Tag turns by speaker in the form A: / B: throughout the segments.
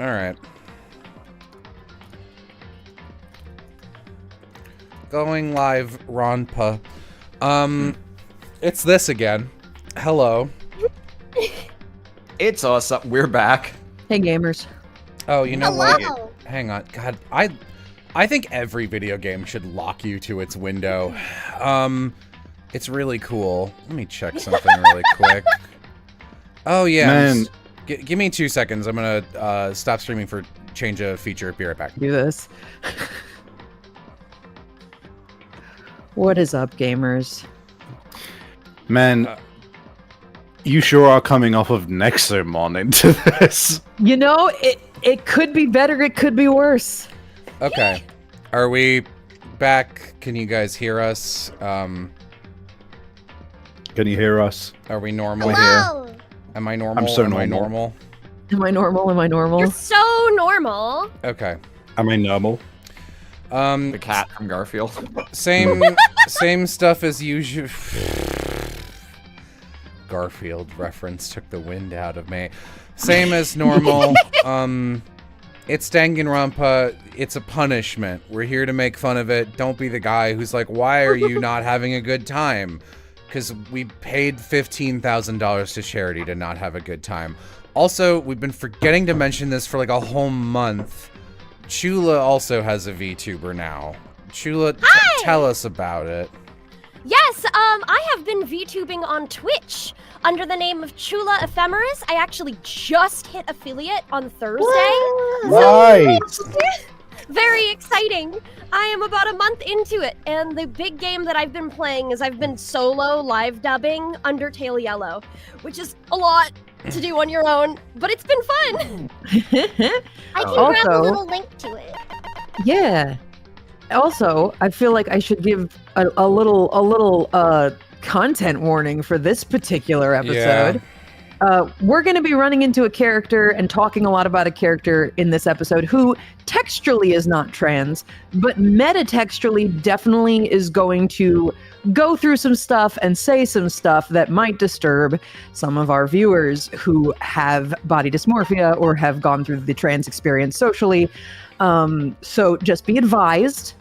A: Alright. Going live, Ronpa. It's this again. Hello.
B: It's us. We're back.
C: Hey, gamers.
A: Oh, you know
D: Hello.
A: what? Hang on. God, I think every video game should lock you to its window. It's really cool. Let me check something really quick. Oh, yeah.
E: Man.
A: Give me 2 seconds. I'm gonna stop streaming for change a feature. Be right back.
C: Do this. What is up, gamers?
E: Man, you sure are coming off of Nexomon into this.
C: You know, it could be better, it could be worse.
A: Okay. Are we back? Can you guys hear us?
E: Can you hear us?
A: Are we normal?
D: Hello.
A: Am I normal?
E: I'm so
A: Am I
E: normal.
A: normal?
C: Am I normal? Am I normal?
D: You're so normal.
A: Okay.
E: Am I normal?
B: The cat from Garfield.
A: Same stuff as usual. Garfield reference took the wind out of me. Same as normal. It's Danganronpa. It's a punishment. We're here to make fun of it. Don't be the guy who's like, why are you not having a good time? Because we paid $15,000 to charity to not have a good time. Also, we've been forgetting to mention this for like a whole month. Chula also has a VTuber now. Chula, tell us about it.
D: Yes, I have been VTubing on Twitch under the name of Chula Ephemeris. I actually just hit affiliate on Thursday.
E: Nice!
D: Very exciting. I am about a month into it, and the big game that I've been playing is I've been solo live dubbing Undertale Yellow, which is a lot to do on your own, but it's been fun. I can grab a
C: Also-
D: little link to it.
C: Yeah. Also, I feel like I should give a little content warning for this particular episode. We're going to be running into a character and talking a lot about a character in this episode who textually is not trans, but metatextually definitely is going to go through some stuff and say some stuff that might disturb some of our viewers who have body dysmorphia or have gone through the trans experience socially. So just be advised,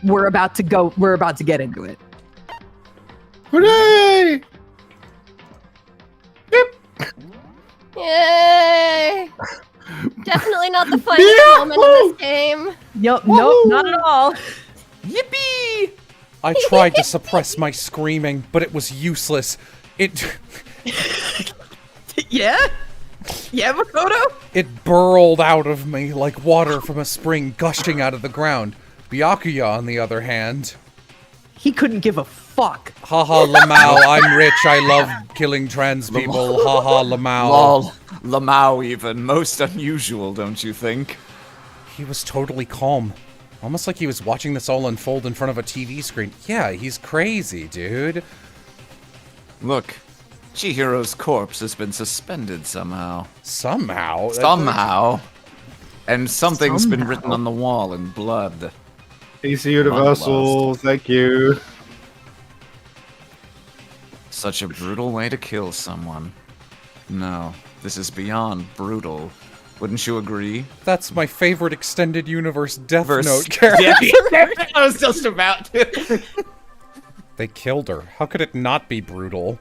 C: we're about to get into it.
E: Hooray!
D: Yay! Definitely not the funniest moment in this game.
C: Yup, nope, not at all.
A: Yippee! I tried to suppress my screaming, but it was useless.
C: Yeah? Yeah, Makoto?
A: It burled out of me like water from a spring gushing out of the ground. Byakuya, on the other hand.
C: He couldn't give a fuck.
A: Haha, Lamau, I'm rich, I love killing trans people. Haha, Lamau.
B: Lol. Lamau even. Most unusual, don't you think?
A: He was totally calm. Almost like he was watching this all unfold in front of a TV screen. Yeah, he's crazy, dude.
B: Look, Chihiro's corpse has been suspended somehow.
A: Somehow?
B: Somehow. And something's been
C: Somehow.
B: written on the wall in blood.
E: Peace Universal, thank you.
B: Such a brutal way to kill someone. No, this is beyond brutal. Wouldn't you agree?
A: That's my favorite extended universe Death
B: Verse-
A: Note character.
B: Yeah, I was just about to.
A: They killed her. How could it not be brutal?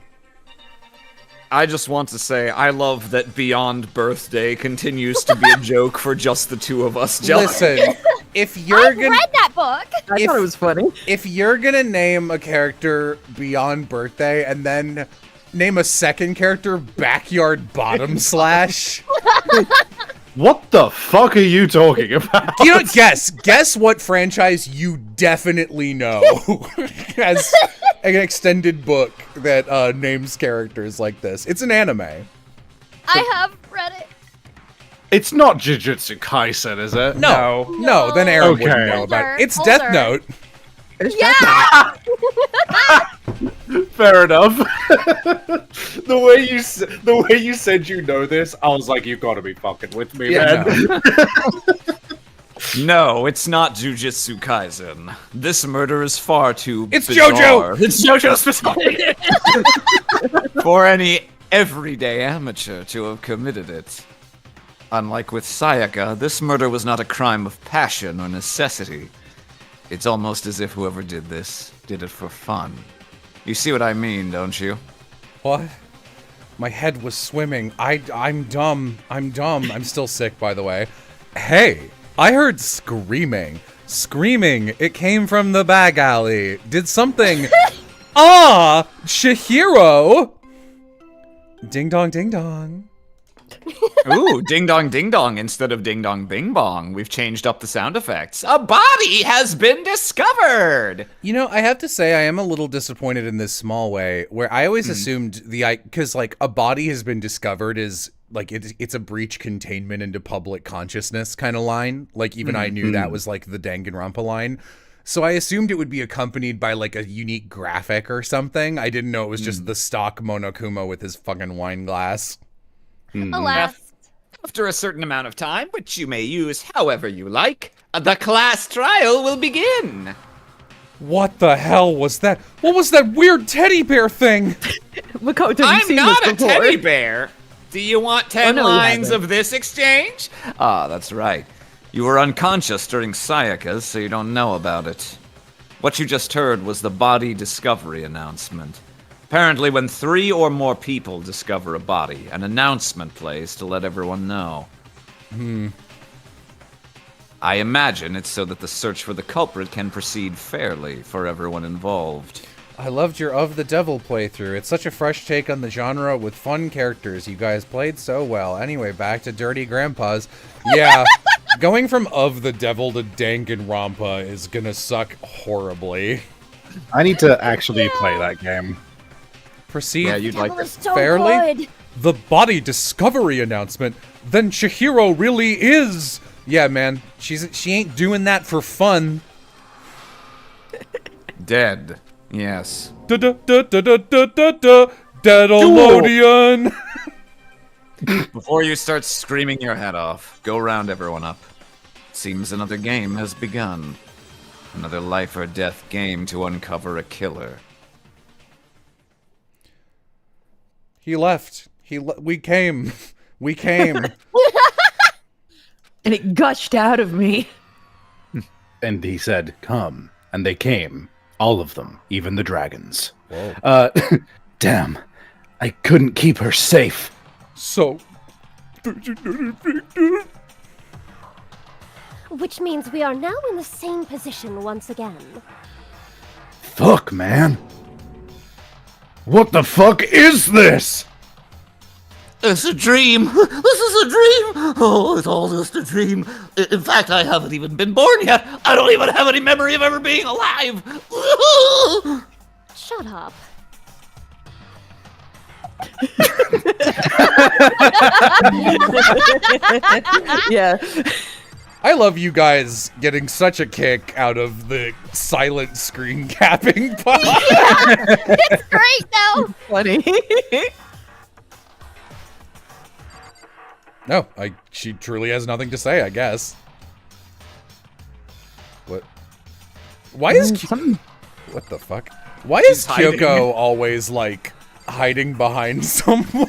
B: I just want to say, I love that Beyond Birthday continues to be a joke for just the two of us.
A: Listen, if you're
D: I've
A: gonna
D: read that book.
C: I thought it was funny.
A: if you're gonna name a character Beyond Birthday and then name a second character Backyard Bottom Slash,
E: What the fuck are you talking about?
A: you know, guess what franchise you definitely know as an extended book that names characters like this. It's an anime.
D: I have read it.
E: It's not Jujutsu Kaisen, is it?
A: No, then Aaron
E: Okay.
A: wouldn't know about it.
D: Older,
A: It's Death
D: older.
A: Note.
D: Yeah!
E: Fair enough. the way you said you know this, I was like, you gotta be fucking with me,
A: Yeah,
E: man.
B: No, it's not Jujutsu Kaisen. This murder is far too
A: It's
B: bizarre.
A: JoJo!
B: It's JoJo specifically! For any everyday amateur to have committed it. Unlike with Sayaka, this murder was not a crime of passion or necessity. It's almost as if whoever did this did it for fun. You see what I mean, don't you?
A: What? My head was swimming. I'm dumb. I'm dumb. I'm still sick, by the way. Hey, I heard screaming. Screaming. It came from the back alley. Did something... Chihiro! Ding dong, ding dong.
B: Ooh, ding dong ding dong instead of ding dong bing bong. We've changed up the sound effects. A body has been discovered!
A: You know, I have to say I am a little disappointed in this small way, where I always assumed because like a body has been discovered is like it's a breach containment into public consciousness kind of line. Like even I knew that was like the Danganronpa line. So I assumed it would be accompanied by like a unique graphic or something. I didn't know it was just the stock Monokuma with his fucking wine glass.
D: Alas.
B: After a certain amount of time, which you may use however you like, the class trial will begin.
A: What the hell was that? What was that weird teddy bear thing?
C: Makoto, you've
B: I'm
C: seen
B: not
C: this
B: a
C: before.
B: teddy bear. Do you want 10
C: no, you
B: lines
C: haven't.
B: of this exchange? Ah, that's right. You were unconscious during Sayaka's, so you don't know about it. What you just heard was the body discovery announcement. Apparently, when 3 or more people discover a body, an announcement plays to let everyone know. I imagine it's so that the search for the culprit can proceed fairly for everyone involved.
A: I loved your Of the Devil playthrough. It's such a fresh take on the genre with fun characters. You guys played so well. Anyway, back to Dirty Grandpa's. Yeah, going from Of the Devil to Danganronpa is gonna suck horribly.
E: I need to actually play that game.
A: Proceed
B: Yeah, you'd like
D: That was
B: it.
D: so
A: fairly.
D: good.
A: The body discovery announcement. Then Chihiro really is. Yeah, man, she ain't doing that for fun.
B: Dead. Yes.
A: Deadolodion.
B: Before you start screaming your head off, go round everyone up. Seems another game has begun. Another life or death game to uncover a killer.
A: He left. We came. We came.
C: And it gushed out of me.
E: And he said, come. And they came. All of them. Even the dragons.
A: Whoa.
E: Damn. I couldn't keep her safe.
A: So.
D: Which means we are now in the same position once again.
E: Fuck, man. What the fuck is this?
F: It's a dream. This is a dream. Oh, it's all just a dream. In fact, I haven't even been born yet. I don't even have any memory of ever being alive.
D: Shut up.
C: Yeah.
A: I love you guys getting such a kick out of the silent screen capping part.
D: It's great though.
C: Funny.
A: No, she truly has nothing to say, I guess. What? Why is what the fuck? Why is
B: hiding.
A: Kyoko always like hiding behind someone?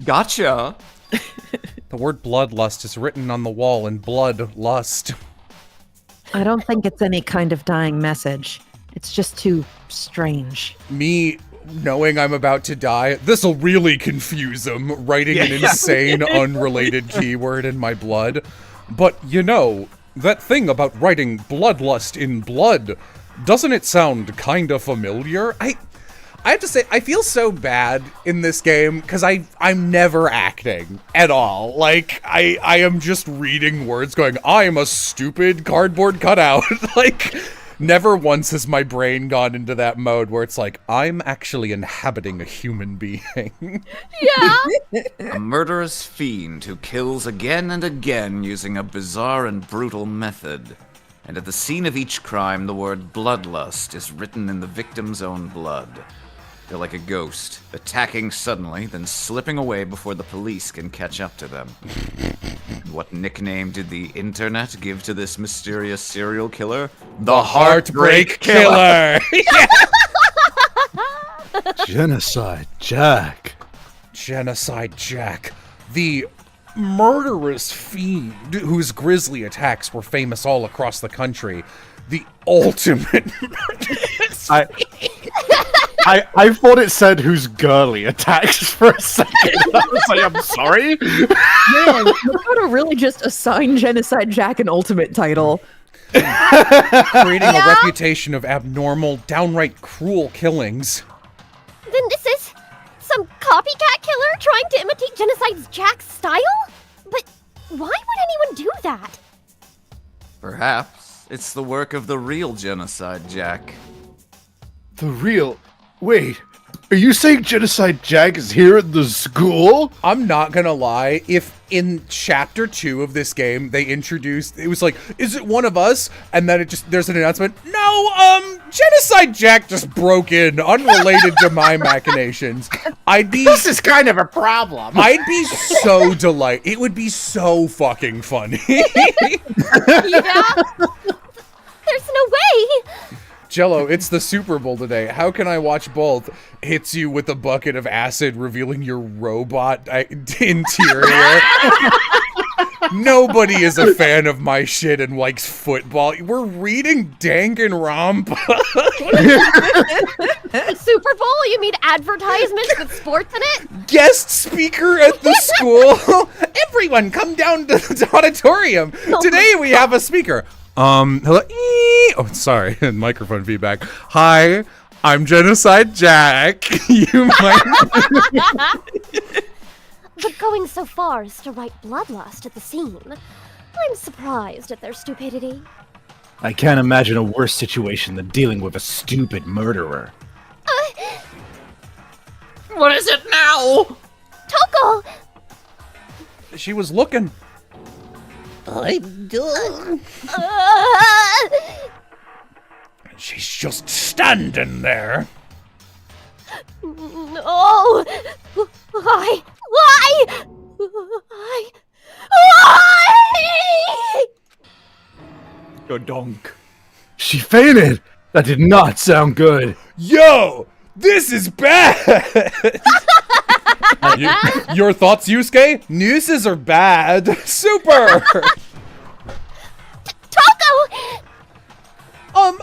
B: Gotcha.
A: The word bloodlust is written on the wall in bloodlust.
C: I don't think it's any kind of dying message. It's just too strange.
A: Me knowing I'm about to die, this'll really confuse him, writing an insane unrelated keyword in my blood. But you know, that thing about writing bloodlust in blood, doesn't it sound kinda familiar? I have to say, I feel so bad in this game because I'm never acting at all. Like, I am just reading words going, I'm a stupid cardboard cutout. Like, never once has my brain gone into that mode where it's like, I'm actually inhabiting a human being.
D: Yeah.
B: A murderous fiend who kills again and again using a bizarre and brutal method. And at the scene of each crime, the word bloodlust is written in the victim's own blood. They're like a ghost, attacking suddenly, then slipping away before the police can catch up to them. What nickname did the internet give to this mysterious serial killer? The
A: Heartbreak Killer!
E: Genocide Jack.
A: Genocide Jack. The murderous fiend whose grisly attacks were famous all across the country. The ultimate murderous
E: I thought it said whose girly attacks for a second. I was like, I'm sorry.
C: Man, you gotta really just assign Genocide Jack an ultimate title.
A: creating a reputation of abnormal, downright cruel killings.
D: Then this is some copycat killer trying to imitate Genocide Jack's style? But why would anyone do that?
B: Perhaps it's the work of the real Genocide Jack.
E: The real... Wait, are you saying Genocide Jack is here at the school?
A: I'm not gonna lie, if in chapter 2 of this game they introduced, it was like, is it one of us? And then there's an announcement, no, Genocide Jack just broke in, unrelated to my machinations.
E: This is kind of a problem.
A: I'd be so delighted. It would be so fucking funny.
D: Yeah? There's no way!
A: Jello, it's the Super Bowl today. How can I watch both? Hits you with a bucket of acid, revealing your robot interior. Nobody is a fan of my shit and likes football. We're reading Danganronpa.
D: Super Bowl? You mean advertisements with sports in it?
A: Guest speaker at the school. Everyone come down to the auditorium. Today we have a speaker. Hello. Oh, sorry. Microphone feedback. Hi, I'm Genocide Jack. You might.
D: But going so far as to write bloodlust at the scene, I'm surprised at their stupidity.
E: I can't imagine a worse situation than dealing with a stupid murderer.
F: What is it now?
D: Toko!
A: She was looking.
F: I'm done.
A: She's just standing there.
D: No! Why? Why? Why?
E: Your donk. She fainted! That did not sound good.
A: Yo, this is bad. Your thoughts, Yusuke? Nooses are bad. Super.
D: Toko!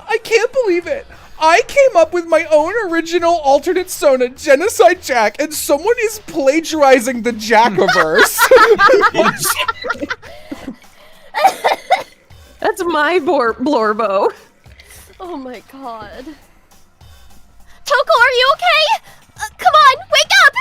A: I can't believe it. I came up with my own original alternate Sona, Genocide Jack, and someone is plagiarizing the Jackaverse.
C: That's my Blorbo.
D: Oh my god. Toko, are you okay? Come on, wake up!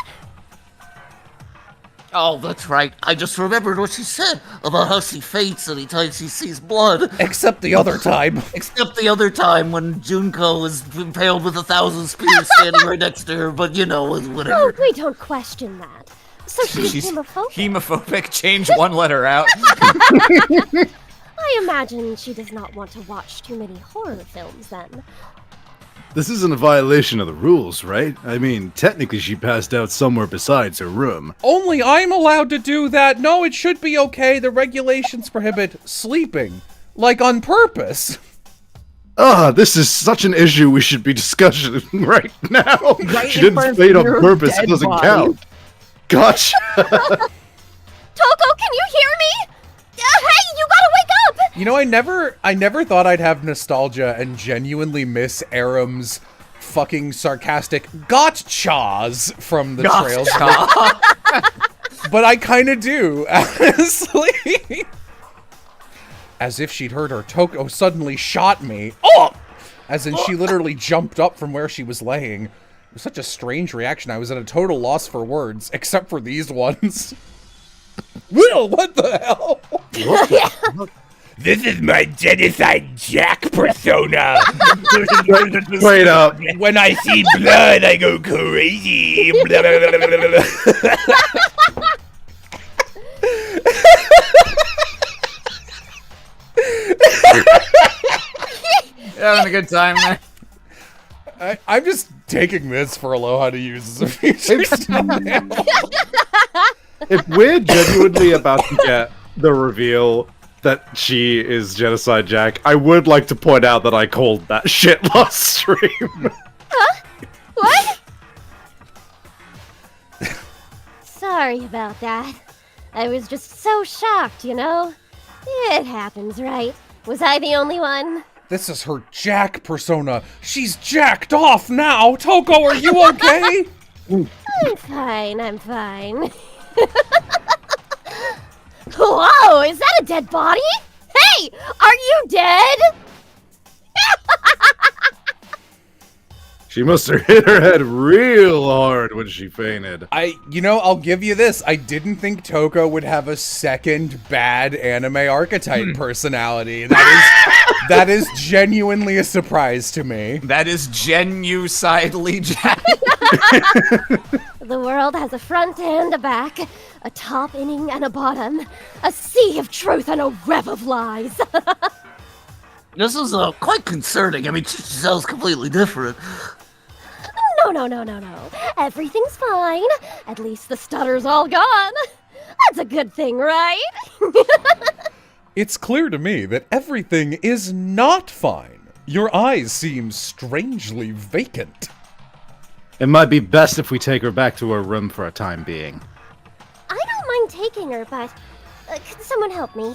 F: Oh, that's right. I just remembered what she said about how she faints anytime she sees blood.
A: Except the other time.
F: Except the other time when Junko was impaled with 1,000 spears standing right next to her, but you know,
D: Oh,
F: whatever.
D: we don't question that. So she's hemophobic.
B: Hemophobic. Change one letter out.
D: I imagine she does not want to watch too many horror films then.
E: This isn't a violation of the rules, right? I mean, technically she passed out somewhere besides her room.
A: Only I'm allowed to do that. No, it should be okay. The regulations prohibit sleeping. Like on purpose.
E: This is such an issue we should be discussing right now.
C: Right
E: She
C: in front
E: didn't
C: of
E: faint on
C: your
E: purpose, it
C: dead
E: doesn't
C: body.
E: count. Gotcha.
D: Toko, can you hear me? Hey, you gotta wake up!
A: You know, I never thought I'd have nostalgia and genuinely miss Arim's fucking sarcastic gotchas from the trails. But I kind of do, honestly. As if she'd heard her. Toko suddenly shot me. Oh! As in she literally jumped up from where she was laying. It was such a strange reaction. I was at a total loss for words, except for these ones. Will, what the hell? This is my Genocide Jack persona.
E: Straight up.
A: When I see blood, I go crazy.
B: Having a good time there.
A: I'm just taking this for Aloha to use as a feature thumbnail.
E: If we're genuinely about to get the reveal that she is Genocide Jack, I would like to point out that I called that shit last stream.
D: What? Sorry about that. I was just so shocked, you know? It happens, right? Was I the only one?
A: This is her Jack persona. She's jacked off now. Toko, are you okay?
D: I'm fine. Whoa, is that a dead body? Hey, are you dead?
E: She must have hit her head real hard when she fainted.
A: I'll give you this. I didn't think Toko would have a second bad anime archetype personality. That is genuinely a surprise to me.
B: That is genucidely Jack.
D: The world has a front and a back, a top inning and a bottom, a sea of truth and a web of lies.
F: This is quite concerning. I mean, she sounds completely different.
D: No. Everything's fine. At least the stutter's all gone. That's a good thing, right?
A: It's clear to me that everything is not fine. Your eyes seem strangely vacant.
E: It might be best if we take her back to her room for a time being.
D: I don't mind taking her, but could someone help me?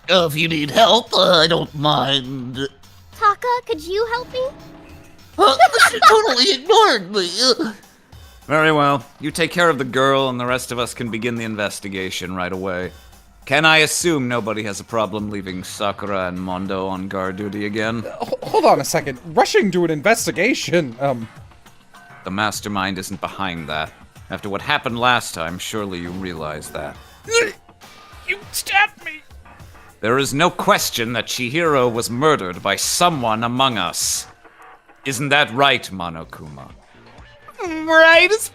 F: If you need help, I don't mind.
D: Taka, could you help me?
F: She totally ignored me.
B: Very well. You take care of the girl, and the rest of us can begin the investigation right away. Can I assume nobody has a problem leaving Sakura and Mondo on guard duty again?
A: Hold on a second. Rushing to an investigation,
B: The mastermind isn't behind that. After what happened last time, surely you realize that.
A: You stabbed me!
B: There is no question that Chihiro was murdered by someone among us. Isn't that right, Monokuma? Right as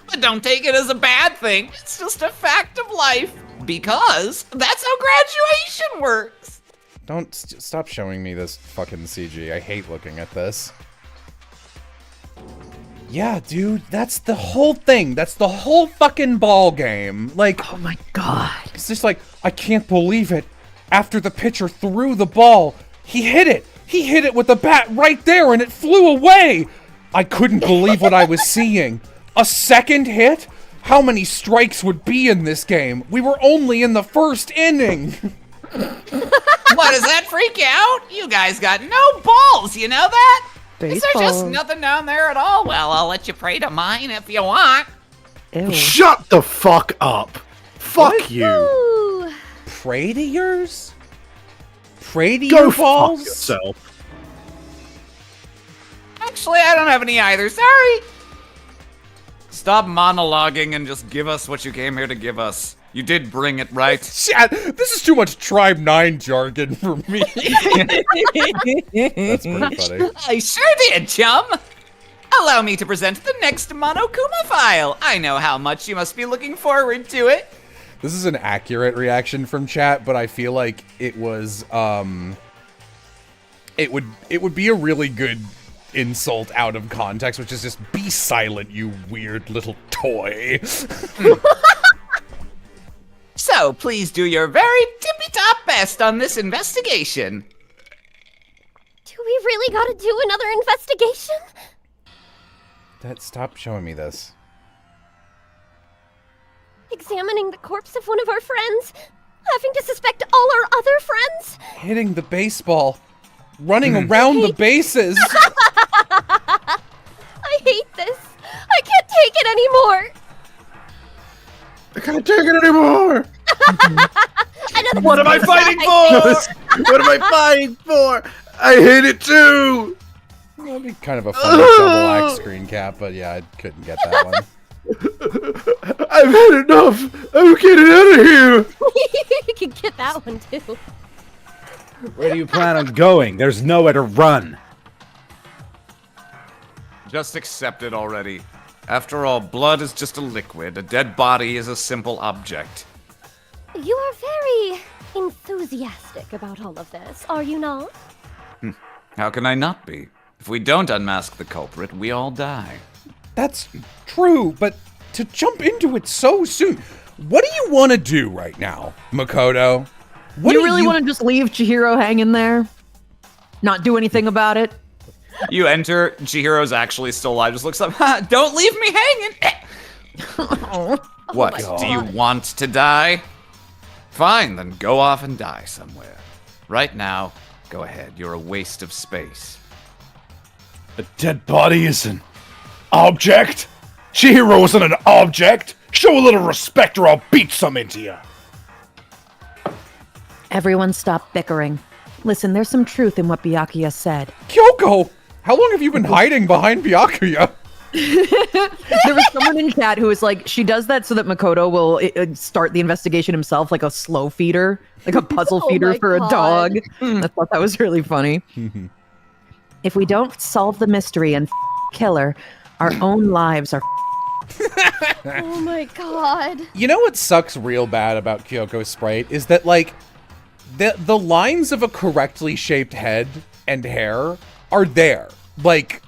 B: but don't take it as a bad thing. It's just a fact of life. Because that's how graduation works.
A: Don't stop showing me this fucking CG. I hate looking at this. Yeah, dude, that's the whole thing. That's the whole fucking ball game. Like,
C: Oh my god.
A: it's just like, I can't believe it. After the pitcher threw the ball, he hit it. He hit it with the bat right there and it flew away. I couldn't believe what I was seeing. A second hit? How many strikes would be in this game? We were only in the first inning.
B: What, does that freak you out? You guys got no balls, you know that? Is there just
C: Baseball.
B: nothing down there at all? Well, I'll let you pray to mine if you want.
C: Ew.
E: Shut the fuck up! Fuck you!
D: Ooh.
A: Pray to yours? Pray to
E: Go
A: your
E: fuck
A: balls?
E: yourself.
B: Actually, I don't have any either, sorry. Stop monologuing and just give us what you came here to give us. You did bring it, right?
A: Shit, this is too much Tribe 9 jargon for me. That's pretty funny.
B: I sure did, chum. Allow me to present the next Monokuma file. I know how much you must be looking forward to it.
A: This is an accurate reaction from chat, but I feel like it was, it would be a really good insult out of context, which is just, be silent, you weird little toy.
B: So, please do your very tippy-top best on this investigation.
D: Do we really gotta do another investigation?
A: Stop showing me this.
D: Examining the corpse of one of our friends? Having to suspect all our other friends?
A: Hitting the baseball. Running around the bases.
D: I hate this. I can't take it anymore.
E: I can't take it anymore!
D: What
E: am I fighting for? What am I fighting for? I hate it too!
A: That'd be kind of a funny double act screen cap, but yeah, I couldn't get that one.
E: I've had enough! I'm getting out of here!
D: You can get that one too.
E: Where do you plan on going? There's nowhere to run.
B: Just accept it already. After all, blood is just a liquid. A dead body is a simple object.
D: You are very enthusiastic about all of this, are you not?
B: How can I not be? If we don't unmask the culprit, we all die.
A: That's true, but to jump into it so soon, what do you want to do right now, Makoto? What
C: You
A: do
C: really want to just leave Chihiro hanging there? Not do anything about it?
B: You enter, Chihiro's actually still alive, just looks up, ha, don't leave me hanging! What,
D: my
B: do you
D: God.
B: want to die? Fine, then go off and die somewhere. Right now, go ahead. You're a waste of space.
E: A dead body is an object? Chihiro isn't an object! Show a little respect or I'll beat some into you!
C: Everyone stop bickering. Listen, there's some truth in what Byakuya said.
A: Kyoko, how long have you been hiding behind Byakuya?
C: There was someone in chat who was like, she does that so that Makoto will start the investigation himself, like a slow feeder, like a puzzle
D: Oh
C: feeder
D: my
C: for a
D: God.
C: dog. I thought that was really funny. If we don't solve the mystery and kill her, our own lives are
D: Oh my God.
A: You know what sucks real bad about Kyoko's sprite is that, like, the lines of a correctly shaped head and hair are there. Like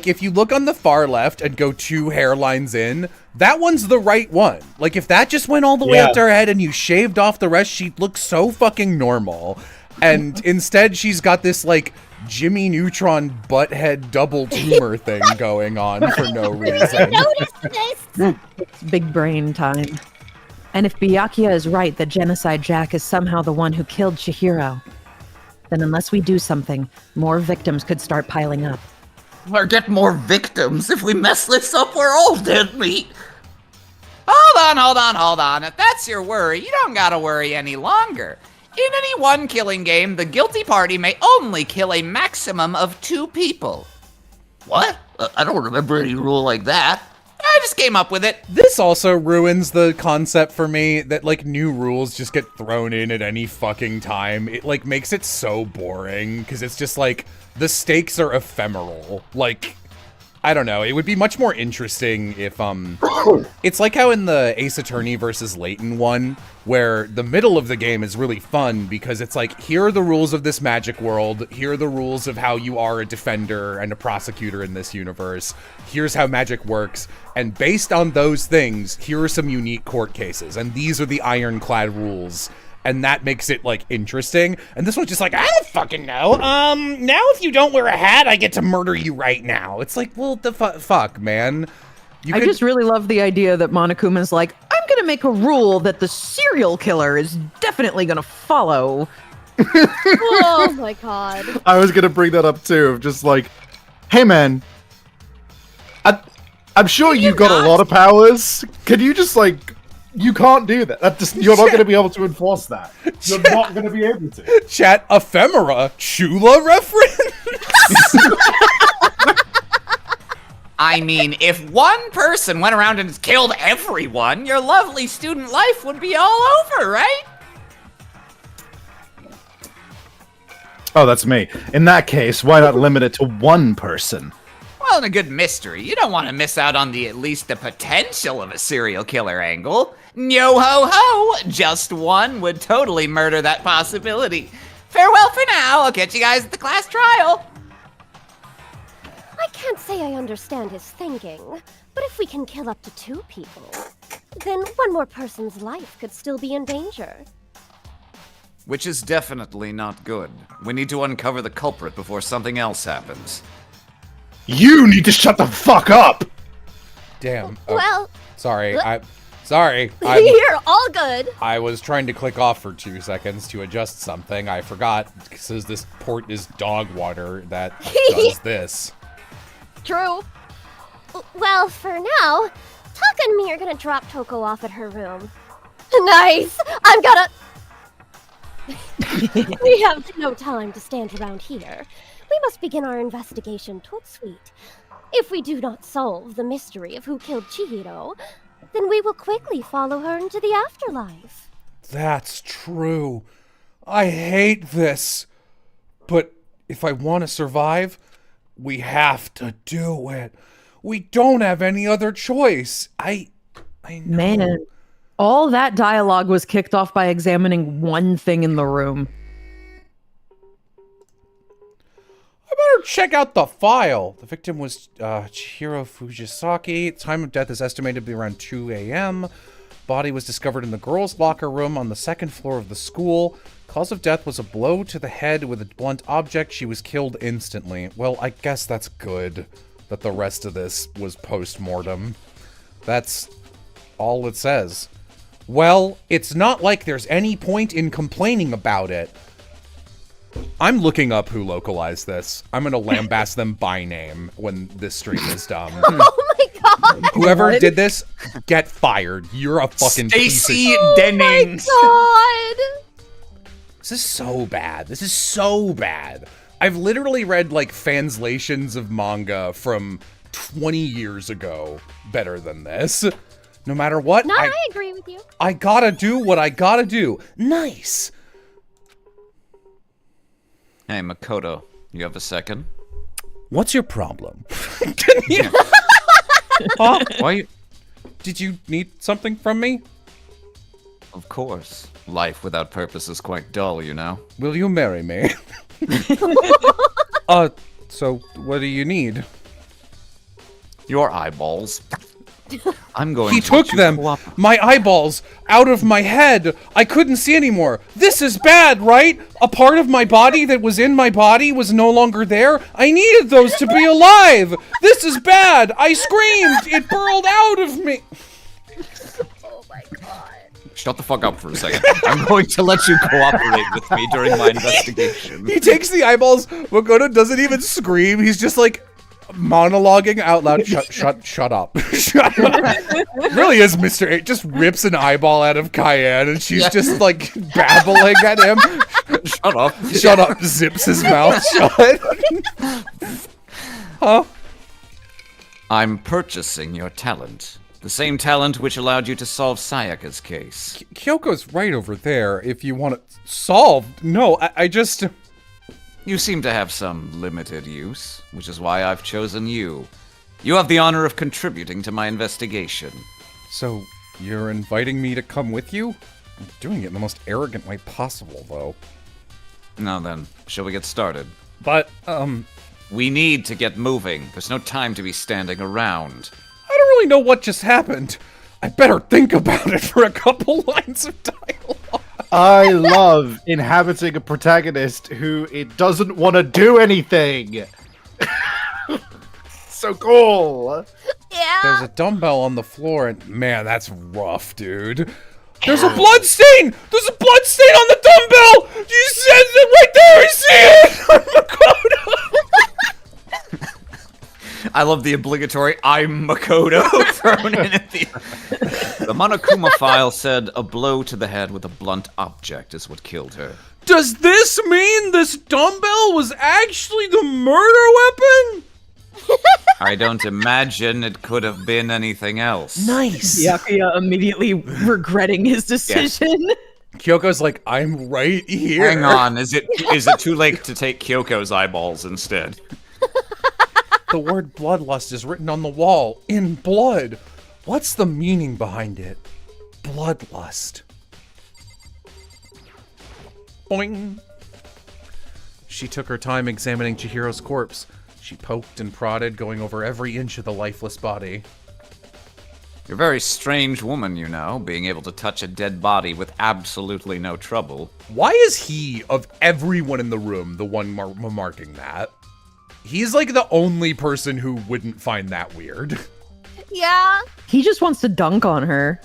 A: if you look on the far left and go 2 hairlines in, that one's the right one. Like, if that just went all the way up to her head and you shaved off the rest, she'd look so fucking normal. And instead, she's got this, like, Jimmy Neutron butthead double tumor thing going on for no reason.
D: Notice this.
C: It's big brain time. And if Byakuya is right that Genocide Jack is somehow the one who killed Chihiro, then unless we do something, more victims could start piling up.
F: Or get more victims. If we mess this up, we're all dead meat.
B: Hold on. If that's your worry, you don't gotta worry any longer. In any one killing game, the guilty party may only kill a maximum of 2 people.
F: What? I don't remember any rule like that.
B: I just came up with it.
A: This also ruins the concept for me that, like, new rules just get thrown in at any fucking time. It, like, makes it so boring, because it's just, like, the stakes are ephemeral. Like, I don't know. It would be much more interesting if, it's like how in the Ace Attorney versus Layton one, where the middle of the game is really fun because it's like, here are the rules of this magic world, here are the rules of how you are a defender and a prosecutor in this universe, here's how magic works, and based on those things, here are some unique court cases, and these are the ironclad rules. And that makes it, like, interesting. And this one's just like, I don't fucking know. Now if you don't wear a hat, I get to murder you right now. It's like, well, the fuck, man.
C: I just really love the idea that Monokuma's like, I'm going to make a rule that the serial killer is definitely going to follow.
D: Oh my God.
E: I was gonna bring that up too, of just like, hey man, I'm sure you've got a lot of powers. Can you just like, you can't do that. You're not gonna be able to enforce that. You're not gonna be able to.
A: Chat ephemera Chula reference.
B: I mean, if one person went around and killed everyone, your lovely student life would be all over, right?
E: Oh, that's me. In that case, why not limit it to one person?
B: Well, in a good mystery, you don't want to miss out on at least the potential of a serial killer angle. Yo ho ho! Just one would totally murder that possibility. Farewell for now. I'll catch you guys at the class trial.
D: I can't say I understand his thinking, but if we can kill up to 2 people, then one more person's life could still be in danger.
B: Which is definitely not good. We need to uncover the culprit before something else happens.
E: You need to shut the fuck up!
A: Damn.
D: Well,
A: Sorry.
D: You're all good.
A: I was trying to click off for 2 seconds to adjust something. I forgot, because this port is dog water that does this.
D: True. Well, for now, Taka and me are gonna drop Toko off at her room. Nice! I'm gonna... We have no time to stand around here. We must begin our investigation Totsuite. If we do not solve the mystery of who killed Chihiro, then we will quickly follow her into the afterlife.
A: That's true. I hate this. But if I want to survive, we have to do it. We don't have any other choice. I know.
C: Man, all that dialogue was kicked off by examining one thing in the room.
A: I better check out the file. The victim was Chihiro Fujisaki. Time of death is estimated to be around 2 a.m. Body was discovered in the girls' locker room on the 2nd floor of the school. Cause of death was a blow to the head with a blunt object. She was killed instantly. Well, I guess that's good that the rest of this was post-mortem. That's all it says. Well, it's not like there's any point in complaining about it. I'm looking up who localized this. I'm gonna lambast them by name when this stream is done.
D: Oh my god!
A: Whoever did this, get fired. You're a fucking
B: Stacy
A: piece of...
B: Dennings.
D: God!
A: This is so bad. This is so bad. I've literally read, like, translations of manga from 20 years ago better than this. No matter what,
D: No, I agree with you.
A: I gotta do what I gotta do. Nice.
B: Hey, Makoto, you have a second?
A: What's your problem?
B: Why?
A: Did you need something from me?
B: Of course. Life without purpose is quite dull, you know?
A: Will you marry me? So what do you need?
B: Your eyeballs. I'm going
A: He
B: to
A: took
B: let you
A: them,
B: cooperate.
A: my eyeballs, out of my head. I couldn't see anymore. This is bad, right? A part of my body that was in my body was no longer there. I needed those to be alive. This is bad. I screamed. It burled out of me.
B: Shut the fuck up for a second. I'm going to let you cooperate with me during my investigation.
A: He takes the eyeballs. Makoto doesn't even scream. He's just like monologuing out loud. Shut up. Shut up. Really is Mr. A. Just rips an eyeball out of Cayenne and she's just like babbling at him.
B: Shut up.
A: Shut up. Zips his mouth shut. Huh?
B: I'm purchasing your talent. The same talent which allowed you to solve Sayaka's case.
A: Kyoko's right over there if you want it solved. No, I just...
B: You seem to have some limited use, which is why I've chosen you. You have the honor of contributing to my investigation.
A: So, you're inviting me to come with you? I'm doing it in the most arrogant way possible, though.
B: Now then, shall we get started?
A: But,
B: We need to get moving. There's no time to be standing around.
A: I don't really know what just happened. I better think about it for a couple lines of dialogue.
E: I love inhabiting a protagonist who it doesn't want to do anything. So cool.
D: Yeah.
A: There's a dumbbell on the floor, and man, that's rough, dude. There's a blood stain! There's a blood stain on the dumbbell! You said it right there! I see it! Makoto!
B: I love the obligatory "I'm Makoto" thrown in at the The Monokuma file said a blow to the head with a blunt object is what killed her.
A: Does this mean this dumbbell was actually the murder weapon?
B: I don't imagine it could have been anything else.
A: Nice.
C: Byakuya immediately regretting his decision.
A: Kyoko's like, I'm right here.
B: Hang on, is it too late to take Kyoko's eyeballs instead?
A: The word bloodlust is written on the wall, in blood. What's the meaning behind it? Bloodlust. Boing. She took her time examining Chihiro's corpse. She poked and prodded, going over every inch of the lifeless body.
B: You're a very strange woman, you know, being able to touch a dead body with absolutely no trouble.
A: Why is he, of everyone in the room, the one marking that? He's like the only person who wouldn't find that weird.
D: Yeah.
C: He just wants to dunk on her.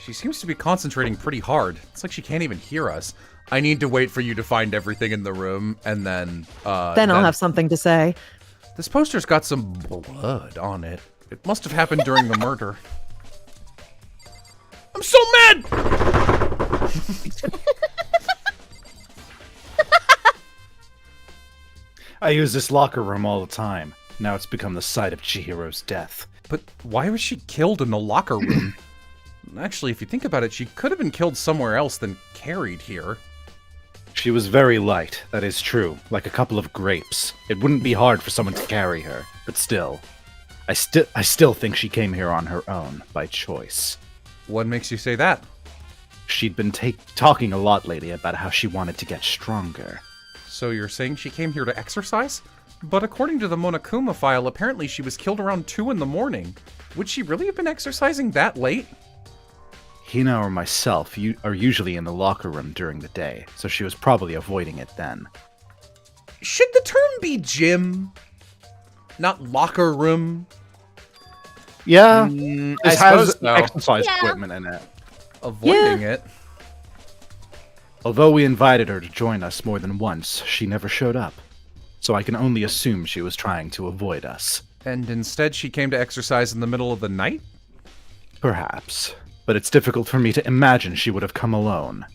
A: She seems to be concentrating pretty hard. It's like she can't even hear us. I need to wait for you to find everything in the room, and then...
C: Then I'll have something to say.
A: This poster's got some blood on it. It must have happened during the murder. I'm so mad!
E: I use this locker room all the time. Now it's become the site of Chihiro's death.
A: But why was she killed in the locker room? Actually, if you think about it, she could have been killed somewhere else than carried here.
E: She was very light, that is true, like a couple of grapes. It wouldn't be hard for someone to carry her, but still. I still think she came here on her own, by choice.
A: What makes you say that?
E: She'd been talking a lot lately about how she wanted to get stronger.
A: So you're saying she came here to exercise? But according to the Monokuma file, apparently she was killed around 2 in the morning. Would she really have been exercising that late?
E: Hina or myself are usually in the locker room during the day, so she was probably avoiding it then.
A: Should the term be gym? Not locker room?
E: Yeah,
A: I
E: this
A: suppose
E: has
A: so.
E: exercise
D: Yeah.
E: equipment in it.
A: Avoiding it.
E: Although we invited her to join us more than once, she never showed up. So I can only assume she was trying to avoid us.
A: And instead she came to exercise in the middle of the night?
E: Perhaps. But it's difficult for me to imagine she would have come alone.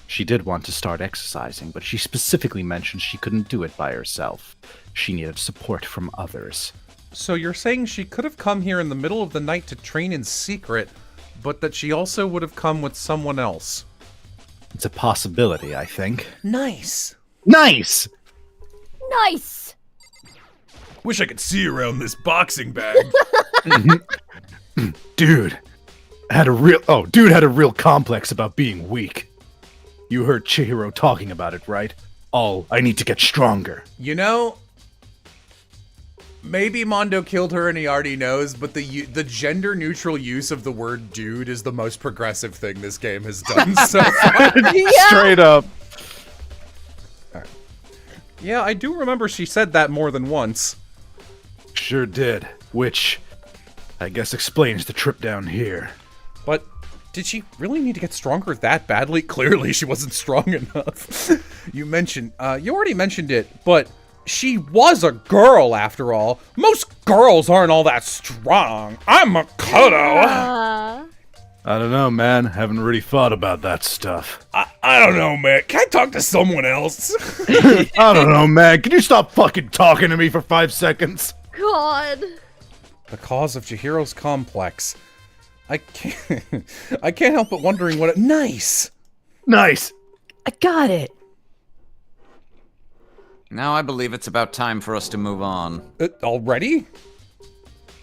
E: She did want to start exercising, but she specifically mentioned she couldn't do it by herself. She needed support from others.
A: So you're saying she could have come here in the middle of the night to train in secret, but that she also would have come with someone else?
E: It's a possibility, I think.
A: Nice.
E: Nice!
D: Nice.
A: Wish I could see around this boxing bag.
E: Dude had a real complex about being weak. You heard Chihiro talking about it, right? I need to get stronger.
A: You know, maybe Mondo killed her and he already knows, but the gender-neutral use of the word dude is the most progressive thing this game has done so far.
E: Straight up.
A: Yeah, I do remember she said that more than once.
E: Sure did. Which, I guess explains the trip down here.
A: But did she really need to get stronger that badly? Clearly she wasn't strong enough. You already mentioned it, but she was a girl after all. Most girls aren't all that strong. I'm Makoto.
E: I don't know, man. Haven't really thought about that stuff.
A: I don't know, man. Can I talk to someone else?
E: I don't know, man. Can you stop fucking talking to me for 5 seconds?
D: God.
A: The cause of Chihiro's complex. I can't help but wondering what Nice!
E: Nice!
C: I got it.
B: Now I believe it's about time for us to move on.
A: Already?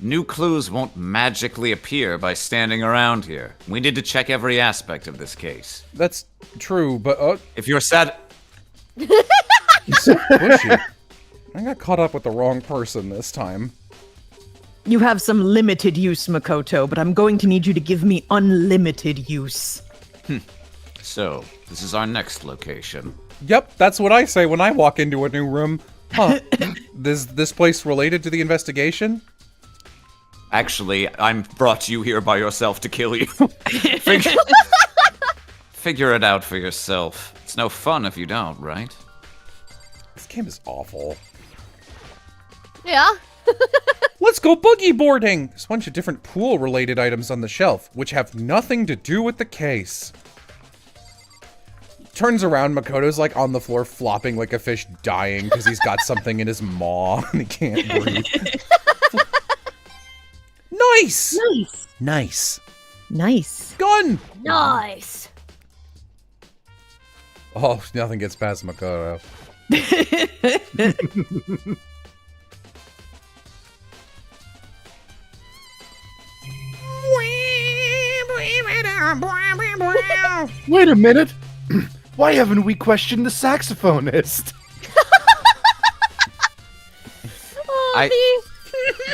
B: New clues won't magically appear by standing around here. We need to check every aspect of this case.
A: That's true, but
B: If you're sad...
A: he's so pushy. I got caught up with the wrong person this time.
C: You have some limited use, Makoto, but I'm going to need you to give me unlimited use.
B: So, this is our next location.
A: Yep, that's what I say when I walk into a new room. Huh. Is this place related to the investigation?
B: Actually, I'm brought you here by yourself to kill you. Figure it out for yourself. It's no fun if you don't, right?
A: This game is awful.
D: Yeah.
A: Let's go boogie boarding! There's a bunch of different pool-related items on the shelf, which have nothing to do with the case. Turns around, Makoto's like on the floor flopping like a fish dying because he's got something in his maw and he can't breathe. Nice!
C: Nice.
A: Nice.
C: Nice.
A: Gun!
D: Nice.
A: Oh, nothing gets past Makoto.
E: Wait a minute! Why haven't we questioned the saxophonist?
D: Oh,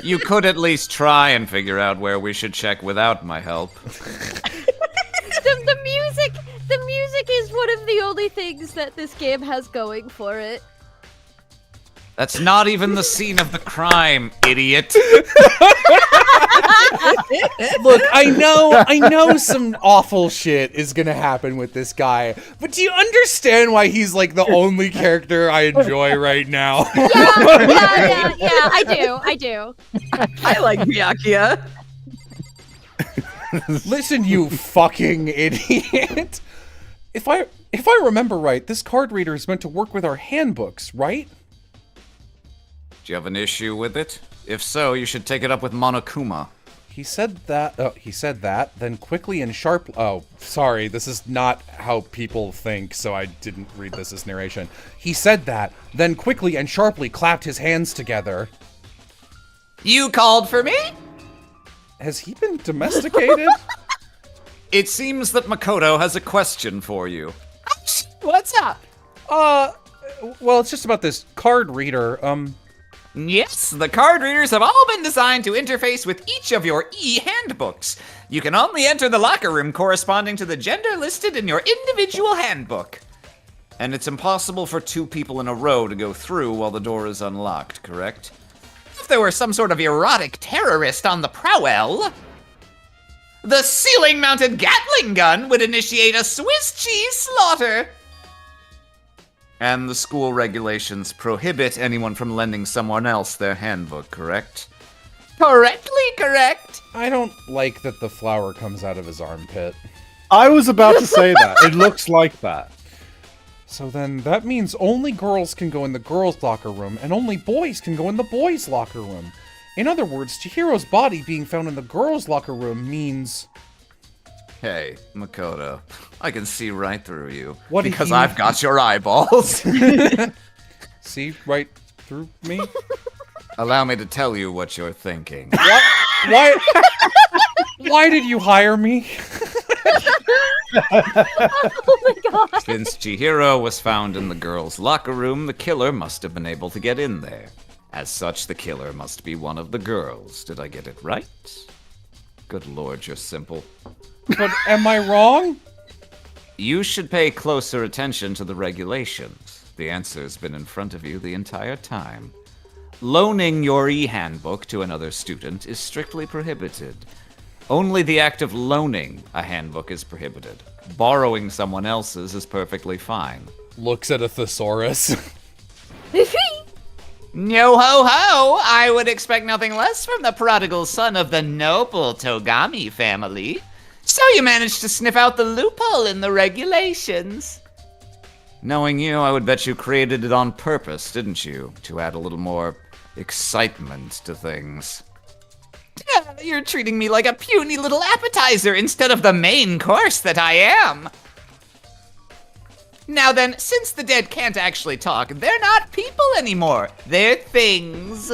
B: You could at least try and figure out where we should check without my help.
D: the music is one of the only things that this game has going for it.
B: That's not even the scene of the crime, idiot.
A: Look, I know some awful shit is gonna happen with this guy, but do you understand why he's like the only character I enjoy right now?
D: Yeah, I do.
C: I like Byakuya.
A: Listen, you fucking idiot. If I remember right, this card reader is meant to work with our handbooks, right?
B: Do you have an issue with it? If so, you should take it up with Monokuma.
A: He said that, then quickly and sharply... Oh, sorry, this is not how people think, so I didn't read this as narration. He said that, then quickly and sharply clapped his hands together.
B: You called for me?
A: Has he been domesticated?
B: It seems that Makoto has a question for you.
D: What's up?
A: Well, it's just about this card reader,
B: Yes, the card readers have all been designed to interface with each of your e-handbooks. You can only enter the locker room corresponding to the gender listed in your individual handbook. And it's impossible for 2 people in a row to go through while the door is unlocked, correct? if there were some sort of erotic terrorist on the prowl, the ceiling-mounted Gatling gun would initiate a Swiss cheese slaughter. And the school regulations prohibit anyone from lending someone else their handbook, correct? Correctly correct.
A: I don't like that the flower comes out of his armpit.
E: I was about to say that. It looks like that.
A: So then that means only girls can go in the girls' locker room, and only boys can go in the boys' locker room. In other words, Chihiro's body being found in the girls' locker room means...
B: Hey, Makoto, I can see right through you.
A: What
B: because
A: you-
B: I've got your eyeballs.
A: See right through me?
B: Allow me to tell you what you're thinking.
A: Why? Why did you hire me?
D: Oh my god.
B: Since Chihiro was found in the girls' locker room, the killer must have been able to get in there. As such, the killer must be one of the girls. Did I get it right? Good lord, you're simple.
A: But am I wrong?
B: You should pay closer attention to the regulations. The answer's been in front of you the entire time. Loaning your e-handbook to another student is strictly prohibited. Only the act of loaning a handbook is prohibited. Borrowing someone else's is perfectly fine.
A: Looks at a thesaurus.
B: Yo ho ho! I would expect nothing less from the prodigal son of the noble Togami family. So you managed to sniff out the loophole in the regulations. Knowing you, I would bet you created it on purpose, didn't you? To add a little more excitement to things. You're treating me like a puny little appetizer instead of the main course that I am. Now then, since the dead can't actually talk, they're not people anymore. They're things.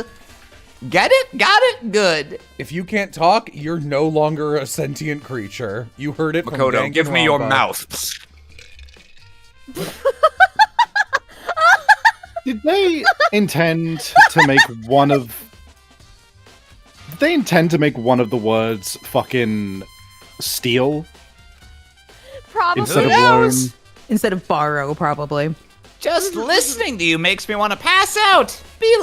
B: Get it? Got it? Good.
A: If you can't talk, you're no longer a sentient creature. You heard it from
B: Makoto, give me your
A: Danganronpa.
B: mouth.
E: Did they intend to make one of... Did they intend to make one of the words fucking steal
D: Probably.
E: instead of
B: Who
E: loan?
B: knows?
C: Instead of borrow, probably.
B: Just listening to you makes me want to pass out. Be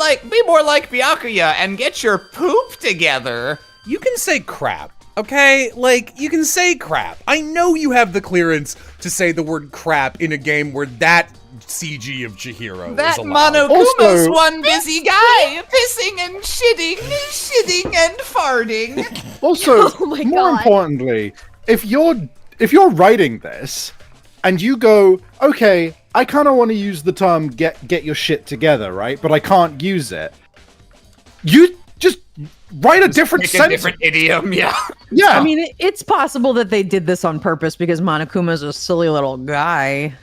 B: more like Byakuya and get your poop together.
A: You can say crap, okay? Like, you can say crap. I know you have the clearance to say the word crap in a game where that CG of Chihiro
B: That
A: is allowed.
B: Monokuma's
E: Also-
B: one busy guy, pissing and shitting and farting.
E: Also,
D: Oh my
E: more
D: God.
E: importantly, if you're writing this and you go, okay, I kind of want to use the term get your shit together, right? But I can't use it. You just write a different
B: Pick a
E: sentence.
B: different idiom, yeah.
E: Yeah.
C: I mean, it's possible that they did this on purpose because Monokuma's a silly little guy.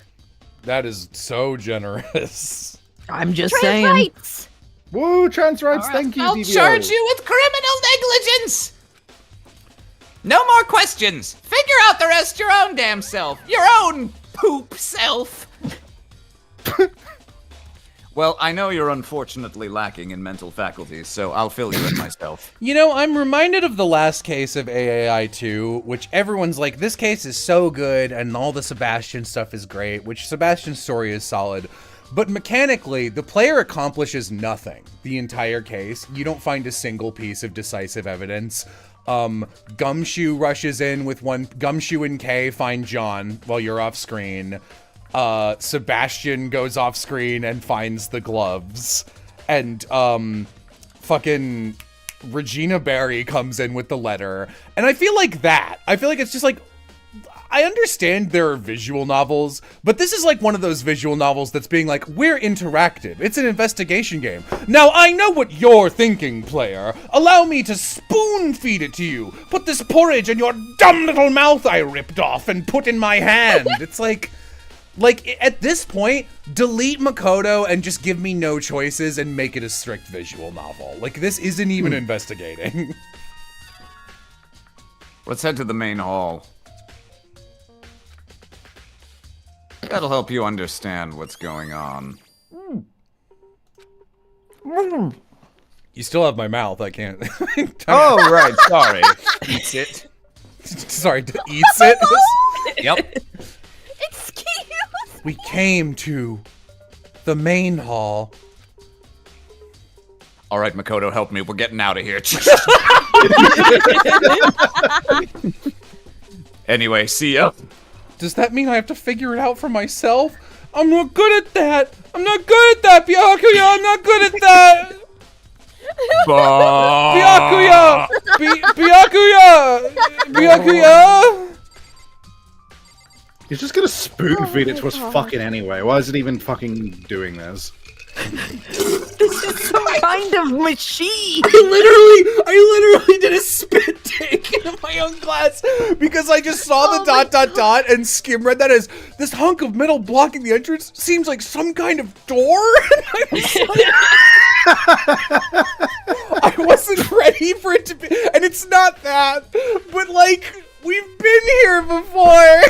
A: That is so generous.
C: I'm just
D: Trans
C: saying.
D: rights.
E: Woo, trans rights,
B: All right,
E: thank you,
B: I'll
E: DBO.
B: charge you with criminal negligence. No more questions. Figure out the rest your own damn self. Your own poop self. Well, I know you're unfortunately lacking in mental faculties, so I'll fill you in myself.
A: You know, I'm reminded of the last case of AAI2, which everyone's like, this case is so good, and all the Sebastian stuff is great, which Sebastian's story is solid. But mechanically, the player accomplishes nothing the entire case. You don't find a single piece of decisive evidence. Gumshoe rushes in with one. Gumshoe and Kay find John while you're off screen. Sebastian goes off screen and finds the gloves. And, fucking Regina Barry comes in with the letter. And I feel like it's just like, I understand there are visual novels, but this is like one of those visual novels that's being like, we're interactive. It's an investigation game. Now, I know what you're thinking, player. Allow me to spoon feed it to you. Put this porridge in your dumb little mouth I ripped off and put in my hand. It's like, at this point, delete Makoto and just give me no choices and make it a strict visual novel. Like, this isn't even investigating.
B: Let's head to the main hall. That'll help you understand what's going on.
A: You still have my mouth, I can't.
B: Oh, right, sorry. Eats it.
A: Sorry, eats it?
B: Yep.
D: Excuse.
A: We came to the main hall.
B: All right, Makoto, help me. We're getting out of here. Anyway, see ya.
A: Does that mean I have to figure it out for myself? I'm not good at that. I'm not good at that, Byakuya. I'm not good at that. Byakuya! Byakuya! Byakuya!
E: He's just gonna spoon feed it to us fucking anyway. Why is it even fucking doing this?
C: This is some kind of machine.
A: I literally did a spit take into my own glass because I just saw the dot and skim read that as this hunk of metal blocking the entrance seems like some kind of door. I wasn't ready for it to be, and it's not that, but like we've been here before.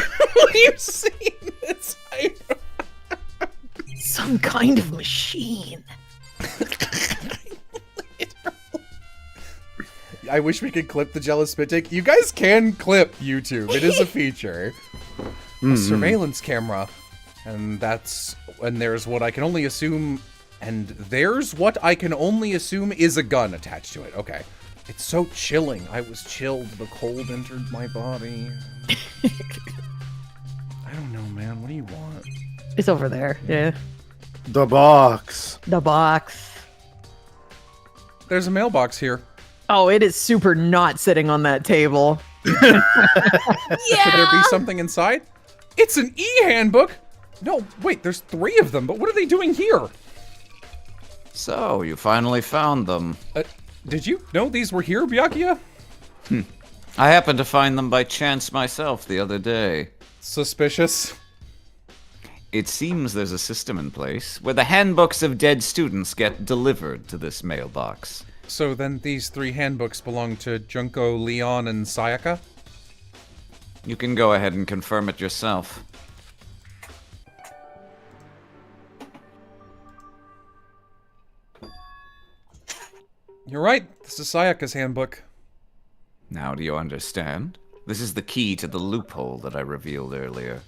A: We've seen this.
C: Some kind of machine.
A: I wish we could clip the jealous spit take. You guys can clip YouTube. It is a feature. A surveillance camera. And there's what I can only assume, is a gun attached to it. Okay. It's so chilling. I was chilled. The cold entered my body. I don't know, man. What do you want?
C: It's over there. Yeah.
E: The box.
C: The box.
A: There's a mailbox here.
C: Oh, it is super not sitting on that table.
A: Could there be something inside? It's an e-handbook! No, wait, there's 3 of them, but what are they doing here?
B: So, you finally found them.
A: Did you know these were here, Byakuya?
B: I happened to find them by chance myself the other day.
A: Suspicious.
B: It seems there's a system in place where the handbooks of dead students get delivered to this mailbox.
A: So then these 3 handbooks belong to Junko, Leon, and Sayaka?
B: You can go ahead and confirm it yourself.
A: You're right, this is Sayaka's handbook.
B: Now do you understand? This is the key to the loophole that I revealed earlier.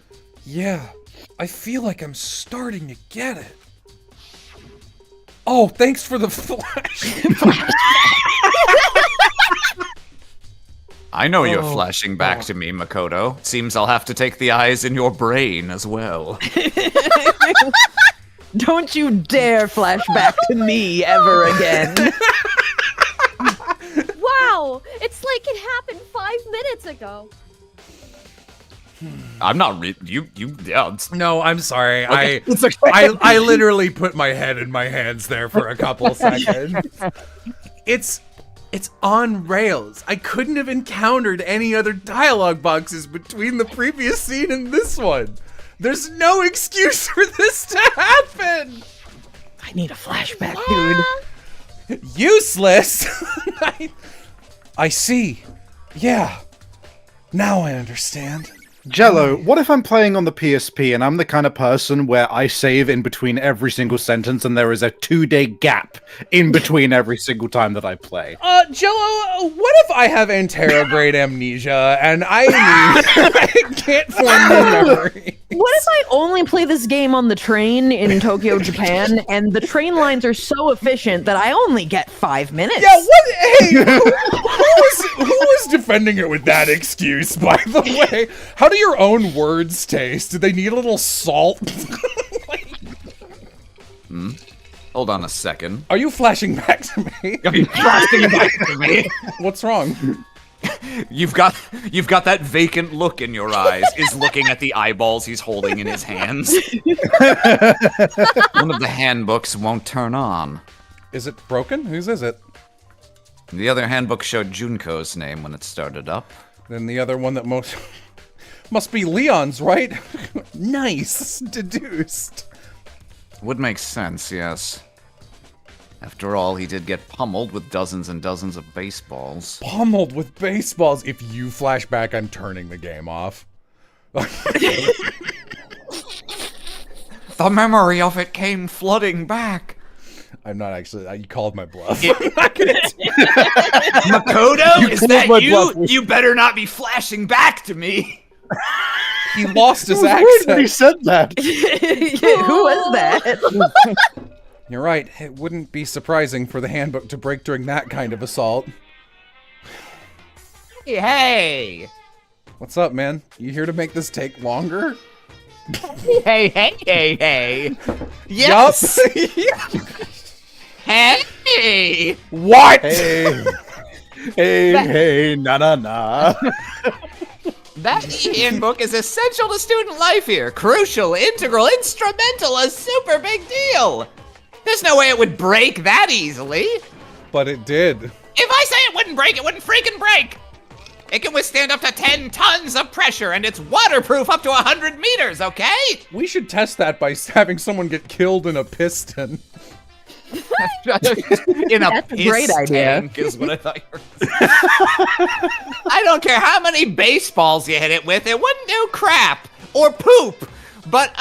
A: Yeah, I feel like I'm starting to get it. Oh, thanks for the flash.
B: I know you're flashing back to me, Makoto. Seems I'll have to take the eyes in your brain as well.
C: Don't you dare flash back to me ever again.
D: Wow, it's like it happened 5 minutes ago.
B: I'm not yeah.
A: No, I'm sorry.
B: Okay.
A: I literally put my head in my hands there for a couple seconds. It's on rails. I couldn't have encountered any other dialogue boxes between the previous scene and this one. There's no excuse for this to happen.
C: I need a flashback, dude.
A: Useless. I see. Yeah. Now I understand.
E: Jello, what if I'm playing on the PSP and I'm the kind of person where I save in between every single sentence and there is a 2-day gap in between every single time that I play?
A: Jello, what if I have anterograde amnesia and I can't form new memory?
C: What if I only play this game on the train in Tokyo, Japan, and the train lines are so efficient that I only get 5 minutes?
A: Yeah, what? Hey, who was defending it with that excuse, by the way? How do your own words taste? Do they need a little salt?
B: Hold on a second.
A: Are you flashing back to me?
B: Are you flashing back to me?
A: What's wrong?
B: You've got that vacant look in your eyes, is looking at the eyeballs he's holding in his hands. One of the handbooks won't turn on.
A: Is it broken? Whose is it?
B: The other handbook showed Junko's name when it started up.
A: Then the other one that must be Leon's, right? Nice. Deduced.
B: Would make sense, yes. After all, he did get pummeled with dozens and dozens of baseballs.
A: Pummeled with baseballs. If you flash back, I'm turning the game off.
B: The memory of it came flooding back.
A: I'm not actually. You called my bluff.
B: Makoto, is that you? You better not be flashing back to me.
A: He lost his
E: Weird
A: accent.
E: when he said that.
C: Who was that?
A: You're right. It wouldn't be surprising for the handbook to break during that kind of assault.
B: Hey!
A: What's up, man? You here to make this take longer?
B: Hey! Yes!
A: Yup.
B: Hey!
A: What?
E: Hey, na.
B: That handbook is essential to student life here. Crucial, integral, instrumental, a super big deal. There's no way it would break that easily.
A: But it did.
B: If I say it wouldn't break, it wouldn't freaking break. It can withstand up to 10 tons of pressure, and it's waterproof up to 100 meters, okay?
A: We should test that by having someone get killed in a piston.
B: In a
C: That's a
B: piss
C: great idea.
B: tank is what I thought you were saying. I don't care how many baseballs you hit it with, it wouldn't do crap or poop. But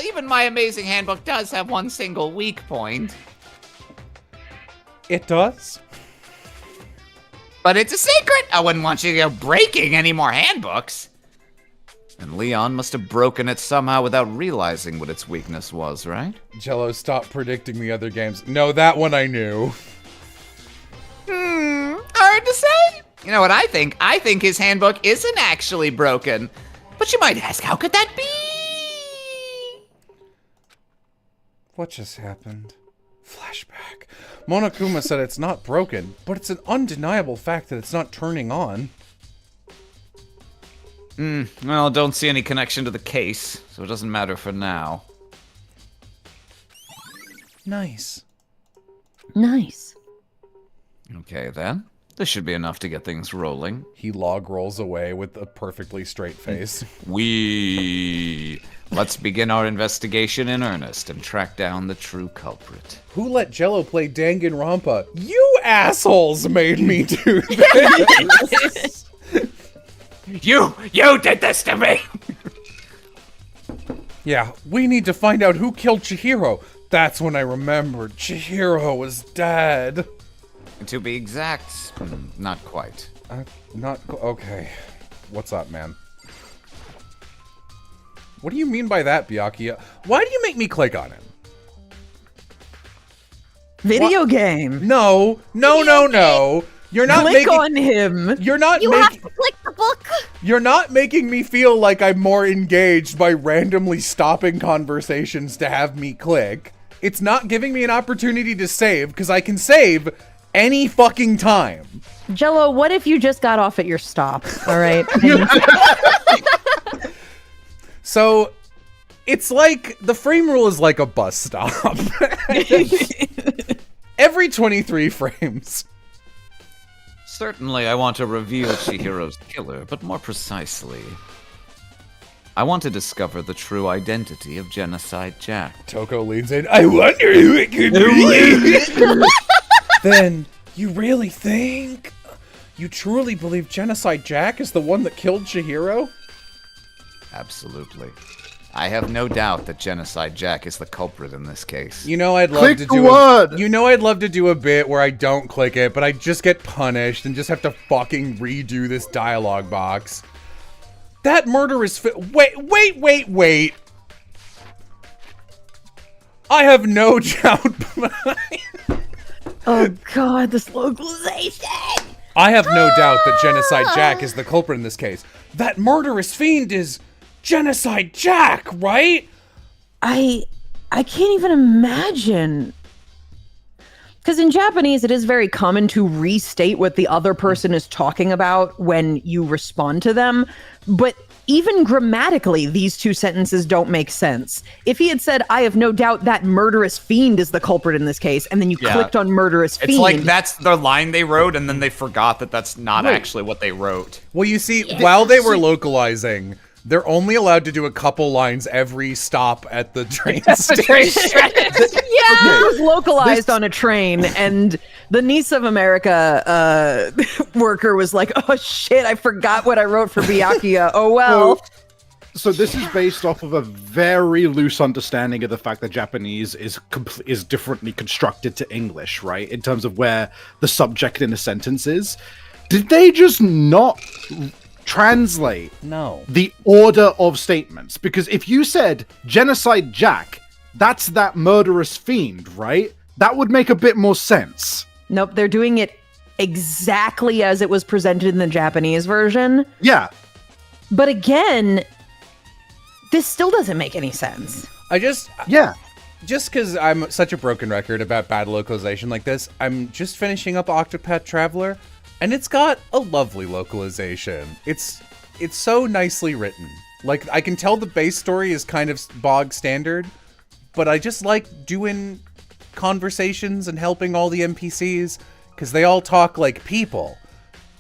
B: even my amazing handbook does have one single weak point.
A: It does?
B: But it's a secret. I wouldn't want you to go breaking any more handbooks. And Leon must have broken it somehow without realizing what its weakness was, right?
A: Jello, stop predicting the other games. No, that one I knew.
B: Hard to say. You know what I think? I think his handbook isn't actually broken. But you might ask, how could that be?
A: What just happened? Flashback. Monokuma said it's not broken, but it's an undeniable fact that it's not turning on.
B: Well, don't see any connection to the case, so it doesn't matter for now.
A: Nice.
C: Nice.
B: Okay, then. This should be enough to get things rolling.
A: He log rolls away with a perfectly straight face.
B: Let's begin our investigation in earnest and track down the true culprit.
A: Who let Jello play Danganronpa? You assholes made me do this!
B: You did this to me!
A: Yeah, we need to find out who killed Chihiro. That's when I remembered Chihiro was dead.
B: To be exact, not quite.
A: Okay. What's up, man? What do you mean by that, Byakuya? Why do you make me click on him?
C: Video game.
A: No. You're not
C: Click
A: making
C: on him.
A: You're not
D: You have to click the book.
A: You're not making me feel like I'm more engaged by randomly stopping conversations to have me click. It's not giving me an opportunity to save, because I can save any fucking time.
C: Jello, what if you just got off at your stop? All right.
A: So, it's like, the frame rule is like a bus stop. Every 23 frames.
B: Certainly, I want to reveal Chihiro's killer, but more precisely, I want to discover the true identity of Genocide Jack.
A: Toko leans in. I wonder who it could be. Then, you really think? You truly believe Genocide Jack is the one that killed Chihiro?
B: Absolutely. I have no doubt that Genocide Jack is the culprit in this case.
A: You know I'd love
E: Click
A: to
E: the
A: do
E: word.
A: You know I'd love to do a bit where I don't click it, but I just get punished and just have to fucking redo this dialogue box. That murder is wait. I have no doubt.
C: Oh god, this localization.
A: I have no doubt that Genocide Jack is the culprit in this case. That murderous fiend is Genocide Jack, right?
C: I can't even imagine. Because in Japanese, it is very common to restate what the other person is talking about when you respond to them. But even grammatically, these two sentences don't make sense. If he had said, I have no doubt that murderous fiend is the culprit in this case, and then you clicked on murderous fiend.
B: It's like that's the line they wrote, and then they forgot that that's not actually what they wrote.
A: Well, you see, while they were localizing, they're only allowed to do a couple lines every stop at the train station.
C: It was localized on a train, and the Niece of America worker was like, oh shit, I forgot what I wrote for Byakuya. Oh well.
E: So this is based off of a very loose understanding of the fact that Japanese is differently constructed to English, right? In terms of where the subject in a sentence is. Did they just not translate
A: No.
E: the order of statements? Because if you said Genocide Jack That's that murderous fiend, right? That would make a bit more sense.
C: Nope, they're doing it exactly as it was presented in the Japanese version.
E: Yeah.
C: But again, this still doesn't make any sense.
E: Yeah.
A: Just because I'm such a broken record about bad localization like this, I'm just finishing up Octopath Traveler, and it's got a lovely localization. It's so nicely written. Like, I can tell the base story is kind of bog standard, but I just like doing conversations and helping all the NPCs, because they all talk like people.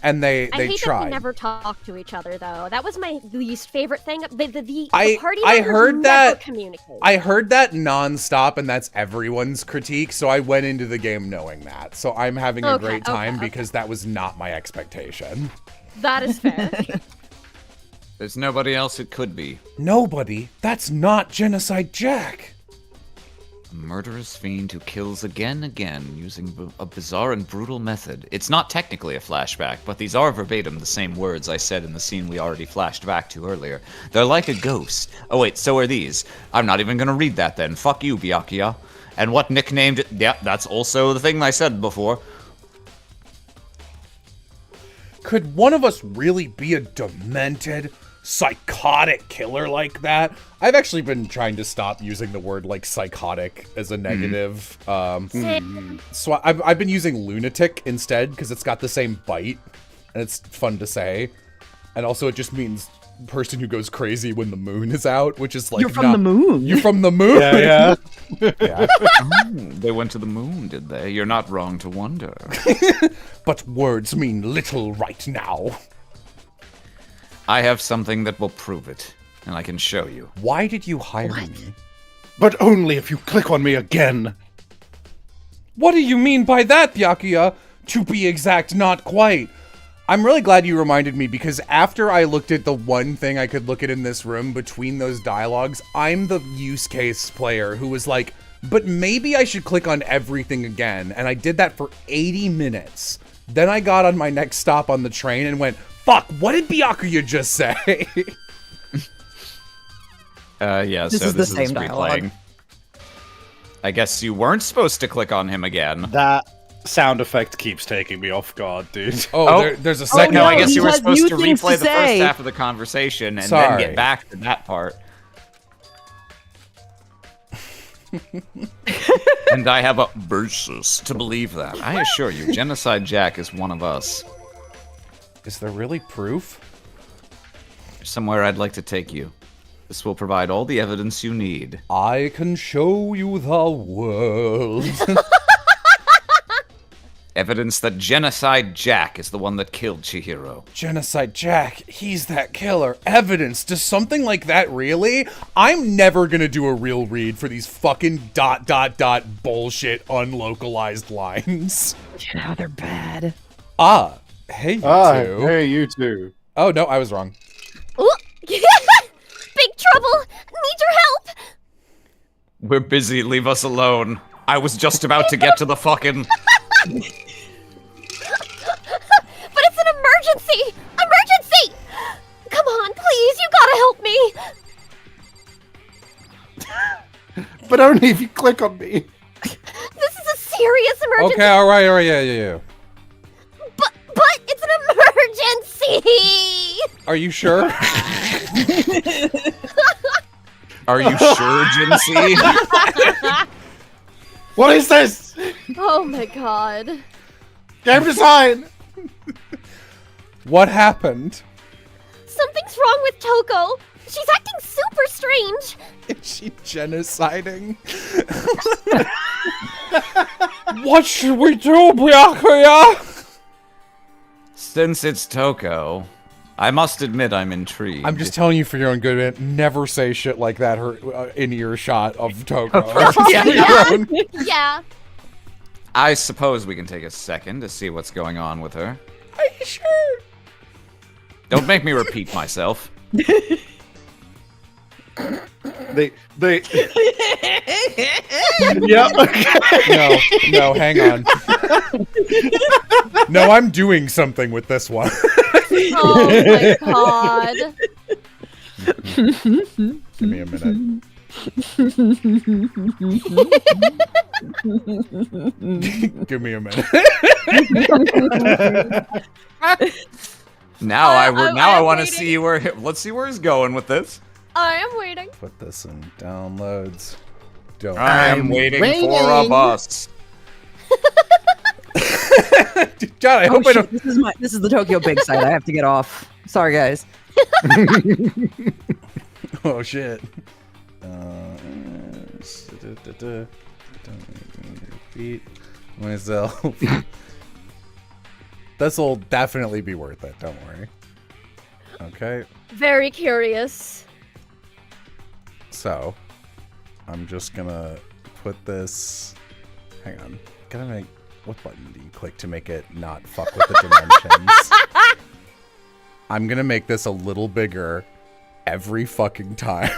A: And they
D: hate
A: try.
D: that they never talk to each other, though. That was my least favorite thing. The
A: I
D: party
A: heard
D: members
A: that.
D: never communicate.
A: I heard that nonstop, and that's everyone's critique. So I went into the game knowing that. So I'm having a great time because that was not my expectation.
D: That is fair.
B: There's nobody else it could be.
A: Nobody? That's not Genocide Jack.
B: A murderous fiend who kills again and again using a bizarre and brutal method. It's not technically a flashback, but these are verbatim the same words I said in the scene we already flashed back to earlier. They're like a ghost. Oh wait, so are these. I'm not even gonna read that then. Fuck you, Byakuya. And what nicknamed it? Yeah, that's also the thing I said before.
A: Could one of us really be a demented, psychotic killer like that? I've actually been trying to stop using the word like psychotic as a negative. So I've been using lunatic instead because it's got the same bite and it's fun to say. And also it just means person who goes crazy when the moon is out, which is like,
C: You're from the moon.
A: You're from the moon.
E: Yeah.
A: Yeah.
B: Oh, they went to the moon, did they? You're not wrong to wonder.
A: But words mean little right now.
B: I have something that will prove it, and I can show you.
A: Why did you hire me?
E: But only if you click on me again.
A: What do you mean by that, Byakuya? To be exact, not quite. I'm really glad you reminded me, because after I looked at the one thing I could look at in this room between those dialogues, I'm the use case player who was like, but maybe I should click on everything again. And I did that for 80 minutes. Then I got on my next stop on the train and went, fuck, what did Byakuya just say?
B: Yeah,
C: This
B: so
C: is the
B: this
C: same
B: is
C: dialogue.
B: replaying. I guess you weren't supposed to click on him again.
E: That sound effect keeps taking me off guard, dude.
B: Oh.
A: There's a second.
B: No,
C: no,
B: I guess
C: he
B: you were
C: has
B: supposed
C: new
B: to
C: things
B: replay
C: to
B: the first
C: say.
B: half of the conversation and
A: Sorry.
B: then get back to that part. And I have a basis to believe that. I assure you, Genocide Jack is one of us.
A: Is there really proof?
B: There's somewhere I'd like to take you. This will provide all the evidence you need.
A: I can show you the world.
B: Evidence that Genocide Jack is the one that killed Chihiro.
A: Genocide Jack, he's that killer. Evidence. Does something like that really? I'm never gonna do a real read for these fucking ... bullshit unlocalized lines.
C: You know, they're bad.
A: Hey you two.
E: Hey, you two.
A: Oh no, I was wrong.
D: Ooh. Big trouble! Need your help!
B: We're busy, leave us alone. I was just about to get to the fucking...
D: But it's an emergency! Emergency! Come on, please, you gotta help me!
E: But only if you click on me.
D: This is a serious emergency!
A: Okay, alright, yeah.
D: But it's an emergency!
A: Are you sure?
B: Are you sure, Jinsey?
E: What is this?
D: Oh my god.
E: Game design.
A: What happened?
D: Something's wrong with Toko. She's acting super strange.
A: Is she genociding? What should we do, Byakuya?
B: Since it's Toko, I must admit I'm intrigued.
A: I'm just telling you for your own good, man. Never say shit like that in earshot of Toko.
D: Yeah.
B: I suppose we can take a second to see what's going on with her.
A: Are you sure?
B: Don't make me repeat myself.
E: They. Yeah.
A: No, hang on. No, I'm doing something with this one.
D: Oh my god.
A: Give me a minute. Give me a minute.
B: Now
D: I
B: I
D: am
B: want to
D: waiting.
B: see where. Let's see where he's going with this.
D: I am waiting.
A: Put this in downloads. Don't.
B: I'm waiting for a bus.
A: God, I
C: Oh
A: hope I
C: shit,
A: don't.
C: this is the Tokyo Big site. I have to get off. Sorry, guys.
A: Oh shit. Beat myself. This'll definitely be worth it. Don't worry. Okay,
D: Very curious.
A: so I'm just gonna put this. Hang on. Gotta make. What button do you click to make it not fuck with the dimensions? I'm gonna make this a little bigger every fucking time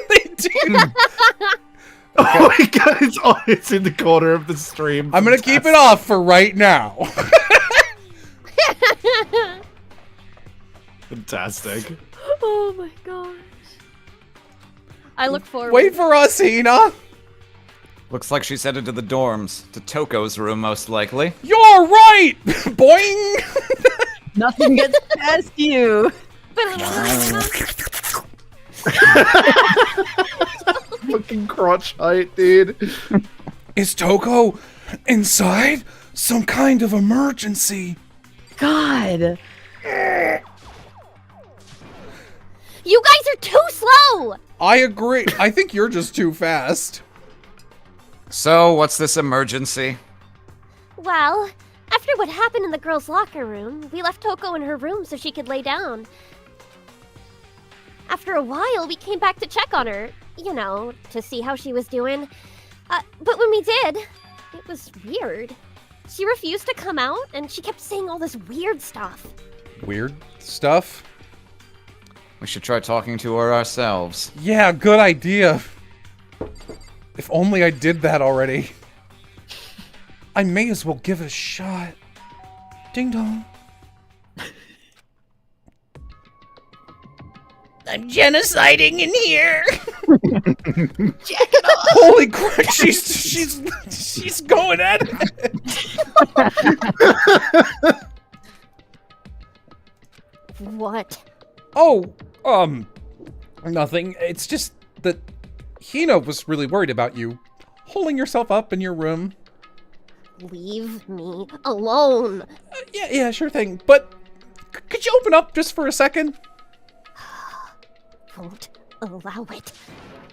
A: they do.
E: Oh my god, it's in the corner of the stream.
A: I'm gonna keep it off for right now.
E: Fantastic.
D: Oh my gosh. I look forward.
A: Wait for us, Hina.
B: Looks like she's headed to the dorms, to Toko's room most likely.
A: You're right. Boing.
C: Nothing gets past you.
E: Fucking crotch height, dude.
A: Is Toko inside? Some kind of emergency.
C: God.
D: You guys are too slow!
A: I agree. I think you're just too fast.
B: So, what's this emergency?
D: Well, after what happened in the girls' locker room, we left Toko in her room so she could lay down. After a while, we came back to check on her, you know, to see how she was doing. But when we did, it was weird. She refused to come out, and she kept saying all this weird stuff.
A: Weird stuff?
B: We should try talking to her ourselves.
A: Yeah, good idea. If only I did that already. I may as well give it a shot. Ding dong.
F: I'm genociding in here.
A: Holy crap, she's going at it.
D: What?
A: Oh, nothing. It's just that Hina was really worried about you holding yourself up in your room.
D: Leave me alone.
A: Yeah, sure thing. But could you open up just for a second?
D: Won't allow it.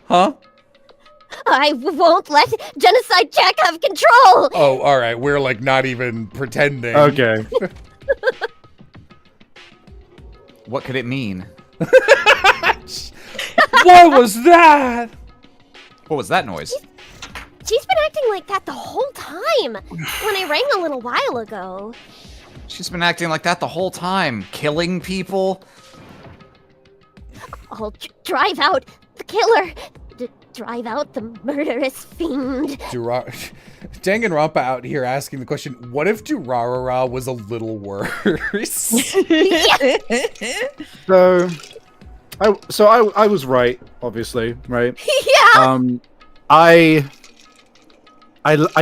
A: Huh?
D: I won't let Genocide Jack have control!
A: Oh, all right. We're like not even pretending.
E: Okay.
B: What could it mean?
A: What was that?
B: What was that noise?
D: She's been acting like that the whole time. When I rang a little while ago.
B: She's been acting like that the whole time. Killing people.
D: I'll drive out the killer. Drive out the murderous fiend.
A: Danganronpa out here asking the question, what if Durarara was a little worse?
E: So I was right, obviously, right?
D: Yeah!
E: I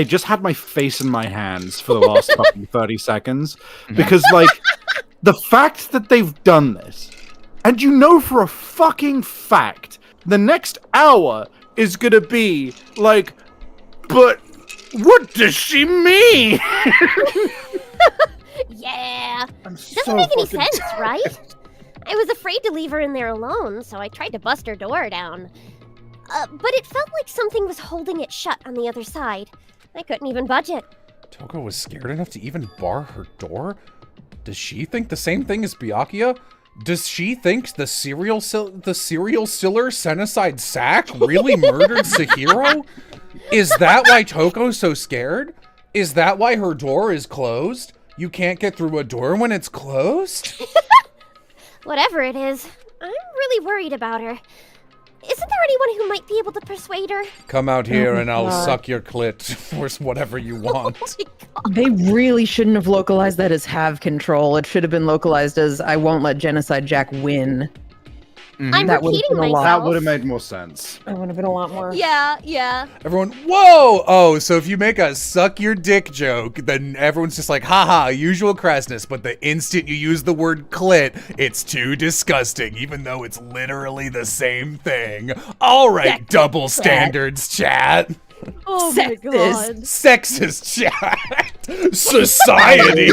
E: just had my face in my hands for the last fucking 30 seconds because, like, the fact that they've done this, and you know for a fucking fact, the next hour is gonna be like, but what does she mean?
D: Yeah.
E: I'm
D: Doesn't
E: so
D: make any
E: fucking
D: sense,
E: tired.
D: right? I was afraid to leave her in there alone, so I tried to bust her door down. But it felt like something was holding it shut on the other side. I couldn't even budge it.
A: Toko was scared enough to even bar her door? Does she think the same thing as Byakuya? Does she think the serial stiller Senocide Sack really murdered Sahiro? Is that why Toko's so scared? Is that why her door is closed? You can't get through a door when it's closed?
D: Whatever it is, I'm really worried about her. Isn't there anyone who might be able to persuade her?
A: Come out here and I'll
C: God.
A: suck your clit or whatever you want.
D: Oh my God.
C: They really shouldn't have localized that as have control. It should have been localized as I won't let Genocide Jack win.
D: I'm
C: That would've
D: repeating
C: been a lot.
D: myself.
E: That would have made more sense.
C: That would have been a lot more.
D: Yeah.
A: Everyone, whoa! Oh, so if you make a suck your dick joke, then everyone's just like, haha, usual crassness. But the instant you use the word clit, it's too disgusting, even though it's literally the same thing. All right, double standards, chat.
D: Oh my god.
A: Sexist chat. Society.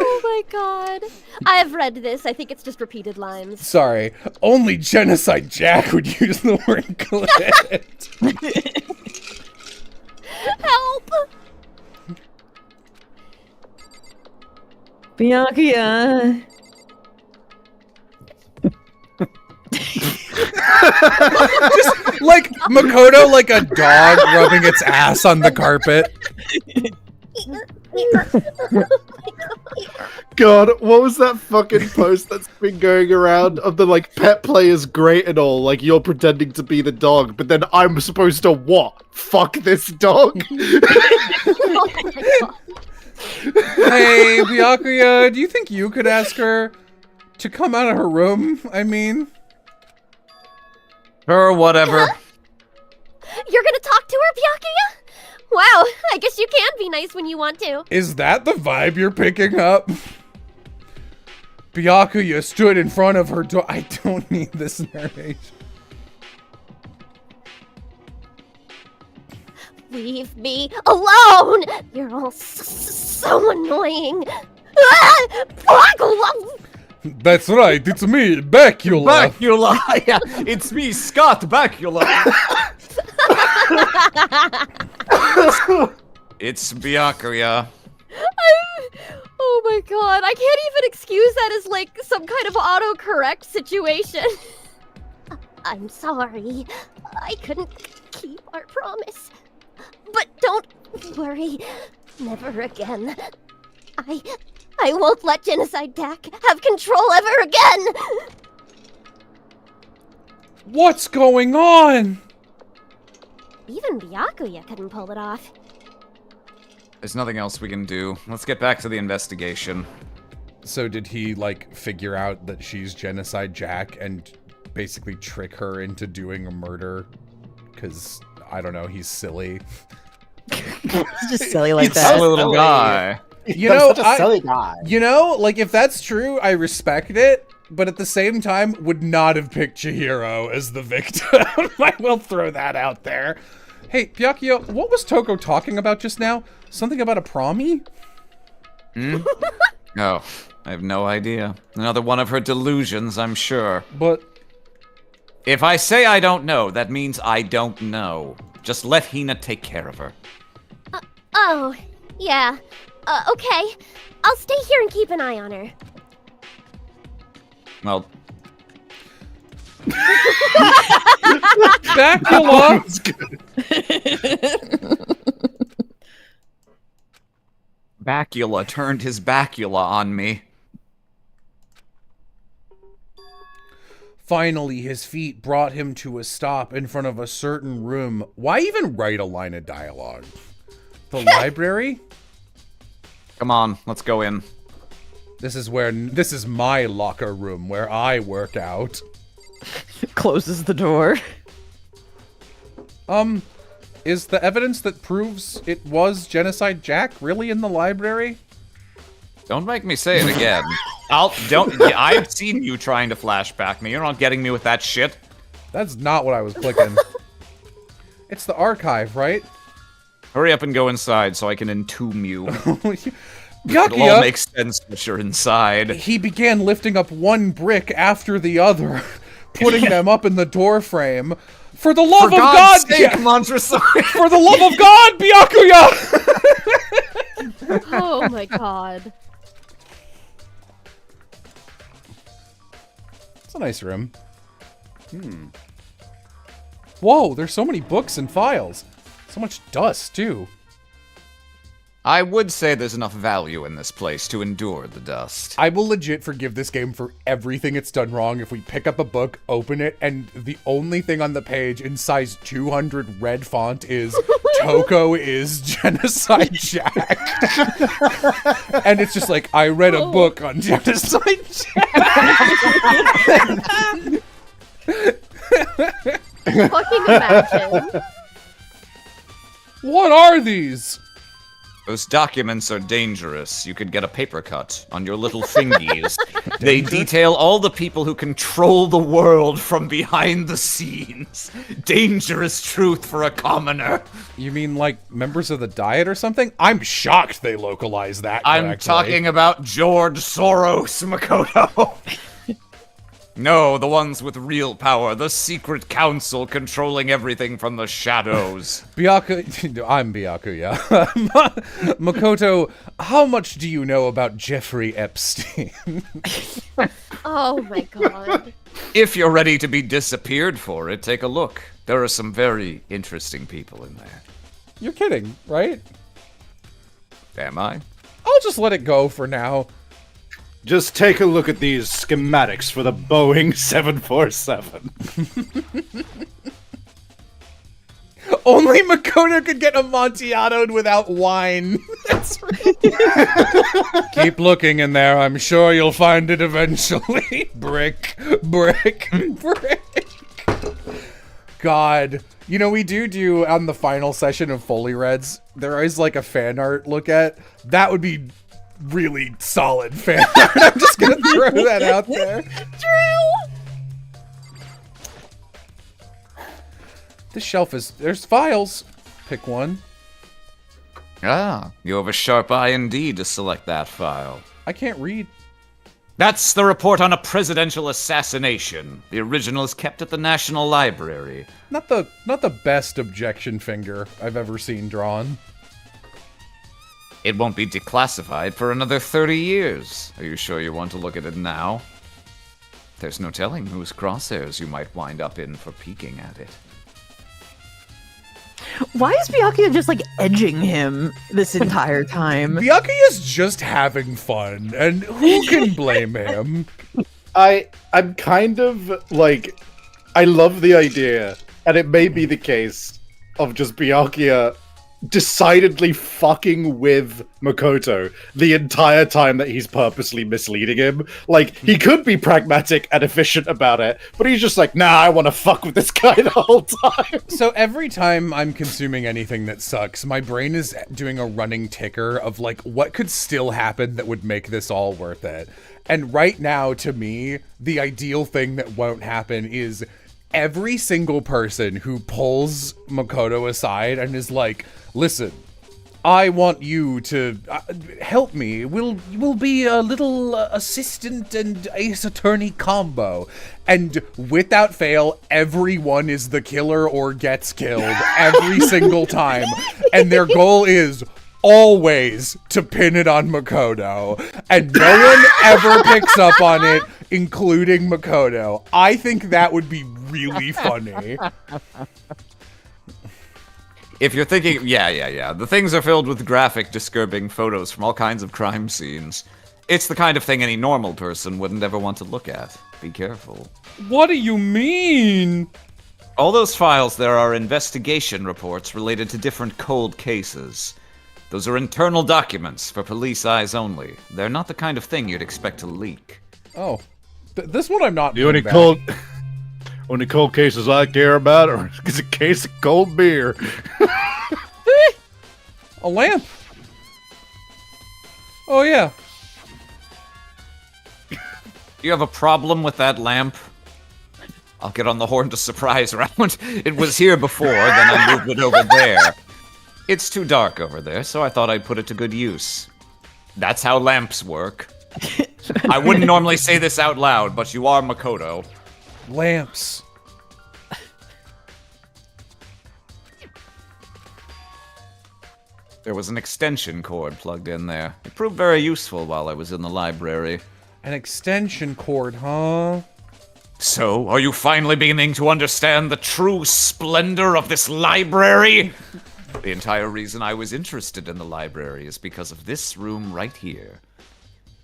D: Oh my god. I have read this. I think it's just repeated lines.
A: Sorry, only Genocide Jack would use the word clit.
D: Help!
C: Bianca.
A: Just like Makoto, like a dog rubbing its ass on the carpet.
E: God, what was that fucking post that's been going around of the like pet play is great and all, like you're pretending to be the dog, but then I'm supposed to what? Fuck this dog?
D: Oh my god.
A: Hey, Byakuya, do you think you could ask her to come out of her room? I mean,
B: Or whatever.
D: You're gonna talk to her, Byakuya? Wow, I guess you can be nice when you want to.
A: is that the vibe you're picking up? Byakuya stood in front of her door. I don't need this narration.
D: Leave me alone! You're all so annoying. Ah!
A: That's right, it's me, Bacula.
B: Bacula! Yeah, it's me, Scott Bacula. It's Byakuya.
D: Oh my god, I can't even excuse that as like some kind of autocorrect situation. I'm sorry. I couldn't keep our promise. But don't worry. Never again. I won't let Genocide Dak have control ever again!
A: What's going on?
D: Even Byakuya couldn't pull it off.
B: There's nothing else we can do. Let's get back to the investigation.
A: So did he, like, figure out that she's Genocide Jack and basically trick her into doing a murder? Because, I don't know, he's silly.
C: It's just silly like
B: It's
C: that.
B: a little guy.
A: You know,
G: such a silly guy.
A: You know, like, if that's true, I respect it, but at the same time, would not have picked Chihiro as the victim. I will throw that out there. Hey, Byakuya, what was Toko talking about just now? Something about a promi?
B: Oh, I have no idea. Another one of her delusions, I'm sure.
A: But,
B: If I say I don't know, that means I don't know. Just let Hina take care of her.
D: Oh, yeah. Okay. I'll stay here and keep an eye on her.
B: Well,
A: Bacula!
B: Bacula turned his bacula on me.
A: Finally, his feet brought him to a stop in front of a certain room. Why even write a line of dialogue? The library?
B: Come on, let's go in.
A: This is my locker room where I work out.
C: Closes the door.
A: Is the evidence that proves it was Genocide Jack really in the library?
B: Don't make me say it again. I've seen you trying to flashback me. You're not getting me with that shit.
A: That's not what I was clicking. It's the archive, right?
B: Hurry up and go inside so I can entomb you. It'll all
A: Byakuya,
B: make sense once you're inside.
A: he began lifting up one brick after the other, putting them up in the door frame. For the love
B: For
A: of
B: God's
A: God,
B: sake, Montresor!
A: for the love of God, Byakuya!
D: Oh my god.
A: It's a nice room. Whoa, there's so many books and files. So much dust, too.
B: I would say there's enough value in this place to endure the dust.
A: I will legit forgive this game for everything it's done wrong if we pick up a book, open it, and the only thing on the page in size 200 red font is Toko is Genocide Jack. And it's just like, I read a book on Genocide Jack.
D: Fucking imagine.
A: What are these?
B: Those documents are dangerous. You could get a paper cut on your little fingies. They detail all the people who control the world from behind the scenes. Dangerous truth for a commoner.
A: You mean like members of the Diet or something? I'm shocked they localized that
B: I'm
A: correctly.
B: talking about George Soros, Makoto. No, the ones with real power, the secret council controlling everything from the shadows.
A: Byaku, I'm Byaku, yeah. Makoto, how much do you know about Jeffrey Epstein?
D: Oh my god.
B: If you're ready to be disappeared for it, take a look. There are some very interesting people in there.
A: You're kidding, right?
B: Am I?
A: I'll just let it go for now.
E: Just take a look at these schematics for the Boeing 747.
A: Only Makoto could get amontillado without wine. That's right. Keep looking in there. I'm sure you'll find it eventually. Brick, brick, brick. God. You know, we do on the final session of Foley Reds, there is like a fan art look at. That would be really solid fan art. I'm just gonna throw that out there.
D: True.
A: This shelf is... There's files. Pick one.
B: Ah, you have a sharp eye indeed to select that file.
A: I can't read.
B: That's the report on a presidential assassination. The original is kept at the National Library.
A: Not the best objection finger I've ever seen drawn.
B: It won't be declassified for another 30 years. Are you sure you want to look at it now? There's no telling whose crosshairs you might wind up in for peeking at it.
C: Why is Byakuya just like edging him this entire time?
A: Byakuya's just having fun, and who can blame him?
E: I'm kind of like, I love the idea, and it may be the case of just Byakuya decidedly fucking with Makoto the entire time that he's purposely misleading him. Like, he could be pragmatic and efficient about it, but he's just like, nah, I want to fuck with this guy the whole time.
A: So every time I'm consuming anything that sucks, my brain is doing a running ticker of like, what could still happen that would make this all worth it? And right now, to me, the ideal thing that won't happen is every single person who pulls Makoto aside and is like, listen, I want you to help me. We'll be a little assistant and ace attorney combo. And without fail, everyone is the killer or gets killed every single time. And their goal is always to pin it on Makoto. And no one ever picks up on it, including Makoto. I think that would be really funny.
B: If you're thinking, yeah. The things are filled with graphic, disturbing photos from all kinds of crime scenes. It's the kind of thing any normal person wouldn't ever want to look at. Be careful.
A: What do you mean?
B: All those files there are investigation reports related to different cold cases. Those are internal documents for police eyes only. They're not the kind of thing you'd expect to leak.
A: Oh. This one I'm not
E: The only cold cases I care about is a case of cold beer.
A: A lamp. Oh, yeah.
B: You have a problem with that lamp? I'll get on the horn to surprise round. It was here before, then I moved it over there. It's too dark over there, so I thought I'd put it to good use. That's how lamps work. I wouldn't normally say this out loud, but you are Makoto.
A: Lamps.
B: There was an extension cord plugged in there. It proved very useful while I was in the library.
A: An extension cord, huh?
B: So, are you finally beginning to understand the true splendor of this library? The entire reason I was interested in the library is because of this room right here.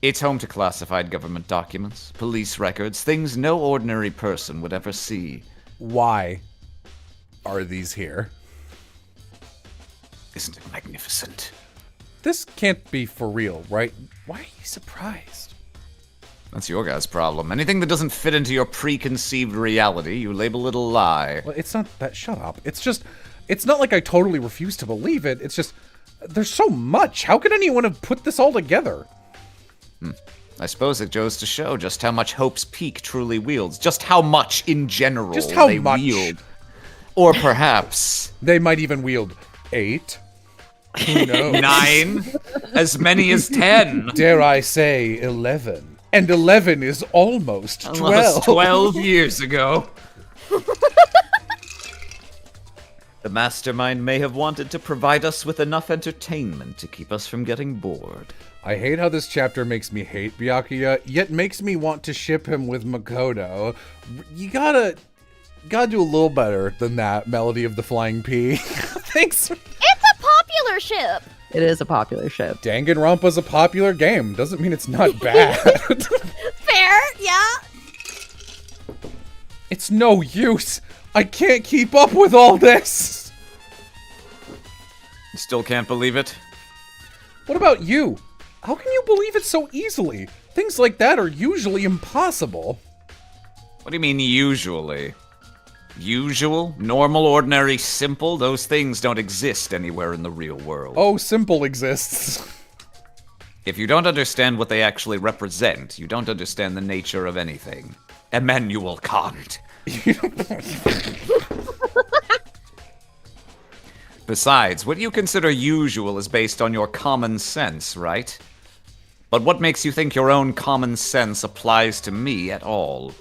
B: It's home to classified government documents, police records, things no ordinary person would ever see.
A: Why are these here?
B: Isn't it magnificent?
A: This can't be for real, right? Why are you surprised?
B: That's your guys' problem. Anything that doesn't fit into your preconceived reality, you label it a lie.
A: Well, it's not that. Shut up. It's not like I totally refuse to believe it. It's just, there's so much. How could anyone have put this all together?
B: I suppose it goes to show just how much Hope's Peak truly wields. Just how much, in general,
A: Just how
B: they
A: much?
B: wield. Or perhaps...
A: They might even wield 8. Who knows?
B: 9? As many as 10?
A: Dare I say 11? And 11 is almost 12.
B: Almost 12 years ago. The mastermind may have wanted to provide us with enough entertainment to keep us from getting bored.
A: I hate how this chapter makes me hate Byakuya, yet makes me want to ship him with Makoto. You gotta do a little better than that, Melody of the Flying Pea. Thanks.
D: It's a popular ship.
C: It is a popular ship.
A: Danganronpa's a popular game. Doesn't mean it's not bad.
D: Fair, yeah.
A: It's no use. I can't keep up with all this.
B: You still can't believe it?
A: What about you? How can you believe it so easily? Things like that are usually impossible.
B: What do you mean, usually? Usual? Normal, ordinary, simple? Those things don't exist anywhere in the real world.
A: Oh, simple exists.
B: If you don't understand what they actually represent, you don't understand the nature of anything. Immanuel Kant. Besides, what you consider usual is based on your common sense, right? But what makes you think your own common sense applies to me at all?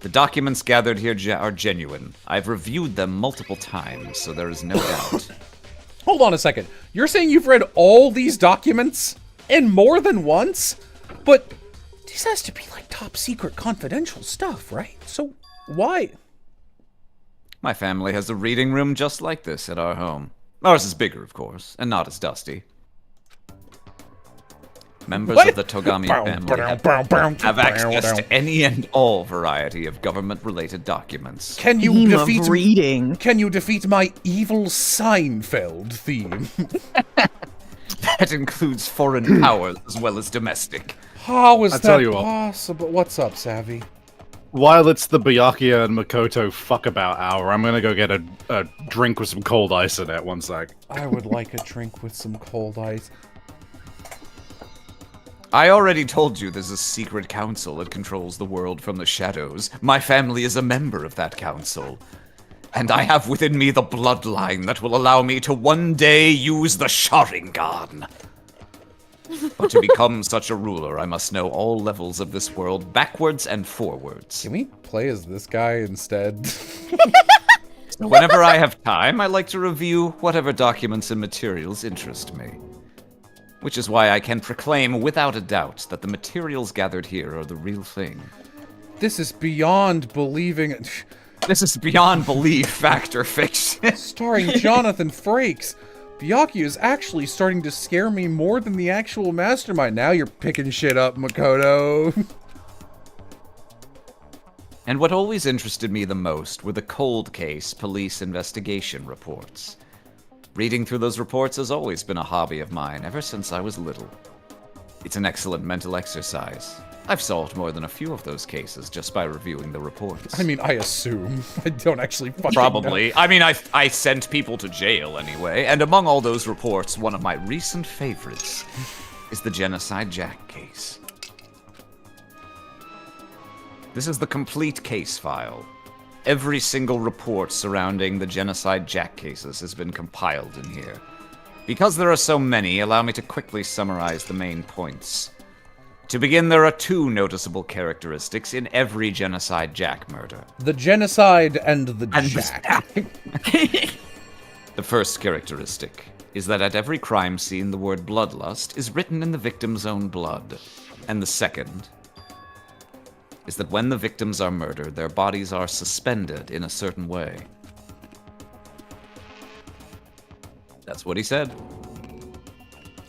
B: The documents gathered here are genuine. I've reviewed them multiple times, so there is no doubt.
A: Hold on a second. You're saying you've read all these documents? And more than once? But this has to be like top secret confidential stuff, right? So why?
B: My family has a reading room just like this at our home. Ours is bigger, of course, and not as dusty. Members of the Togami family have access to any and all variety of government-related documents.
A: Can you
C: Theme of
A: defeat
C: reading.
A: Can you defeat my evil Seinfeld theme?
B: That includes foreign powers as well as domestic.
A: How is
E: I'll
A: that
E: tell you what.
A: possible? What's up, Savvy?
E: While it's the Byakuya and Makoto fuckabout hour, I'm gonna go get a drink with some cold ice in it. One sec.
A: I would like a drink with some cold ice.
B: I already told you there's a secret council that controls the world from the shadows. My family is a member of that council. And I have within me the bloodline that will allow me to one day use the Sharingan. But to become such a ruler, I must know all levels of this world backwards and forwards.
A: Can we play as this guy instead?
B: So whenever I have time, I like to review whatever documents and materials interest me. Which is why I can proclaim without a doubt that the materials gathered here are the real thing.
A: This is beyond believing.
B: This is beyond belief, fact or fiction.
A: Starring Jonathan Frakes. Byakuya is actually starting to scare me more than the actual mastermind. Now you're picking shit up, Makoto.
B: And what always interested me the most were the cold case police investigation reports. Reading through those reports has always been a hobby of mine ever since I was little. It's an excellent mental exercise. I've solved more than a few of those cases just by reviewing the reports.
A: I mean, I assume. I don't actually fucking
B: Probably.
A: know.
B: I mean, I sent people to jail anyway, and among all those reports, one of my recent favorites is the Genocide Jack case. This is the complete case file. Every single report surrounding the Genocide Jack cases has been compiled in here. Because there are so many, allow me to quickly summarize the main points. To begin, there are two noticeable characteristics in every Genocide Jack murder.
A: The genocide and the jack.
B: The first characteristic is that at every crime scene, the word bloodlust is written in the victim's own blood. And the second is that when the victims are murdered, their bodies are suspended in a certain way. That's what he said.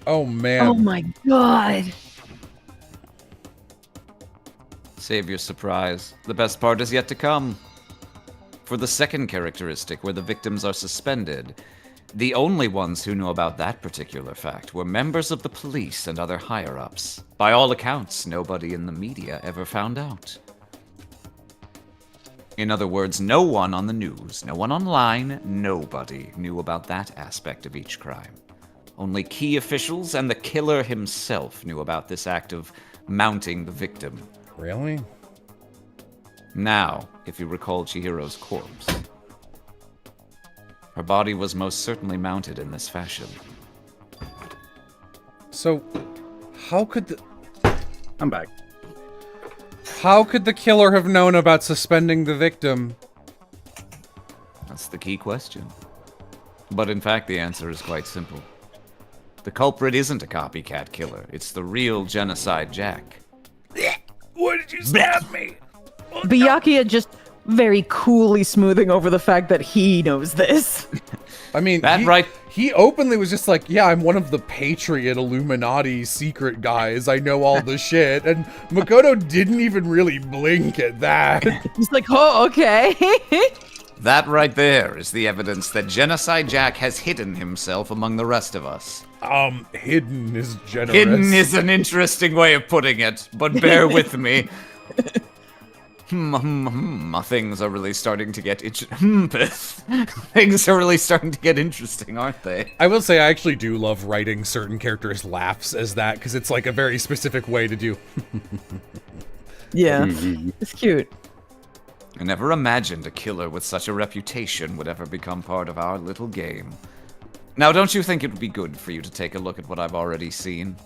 A: Oh, man.
C: Oh my god.
B: Save your surprise. The best part is yet to come. For the second characteristic, where the victims are suspended, The only ones who knew about that particular fact were members of the police and other higher-ups. By all accounts, nobody in the media ever found out. In other words, no one on the news, no one online, nobody knew about that aspect of each crime. Only key officials and the killer himself knew about this act of mounting the victim.
A: Really?
B: Now, if you recall Chihiro's corpse, her body was most certainly mounted in this fashion.
A: So, how could the...
E: I'm back.
A: How could the killer have known about suspending the victim?
B: That's the key question. But in fact, the answer is quite simple. The culprit isn't a copycat killer. It's the real Genocide Jack.
A: Why did you stab me?
C: Byakuya just very coolly smoothing over the fact that he knows this.
A: I mean, he openly was just like, yeah, I'm one of the Patriot Illuminati secret guys. I know all the shit. And Makoto didn't even really blink at that.
C: He's like, oh, okay.
B: That right there is the evidence that Genocide Jack has hidden himself among the rest of us.
A: Hidden is generous.
B: Hidden is an interesting way of putting it, but bear with me. Things are really starting to get things are really starting to get interesting, aren't they?
A: I will say I actually do love writing certain characters' laughs as that, because it's like a very specific way to do.
C: Yeah, it's cute.
B: I never imagined a killer with such a reputation would ever become part of our little game. Now, don't you think it would be good for you to take a look at what I've already seen?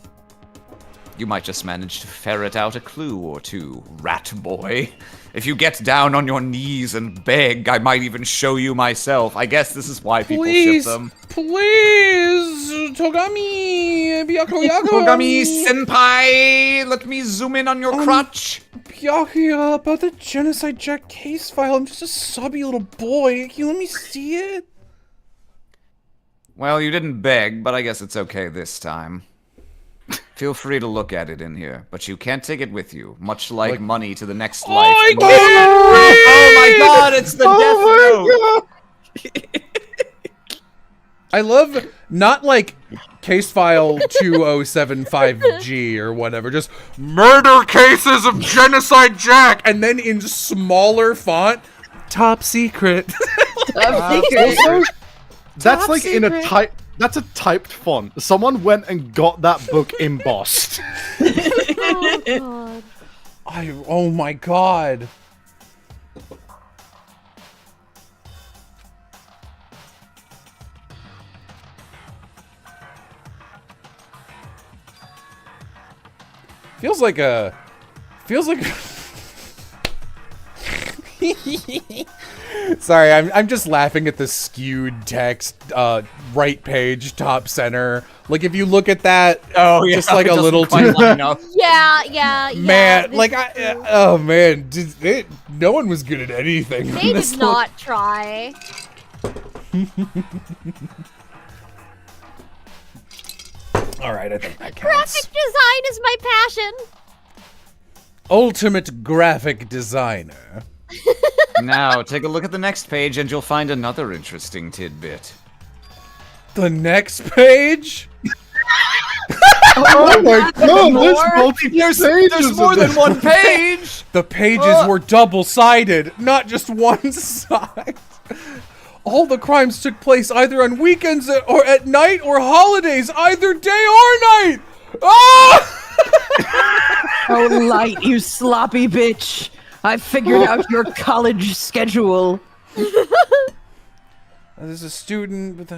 B: You might just manage to ferret out a clue or two, rat boy. If you get down on your knees and beg, I might even show you myself. I guess this is why people ship them.
A: Please, Togami, Byakuya.
B: Togami senpai, let me zoom in on your crotch.
A: Byakuya, about the Genocide Jack case file. I'm just a sobby little boy. Can you let me see it?
B: Well, you didn't beg, but I guess it's okay this time. Feel free to look at it in here, but you can't take it with you, much like money to the next life.
A: I can't
B: Oh my god, it's the death note!
A: I love, not like case file 2075G or whatever, just murder cases of Genocide Jack, and then in smaller font, top secret.
C: Top secret.
E: That's like in a type. That's a typed font. Someone went and got that book embossed.
D: Oh, God.
A: Oh my god. Feels like Sorry, I'm just laughing at the skewed text, right page, top center. Like, if you look at that, just like a little too...
D: Yeah.
A: Man,
D: this
A: like,
D: is true.
A: oh man, no one was good at anything.
D: They did not try.
A: Alright, I think that counts.
D: Graphic design is my passion.
A: Ultimate graphic designer.
B: Now, take a look at the next page and you'll find another interesting tidbit.
A: The next page?
E: Oh my god,
B: There's more than one page!
A: The pages were double-sided, not just one side. All the crimes took place either on weekends or at night or holidays, either day or night! Ah!
C: Oh, Light, you sloppy bitch. I figured out your college schedule.
A: As a student, but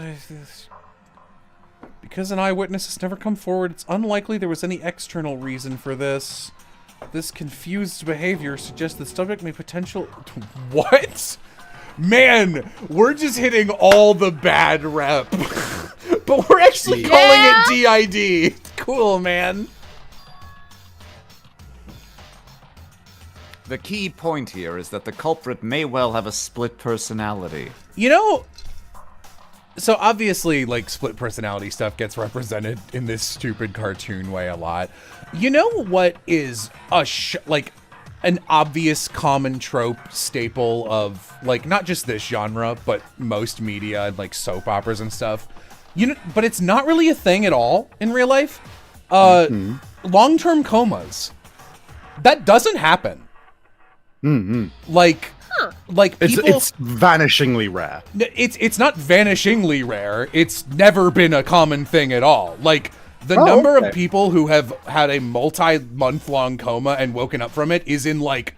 A: because an eyewitness has never come forward, it's unlikely there was any external reason for this. This confused behavior suggests the subject may potential... What? Man, we're just hitting all the bad rep. But we're actually calling it DID. Cool, man.
B: The key point here is that the culprit may well have a split personality.
A: You know, so obviously, like, split personality stuff gets represented in this stupid cartoon way a lot. You know what is an obvious common trope staple of, like, not just this genre, but most media and, like, soap operas and stuff. You know, but it's not really a thing at all in real life. Long-term comas. That doesn't happen. Like people,
E: it's vanishingly rare.
A: it's not vanishingly rare. It's never been a common thing at all. Like, the number of people who have had a multi-month-long coma and woken up from it is in, like,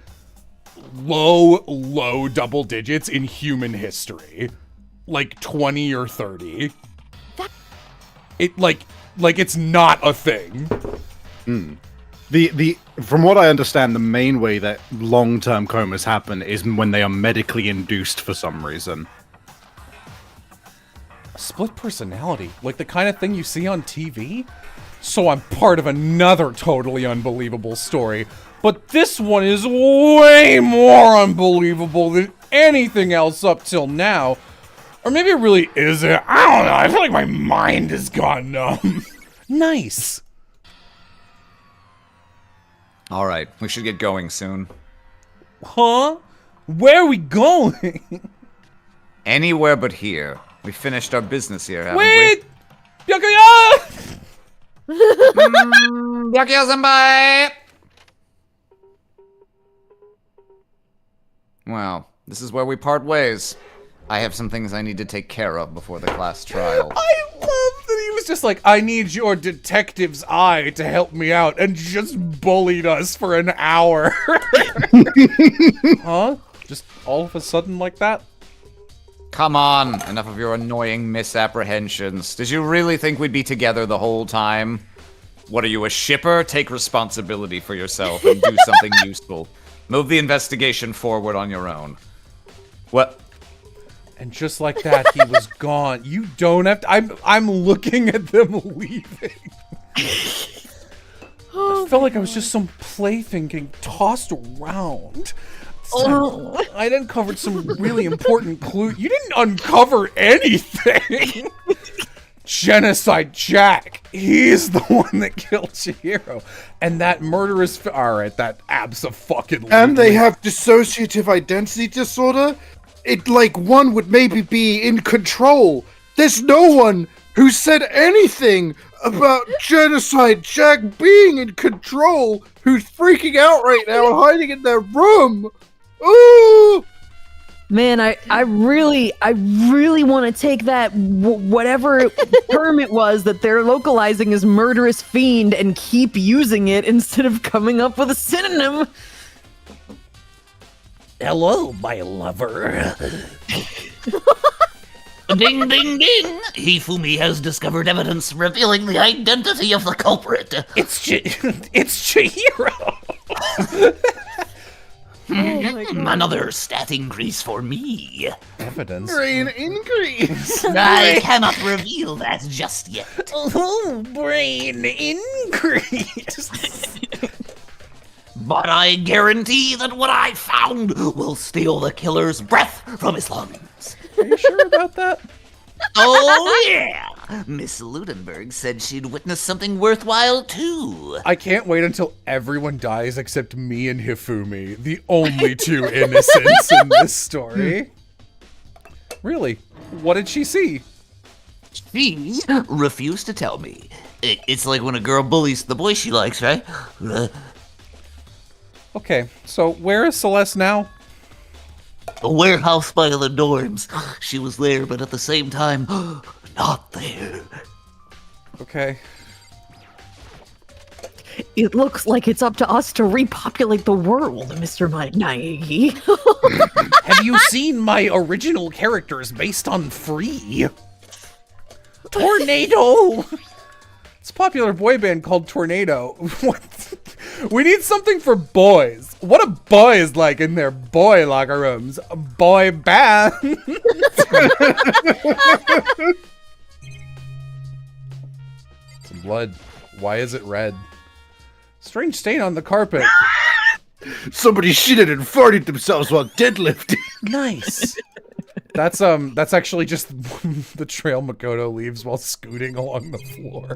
A: low double digits in human history. Like, 20 or 30. It, like, it's not a thing.
E: From what I understand, the main way that long-term comas happen is when they are medically induced for some reason.
A: Split personality, like the kind of thing you see on TV? So I'm part of another totally unbelievable story, but this one is way more unbelievable than anything else up till now. Or maybe it really isn't. I don't know, I feel like my mind has gone numb. Nice.
B: Alright, we should get going soon.
A: Huh? Where are we going?
B: Anywhere but here. We finished our business here, haven't
A: Wait! Byakuya!
B: we? Byakuya-senpai! Well, this is where we part ways. I have some things I need to take care of before the class trial.
A: I love that he was just like, I need your detective's eye to help me out, and just bullied us for an hour. Huh? Just all of a sudden like that?
B: Come on, enough of your annoying misapprehensions. Did you really think we'd be together the whole time? What are you, a shipper? Take responsibility for yourself and do something useful. Move the investigation forward on your own. What?
A: And just like that, he was gone. You don't have to. I'm looking at them leaving. I felt like I was just some plaything getting tossed around. I uncovered some really important clues. You didn't uncover anything. Genocide Jack. He's the one that killed Chihiro. And that murderous... Alright, that abso-fucking-lutely.
G: And they have dissociative identity disorder? It, like, one would maybe be in control. There's no one who said anything about Genocide Jack being in control, who's freaking out right now and hiding in their room. Ooh!
C: Man, I really want to take that whatever term it was that they're localizing as murderous fiend and keep using it instead of coming up with a synonym.
H: Hello, my lover.
F: Ding, ding, ding! Hifumi has discovered evidence revealing the identity of the culprit.
H: It's Chihiro.
F: Another stat increase for me.
A: Evidence.
G: Brain increase.
F: I cannot reveal that just yet.
H: Oh, brain increase.
F: But I guarantee that what I found will steal the killer's breath from his lungs.
A: Are you sure about that?
F: Oh, yeah! Miss Ludenberg said she'd witnessed something worthwhile, too.
A: I can't wait until everyone dies except me and Hifumi, the only two innocents in this story. Really? What did she see?
F: She refused to tell me. It's like when a girl bullies the boy she likes, right?
A: Okay, so where is Celeste now?
F: A warehouse by the dorms. She was there, but at the same time, not there.
A: Okay.
C: It looks like it's up to us to repopulate the world, Mr. Naegi.
H: Have you seen my original characters based on Free? Tornado!
A: It's a popular boy band called Tornado. What? We need something for boys. What do boys like in their boy locker rooms? A boy band. Some blood. Why is it red? Strange stain on the carpet.
G: Somebody shitted and farted themselves while deadlifting.
A: Nice. That's actually just the trail Makoto leaves while scooting along the floor.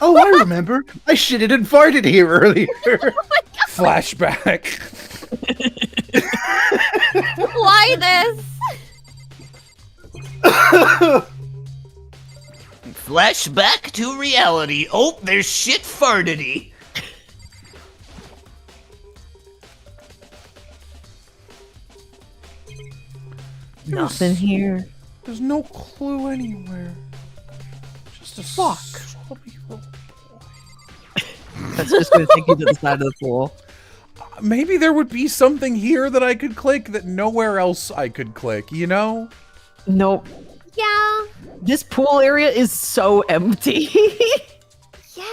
E: Oh, I remember. I shitted and farted here earlier.
A: Flashback.
D: Why this?
F: Flashback to reality. Oh, there's shit fartity.
C: Nothing here.
A: There's no clue anywhere. Just a sloppy little boy.
C: That's just going to take you to the side of the pool.
A: Maybe there would be something here that I could click that nowhere else I could click, you know?
C: Nope.
D: Yeah.
C: This pool area is so empty.
D: Yeah.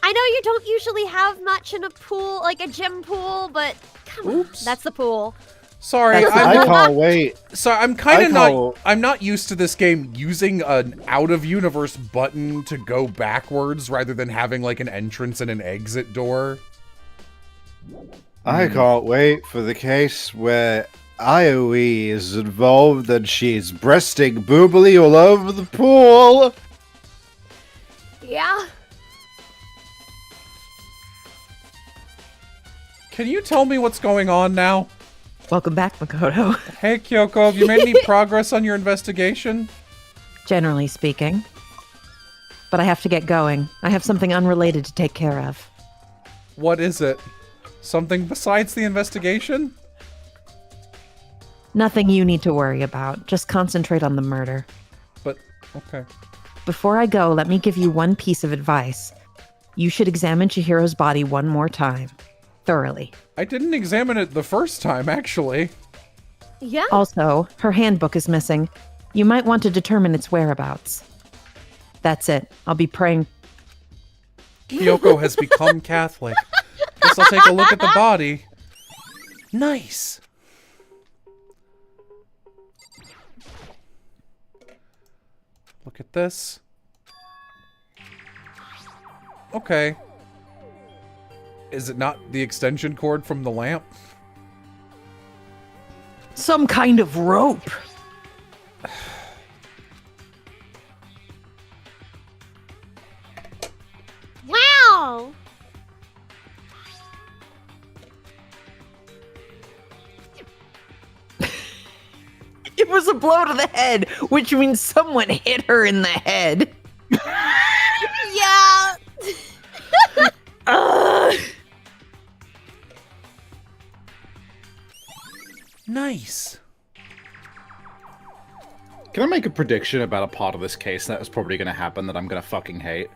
D: I know you don't usually have much in a pool, like a gym pool, but come on, that's the pool.
A: Sorry,
G: I can't wait.
A: So I'm kind of not. I'm not used to this game using an out-of-universe button to go backwards rather than having like an entrance and an exit door.
G: I can't wait for the case where IOE is involved and she's breasting boobily all over the pool.
D: Yeah.
A: Can you tell me what's going on now?
C: Welcome back, Makoto.
A: Hey, Kyoko, have you made any progress on your investigation?
C: Generally speaking. But I have to get going. I have something unrelated to take care of.
A: What is it? Something besides the investigation?
C: Nothing you need to worry about. Just concentrate on the murder.
A: But, okay.
C: Before I go, let me give you one piece of advice. You should examine Chihiro's body one more time. Thoroughly.
A: I didn't examine it the first time, actually.
D: Yeah.
C: Also, her handbook is missing. You might want to determine its whereabouts. That's it. I'll be praying.
A: Kyoko has become Catholic. Guess I'll take a look at the body. Nice. Look at this. Okay. Is it not the extension cord from the lamp?
C: Some kind of rope.
D: Wow.
C: It was a blow to the head, which means someone hit her in the head.
D: Yeah.
A: Nice.
E: Can I make a prediction about a part of this case that is probably going to happen that I'm going to fucking hate?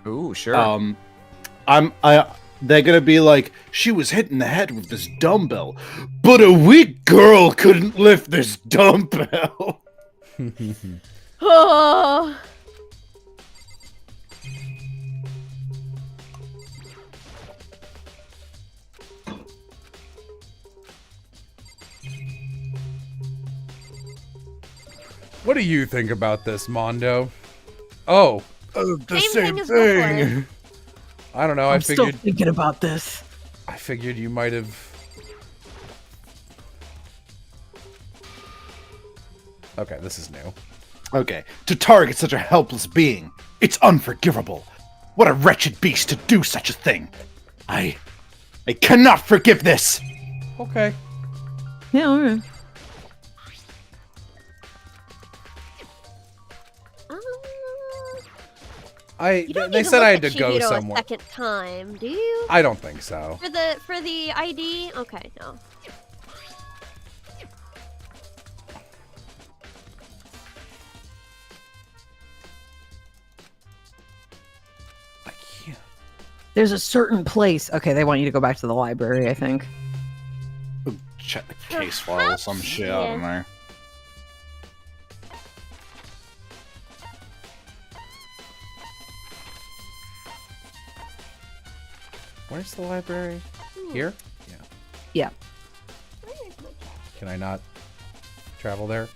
B: Ooh, sure.
E: They're going to be like, she was hit in the head with this dumbbell,
G: But a weak girl couldn't lift this dumbbell.
D: Oh.
A: What do you think about this, Mondo? Oh.
G: The
D: Same thing as before.
A: I don't know.
C: I'm
A: I
C: still
A: figured
C: thinking about this.
A: I figured you might have. Okay, this is new.
E: Okay, to target such a helpless being, it's unforgivable. What a wretched beast to do such a thing. I cannot forgive this.
A: Okay.
C: Yeah, all right.
D: You don't
A: They
D: need to
A: said
D: look
A: I had
D: at
A: to go
D: Chihiro
A: somewhere.
D: a second time, do you?
A: I don't think so.
D: For the ID? Okay, no.
A: I can't.
C: There's a certain place. Okay, they want you to go back to the library, I think.
E: Check the case file or some shit out in there.
A: Where's the library? Here? Yeah.
C: Yeah.
A: Can I not travel there?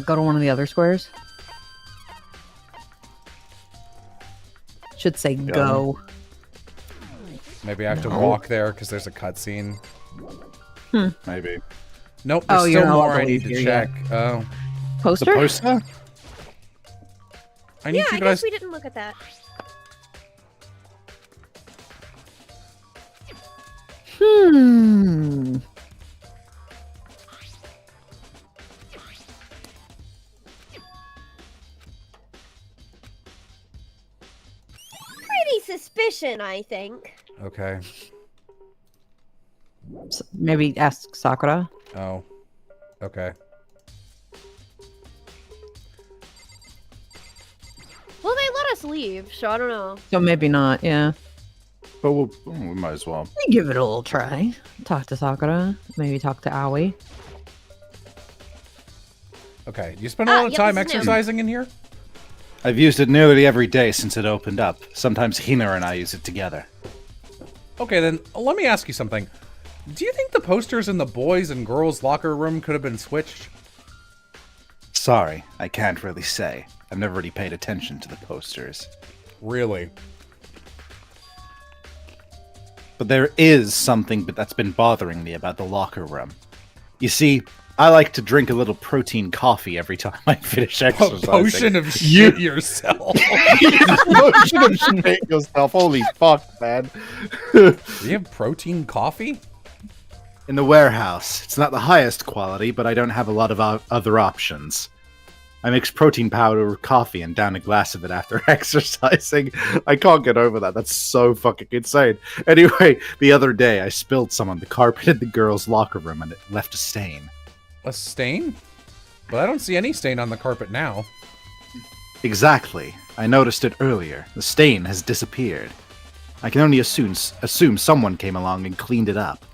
C: Go to one of the other squares. Should say go.
A: Maybe I have to walk there because there's a cutscene.
E: Maybe.
A: Nope,
C: Oh,
A: there's
C: you're
A: still
C: not
A: more
C: allowed
A: I
C: to
A: need
C: leave
A: to
C: here yet.
A: check. Oh.
C: Poster?
E: The poster?
A: I need
D: Yeah,
A: you
D: I
A: guys.
D: guess we didn't look at that.
C: Hmm.
D: Pretty suspicion, I think.
A: Okay.
C: Maybe ask Sakura.
A: Oh. Okay.
D: Well, they let us leave, so I don't know.
C: So maybe not. Yeah.
E: But we might as well.
C: Give it a little try. Talk to Sakura. Maybe talk to Aoi.
A: Okay. You spend a lot of
D: yep,
A: time
D: this is new.
A: exercising in here?
E: I've used it nearly every day since it opened up. Sometimes Hina and I use it together.
A: Okay, then let me ask you something. Do you think the posters in the boys' and girls' locker room could have been switched?
E: Sorry, I can't really say. I've never really paid attention to the posters.
A: Really?
E: But there is something that's been bothering me about the locker room. You see, I like to drink a little protein coffee every time I finish exercising.
A: Potion of shit yourself.
E: Potion of shit yourself. Holy fuck, man.
A: Do you have protein coffee?
E: In the warehouse. It's not the highest quality, but I don't have a lot of other options. I mix protein powder with coffee and down a glass of it after exercising. I can't get over that. That's so fucking insane. Anyway, the other day I spilled some on the carpet in the girls' locker room and it left a stain.
A: A stain? But I don't see any stain on the carpet now.
E: Exactly. I noticed it earlier. The stain has disappeared. I can only assume someone came along and cleaned it up.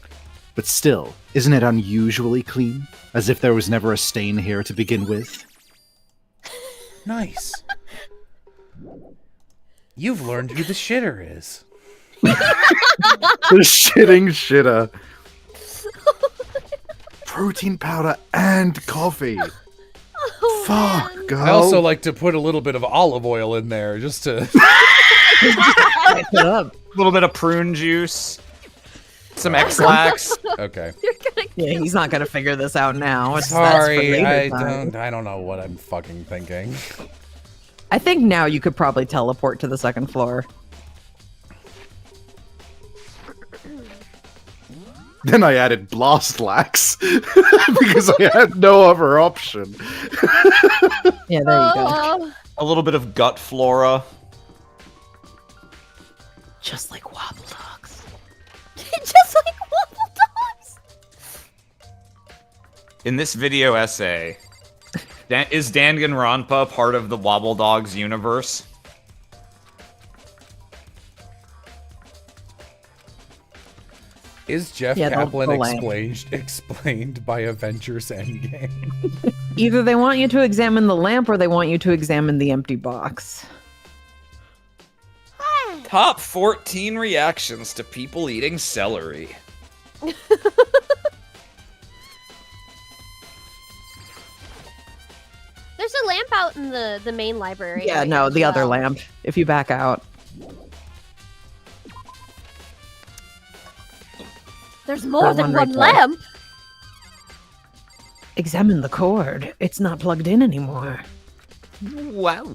E: But still, isn't it unusually clean? As if there was never a stain here to begin with?
A: Nice. You've learned who the shitter is.
E: The shitting shitter. Protein powder and coffee.
D: Oh,
E: Fuck,
D: man.
E: girl.
A: I also like to put a little bit of olive oil in there just to...
C: Spice it up.
I: A little bit of prune juice. Some X-Lax.
A: Okay.
D: You're gonna
C: Yeah, he's not gonna figure this out now. That's for
A: Sorry,
C: later
A: I
C: time.
A: don't know what I'm fucking thinking.
C: I think now you could probably teleport to the second floor.
E: Then I added Blast Lax because I had no other option.
C: Yeah, there you go.
D: Oh,
I: A little bit of gut flora.
C: Just like wobble dogs.
D: just like Wobble Dogs.
I: In this video essay, is Danganronpa part of the Wobble Dogs universe?
A: Is Jeff
C: Yeah,
A: Kaplan
C: the lamp.
A: explained by Avengers Endgame?
C: Either they want you to examine the lamp or they want you to examine the empty box.
I: Top 14 reactions to people eating celery.
D: There's a lamp out in the main library.
C: Yeah,
D: area
C: no,
D: as
C: the other
D: well.
C: lamp. If you back out.
D: There's more
C: That
D: than
C: one right
D: one
C: there.
D: lamp.
C: Examine the cord. It's not plugged in anymore.
I: Wow.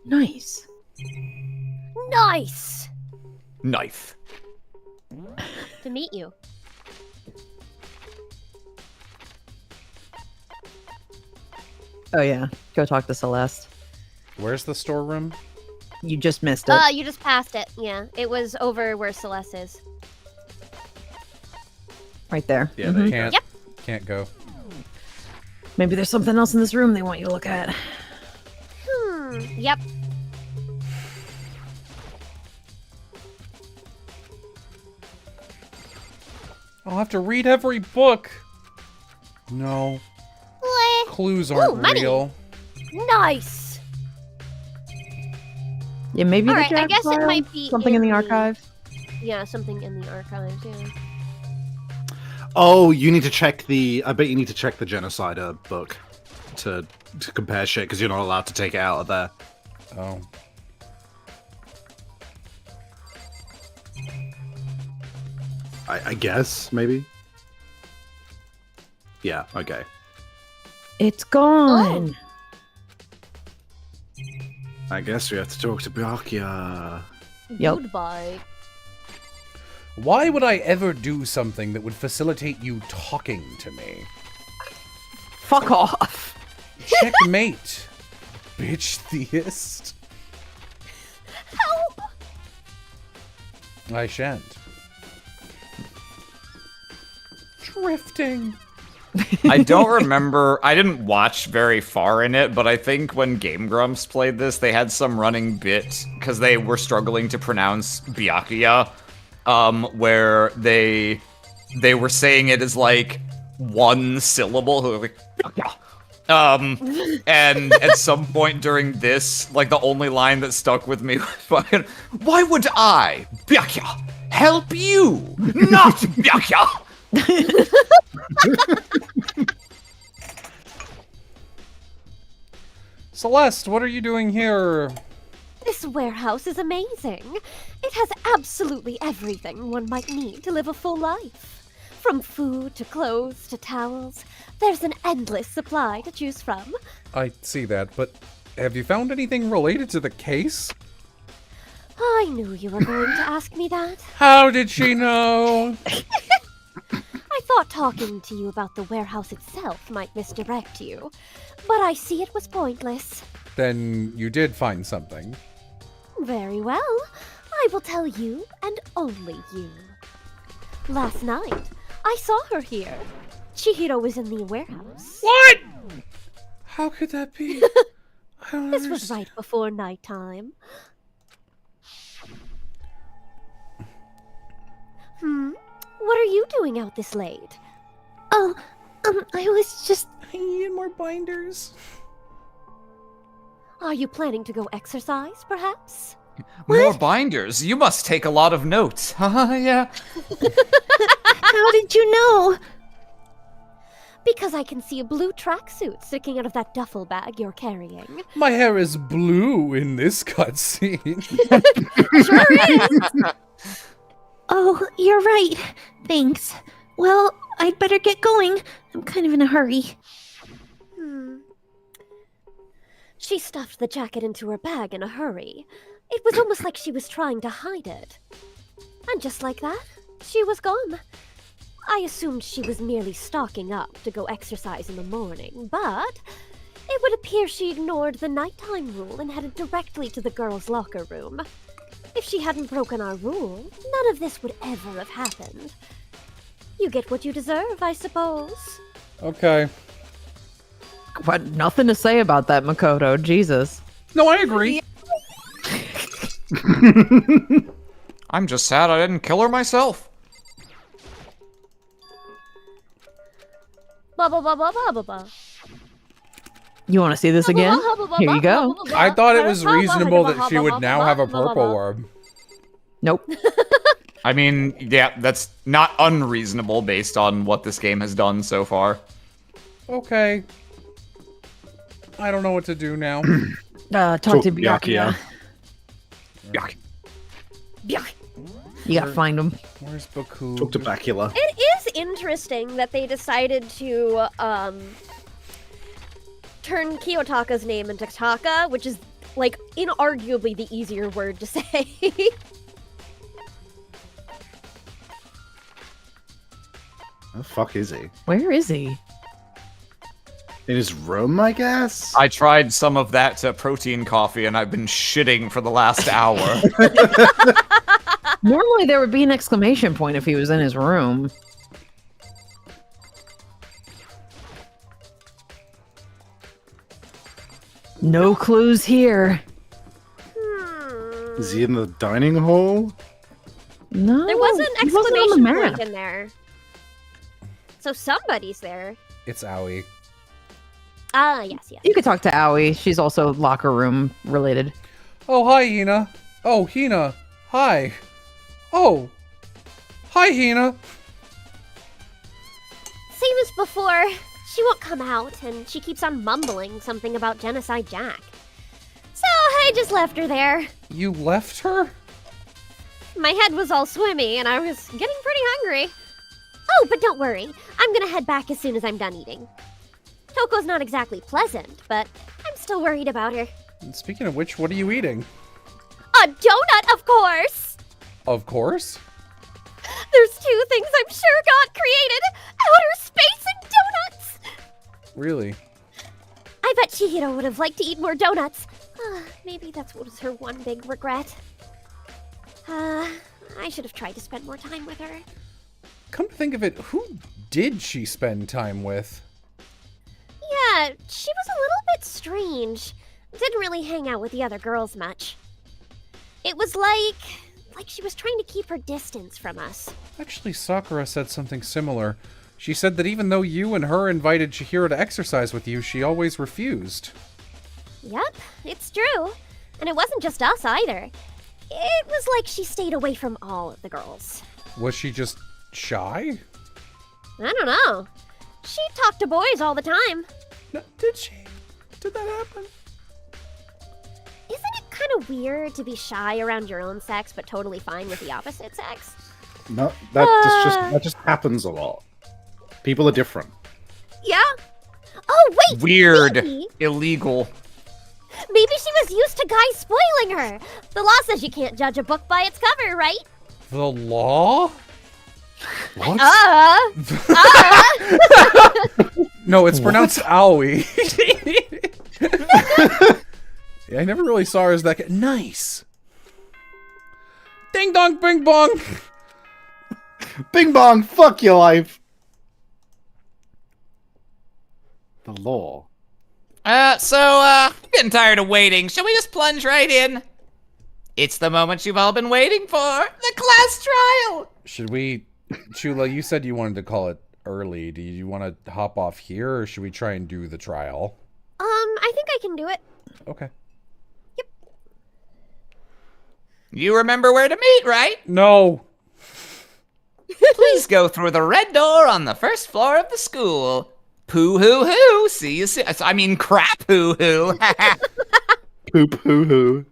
C: Nice.
D: Nice
I: Knife.
D: to meet you.
C: Oh yeah, go talk to Celeste.
A: Where's the storeroom?
C: You just missed it.
D: You just passed it. Yeah, it was over where Celeste is.
C: Right there.
E: Yeah, there you go.
A: Can't.
D: Yep.
A: Can't go.
C: Maybe there's something else in this room they want you to look at.
D: Yep.
A: I'll have to read every book. No.
D: Bleh.
A: Clues
D: Ooh,
A: aren't
D: money.
A: real.
D: Nice.
C: Yeah, maybe
D: All
C: the
D: right, I
C: Jack
D: guess it
C: file?
D: might be
C: something in the
D: in the-
C: archive.
D: Yeah, something in the archives. Yeah.
E: Oh, you need to check the... I bet you need to check the Genocide book. to compare shit because you're not allowed to take it out of there.
A: Oh.
E: I guess, maybe? Yeah, okay.
C: It's gone.
E: I guess we have to talk to Byakuya.
C: Yep.
D: Goodbye.
A: Why would I ever do something that would facilitate you talking to me?
C: Fuck off.
A: Checkmate, bitch theist.
D: Help!
A: I shan't. Drifting.
I: I don't remember. I didn't watch very far in it, but I think when Game Grumps played this, they had some running bit because they were struggling to pronounce Byakuya, where they were saying it as like one syllable. Like, and at some point during this, like the only line that stuck with me was fucking, "Why would I, Byakuya, help you, not Byakuya?"
A: Celeste, what are you doing here?
D: This warehouse is amazing. It has absolutely everything one might need to live a full life. From food to clothes to towels, there's an endless supply to choose from.
A: I see that, but have you found anything related to the case?
D: I knew you were going to ask me that.
A: How did she know?
D: I thought talking to you about the warehouse itself might misdirect you, but I see it was pointless.
A: Then you did find something.
D: Very well. I will tell you, and only you. Last night, I saw her here. Chihiro was in the warehouse.
A: What? How could that be? I don't
D: This was
A: understand.
D: right before nighttime. What are you doing out this late?
J: Oh, I was just...
A: I need more binders.
D: Are you planning to go exercise, perhaps?
I: More binders. You must take a lot of notes. Haha, yeah.
J: How did you know?
D: Because I can see a blue tracksuit sticking out of that duffel bag you're carrying.
A: My hair is blue in this cutscene.
D: Sure is!
J: Oh, you're right. Thanks. Well, I'd better get going. I'm kind of in a hurry.
D: She stuffed the jacket into her bag in a hurry. It was almost like she was trying to hide it. And just like that, she was gone. I assumed she was merely stocking up to go exercise in the morning, but it would appear she ignored the nighttime rule and headed directly to the girls' locker room. If she hadn't broken our rule, none of this would ever have happened. You get what you deserve, I suppose.
A: Okay.
C: But nothing to say about that, Makoto. Jesus.
A: No, I agree.
I: I'm just sad I didn't kill her myself.
D: Ba ba ba ba ba ba ba.
C: You want to see this again? Here you go.
A: I thought it was reasonable that she would now have a purple orb.
C: Nope.
I: I mean, yeah, that's not unreasonable based on what this game has done so far.
A: Okay. I don't know what to do now.
C: Talk to Byakuya.
I: Yuck.
C: You gotta find him.
A: Where's Baku?
E: Talk to Bacula.
D: It is interesting that they decided to turn Kiyotaka's name into Taka, which is like inarguably the easier word to say.
E: Where the fuck is he?
C: Where is he?
E: In his room, I guess?
I: I tried some of that protein coffee and I've been shitting for the last hour.
C: Normally there would be an exclamation point if he was in his room. No clues here.
E: Is he in the dining hall?
C: No.
D: There was an
C: he wasn't on the
D: exclamation point
C: map.
D: in there. So somebody's there.
A: It's Aoi.
D: Ah, yes, yes.
C: You could talk to Aoi. She's also locker room related.
A: Oh, hi, Hina. Oh, Hina. Hi. Oh. Hi, Hina.
D: Same as before. she won't come out, and she keeps on mumbling something about Genocide Jack. So I just left her there.
A: You left her?
D: My head was all swimmy, and I was getting pretty hungry. Oh, but don't worry. I'm gonna head back as soon as I'm done eating. Toko's not exactly pleasant, but I'm still worried about her.
A: And speaking of which, what are you eating?
D: A donut, of course!
A: Of course.
D: There's two things I'm sure God created: outer space and donuts!
A: Really?
D: I bet Chihiro would have liked to eat more donuts. Maybe that's what was her one big regret. I should have tried to spend more time with her.
A: Come to think of it, who did she spend time with?
D: Yeah, she was a little bit strange. Didn't really hang out with the other girls much. It was like she was trying to keep her distance from us.
A: Actually, Sakura said something similar. She said that even though you and her invited Chihiro to exercise with you, she always refused.
D: Yep, it's true. And it wasn't just us either. It was like she stayed away from all of the girls.
A: Was she just shy?
D: I don't know. She talked to boys all the time.
A: No, did she? Did that happen?
D: Isn't it kind of weird to be shy around your own sex but totally fine with the opposite sex?
E: No, that just happens a lot. People are different.
D: Yeah? Oh, wait!
I: Weird.
D: Maybe
I: Illegal.
D: she was used to guys spoiling her. The law says you can't judge a book by its cover, right?
A: The law?
E: What?
A: No, it's pronounced owie. Yeah, I never really saw her as that. Nice. Ding dong, bing bong.
E: Bing bong, fuck your life. The law.
F: Getting tired of waiting. Shall we just plunge right in? It's the moment you've all been waiting for. The class trial.
A: Should we... Chula, you said you wanted to call it early. Do you want to hop off here, or should we try and do the trial?
D: I think I can do it.
A: Okay.
F: You remember where to meet, right?
A: No.
F: Please go through the red door on the first floor of the school. Poo hoo hoo. See you soon. I mean, crap hoo hoo.
E: Poop hoo hoo.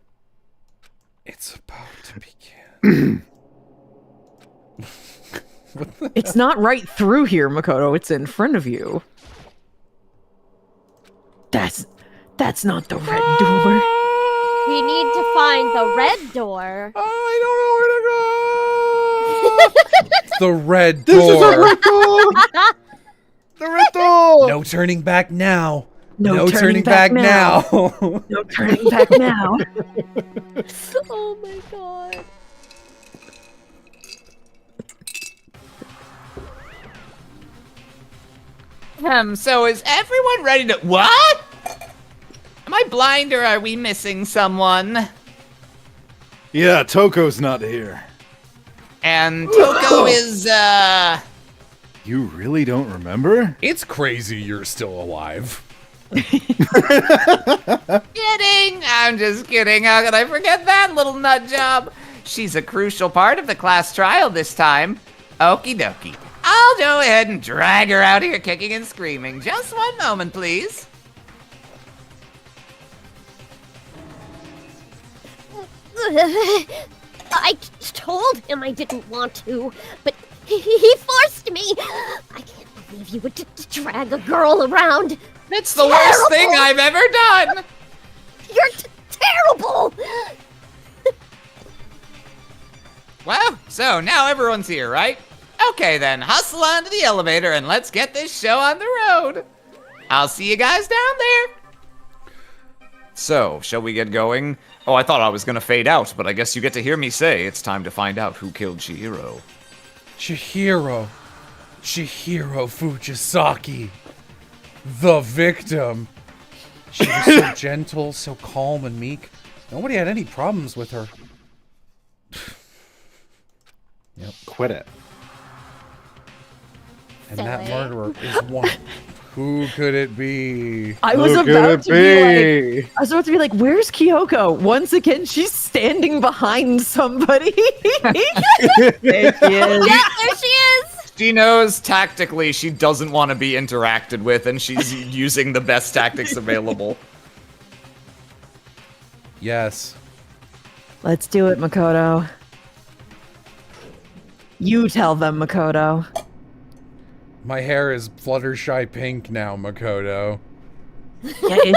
A: It's about to begin.
C: It's not right through here, Makoto. It's in front of you. That's not the red door.
D: We need to find the red door.
A: I don't know where to go. The red door.
G: This is a red door. The red door.
A: No turning back now.
C: No turning back now. No turning back now.
D: Oh my god.
F: So is everyone ready to... What? Am I blind or are we missing someone?
E: Yeah, Toko's not here.
F: And Toko is,
E: You really don't remember?
A: It's crazy you're still alive.
F: Kidding! I'm just kidding. How could I forget that little nut job? She's a crucial part of the class trial this time. Okie dokie. I'll go ahead and drag her out here kicking and screaming. Just one moment, please.
D: I told him I didn't want to, but he forced me. I can't believe you would drag a girl around.
F: It's the worst thing I've ever done.
D: You're terrible.
F: Well, so now everyone's here, right? Okay then, hustle onto the elevator and let's get this show on the road. I'll see you guys down there.
I: So, shall we get going? Oh, I thought I was gonna fade out, but I guess you get to hear me say it's time to find out who killed Chihiro.
A: Chihiro Fujisaki. The victim. She was so gentle, so calm and meek. Nobody had any problems with her.
E: Yep. Quit it.
A: And that murderer is one. Who could it be?
C: I was about to be like, where's Kyoko? Once again, she's standing behind somebody. There she is.
D: Yeah, there she is.
I: She knows tactically she doesn't want to be interacted with, and she's using the best tactics available.
A: Yes.
C: Let's do it, Makoto. You tell them, Makoto.
A: My hair is Fluttershy pink now, Makoto.
C: Yeah,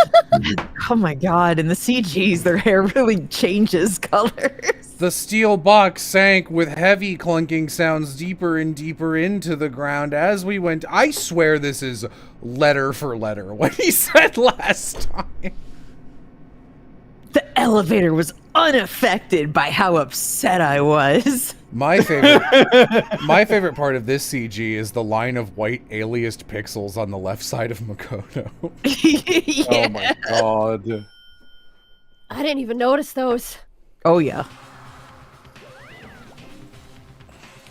C: oh my god, in the CGs, their hair really changes colors.
A: The steel box sank with heavy clunking sounds deeper and deeper into the ground as we went. I swear this is letter for letter what he said last time.
C: The elevator was unaffected by how upset I was.
A: My favorite part of this CG is the line of white aliased pixels on the left side of Makoto.
C: Yeah.
G: Oh my god.
D: I didn't even notice those.
C: Oh yeah.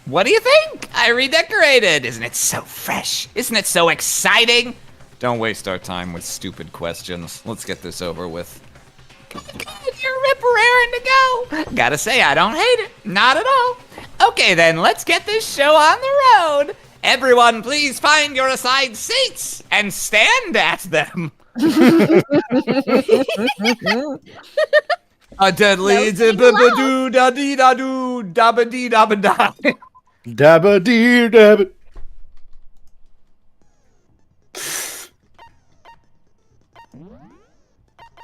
F: What do you think? I redecorated. Isn't it so fresh? Isn't it so exciting?
I: Don't waste our time with stupid questions. Let's get this over with.
F: Good, you're rip-raring to go. Gotta say, I don't hate it. Not at all. Okay then, let's get this show on the road. Everyone, please find your assigned seats and stand at them.
I: A deadly doo da dee da doo dabba dee dabba da.
G: Dabba dee dabba.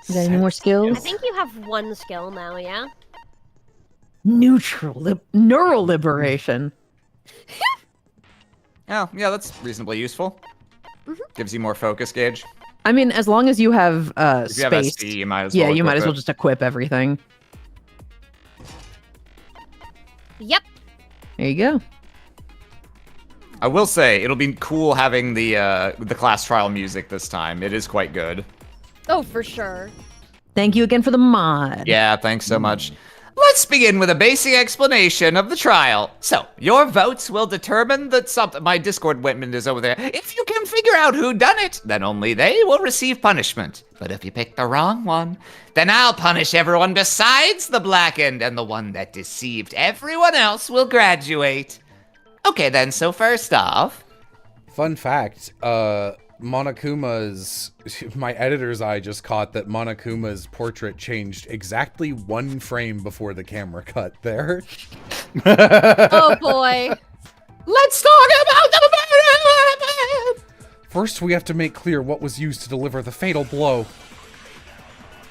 C: Is there any more skills?
D: I think you have one skill now, yeah?
C: Neural liberation.
I: Oh, yeah, that's reasonably useful. Gives you more focus gauge.
C: I mean, as long as you have
I: If you have
C: space.
I: SD, you might as well.
C: Yeah, you might as well
I: equip
C: just equip everything.
D: Yep.
C: There you go.
I: it. I will say it'll be cool having the class trial music this time. It is quite good.
D: Oh, for sure.
C: Thank you again for the mod.
I: Yeah, thanks so much.
F: Let's begin with a basic explanation of the trial. So, your votes will determine that my Discord Whitman is over there. If you can figure out who done it, then only they will receive punishment. But if you pick the wrong one, then I'll punish everyone besides the blackened, and the one that deceived everyone else will graduate. Okay then, so first off...
A: Fun fact, Monokuma's... My editor's eye just caught that Monokuma's portrait changed exactly 1 frame before the camera cut there.
D: Oh boy.
F: Let's talk about the murder!
A: First, we have to make clear what was used to deliver the fatal blow.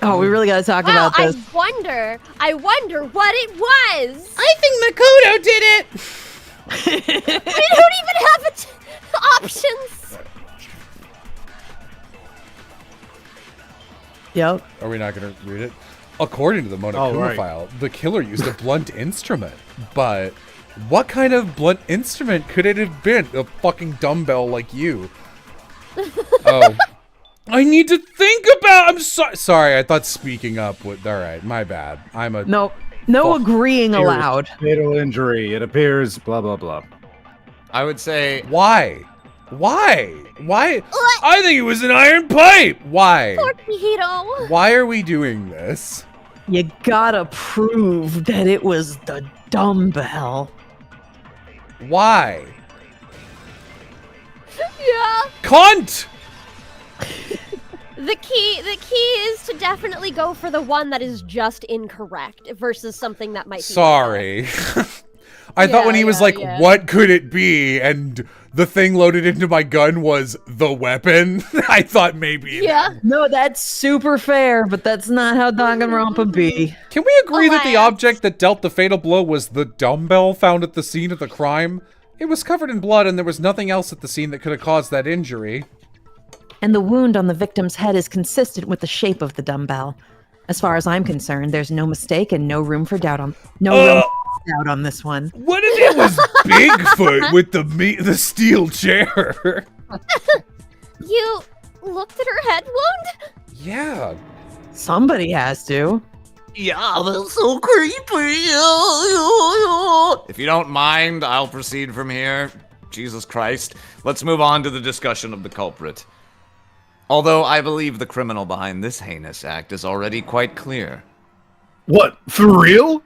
C: Oh, we really gotta talk
D: Wow,
C: about this.
D: I wonder what it was.
H: I think Makoto did it!
D: We don't even have options.
C: Yep.
A: Are we not going to read it? According to the Monokuma
G: right.
A: file, the killer used a blunt instrument. But what kind of blunt instrument could it have been? A fucking dumbbell like you. Oh. I need to think about... I'm sorry, I thought speaking up would... Alright, my bad. I'm a...
C: No agreeing allowed.
E: Fatal injury. It appears. Blah blah blah.
I: I would say
A: Why? Why? I think it was an iron pipe! Why?
D: Torpedo.
A: Why are we doing this?
C: You gotta prove that it was the dumbbell.
A: Why?
D: Yeah.
A: Cunt!
D: The key is to definitely go for the one that is just incorrect versus something that might be
A: Sorry. I thought when he was like,
D: yeah.
A: what could it be? And the thing loaded into my gun was the weapon. I thought maybe.
D: Yeah.
C: No, that's super fair, but that's not how Danganronpa be.
A: Can we agree that the
D: Alas.
A: object that dealt the fatal blow was the dumbbell found at the scene of the crime? It was covered in blood and there was nothing else at the scene that could have caused that injury.
C: And the wound on the victim's head is consistent with the shape of the dumbbell. As far as I'm concerned, there's no mistake and no room for doubt on this one.
A: What if it was Bigfoot with the steel chair?
D: You looked at her head wound?
A: Yeah.
C: Somebody has to.
F: Yeah, that's so creepy.
I: if you don't mind, I'll proceed from here. Jesus Christ. Let's move on to the discussion of the culprit. Although I believe the criminal behind this heinous act is already quite clear.
G: What? For real?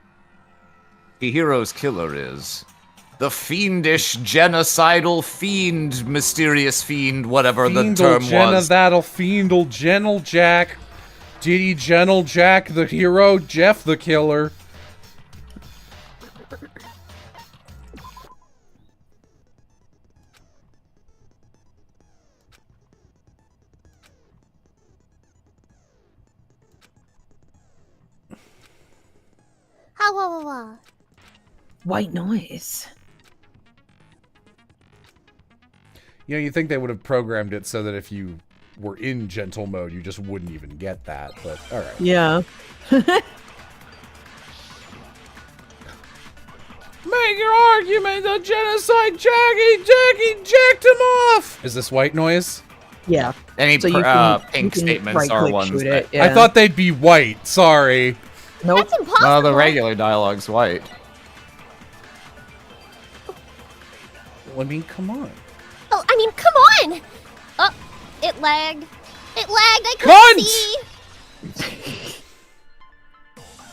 I: Chihiro's killer is
B: The fiendish, genocidal fiend, mysterious fiend, whatever the term was.
A: That'll fiendle gentle Jack. Diddy gentle Jack the hero, Jeff the killer.
C: White noise.
A: You know, you'd think they would have programmed it so that if you were in gentle mode, you just wouldn't even get that, but alright.
C: Yeah.
A: Make your argument, the genocide Jackie jacked him off! Is this white noise?
C: Yeah.
I: Any
C: So you
I: pink
C: can
I: statements are
C: right-click
I: ones
C: shoot
I: that...
C: it, yeah.
A: I thought they'd be white, sorry.
C: Nope.
D: That's impossible.
I: No, the regular dialogue's white.
A: I mean, come on.
D: Oh, I mean, come on! Oh, it lagged. It lagged. I couldn't see.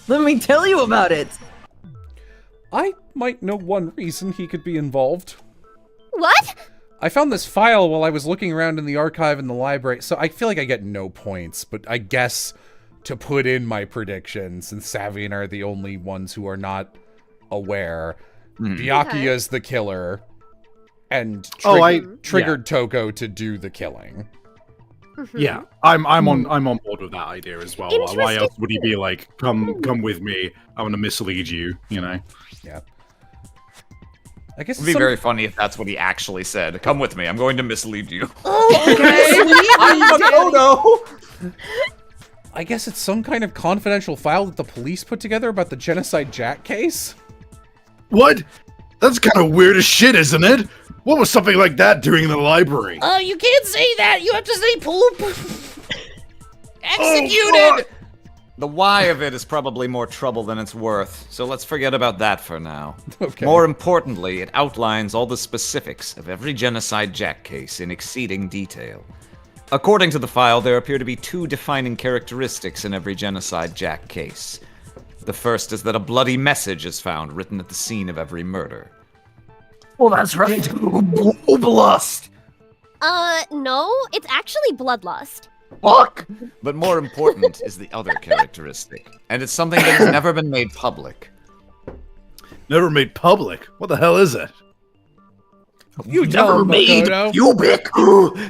C: Let me tell you about it.
A: I might know one reason he could be involved.
D: What?
A: I found this file while I was looking around in the archive in the library, so I feel like I get no points, but I guess to put in my prediction, since Savvy and I are the only ones who are not aware, Byakuya's the killer, and triggered Toko to do the killing.
E: Yeah, I'm on board with that idea as well. Why
D: Interesting.
E: else would he be like, come with me? I want to mislead you, you know?
A: Yeah. I guess
I: It would be very funny if that's what he actually said. Come with me, I'm going to mislead you.
C: I'm
I: Makoto!
A: I guess it's some kind of confidential file that the police put together about the Genocide Jack case?
G: What? That's kind of weird as shit, isn't it? What was something like that doing in the library?
H: Oh, you can't say that. You have to say poop.
I: Executed! The why of it is probably more trouble than it's worth, so let's forget about that for now.
A: Okay.
I: More importantly, it outlines all the specifics of every Genocide Jack case in exceeding detail. According to the file, there appear to be two defining characteristics in every Genocide Jack case. The first is that a bloody message is found written at the scene of every murder.
C: Well, that's right.
G: Bloodlust.
D: No, it's actually bloodlust.
G: Fuck.
I: But more important is the other characteristic, and it's something that has never been made public.
G: Never made public. What the hell is it?
A: You never made
G: Pubic.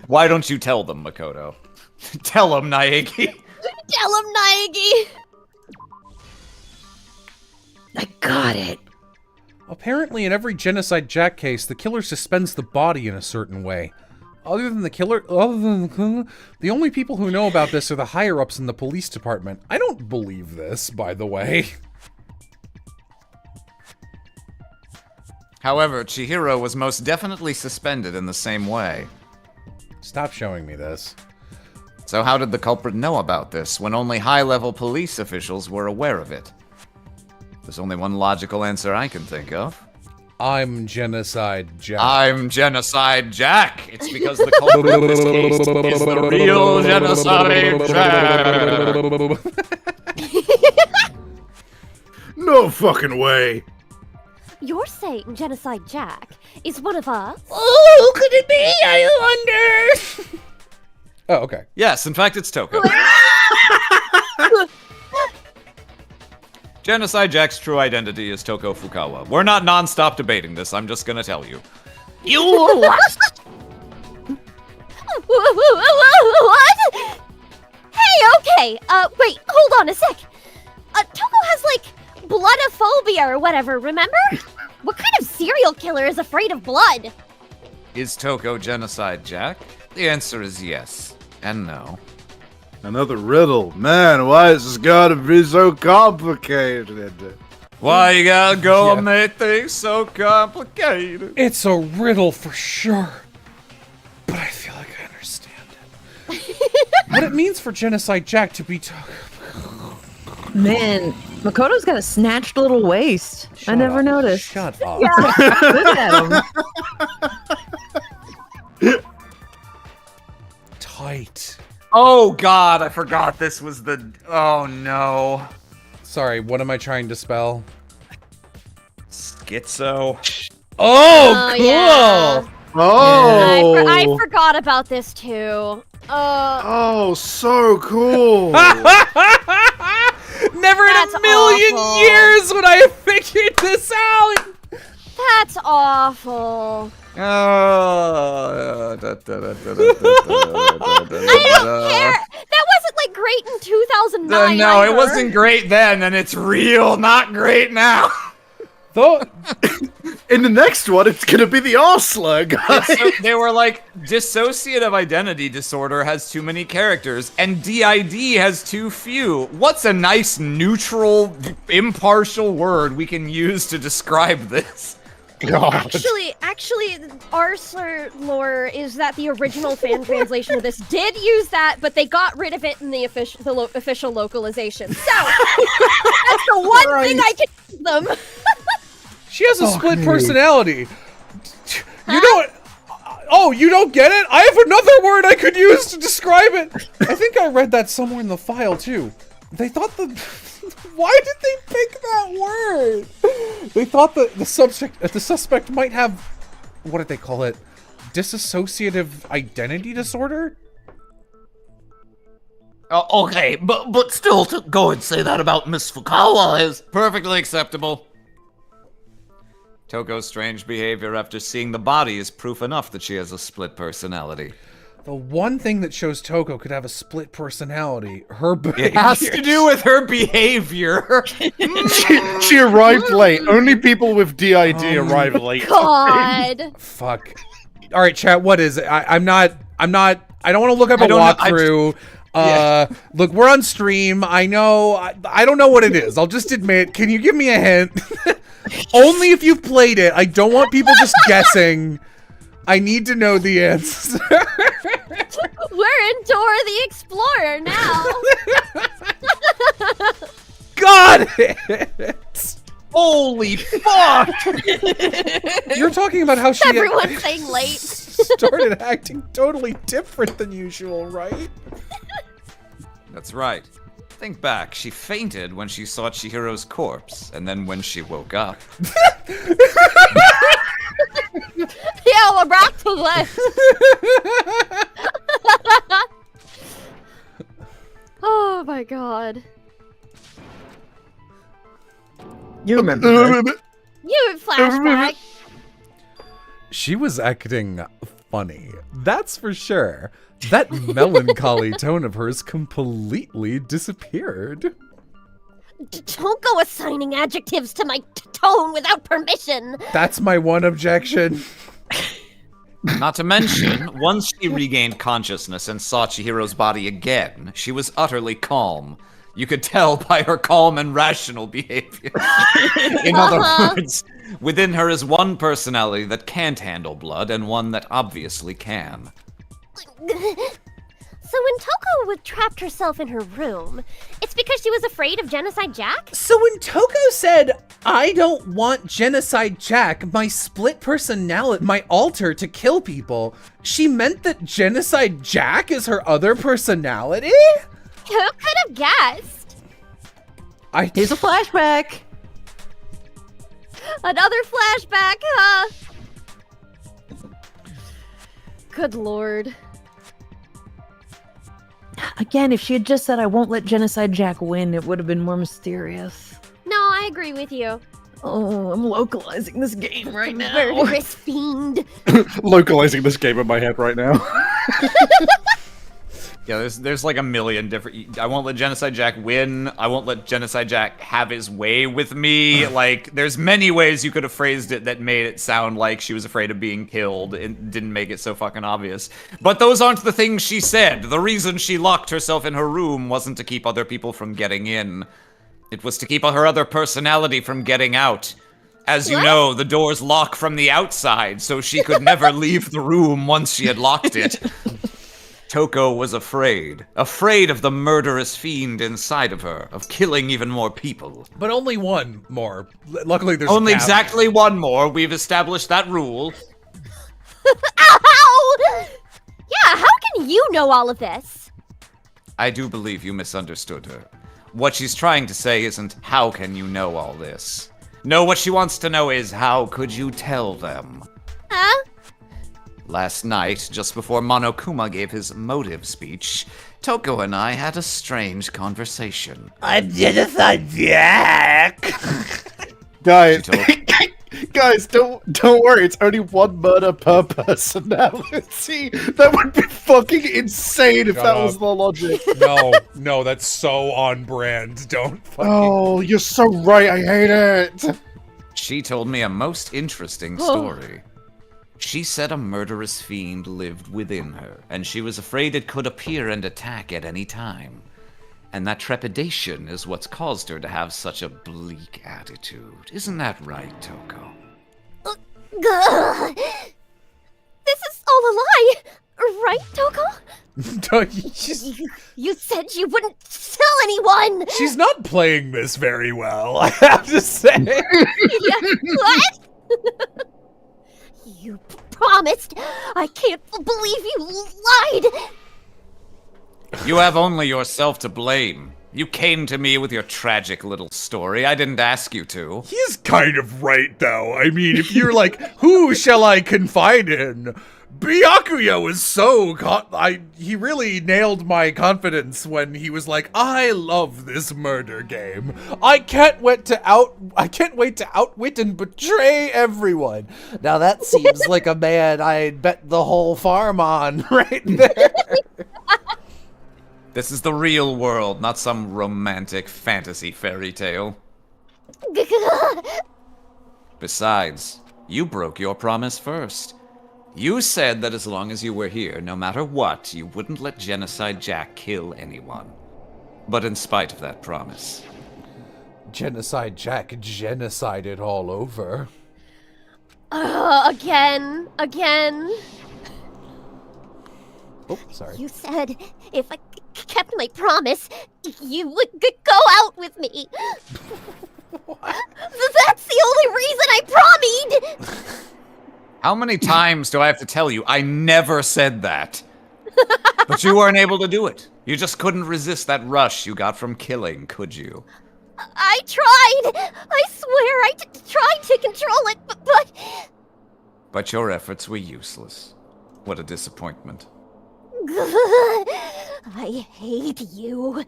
I: Why don't you tell them, Makoto? Tell them, Naegi.
D: Tell him, Naegi.
C: I got it.
A: Apparently, in every Genocide Jack case, the killer suspends the body in a certain way. Other than the killer, the only people who know about this are the higher-ups in the police department. I don't believe this, by the way.
I: However, Chihiro was most definitely suspended in the same way.
A: Stop showing me this.
I: So how did the culprit know about this when only high-level police officials were aware of it? There's only one logical answer I can think of.
A: I'm Genocide Jack.
I: I'm Genocide Jack! It's because the culprit in this case is the real Genocide Jack!
G: No fucking way.
D: You're saying Genocide Jack is one of us?
H: Oh, who could it be? I wonder.
A: Oh, okay.
I: Yes, in fact, it's Toko. Genocide Jack's true identity is Toko Fukawa. We're not non-stop debating this, I'm just gonna tell you.
H: You what?
D: What? Hey, okay. Wait, hold on a sec. Toko has, like, bloodophobia or whatever, remember? What kind of serial killer is afraid of blood?
B: Is Toko Genocide Jack? The answer is yes and no.
G: Another riddle. Man, why has this gotta be so complicated?
I: Why you gotta go and make things so complicated?
A: It's a riddle for sure. But I feel like I understand it. What it means for Genocide Jack to be
C: Man, Makoto's got a snatched little waist. I never noticed.
A: Shut up.
C: Look at him.
A: Tight.
I: Oh god, I forgot this was the... Oh no.
A: Sorry, what am I trying to spell?
I: Schizo?
A: Oh, cool.
D: Yeah.
G: Oh.
D: I forgot about this too.
G: Oh, so cool.
A: Never in
D: That's
A: a million
D: awful.
A: years would I have figured this out.
D: That's awful.
B: I
D: I don't care. That wasn't like great in 2009.
I: No, it
D: either.
I: wasn't great then, and it's real not great now.
A: Though,
G: In the next one, it's gonna be the Arsler guy.
I: So they were like, dissociative identity disorder has too many characters, and DID has too few. What's a nice, neutral, impartial word we can use to describe this?
G: God.
D: Actually, Arsler lore is that the original fan translation of this did use that, but they got rid of it in the official localization. So that's the one thing I can give them.
A: she has a split
G: me.
A: personality. You know what? Oh, you don't get it? I have another word I could use to describe it. I think I read that somewhere in the file too. They thought the. Why did they pick that word? They thought the suspect might have, what did they call it? Dissociative identity disorder?
B: Okay, but still, to go and say that about Miss Fukawa is
I: Perfectly acceptable. Toko's strange behavior after seeing the body is proof enough that she has a split personality.
A: The one thing that shows Toko could have a split personality, her behavior.
I: It has to do with her behavior.
G: She arrived late. Only people with DID arrive late.
D: God.
A: Fuck. All right, chat. What is it? I don't want to look up a
I: I don't know,
A: walkthrough. Look, we're on stream. I know. I don't know what it is. I'll just admit. Can you give me a hint? Only if you've played it. I don't want people just guessing. I need to know the answer.
D: We're in Dora the Explorer now.
A: Got it.
I: Holy fuck!
A: You're talking about how she
D: Everyone's saying late.
A: started acting totally different than usual, right?
I: That's right. Think back, she fainted when she saw Chihiro's corpse, and then when she woke up.
D: Yeah, we're back to this. Oh my god.
C: You remember this.
D: You flashback.
A: She was acting funny. That's for sure. That melancholy tone of hers completely disappeared.
D: Don't go assigning adjectives to my tone without permission.
A: That's my one objection.
I: Not to mention, once she regained consciousness and saw Chihiro's body again, she was utterly calm. You could tell by her calm and rational behavior. In other words, within her is one personality that can't handle blood and one that obviously can.
D: So when Toko trapped herself in her room, it's because she was afraid of Genocide Jack?
H: So when Toko said, I don't want Genocide Jack, my split personality, my alter to kill people, she meant that Genocide Jack is her other personality?
D: Who could have guessed?
C: Here's a flashback.
D: Another flashback, huh? Good lord.
C: Again, if she had just said, I won't let Genocide Jack win, it would have been more mysterious.
D: No, I agree with you.
C: Oh, I'm localizing this game right now.
D: Murderous fiend.
G: Localizing this game in my head right now.
I: Yeah, there's like a million different. I won't let Genocide Jack win. I won't let Genocide Jack have his way with me. Like, there's many ways you could have phrased it that made it sound like she was afraid of being killed and didn't make it so fucking obvious. But those aren't the things she said. The reason she locked herself in her room wasn't to keep other people from getting in. It was to keep her other personality from getting out. As you know, the doors lock from the outside, so she could never leave the room once she had locked it. Toko was afraid of the murderous fiend inside of her, of killing even more people.
A: But only one more. Luckily, there's
I: Only
A: a cap.
I: exactly one more. We've established that rule.
D: Ow! Yeah, how can you know all of this?
I: I do believe you misunderstood her. What she's trying to say isn't, how can you know all this?
B: No, what she wants to know is, how could you tell them?
D: Huh?
B: Last night, just before Monokuma gave his motive speech, Toko and I had a strange conversation.
H: I'm Genocide Jack.
G: Guys,
B: She told-
G: guys, don't worry. It's only one murder per personality. That would be fucking insane if
A: Shut
G: that
A: up.
G: was the logic.
A: No, that's so on brand. Don't fucking.
G: Oh, you're so right. I hate it.
B: She told me a most interesting story. She said a murderous fiend lived within her, and she was afraid it could appear and attack at any time. And that trepidation is what's caused her to have such a bleak attitude. Isn't that right, Toko?
D: Gah. This is all a lie, right, Toko?
A: Don't you just-
D: You said you wouldn't tell anyone.
A: She's not playing this very well, I have to say.
D: Yeah, what? You promised. I can't believe you lied.
B: You have only yourself to blame. You came to me with your tragic little story. I didn't ask you to.
A: He's kind of right, though. I mean, if you're like, who shall I confide in? Byakuya was so he really nailed my confidence when he was like, I love this murder game. I can't wait to outwit and betray everyone. Now that seems like a man I'd bet the whole farm on right there.
B: This is the real world, not some romantic fantasy fairy tale. Besides, you broke your promise first. You said that as long as you were here, no matter what, you wouldn't let Genocide Jack kill anyone. But in spite of that promise,
A: Genocide Jack genocided all over.
D: Again.
A: Oh, sorry.
D: You said if I kept my promise, you would go out with me. That's the only reason I promised.
B: how many times do I have to tell you I never said that? But you weren't able to do it. You just couldn't resist that rush you got from killing, could you?
D: I tried. I swear I tried to control it, but...
B: But your efforts were useless. What a disappointment.
D: I hate you.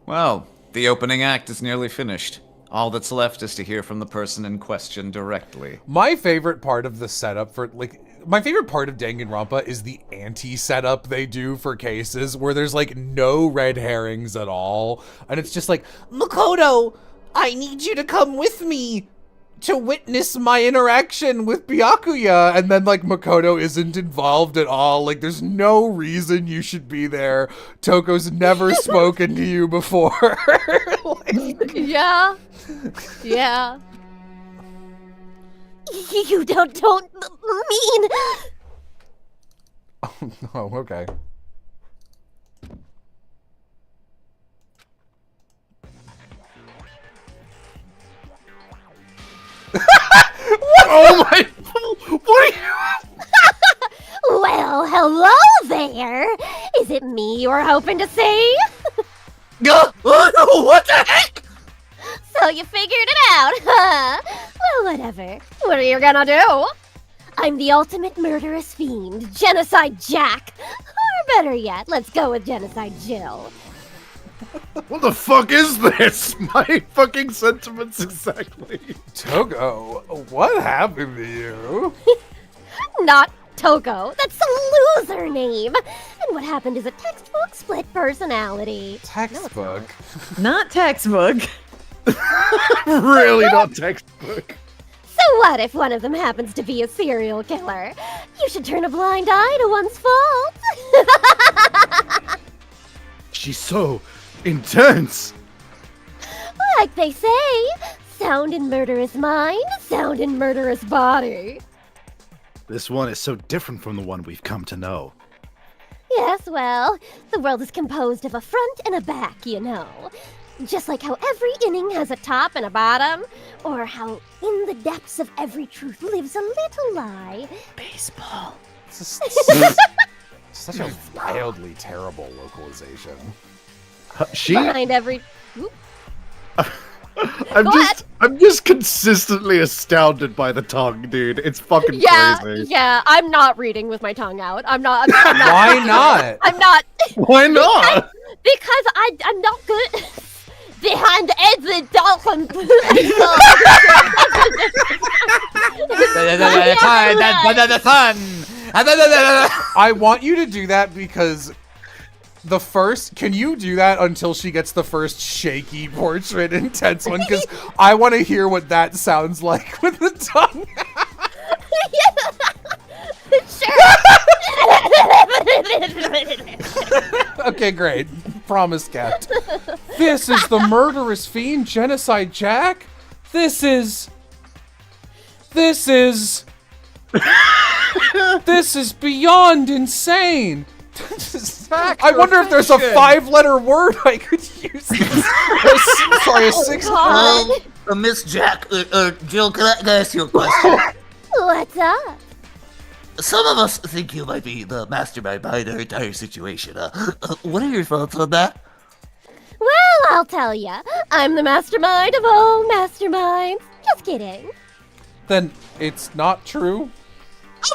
B: Well, the opening act is nearly finished. All that's left is to hear from the person in question directly.
A: My favorite part of the setup my favorite part of Danganronpa is the anti-setup they do for cases where there's like no red herrings at all. And it's just like, Makoto, I need you to come with me to witness my interaction with Byakuya. And then like Makoto isn't involved at all. Like there's no reason you should be there. Toko's never spoken to you before.
D: Yeah. You don't mean...
A: Oh, okay.
G: Oh my! What are you?
D: Well, hello there. Is it me you were hoping to see?
B: What the heck?
D: So you figured it out, huh? Well, whatever. What are you gonna do? I'm the ultimate murderous fiend, Genocide Jack. Or better yet, let's go with Genocide Jill.
G: What the fuck is this? My fucking sentiments exactly.
A: Toko, what happened to you?
D: Not Toko. That's a loser name. And what happened is a textbook split personality.
A: Textbook.
C: Not textbook.
G: Really not textbook.
D: So what if one of them happens to be a serial killer? You should turn a blind eye to one's faults.
G: She's so intense.
D: Like they say, sound in murderous mind, sound in murderous body.
E: This one is so different from the one we've come to know.
D: Yes, well, the world is composed of a front and a back, you know. Just like how every inning has a top and a bottom, or how in the depths of every truth lives a little lie.
C: Baseball.
A: Such a wildly terrible localization.
E: She
D: Behind every... Oop.
E: I'm just consistently astounded by the tongue, dude. It's fucking crazy.
D: Yeah, I'm not reading with my tongue out. I'm not.
A: Why not?
D: I'm not.
E: Why not?
D: Because I'm not good behind every dolphin.
F: The sun.
A: I want you to do that because can you do that until she gets the first shaky portrait intense one? Because I want to hear what that sounds like with the tongue.
D: Sure.
A: Okay, great. Promise kept. This is the murderous fiend Genocide Jack. This is beyond insane. I wonder if there's a 5-letter word I could use. Sorry, a 6.
B: Miss Jack, Jill, can I ask you a question?
D: What's up?
B: Some of us think you might be the mastermind behind our entire situation. What are your thoughts on that?
D: Well, I'll tell ya. I'm the mastermind of all masterminds. Just kidding.
A: Then it's not true?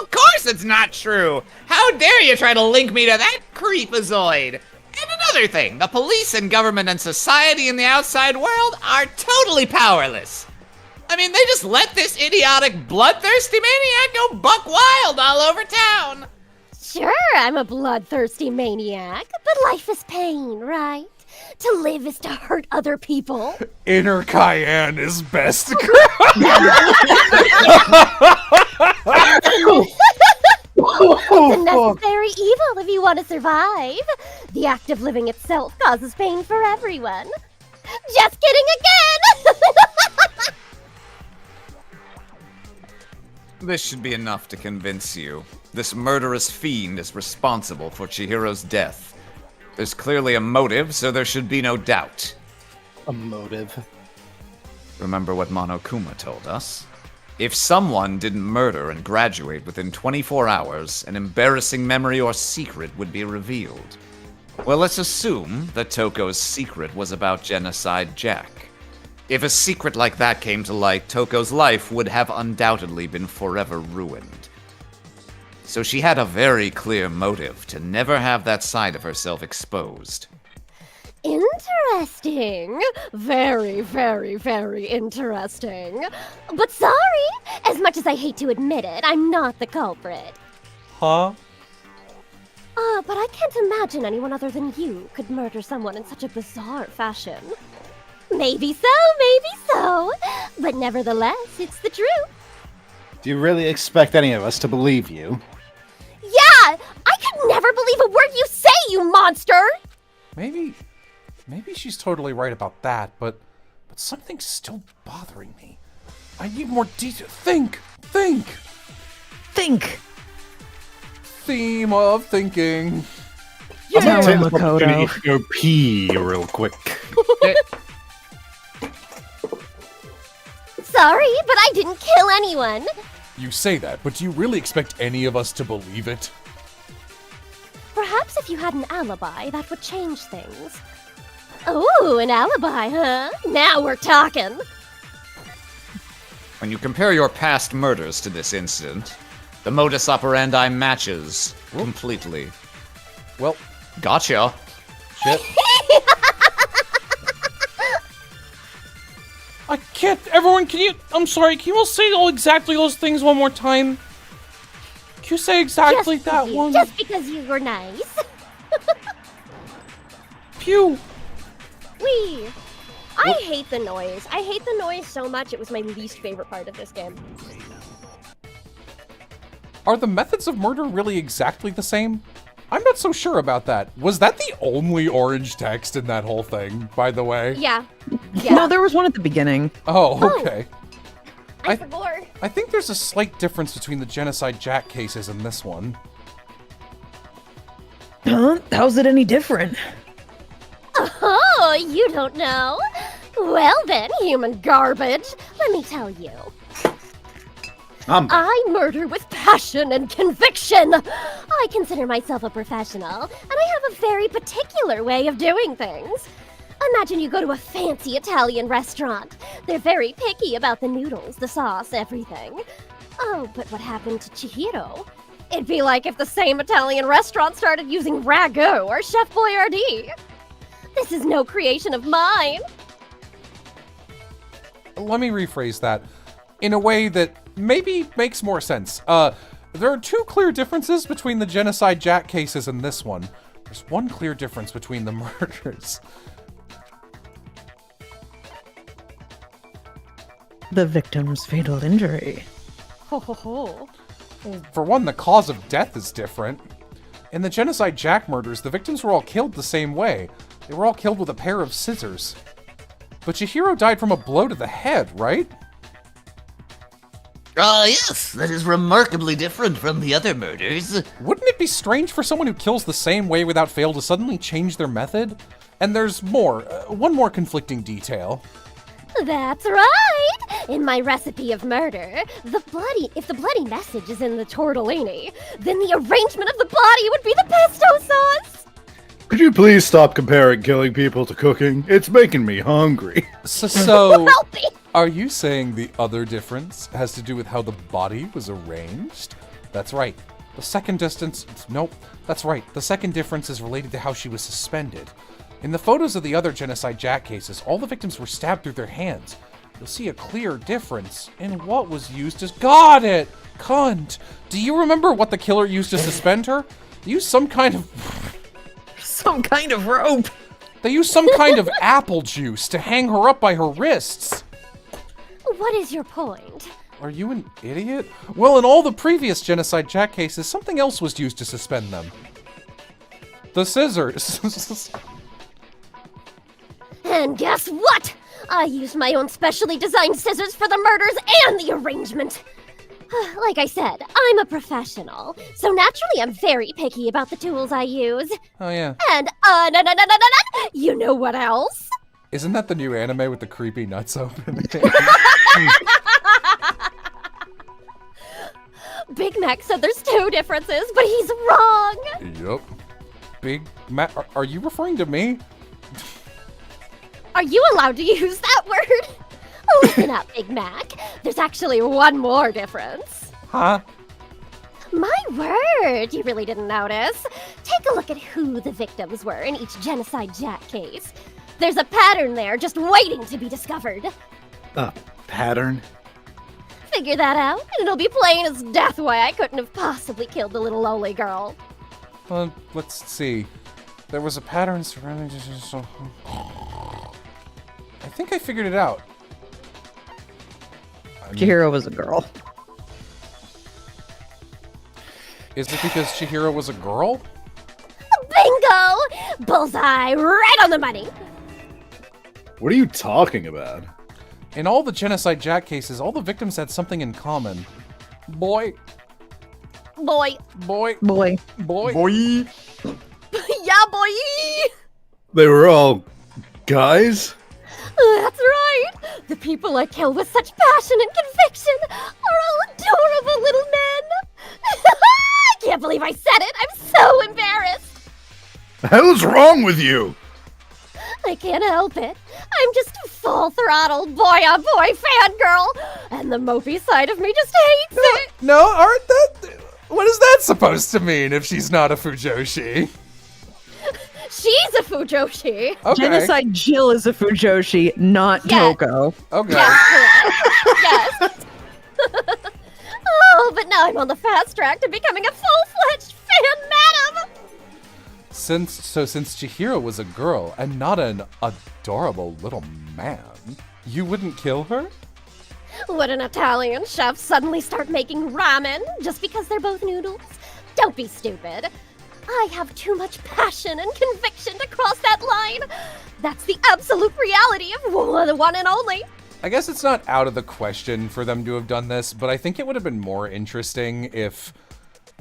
F: Of course it's not true! How dare you try to link me to that creepazoid! And another thing, the police and government and society in the outside world are totally powerless. I mean, they just let this idiotic, bloodthirsty maniac go buck wild all over town.
D: Sure, I'm a bloodthirsty maniac, but life is pain, right? To live is to hurt other people.
A: Inner Cayenne is best.
D: It's a necessary evil if you want to survive. The act of living itself causes pain for everyone. Just kidding again!
B: This should be enough to convince you. This murderous fiend is responsible for Chihiro's death. There's clearly a motive, so there should be no doubt.
E: A motive?
B: Remember what Monokuma told us? If someone didn't murder and graduate within 24 hours, an embarrassing memory or secret would be revealed. Well, let's assume that Toko's secret was about Genocide Jack. If a secret like that came to light, Toko's life would have undoubtedly been forever ruined. So she had a very clear motive to never have that side of herself exposed.
D: Interesting. Very, very, very interesting. But sorry, as much as I hate to admit it, I'm not the culprit.
A: Huh?
D: But I can't imagine anyone other than you could murder someone in such a bizarre fashion. Maybe so. But nevertheless, it's the truth.
E: Do you really expect any of us to believe you?
D: Yeah! I could never believe a word you say, you monster!
A: Maybe she's totally right about that, but something's still bothering me. I need more detail. Think! Theme of thinking.
C: Tell him,
E: I'm gonna
C: Makoto.
E: go pee real quick.
D: Sorry, but I didn't kill anyone.
A: You say that, but do you really expect any of us to believe it?
D: Perhaps if you had an alibi, that would change things. Ooh, an alibi, huh? Now we're talking.
B: When you compare your past murders to this incident, the modus operandi matches completely.
A: Well,
B: Gotcha.
A: shit. I can't. Everyone, I'm sorry, can you all say exactly those things one more time? Can you say exactly that one?
D: Just because you were nice.
A: Pew.
D: Wee. I hate the noise. I hate the noise so much, it was my least favorite part of this game.
A: Are the methods of murder really exactly the same? I'm not so sure about that. Was that the only orange text in that whole thing, by the way?
D: Yeah.
C: No, there was one at the beginning.
A: Oh, okay.
D: I forgot.
A: I think there's a slight difference between the Genocide Jack cases and this one.
C: Huh? How's it any different?
D: Oh, you don't know? Well then, human garbage, let me tell you. I murder with passion and conviction. I consider myself a professional, and I have a very particular way of doing things. Imagine you go to a fancy Italian restaurant. They're very picky about the noodles, the sauce, everything. Oh, but what happened to Chihiro? It'd be like if the same Italian restaurant started using ragu or Chef Boyardee. This is no creation of mine.
A: Let me rephrase that in a way that maybe makes more sense. There are two clear differences between the Genocide Jack cases and this one. There's one clear difference between the murders.
C: The victim's fatal injury.
D: Ho ho ho.
A: For one, the cause of death is different. In the Genocide Jack murders, the victims were all killed the same way. They were all killed with a pair of scissors. But Chihiro died from a blow to the head, right?
F: Yes, that is remarkably different from the other murders.
A: Wouldn't it be strange for someone who kills the same way without fail to suddenly change their method? And there's more, one more conflicting detail.
D: That's right! In my recipe of murder, if the bloody message is in the tortellini, then the arrangement of the body would be the pesto sauce!
G: Could you please stop comparing killing people to cooking? It's making me hungry.
A: So
D: Help me!
A: are you saying the other difference has to do with how the body was arranged? That's right. The second distance, nope, that's right. The second difference is related to how she was suspended. In the photos of the other Genocide Jack cases, all the victims were stabbed through their hands. You'll see a clear difference in what was used as— Got it! Cunt! Do you remember what the killer used to suspend her? They used some kind of—
C: Some kind of rope.
A: They used some kind of apple juice to hang her up by her wrists.
D: What is your point?
A: Are you an idiot? Well, in all the previous Genocide Jack cases, something else was used to suspend them. The scissors.
D: And guess what? I used my own specially designed scissors for the murders and the arrangement. Like I said, I'm a professional, so naturally I'm very picky about the tools I use.
A: Oh, yeah.
D: And, you know what else?
A: Isn't that the new anime with the creepy nuts open?
D: Big Mac said there's two differences, but he's wrong.
A: Yup. Big Mac. Are you referring to me?
D: Are you allowed to use that word? Listen up, Big Mac. There's actually one more difference.
A: Huh?
D: My word, you really didn't notice. Take a look at who the victims were in each Genocide Jack case. There's a pattern there just waiting to be discovered.
E: Pattern?
D: Figure that out, and it'll be plain as death why I couldn't have possibly killed the little lowly girl.
A: Let's see. There was a pattern surrounding— I think I figured it out.
C: Chihiro was a girl.
A: Is it because Chihiro was a girl?
D: Bingo! Bullseye, right on the money.
G: What are you talking about?
A: In all the Genocide Jack cases, all the victims had something in common. Boy.
D: Boy.
A: Boy.
C: Boy.
A: Boy.
D: Yeah, boy!
G: They were all guys?
D: That's right! The people I kill with such passion and conviction are all adorable little men! I can't believe I said it! I'm so embarrassed!
G: The hell's wrong with you?
D: I can't help it. I'm just a full-throttle boy-on-boy fangirl, and the mopey side of me just hates it!
A: No, aren't that— what is that supposed to mean if she's not a Fujoshi?
D: She's a Fujoshi!
A: Okay.
C: Genocide Jill is a Fujoshi, not
D: Yeah.
C: Toko.
A: Okay.
D: Yes, correct. Yes. Oh, but now I'm on the fast track to becoming a full-fledged fan madam!
A: Since Chihiro was a girl and not an adorable little man, you wouldn't kill her?
D: Would an Italian chef suddenly start making ramen just because they're both noodles? Don't be stupid. I have too much passion and conviction to cross that line. That's the absolute reality of the one and only.
A: I guess it's not out of the question for them to have done this, but I think it would have been more interesting if,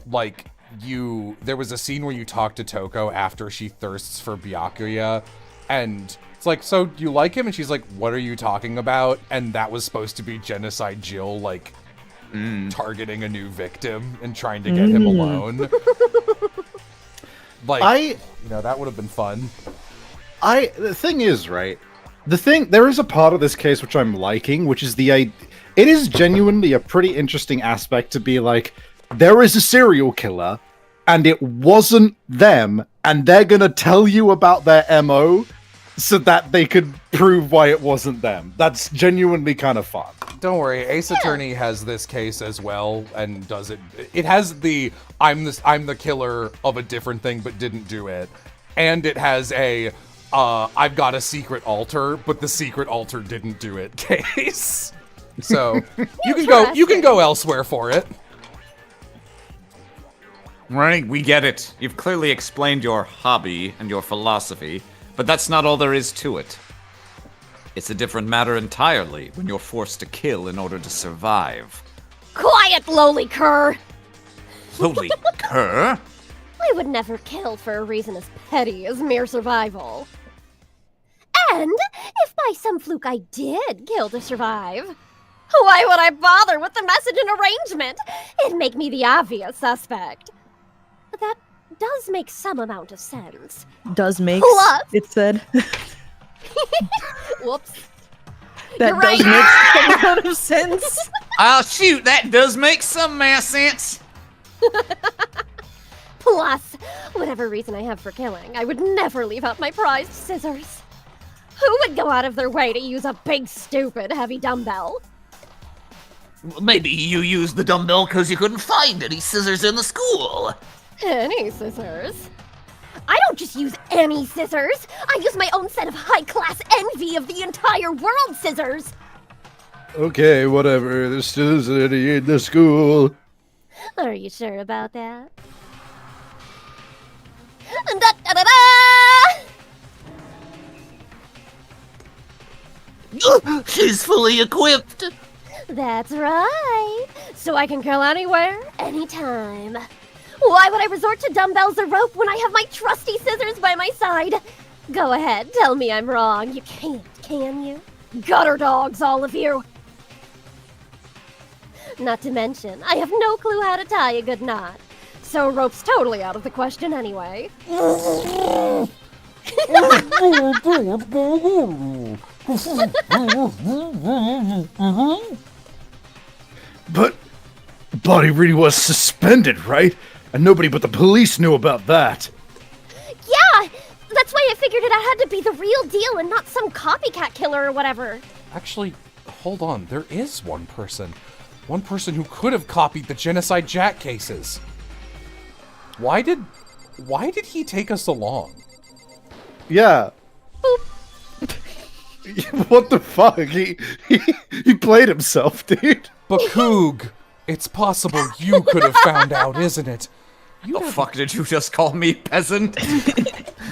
A: like, there was a scene where you talk to Toko after she thirsts for Byakuya, and it's like, so do you like him? And she's like, what are you talking about? And that was supposed to be Genocide Jill, like, targeting a new victim and trying to get him alone. Like, that would have been fun.
E: The thing is, right? There is a part of this case which I'm liking, which is it is genuinely a pretty interesting aspect to be like, there is a serial killer, and it wasn't them, and they're gonna tell you about their MO so that they could prove why it wasn't them. That's genuinely kind of fun.
A: Don't worry, Ace Attorney has this case as well, and does it. It has the I'm the killer of a different thing, but didn't do it, and it has a I've got a secret altar, but the secret altar didn't do it case. So you can go elsewhere for it.
I: Right, we get it. You've clearly explained your hobby and your philosophy, but that's not all there is to it. It's a different matter entirely when you're forced to kill in order to survive.
D: Quiet, lowly cur!
B: Holy cur?
D: I would never kill for a reason as petty as mere survival. And if by some fluke I did kill to survive, why would I bother with the message and arrangement? It'd make me the obvious suspect. That does make some amount of sense.
C: Does make,
D: Plus-
C: it said.
D: Whoops.
C: That
D: You're
C: does
D: right.
C: make some amount of sense.
B: Oh, shoot, that does make some sense.
D: Plus, whatever reason I have for killing, I would never leave out my prized scissors. Who would go out of their way to use a big, stupid, heavy dumbbell?
B: Maybe you used the dumbbell because you couldn't find any scissors in the school.
D: Any scissors? I don't just use any scissors. I use my own set of high-class envy of the entire world scissors.
G: Okay, whatever. There's still any in the school.
D: Are you sure about that? Da-da-da-da!
B: She's fully equipped.
D: That's right. So I can go anywhere, anytime. Why would I resort to dumbbells or rope when I have my trusty scissors by my side? Go ahead, tell me I'm wrong. You can't, can you? Gutter dogs, all of you. Not to mention, I have no clue how to tie a good knot. So rope's totally out of the question anyway.
G: But Body really was suspended, right? And nobody but the police knew about that.
D: Yeah! That's why I figured it had to be the real deal and not some copycat killer or whatever.
A: Actually, hold on. There is one person. One person who could have copied the Genocide Jack cases. Why did he take us along?
G: Yeah. What the fuck? He played himself, dude.
A: Bakoog, it's possible you could have found out, isn't it?
I: The fuck did you just call me, peasant?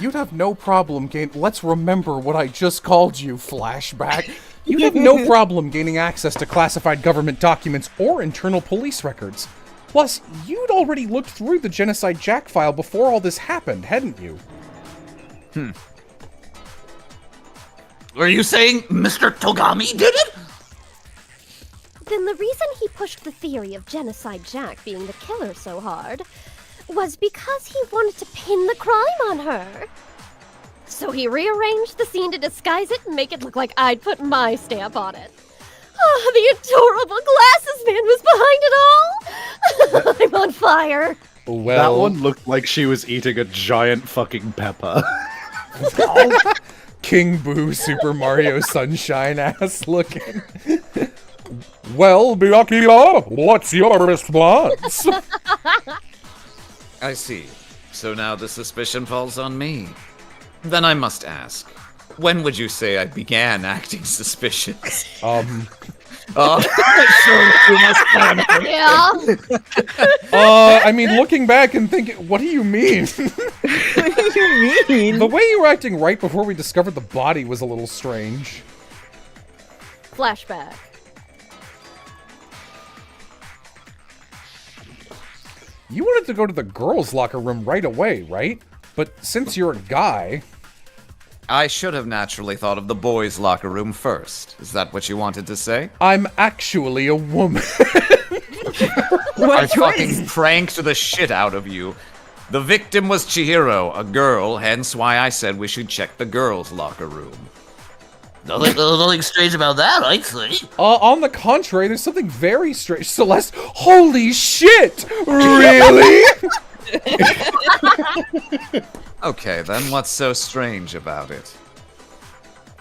A: You'd have no problem let's remember what I just called you, flashback. You'd have no problem gaining access to classified government documents or internal police records. Plus, you'd already looked through the Genocide Jack file before all this happened, hadn't you?
B: Are you saying Mr. Togami did it?
D: Then the reason he pushed the theory of Genocide Jack being the killer so hard was because he wanted to pin the crime on her. So he rearranged the scene to disguise it and make it look like I'd put my stamp on it. Oh, the adorable glasses man was behind it all! I'm on fire!
A: Well,
E: That one looked like she was eating a giant fucking pepper.
A: King Boo Super Mario Sunshine ass looking. Well, Byakuya, what's your response?
B: I see. So now the suspicion falls on me. Then I must ask, when would you say I began acting suspicious? Oh, sure, you must plan it.
D: Yeah.
A: I mean, looking back and thinking, what do you mean?
C: What do you mean?
A: The way you were acting right before we discovered the body was a little strange.
D: Flashback.
A: You wanted to go to the girls' locker room right away, right? But since you're a guy...
B: I should have naturally thought of the boys' locker room first. Is that what you wanted to say?
A: I'm actually a woman.
B: I fucking pranked the shit out of you. The victim was Chihiro, a girl, hence why I said we should check the girls' locker room.
F: Nothing strange about that, I'd say.
A: On the contrary, there's something very strange. Celeste, holy shit! Really?
B: Okay, then what's so strange about it?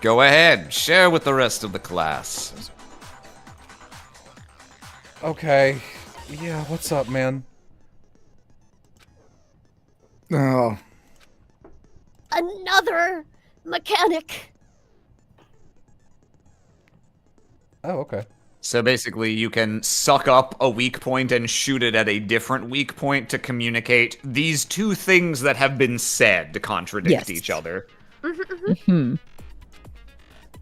B: Go ahead, share with the rest of the class.
A: Okay. Yeah, what's up, man?
G: Oh.
D: Another mechanic.
A: Oh, okay.
I: So basically, you can suck up a weak point and shoot it at a different weak point to communicate these two things that have been said to contradict
C: Yes.
I: each other.
C: Hmm.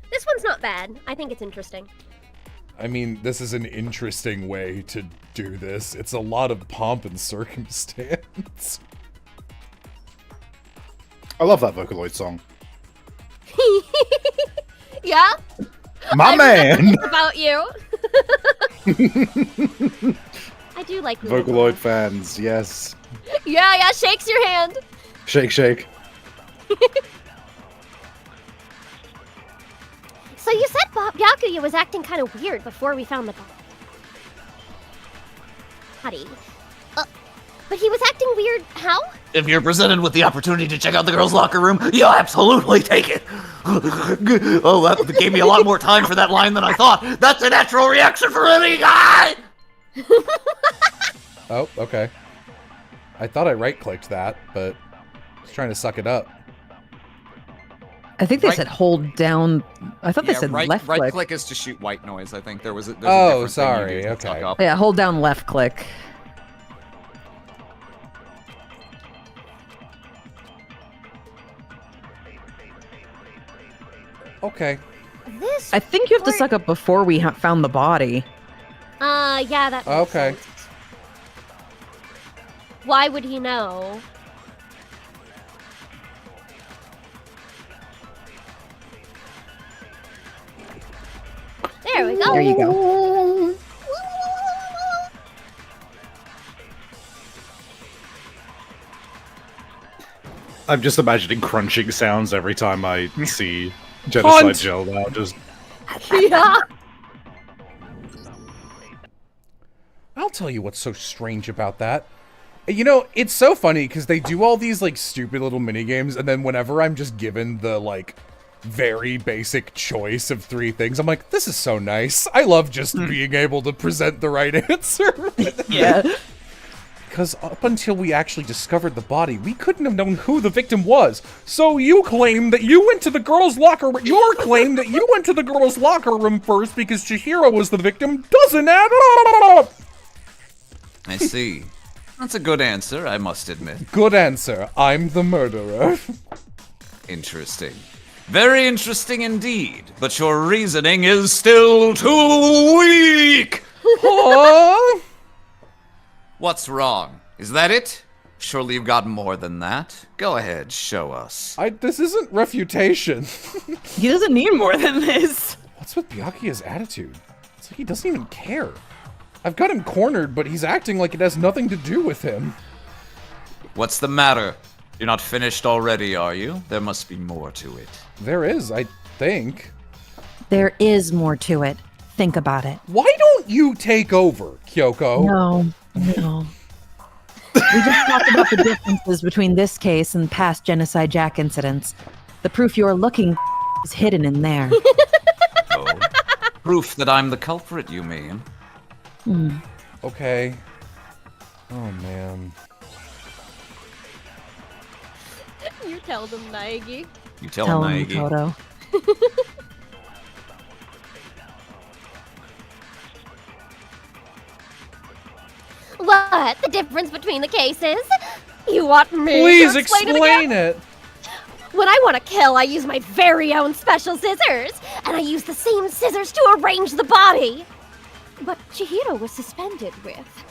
D: This one's not bad. I think it's interesting.
A: I mean, this is an interesting way to do this. It's a lot of pomp and circumstance.
G: I love that Vocaloid song.
D: Yeah?
G: My man!
D: About you. I do like
G: Vocaloid fans, yes.
D: Yeah, shakes your hand.
G: Shake, shake.
D: So you said Byakuya was acting kind of weird before we found the body. But he was acting weird how?
F: If you're presented with the opportunity to check out the girls' locker room, you'll absolutely take it. Oh, that gave me a lot more time for that line than I thought. That's a natural reaction for any guy!
A: Oh, okay. I thought I right-clicked that, but I was trying to suck it up.
C: I think they
I: Right-
C: said hold down. I thought they said
I: right,
C: left click.
I: right click is to shoot white noise, I think. There's a
A: Oh,
I: different thing you
A: sorry,
I: do to suck
A: okay.
I: up.
C: Yeah, hold down left click.
A: Okay.
D: This.
C: I think you have to suck up before we found the body.
D: Yeah, that. Makes
A: Okay.
D: sense. Why would he know? There we go.
C: There you go.
E: I'm just imagining crunching sounds every time I see Genocide
A: Hunt!
E: Jill now. Just
D: Yeah.
A: I'll tell you what's so strange about that. You know, it's so funny because they do all these like stupid little mini games, and then whenever I'm just given the like very basic choice of 3 things, I'm like, this is so nice. I love just being able to present the right answer.
C: Yeah.
A: Because up until we actually discovered the body, we couldn't have known who the victim was. So you claim that you went to the girls' locker room. Your claim that you went to the girls' locker room first because Chihiro was the victim doesn't add up.
B: I see. That's a good answer, I must admit.
A: Good answer. I'm the murderer.
B: Interesting. Very interesting indeed, but your reasoning is still too weak!
A: Huh?
B: What's wrong? Is that it? Surely you've got more than that. Go ahead, show us.
A: This isn't refutation.
C: He doesn't need more than this.
A: What's with Byakuya's attitude? It's like he doesn't even care. I've got him cornered, but he's acting like it has nothing to do with him.
B: What's the matter? You're not finished already, are you? There must be more to it.
A: There is, I think.
J: There is more to it. Think about it.
A: Why don't you take over, Kyoko?
J: No. We just talked about the differences between this case and past Genocide Jack incidents. The proof you're looking is hidden in there.
B: Oh. Proof that I'm the culprit, you mean?
A: Okay. Oh, man.
D: You tell them, Naegi.
B: You tell
J: Tell
B: him,
J: him,
B: Naegi.
J: Toto.
D: What? The difference between the cases? You want me
A: Please
D: to explain
A: explain
D: it?
A: it.
D: When I want to kill, I use my very own special scissors, and I use the same scissors to arrange the body. What Chihiro was suspended with.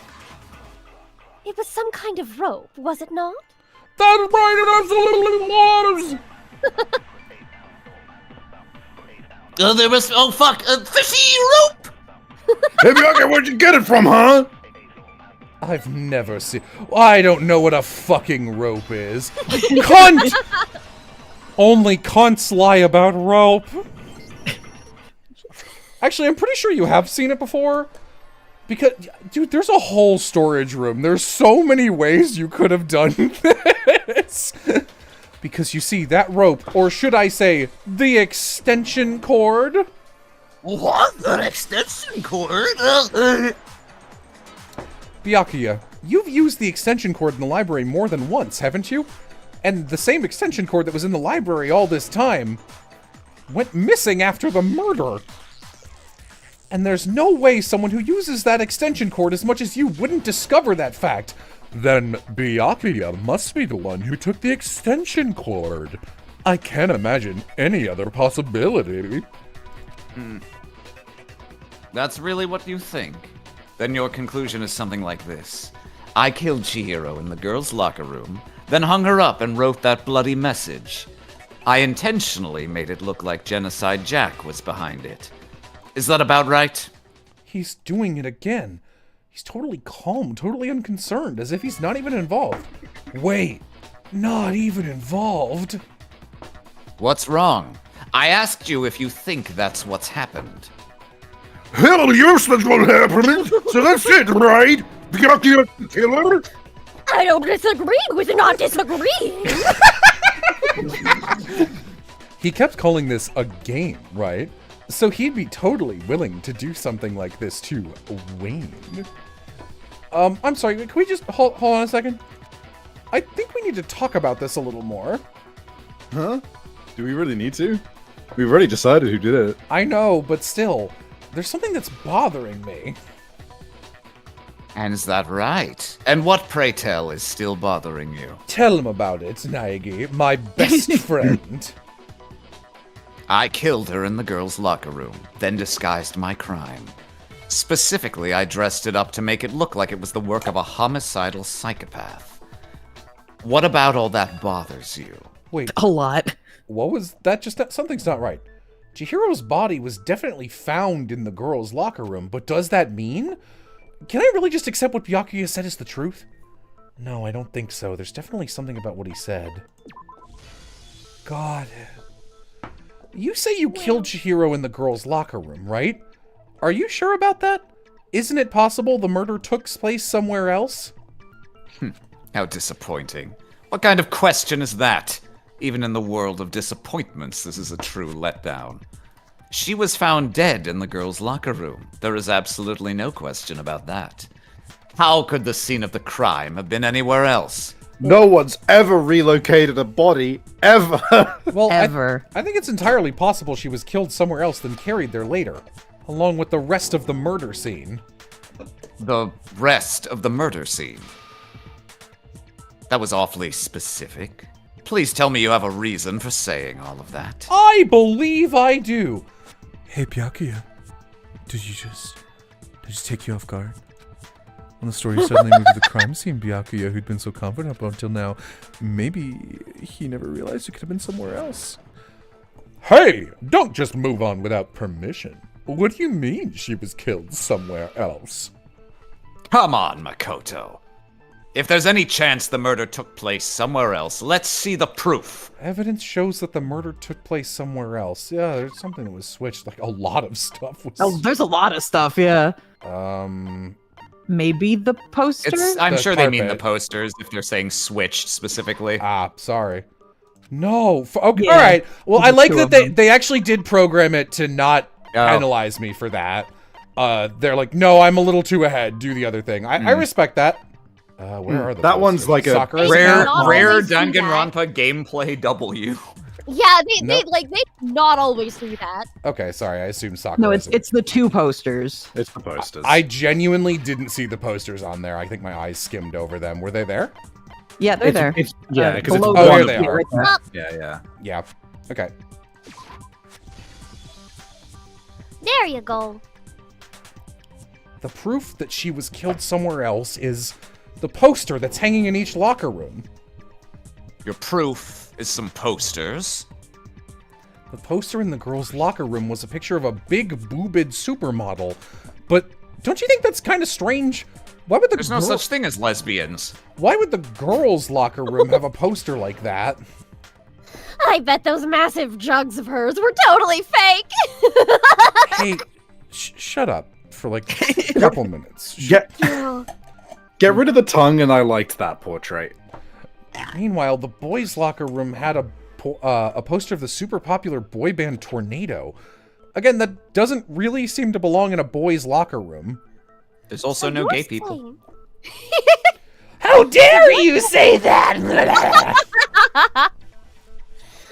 D: It was some kind of rope, was it not?
A: That's right, it absolutely was.
F: There was, oh fuck, fishy rope!
G: Hey, Bianca, where'd you get it from, huh?
A: I've never seen... I don't know what a fucking rope is. Cunt! Only cunts lie about rope. Actually, I'm pretty sure you have seen it before. Because, dude, there's a whole storage room. There's so many ways you could have done this. Because you see, that rope, or should I say, the extension cord.
F: What? An extension cord?
A: Byakuya, you've used the extension cord in the library more than once, haven't you? And the same extension cord that was in the library all this time went missing after the murder. And there's no way someone who uses that extension cord as much as you wouldn't discover that fact. Then Byakuya must be the one who took the extension cord. I can't imagine any other possibility.
B: That's really what you think? Then your conclusion is something like this. I killed Chihiro in the girls' locker room, then hung her up and wrote that bloody message. I intentionally made it look like Genocide Jack was behind it. Is that about right?
A: He's doing it again. He's totally calm, totally unconcerned, as if he's not even involved. Wait, not even involved?
B: What's wrong? I asked you if you think that's what's happened.
G: Hell yes, that's what happened. So that's it, right? Byakuya the killer?
D: I don't disagree with not disagreeing.
A: He kept calling this a game, right? So he'd be totally willing to do something like this to Wayne. I'm sorry, can we just hold on a second? I think we need to talk about this a little more.
E: Huh? Do we really need to? We've already decided who did it.
A: I know, but still, there's something that's bothering me.
B: And is that right? And what, pray tell, is still bothering you?
A: Tell him about it, Naegi, my best friend.
B: I killed her in the girls' locker room, then disguised my crime. Specifically, I dressed it up to make it look like it was the work of a homicidal psychopath. What about all that bothers you?
A: Wait,
C: A lot.
A: what was that? Something's not right. Chihiro's body was definitely found in the girls' locker room, but does that mean? Can I really just accept what Byakuya said is the truth? No, I don't think so. There's definitely something about what he said. God. You say you killed Chihiro in the girls' locker room, right? Are you sure about that? Isn't it possible the murder took place somewhere else?
B: How disappointing. What kind of question is that? Even in the world of disappointments, this is a true letdown. She was found dead in the girls' locker room. There is absolutely no question about that. How could the scene of the crime have been anywhere else?
G: No one's ever relocated a body, ever.
A: Well,
C: Ever.
A: I think it's entirely possible she was killed somewhere else then carried there later, along with the rest of the murder scene.
B: The rest of the murder scene. That was awfully specific. Please tell me you have a reason for saying all of that.
A: I believe I do. Hey, Byakuya. Did it just take you off guard? When the story suddenly moved to the crime scene, Byakuya, who'd been so confident up until now, maybe he never realized it could have been somewhere else. Hey, don't just move on without permission. What do you mean she was killed somewhere else?
B: Come on, Makoto. If there's any chance the murder took place somewhere else, let's see the proof.
A: Evidence shows that the murder took place somewhere else. Yeah, there's something that was switched. Like, a lot of stuff was...
C: Oh, there's a lot of stuff, yeah. Maybe the poster?
B: I'm
A: The
B: sure they mean the
A: carpet.
B: posters if they're saying switched specifically.
A: Sorry. No. Okay,
C: Yeah.
A: all right. Well, I
C: Just
A: like
C: two
A: that
C: of them.
A: they actually did program it to not penalize me for that. They're like, no, I'm a little too ahead. Do the other thing. I respect that. Where are the
E: That one's
A: posters?
E: like a
A: Sakura's
D: Rare-
A: account?
B: Rare
D: always do that.
B: Danganronpa gameplay W.
D: Yeah,
A: No.
D: they not always do that.
A: Okay, sorry. I assumed Sakura.
C: No, it's the two posters.
E: It's the posters.
A: I genuinely didn't see the posters on there. I think my eyes skimmed over them. Were they there?
C: Yeah, they're there.
E: Yeah, because it's
C: below
E: one
A: Oh, here
E: of
A: they
E: them.
A: are.
C: right there.
E: Yeah, yeah.
A: Yeah. Okay.
D: There you go.
A: The proof that she was killed somewhere else is the poster that's hanging in each locker room.
B: Your proof is some posters.
A: The poster in the girls' locker room was a picture of a big boobed supermodel. But don't you think that's kind of strange? Why would the
I: There's no such thing as lesbians.
A: Why would the girls' locker room have a poster like that?
D: I bet those massive jugs of hers were totally fake.
A: Hey, shut up for like a couple minutes.
E: Get
D: Yeah.
E: rid of the tongue, and I liked that portrait.
A: Meanwhile, the boys' locker room had a poster of the super popular boy band Tornado. Again, that doesn't really seem to belong in a boys' locker room.
I: There's also no
D: You're
I: gay people.
D: saying-
H: How dare you say that?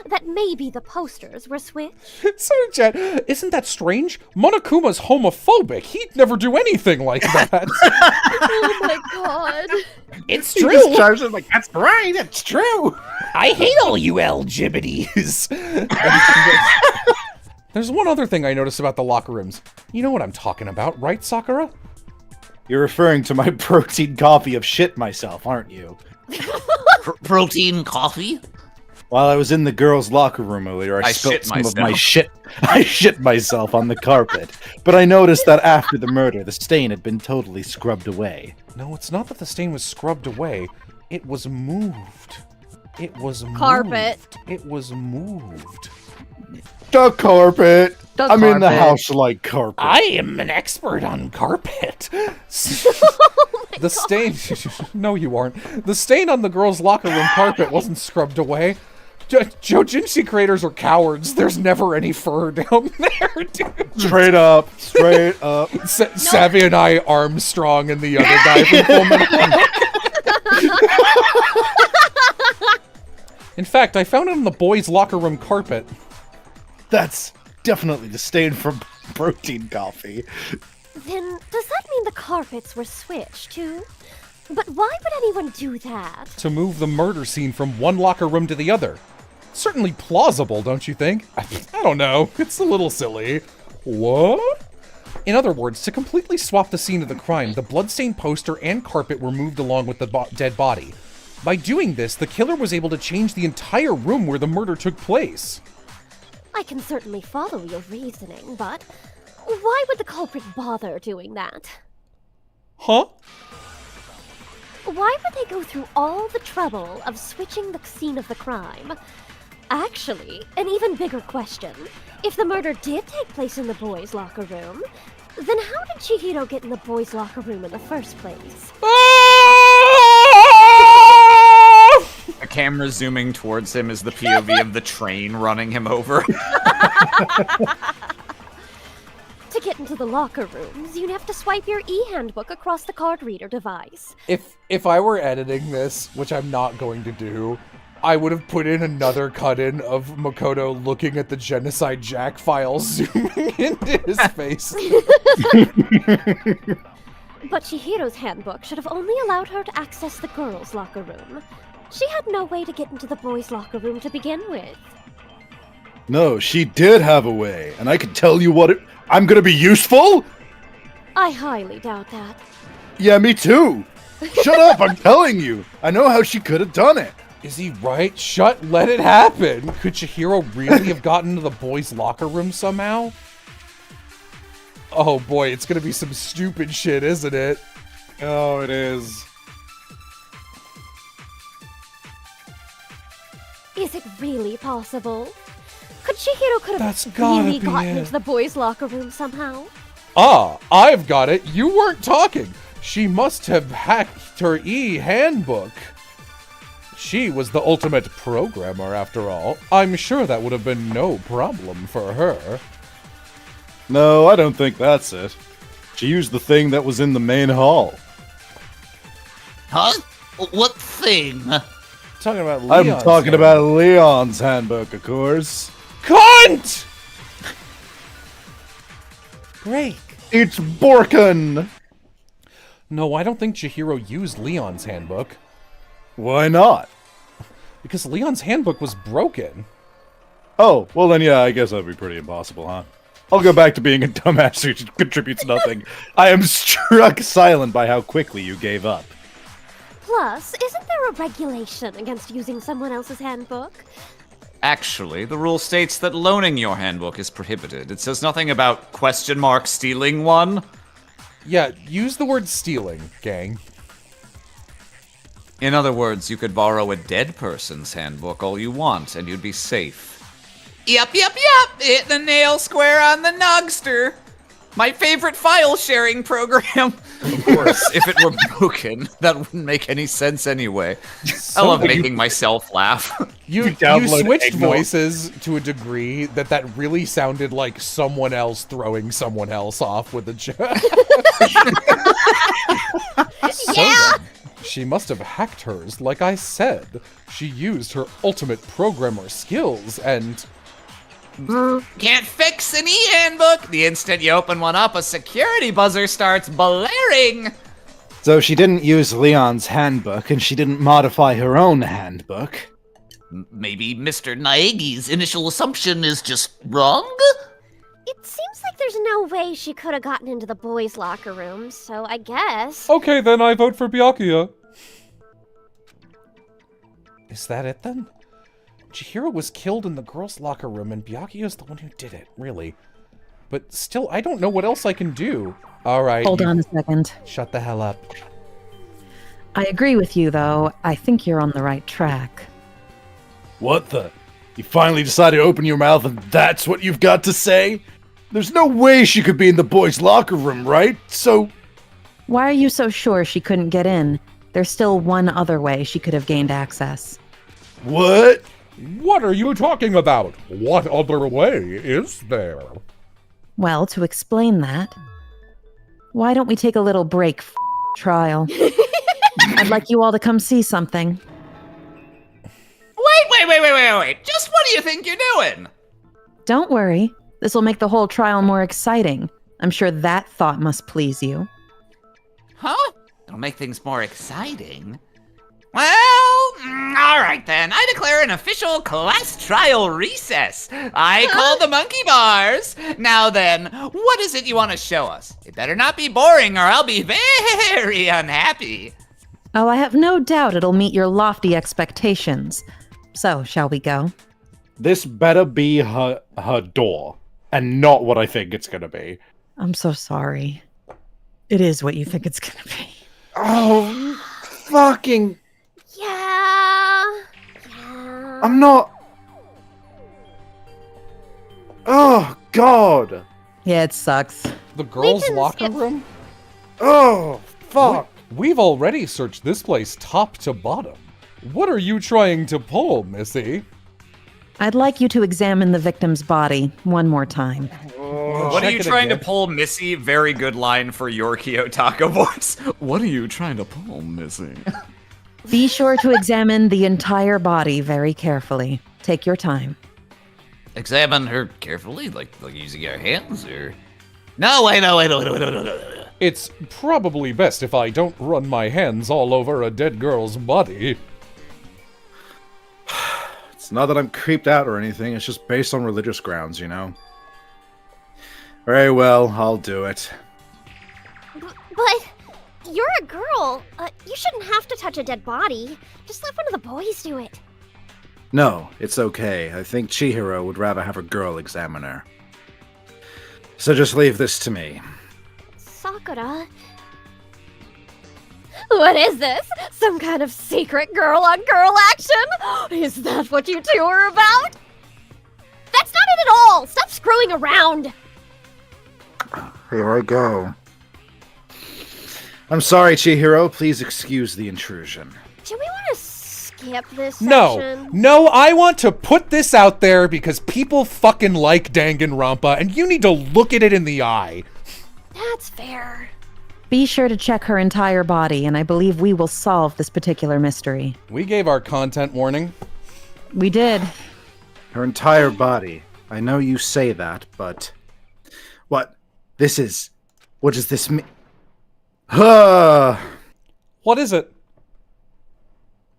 D: That maybe the posters were switched.
A: Sorry, Jen, isn't that strange? Monokuma's homophobic. He'd never do anything like that.
D: Oh my god.
H: It's
E: He
H: true.
E: just chimes in like, that's right, it's true.
H: I hate all you LGBTs.
A: There's one other thing I noticed about the locker rooms. You know what I'm talking about, right, Sakura?
E: You're referring to my protein copy of shit myself, aren't you?
B: Protein coffee?
E: While I was in the girls' locker room earlier, I spilt
I: shit
E: some of
I: myself.
E: my shit. I shit myself on the carpet, but I noticed that after the murder, the stain had been totally scrubbed away.
A: No, it's not that the stain was scrubbed away. It was moved. It was
D: Carpet.
A: moved. It was moved.
G: The carpet.
C: The
G: I'm in the
C: carpet.
G: house like carpet.
H: I am an expert on carpet.
A: The stain... No, you aren't. The stain on the girls' locker room carpet wasn't scrubbed away. Jojinshi creators are cowards. There's never any fur down there, dude.
G: Straight up. Straight up.
A: Savvy and I, Armstrong, and the other guy from Full Metal. In fact, I found it on the boys' locker room carpet.
E: That's definitely the stain from protein coffee.
D: Then does that mean the carpets were switched too? But why would anyone do that?
A: To move the murder scene from one locker room to the other. Certainly plausible, don't you think? I don't know. It's a little silly. What? In other words, to completely swap the scene of the crime, the bloodstained poster and carpet were moved along with the dead body. By doing this, the killer was able to change the entire room where the murder took place.
D: I can certainly follow your reasoning, but why would the culprit bother doing that?
A: Huh?
D: Why would they go through all the trouble of switching the scene of the crime? Actually, an even bigger question. If the murder did take place in the boys' locker room, then how did Chihiro get in the boys' locker room in the first place?
I: A camera zooming towards him is the POV of the train running him over.
D: To get into the locker rooms, you'd have to swipe your e-handbook across the card reader device.
A: If I were editing this, which I'm not going to do, I would have put in another cut-in of Makoto looking at the Genocide Jack file zooming into his face.
D: But Chihiro's handbook should have only allowed her to access the girls' locker room. She had no way to get into the boys' locker room to begin with.
G: No, she did have a way, and I can tell you what I'm gonna be useful?
D: I highly doubt that.
G: Yeah, me too. Shut up, I'm telling you. I know how she could have done it.
A: Is he right? Let it happen. Could Chihiro really have gotten into the boys' locker room somehow? Oh boy, it's gonna be some stupid shit, isn't it?
G: Oh, it is.
D: Is it really possible? Could Chihiro
A: That's
D: have
A: gotta
D: really
A: be
D: gotten
A: it.
D: into the boys' locker room somehow?
A: Ah, I've got it. You weren't talking. She must have hacked her e-handbook. She was the ultimate programmer, after all. I'm sure that would have been no problem for her.
G: No, I don't think that's it. She used the thing that was in the main hall.
B: Huh? What thing?
A: Talking about
G: I'm
A: Leon's
G: talking
A: handbook.
G: about Leon's handbook, of course.
A: Cunt! Break.
G: It's Borkin!
A: No, I don't think Chihiro used Leon's handbook.
G: Why not?
A: Because Leon's handbook was broken.
G: Oh, well then yeah, I guess that'd be pretty impossible, huh? I'll go back to being a dumbass who contributes nothing. I am struck silent by how quickly you gave up.
D: Plus, isn't there a regulation against using someone else's handbook?
I: Actually, the rule states that loaning your handbook is prohibited. It says nothing about question mark stealing one.
A: Yeah, use the word stealing, gang.
B: In other words, you could borrow a dead person's handbook all you want, and you'd be safe.
F: Yep. Hit the nail square on the Nogster. My favorite file sharing program.
B: Of course, if it were broken, that wouldn't make any sense anyway. I love making myself laugh.
A: You
E: download
A: switched
E: Eggnog.
A: voices to a degree that really sounded like someone else throwing someone else off with a joke.
D: Yeah.
A: She must have hacked hers, like I said. She used her ultimate programmer skills and...
F: Can't fix an e-handbook. The instant you open one up, a security buzzer starts blaring.
E: So she didn't use Leon's handbook, and she didn't modify her own handbook.
F: Maybe Mr. Naegi's initial assumption is just wrong?
D: It seems like there's no way she could have gotten into the boys' locker room, so I guess.
A: Okay, then I vote for Byakuya. Is that it, then? Chihiro was killed in the girls' locker room, and Byakuya's the one who did it, really. But still, I don't know what else I can do. Alright.
J: Hold on a second.
A: Shut the hell up.
J: I agree with you, though. I think you're on the right track.
E: What the? You finally decided to open your mouth and that's what you've got to say? There's no way she could be in the boys' locker room, right? So...
J: Why are you so sure she couldn't get in? There's still one other way she could have gained access.
E: What?
A: What are you talking about? What other way is there?
J: Well, to explain that, why don't we take a little break, trial? I'd like you all to come see something.
F: Wait. Just what do you think you're doing?
J: Don't worry. This will make the whole trial more exciting. I'm sure that thought must please you.
F: Huh? It'll make things more exciting. Well, all right then. I declare an official class trial recess. I call the monkey bars. Now then, what is it you want to show us? It better not be boring or I'll be very unhappy.
J: Oh, I have no doubt it'll meet your lofty expectations. So, shall we go?
E: This better be her door, and not what I think it's gonna be.
J: I'm so sorry. It is what you think it's gonna be.
G: Oh, fucking...
D: Yeah.
G: I'm not... Oh, God.
J: Yeah, it sucks.
A: The girls'
D: can
A: locker
D: skip-
A: room?
G: Oh, fuck.
A: We've already searched this place top to bottom. What are you trying to pull, Missy?
J: I'd like you to examine the victim's body one more time.
I: What are you trying to pull, Missy? Very good line for Yorkie Otaka voice. What are you trying to pull, Missy?
J: Be sure to examine the entire body very carefully. Take your time.
B: Examine her carefully, like using your hands, or... No, wait.
A: It's probably best if I don't run my hands all over a dead girl's body.
E: It's not that I'm creeped out or anything, it's just based on religious grounds, you know? Very well, I'll do it.
D: But you're a girl. You shouldn't have to touch a dead body. Just let one of the boys do it.
E: No, it's okay. I think Chihiro would rather have a girl examine her. So just leave this to me.
D: Sakura. What is this? Some kind of secret girl-on-girl action? Is that what you two are about? That's not it at all! Stop screwing around!
E: Here I go. I'm sorry, Chihiro. Please excuse the intrusion.
D: Do we want to skip this
A: No,
D: section?
A: no, I want to put this out there because people fucking like Danganronpa, and you need to look at it in the eye.
D: That's fair.
J: Be sure to check her entire body, and I believe we will solve this particular mystery.
A: We gave our content warning.
J: We did.
E: Her entire body. I know you say that, but... What? What does this mean?
A: What is it?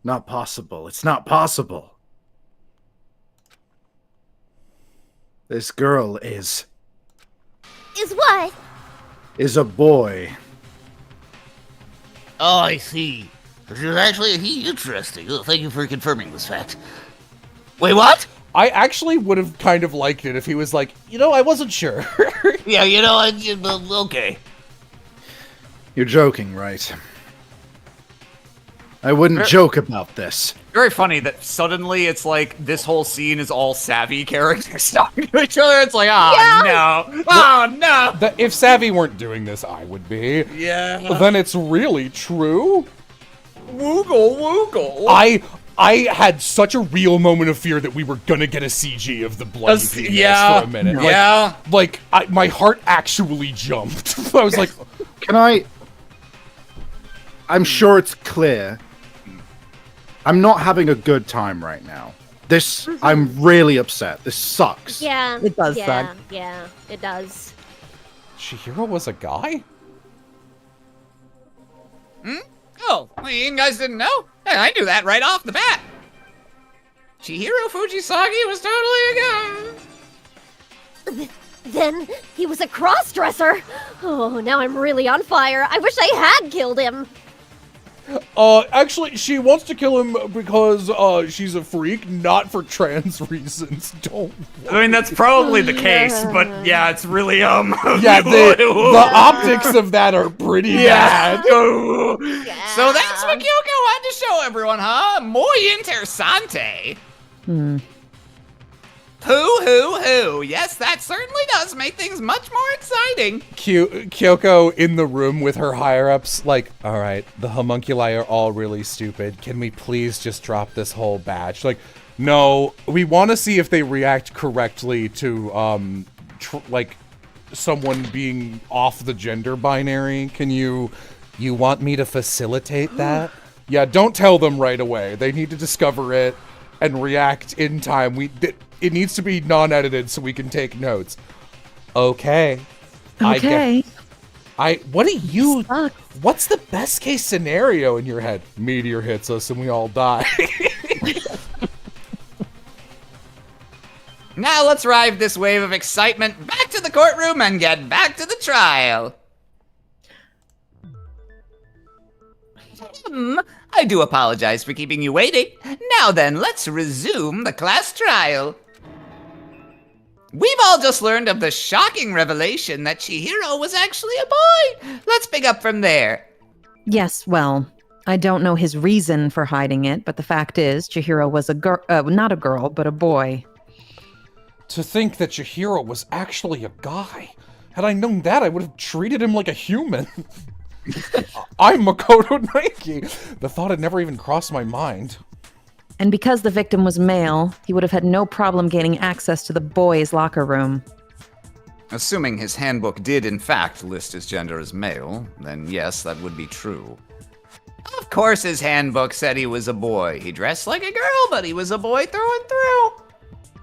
E: Not possible. It's not possible. This girl is
D: Is what?
E: a boy.
F: Oh, I see. This is actually interesting. Oh, thank you for confirming this fact. Wait, what?
A: I actually would have kind of liked it if he was like, I wasn't sure.
F: Yeah, okay.
E: You're joking, right? I wouldn't joke about this.
I: Very funny that suddenly it's like this whole scene is all savvy characters talking to each other. It's like, no. Oh, no.
A: If Savvy weren't doing this, I would be.
I: Yeah.
A: Then it's really true.
I: Woogle, woogle.
A: I had such a real moment of fear that we were gonna get a CG of the bloody penis for a minute.
I: Yeah.
A: My heart actually jumped. I was like,
E: I'm sure it's clear. I'm not having a good time right now. I'm really upset. This sucks.
D: Yeah.
C: It does suck.
D: Yeah, it does.
A: Chihiro was a guy?
F: Oh, well, you guys didn't know? Hey, I knew that right off the bat. Chihiro Fujisagi was totally a guy.
D: Then he was a cross-dresser. Oh, now I'm really on fire. I wish I had killed him.
A: Actually, she wants to kill him because, she's a freak, not for trans reasons. Don't worry.
I: I mean, that's probably the case, but yeah, it's really,
A: Yeah, the optics of that are pretty bad.
F: So that's what Kyoko had to show everyone, huh? Muy interesante. Hoo. Yes, that certainly does make things much more exciting.
A: Kyoko in the room with her higher-ups, like, all right, the homunculi are all really stupid. Can we please just drop this whole batch? Like, no, we want to see if they react correctly to, someone being off the gender binary. Can you want me to facilitate that? Yeah, don't tell them right away. They need to discover it and react in time. It needs to be non-edited so we can take notes. Okay.
J: Okay.
A: What's the best case scenario in your head? Meteor hits us and we all die.
F: Now let's ride this wave of excitement back to the courtroom and get back to the trial. I do apologize for keeping you waiting. Now then, let's resume the class trial. We've all just learned of the shocking revelation that Chihiro was actually a boy. Let's pick up from there.
J: Yes, well, I don't know his reason for hiding it, but the fact is, Chihiro was not a girl, but a boy.
A: To think that Chihiro was actually a guy. Had I known that, I would have treated him like a human. I'm Makoto Nike. The thought had never even crossed my mind.
J: And because the victim was male, he would have had no problem gaining access to the boys' locker room.
B: Assuming his handbook did in fact list his gender as male, then yes, that would be true.
F: Of course his handbook said he was a boy. He dressed like a girl, but he was a boy through and through.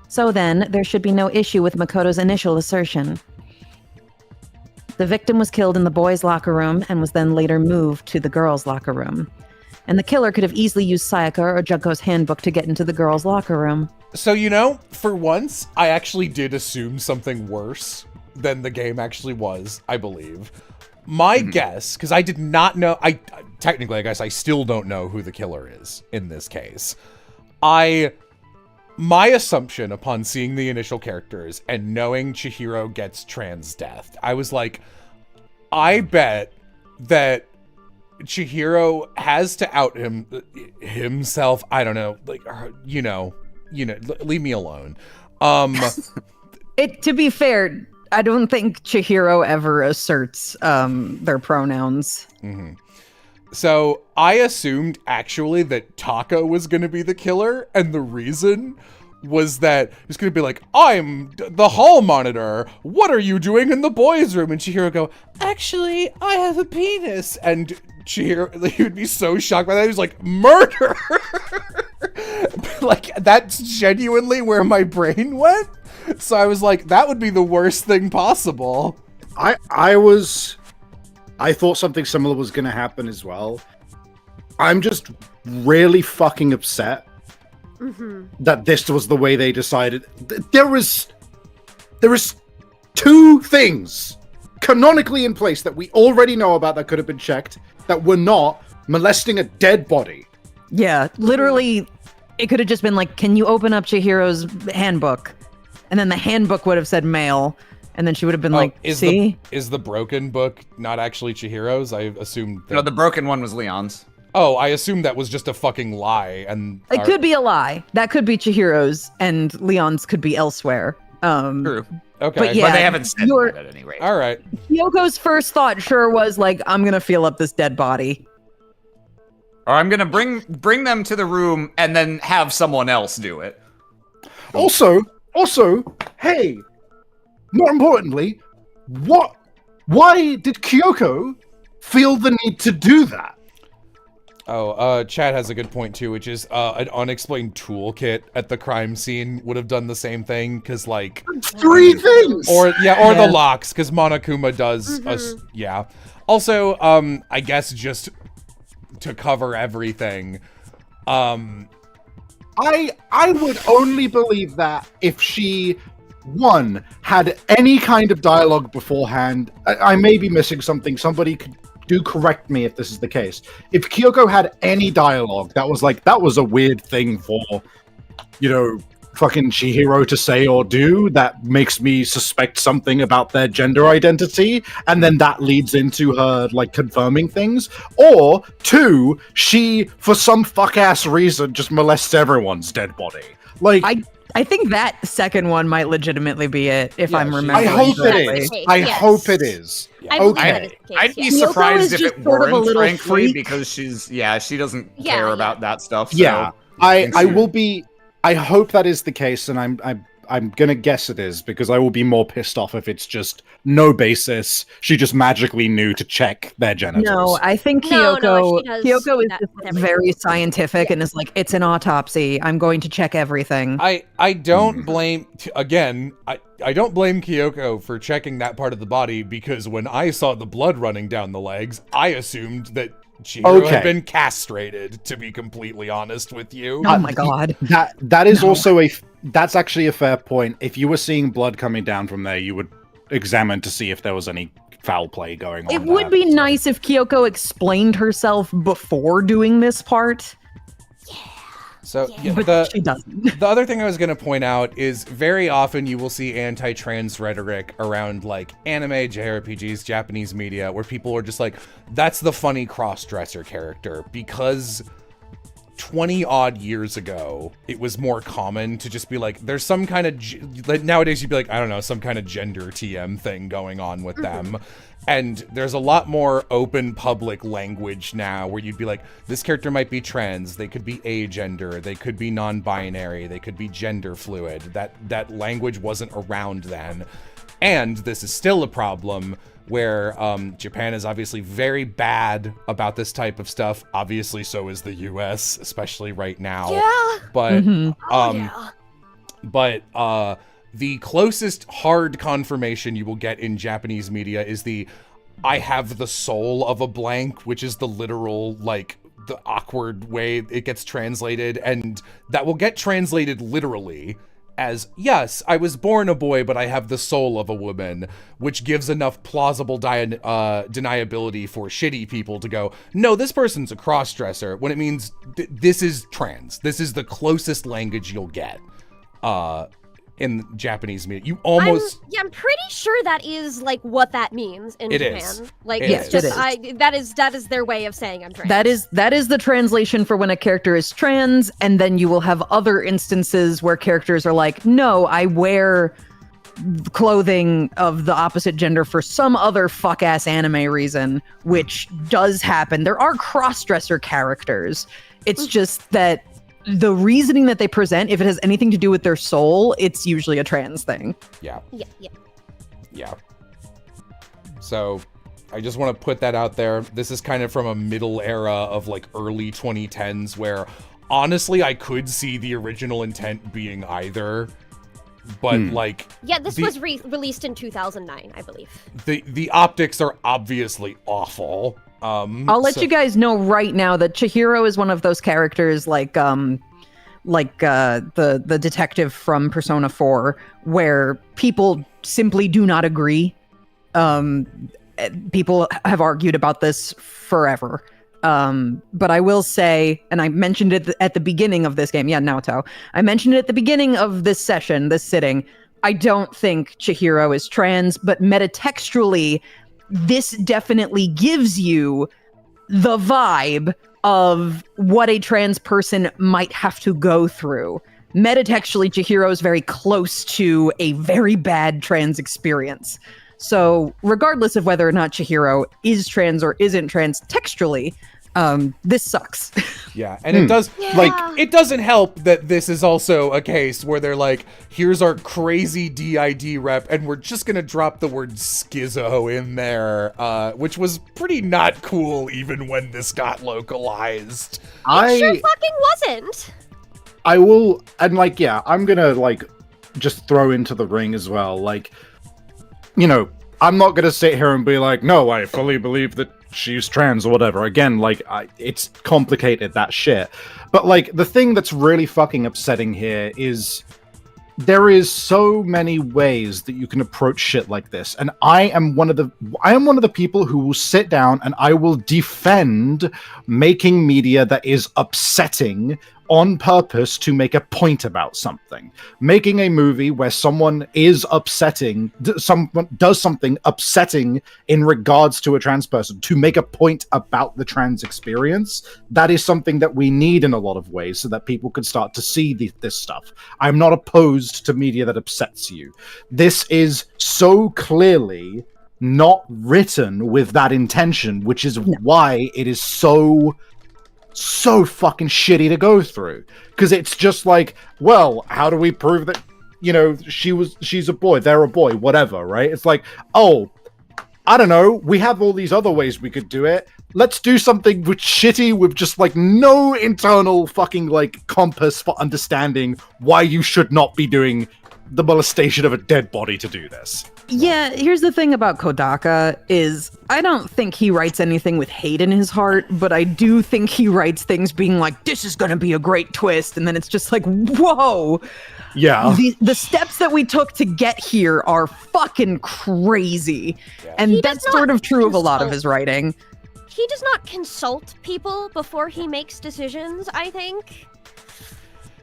J: So then, there should be no issue with Makoto's initial assertion. The victim was killed in the boys' locker room and was then later moved to the girls' locker room. And the killer could have easily used Sayaka or Junko's handbook to get into the girls' locker room.
A: So, for once, I actually did assume something worse than the game actually was, I believe. My guess, because I did not know, technically, I guess I still don't know who the killer is in this case. My assumption upon seeing the initial characters and knowing Chihiro gets trans deathed, I was like, I bet that Chihiro has to out himself. I don't know, leave me alone.
C: To be fair, I don't think Chihiro ever asserts their pronouns.
A: Mm-hmm. So I assumed actually that Taka was going to be the killer, and the reason was that it's going to be like, I'm the hall monitor. What are you doing in the boys' room? And Chihiro go, actually, I have a penis. And Chihiro, he would be so shocked by that. He was like, murder. Like, that's genuinely where my brain went. So I was like, that would be the worst thing possible.
E: I thought something similar was going to happen as well. I'm just really fucking upset that this was the way they decided. There is two things canonically in place that we already know about that could have been checked that were not molesting a dead body.
C: Yeah, literally, it could have just been like, can you open up Chihiro's handbook? And then the handbook would have said male. And then she would have been
A: Oh,
C: like,
A: is
C: see?
A: is the broken book not actually Chihiro's? I assumed that.
I: No, the broken one was Leon's.
A: Oh, I assumed that was just a fucking lie. And
C: It could be a lie. That could be Chihiro's, and Leon's could be elsewhere.
I: True.
A: Okay.
C: But yeah,
I: But they haven't said that at any rate.
A: All right.
C: Kyoko's first thought sure was like, I'm gonna feel up this dead body.
I: Or I'm gonna bring them to the room and then have someone else do it.
G: Also, hey, more importantly, why did Kyoko feel the need to do that?
A: Oh, Chad has a good point too, which is an unexplained toolkit at the crime scene would have done the same thing, because like
G: 3 things.
A: or the locks, because Monokuma does yeah. Also, I guess just to cover everything,
G: I would only believe that if she, one, had any kind of dialogue beforehand. I may be missing something. Somebody could do correct me if this is the case. If Kyoko had any dialogue that was like, that was a weird thing for, fucking Chihiro to say or do, that makes me suspect something about their gender identity, and then that leads into her, like, confirming things. Or, 2, she, for some fuck-ass reason, just molests everyone's dead body. Like,
C: I think that second one might legitimately be it, if
A: Yeah,
C: I'm
A: she-
C: remembering.
G: I hope
C: correctly.
G: it is.
D: Yes.
G: I hope it is.
D: I believe
G: Okay.
D: that is the case,
I: I'd be
D: yes.
C: Kyoko
I: surprised
C: is
I: if
C: just
I: it
C: sort of a
I: weren't,
C: little
I: frankly,
C: freak.
I: because she doesn't
D: Yeah,
I: care
D: yeah.
I: about that stuff.
G: Yeah,
I: So
G: I will be. I hope that is the case, and I'm gonna guess it is, because I will be more pissed off if it's just no basis. She just magically knew to check their genitals.
C: No, I think
D: No,
C: Kyoko.
D: she does
C: Kyoko is
D: that
C: just
D: with everything.
C: very scientific and is like, it's an autopsy. I'm going to check everything.
A: I don't blame again. I don't blame Kyoko for checking that part of the body, because when I saw the blood running down the legs, I assumed that Chihiro
G: Okay.
A: had been castrated. To be completely honest with you,
C: Oh my god.
G: That is also that's actually a fair point. If you were seeing blood coming down from there, you would examine to see if there was any foul play going on.
C: It would be nice if Kyoko explained herself before doing this part,
A: so yeah,
C: but she doesn't.
A: The other thing I was going to point out is very often you will see anti-trans rhetoric around like anime, JRPGs, Japanese media, where people are just like, that's the funny cross-dresser character, because 20 odd years ago, it was more common to just be like, there's some kind of, nowadays you'd be like, I don't know, some kind of gender TM thing going on with them. And there's a lot more open public language now where you'd be like, this character might be trans, they could be agender, they could be non-binary, they could be gender fluid. That language wasn't around then. And this is still a problem where Japan is obviously very bad about this type of stuff. Obviously, so is the US, especially right now.
D: Yeah.
A: But
D: Yeah.
A: the closest hard confirmation you will get in Japanese media is the I have the soul of a blank, which is the literal, like, the awkward way it gets translated, and that will get translated literally as, yes, I was born a boy, but I have the soul of a woman, which gives enough plausible deniability for shitty people to go, no, this person's a cross-dresser, when it means this is trans. This is the closest language you'll get in Japanese media. You almost...
D: I'm pretty sure that is like what that means in
A: It
D: Japan.
A: is.
D: Like
A: It
D: it's
A: is.
D: just
C: It is.
D: that is their way of saying I'm trans.
C: That is the translation for when a character is trans, and then you will have other instances where characters are like, no, I wear clothing of the opposite gender for some other fuck-ass anime reason, which does happen. There are cross-dresser characters. It's just that the reasoning that they present, if it has anything to do with their soul, it's usually a trans thing.
A: Yeah.
D: Yeah.
A: So I just want to put that out there. This is kind of from a middle era of like early 2010s where honestly I could see the original intent being either, but like
D: Yeah, this was released in 2009, I believe.
A: the optics are obviously awful.
C: I'll let you guys know right now that Chihiro is one of those characters like the detective from Persona 4 where people simply do not agree. People have argued about this forever. But I will say, and I mentioned it at the beginning of this game. Yeah, Naoto. I mentioned it at the beginning of this session, this sitting. I don't think Chihiro is trans, but metatextually, this definitely gives you the vibe of what a trans person might have to go through. Metatextually, Chihiro is very close to a very bad trans experience. So regardless of whether or not Chihiro is trans or isn't trans, textually, this sucks.
A: Yeah, and it does, it doesn't help that this is also a case where they're like, here's our crazy DID rep, and we're just gonna drop the word schizo in there, which was pretty not cool even when this got localized.
D: It sure fucking wasn't.
E: I will, and like, yeah, I'm gonna like just throw into the ring as well. Like, you know, I'm not gonna sit here and be like, no, I fully believe that she's trans or whatever. Again, like, it's complicated, that shit. But like, the thing that's really fucking upsetting here is there is so many ways that you can approach shit like this, and I am one of the people who will sit down and I will defend making media that is upsetting on purpose to make a point about something. Making a movie where someone is upsetting, someone does something upsetting in regards to a trans person to make a point about the trans experience, that is something that we need in a lot of ways so that people can start to see this stuff. I'm not opposed to media that upsets you. This is so clearly not written with that intention, which is why it is so fucking shitty to go through, because it's just like, well, how do we prove that, you know, she's a boy, they're a boy, whatever, right? It's like, oh, I don't know, we have all these other ways we could do it, let's do something with shitty with just like no internal fucking like compass for understanding why you should not be doing the molestation of a dead body to do this.
C: Yeah, here's the thing about Kodaka is I don't think he writes anything with hate in his heart, but I do think he writes things being like, this is gonna be a great twist, and then it's just like, whoa.
E: Yeah.
C: The steps that we took to get here are fucking crazy. Yeah. And that's sort of true of a lot of his writing.
D: He does not consult people before he makes decisions, I think.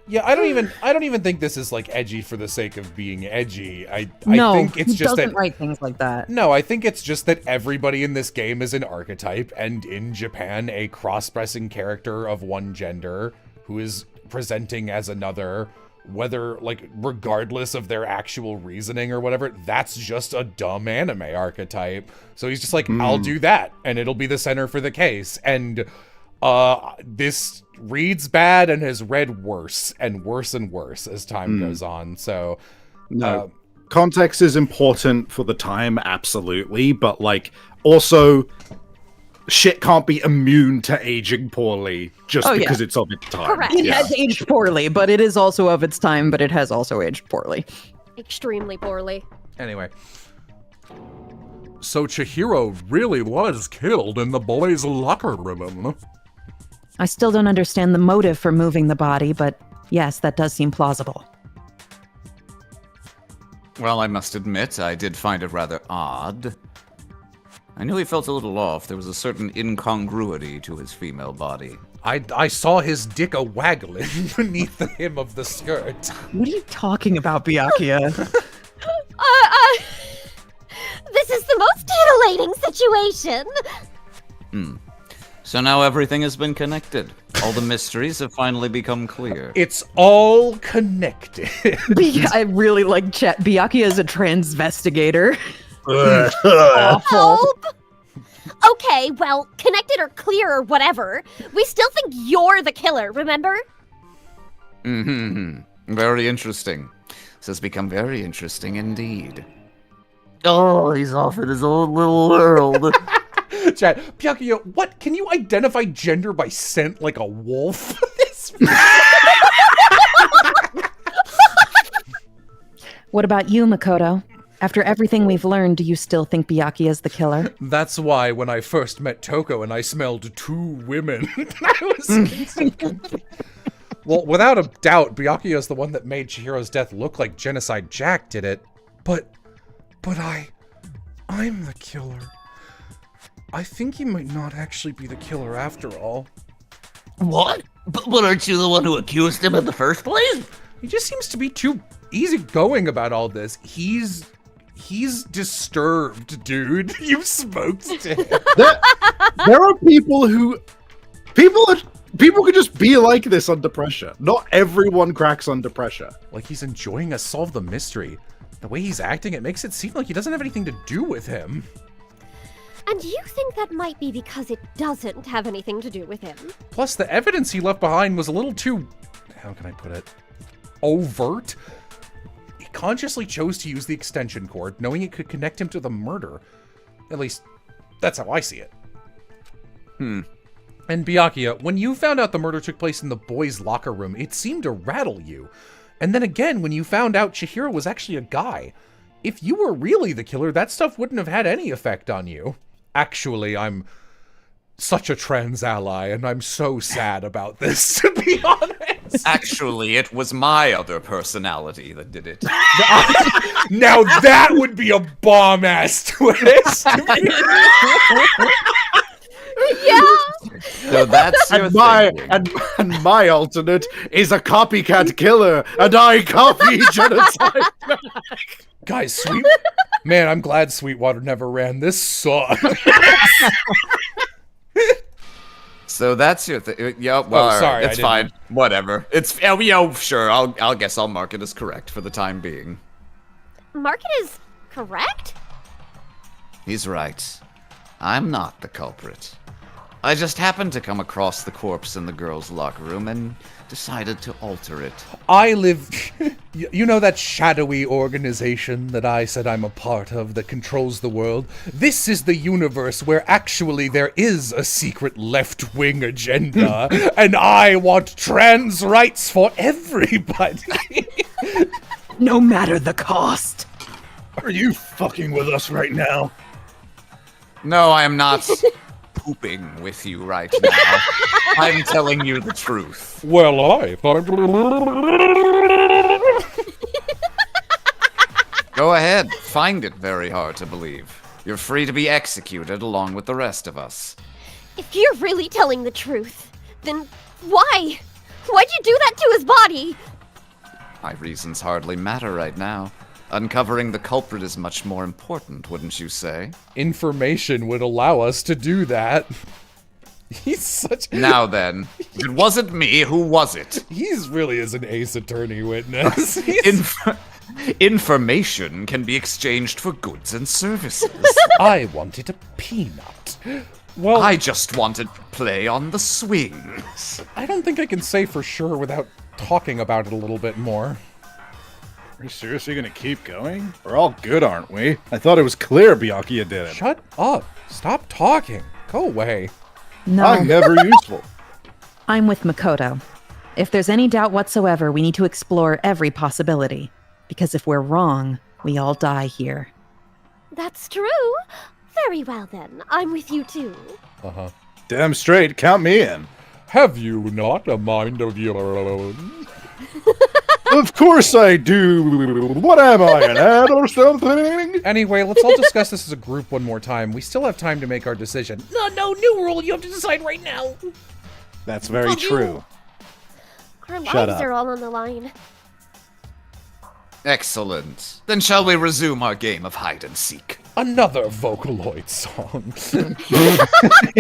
A: Yeah, I don't even think this is like edgy for the sake of being edgy. I think it's
C: he
A: just
C: doesn't write things like that.
A: No, I think it's just that everybody in this game is an archetype, and in Japan, a cross-dressing character of one gender who is presenting as another, whether like regardless of their actual reasoning or whatever, that's just a dumb anime archetype. So he's just like, I'll do that, and it'll be the center for the case. And this reads bad and has read worse and worse and worse as time goes on. So
E: no, context is important for the time, absolutely, but like also shit can't be immune to aging poorly just because it's of its time.
D: Correct.
C: It has aged poorly, but it is also of its time, but it has also aged poorly.
D: Extremely poorly.
A: Anyway, so Chihiro really was killed in the boys' locker room.
J: I still don't understand the motive for moving the body, but yes, that does seem plausible.
B: Well, I must admit, I did find it rather odd. I knew he felt a little off. There was a certain incongruity to his female body.
A: I saw his dick a-waggling beneath the hem of the skirt.
C: What are you talking about, Byakuya?
D: This is the most titillating situation.
B: So now everything has been connected. All the mysteries have finally become clear.
A: It's all connected.
C: I really like chat. Byakuya is a transvestigator.
D: Awful. Okay, well, connected or clear or whatever, we still think you're the killer, remember?
B: Very interesting. This has become very interesting indeed. Oh, he's off in his own little world.
A: Chat, Byakuya, what? Can you identify gender by scent like a wolf?
J: What about you, Makoto? After everything we've learned, do you still think Byakuya is the killer?
A: That's why when I first met Toko and I smelled 2 women, I was... Well, without a doubt, Byakuya is the one that made Chihiro's death look like Genocide Jack did it. But I'm the killer. I think he might not actually be the killer after all.
F: What? But aren't you the one who accused him in the first place?
A: He just seems to be too easy going about all this. He's disturbed, dude. You smoked to him.
G: There are people who people can just be like this under pressure. Not everyone cracks under pressure.
A: Like he's enjoying us solve the mystery. The way he's acting, it makes it seem like he doesn't have anything to do with him.
D: And you think that might be because it doesn't have anything to do with him?
A: Plus, the evidence he left behind was a little too, how can I put it, overt. He consciously chose to use the extension cord, knowing it could connect him to the murder. At least, that's how I see it. And Byakuya, when you found out the murder took place in the boys' locker room, it seemed to rattle you. And then again, when you found out Chihiro was actually a guy. If you were really the killer, that stuff wouldn't have had any effect on you. Actually, I'm such a trans ally, and I'm so sad about this, to be honest.
B: Actually, it was my other personality that did it.
A: Now that would be a bomb-ass twist.
D: Yeah!
B: So that's your thinking.
G: And my alternate is a copycat killer, and I copy genocide.
A: Guys, man, I'm glad Sweetwater never ran. This sucks.
B: So that's your thing. Yeah, well,
A: sorry,
B: it's fine. Whatever. It's sure. I'll guess I'll mark it as correct for the time being.
D: Market is correct?
B: He's right. I'm not the culprit. I just happened to come across the corpse in the girls' locker room and decided to alter it.
A: I live... You know that shadowy organization that I said I'm a part of that controls the world? This is the universe where actually there is a secret left-wing agenda, and I want trans rights for everybody.
C: No matter the cost.
G: Are you fucking with us right now?
B: No, I am not pooping with you right now. I'm telling you the truth.
A: Well, I thought...
B: Go ahead, find it very hard to believe. You're free to be executed along with the rest of us.
D: If you're really telling the truth, then why? Why'd you do that to his body?
B: My reasons hardly matter right now. Uncovering the culprit is much more important, wouldn't you say?
A: Information would allow us to do that. He's such...
B: Now then, if it wasn't me, who was it?
A: He's really is an ace attorney witness.
B: Information can be exchanged for goods and services.
A: I wanted a peanut. Well,
B: I just wanted to play on the swings.
A: I don't think I can say for sure without talking about it a little bit more.
G: Are you seriously gonna keep going? We're all good, aren't we? I thought it was clear Byakuya did it.
A: Shut up. Stop talking. Go away.
J: No,
G: I'm never useful.
J: I'm with Makoto. If there's any doubt whatsoever, we need to explore every possibility. Because if we're wrong, we all die here.
D: That's true. Very well then. I'm with you too.
A: Uh-huh.
G: Damn straight, count me in.
A: Have you not a mind of your own?
G: Of course I do. What am I, an ad or something?
A: Anyway, let's all discuss this as a group one more time. We still have time to make our decision.
H: No, new rule. You have to decide right now.
G: That's very true.
D: Our
G: Shut
D: lives
G: up.
D: are all on the line.
B: Excellent. Then shall we resume our game of hide and seek?
A: Another Vocaloid song.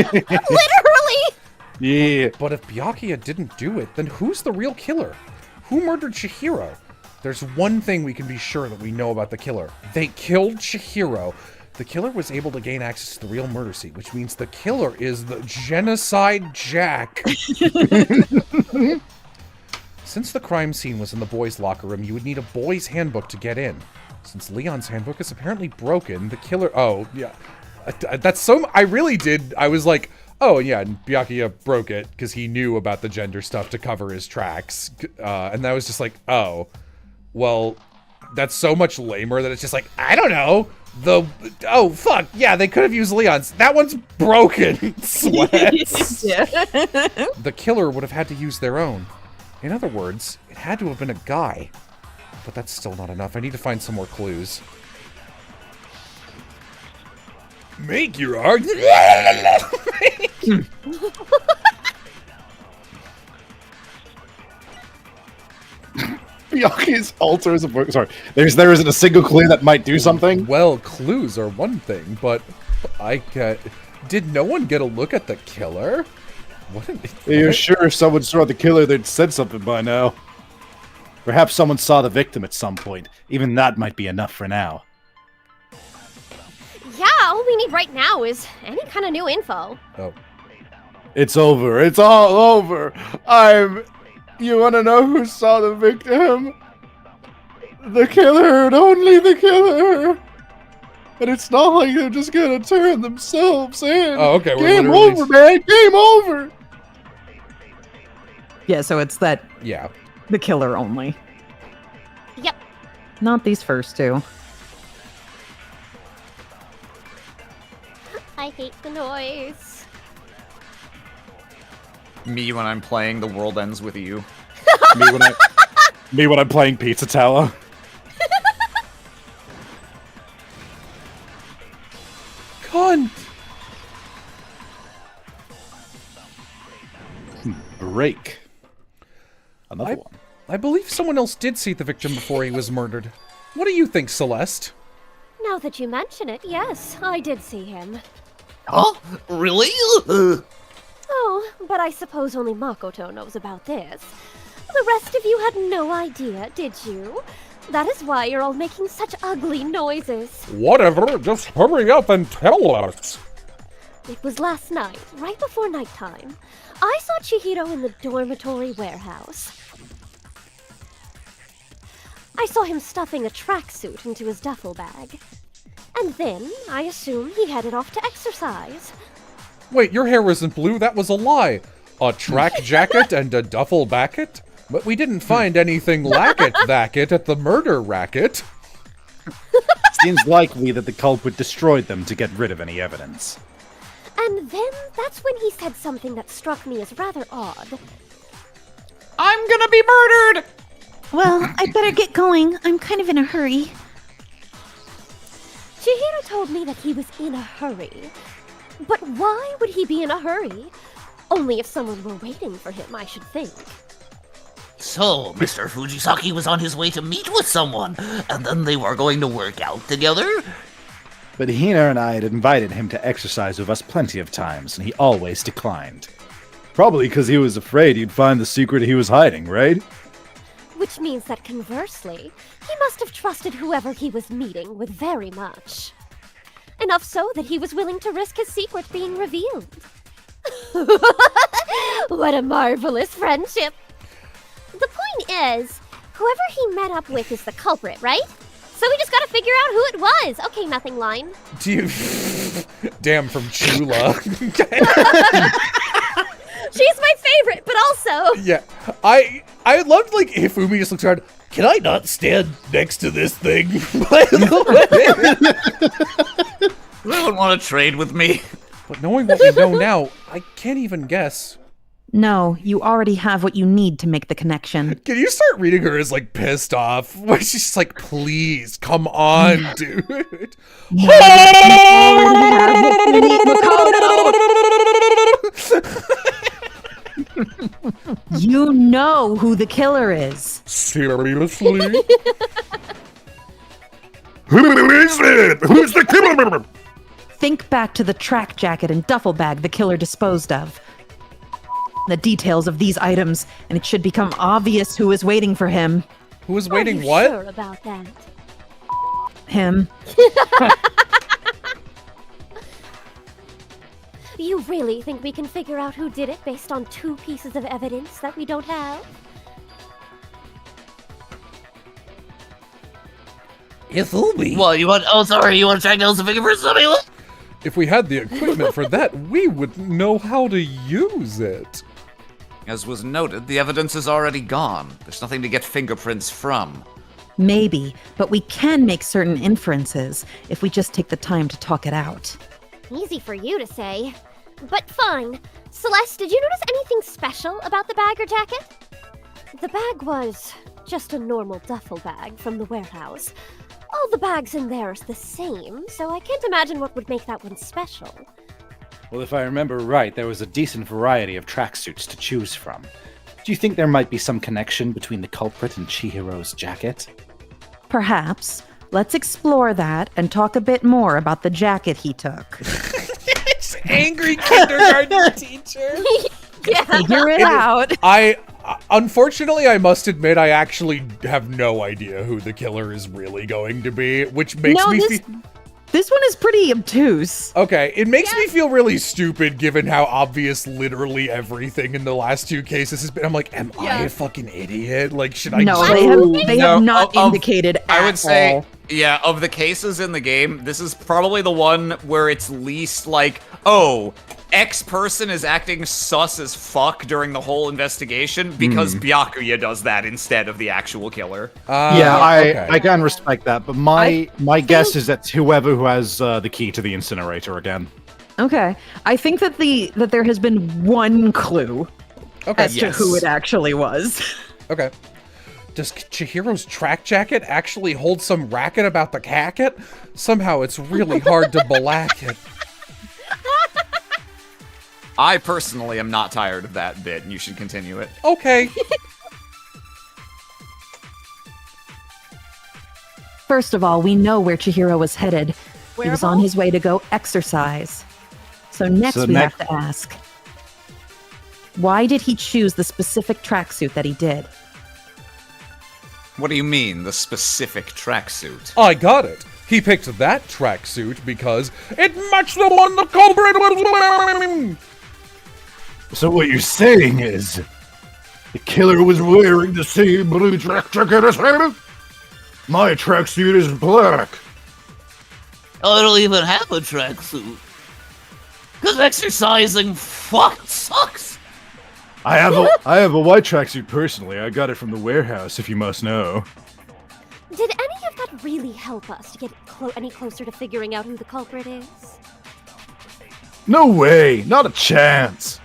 D: Literally!
G: Yeah.
A: But if Byakuya didn't do it, then who's the real killer? Who murdered Chihiro? There's one thing we can be sure that we know about the killer. They killed Chihiro. The killer was able to gain access to the real murder scene, which means the killer is the Genocide Jack. Since the crime scene was in the boys' locker room, you would need a boys' handbook to get in. Since Leon's handbook is apparently broken, the killer... Oh, yeah. That's so... I really did... I was like... Oh, yeah, and Byakuya broke it because he knew about the gender stuff to cover his tracks. And that was just like, oh, well, that's so much lamer that it's just like, I don't know. Oh, fuck. Yeah, they could have used Leon's. That one's broken. Sweats. The killer would have had to use their own. In other words, it had to have been a guy. But that's still not enough. I need to find some more clues. Make your argument.
E: Bianchi's altar is a book. Sorry, there isn't a single clue that might do something.
A: Well, clues are one thing, but did no one get a look at the killer?
E: You're sure if someone saw the killer, they'd said something by now. Perhaps someone saw the victim at some point. Even that might be enough for now.
D: Yeah, all we need right now is any kind of new info.
A: Oh.
E: It's over. It's all over. You want to know who saw the victim? The killer, and only the killer. And it's not like they're just gonna turn themselves in.
A: Oh, okay.
E: Game over, man. Game over.
C: Yeah, so it's that
A: Yeah.
C: the killer only.
D: Yep.
C: Not these first two.
D: I hate the noise.
I: Me when I'm playing The World Ends With You.
E: Me when I'm playing Pizza Tower.
A: Cunt!
E: Break. Another one.
A: I believe someone else did see the victim before he was murdered. What do you think, Celeste?
D: Now that you mention it, yes, I did see him.
B: Oh, really?
D: Oh, but I suppose only Makoto knows about this. The rest of you had no idea, did you? That is why you're all making such ugly noises.
A: Whatever, just hurry up and tell us.
D: It was last night, right before nighttime. I saw Chihiro in the dormitory warehouse. I saw him stuffing a tracksuit into his duffel bag. And then, I assume he headed off to exercise.
A: Wait, your hair wasn't blue, that was a lie. A track jacket and a duffel backet? But we didn't find anything lacket-thacket at the murder racket.
E: Seems likely that the culprit destroyed them to get rid of any evidence.
D: And then, that's when he said something that struck me as rather odd.
F: I'm gonna be murdered!
J: Well, I better get going. I'm kind of in a hurry.
D: Chihiro told me that he was in a hurry. But why would he be in a hurry? Only if someone were waiting for him, I should think.
K: So, Mr. Fujisaki was on his way to meet with someone, and then they were going to work out together?
E: But Hina and I had invited him to exercise with us plenty of times, and he always declined. Probably because he was afraid you'd find the secret he was hiding, right?
D: Which means that conversely, he must have trusted whoever he was meeting with very much. Enough so that he was willing to risk his secret being revealed. What a marvelous friendship! The point is, whoever he met up with is the culprit, right? So we just gotta figure out who it was. Okay, nothing line.
A: Do you... Damn, from Chula.
D: She's my favorite, but also...
A: Yeah, I loved, like, Hifumi just looks around, can I not stand next to this thing?
B: Anyone want to trade with me?
A: But knowing what we know now, I can't even guess.
J: No, you already have what you need to make the connection.
A: Can you start reading her as, like, pissed off? Where she's just like, please, come on, dude.
J: You know who the killer is.
A: Seriously?
G: Who is it? Who's the killer?
J: Think back to the track jacket and duffel bag the killer disposed of. The details of these items, and it should become obvious who is waiting for him.
A: Who is
D: Are
A: waiting
D: you
A: what?
D: sure about that?
J: Him.
D: You really think we can figure out who did it based on 2 pieces of evidence that we don't have?
K: Hifumi? What, you want to track down some figure for somebody?
A: If we had the equipment for that, we would know how to use it.
B: As was noted, the evidence is already gone. There's nothing to get fingerprints from.
J: Maybe, but we can make certain inferences if we just take the time to talk it out.
D: Easy for you to say. But fine. Celeste, did you notice anything special about the bag or jacket? The bag was just a normal duffel bag from the warehouse. All the bags in there are the same, so I can't imagine what would make that one special.
E: Well, if I remember right, there was a decent variety of tracksuits to choose from. Do you think there might be some connection between the culprit and Chihiro's jacket?
J: Perhaps. Let's explore that and talk a bit more about the jacket he took.
H: It's angry kindergarten teacher.
D: Yeah.
J: Figure it out.
A: Unfortunately, I must admit, I actually have no idea who the killer is really going to be, which makes me feel...
C: This one is pretty obtuse.
A: Okay, it makes me feel really stupid given how obvious literally everything in the last two cases has been. I'm like, am I a fucking idiot? Like, should I
C: No,
A: just...
C: they have not indicated at
I: I would say,
C: all.
I: yeah, of the cases in the game, this is probably the one where it's least like, oh, X person is acting sus as fuck during the whole investigation because Byakuya does that instead of the actual killer.
E: I can respect that, but my guess is that whoever who has the key to the incinerator again.
C: Okay. I think that there has been one clue as to who it actually was.
A: Okay. Does Chihiro's track jacket actually hold some racket about the cacket? Somehow it's really hard to black it.
I: I personally am not tired of that bit, and you should continue it.
A: Okay.
J: First of all, we know where Chihiro was headed. He was on his way to go exercise. So next we have to ask, why did he choose the specific tracksuit that he did?
I: What do you mean, the specific tracksuit?
A: I got it. He picked that tracksuit because it matched the one the culprit was wearing.
G: So what you're saying is, the killer was wearing the same blue track jacket as him? My tracksuit is black.
K: I don't even have a tracksuit. Because exercising fucking sucks.
G: I have a white tracksuit personally. I got it from the warehouse, if you must know.
D: Did any of that really help us to get any closer to figuring out who the culprit is?
G: No way, not a chance.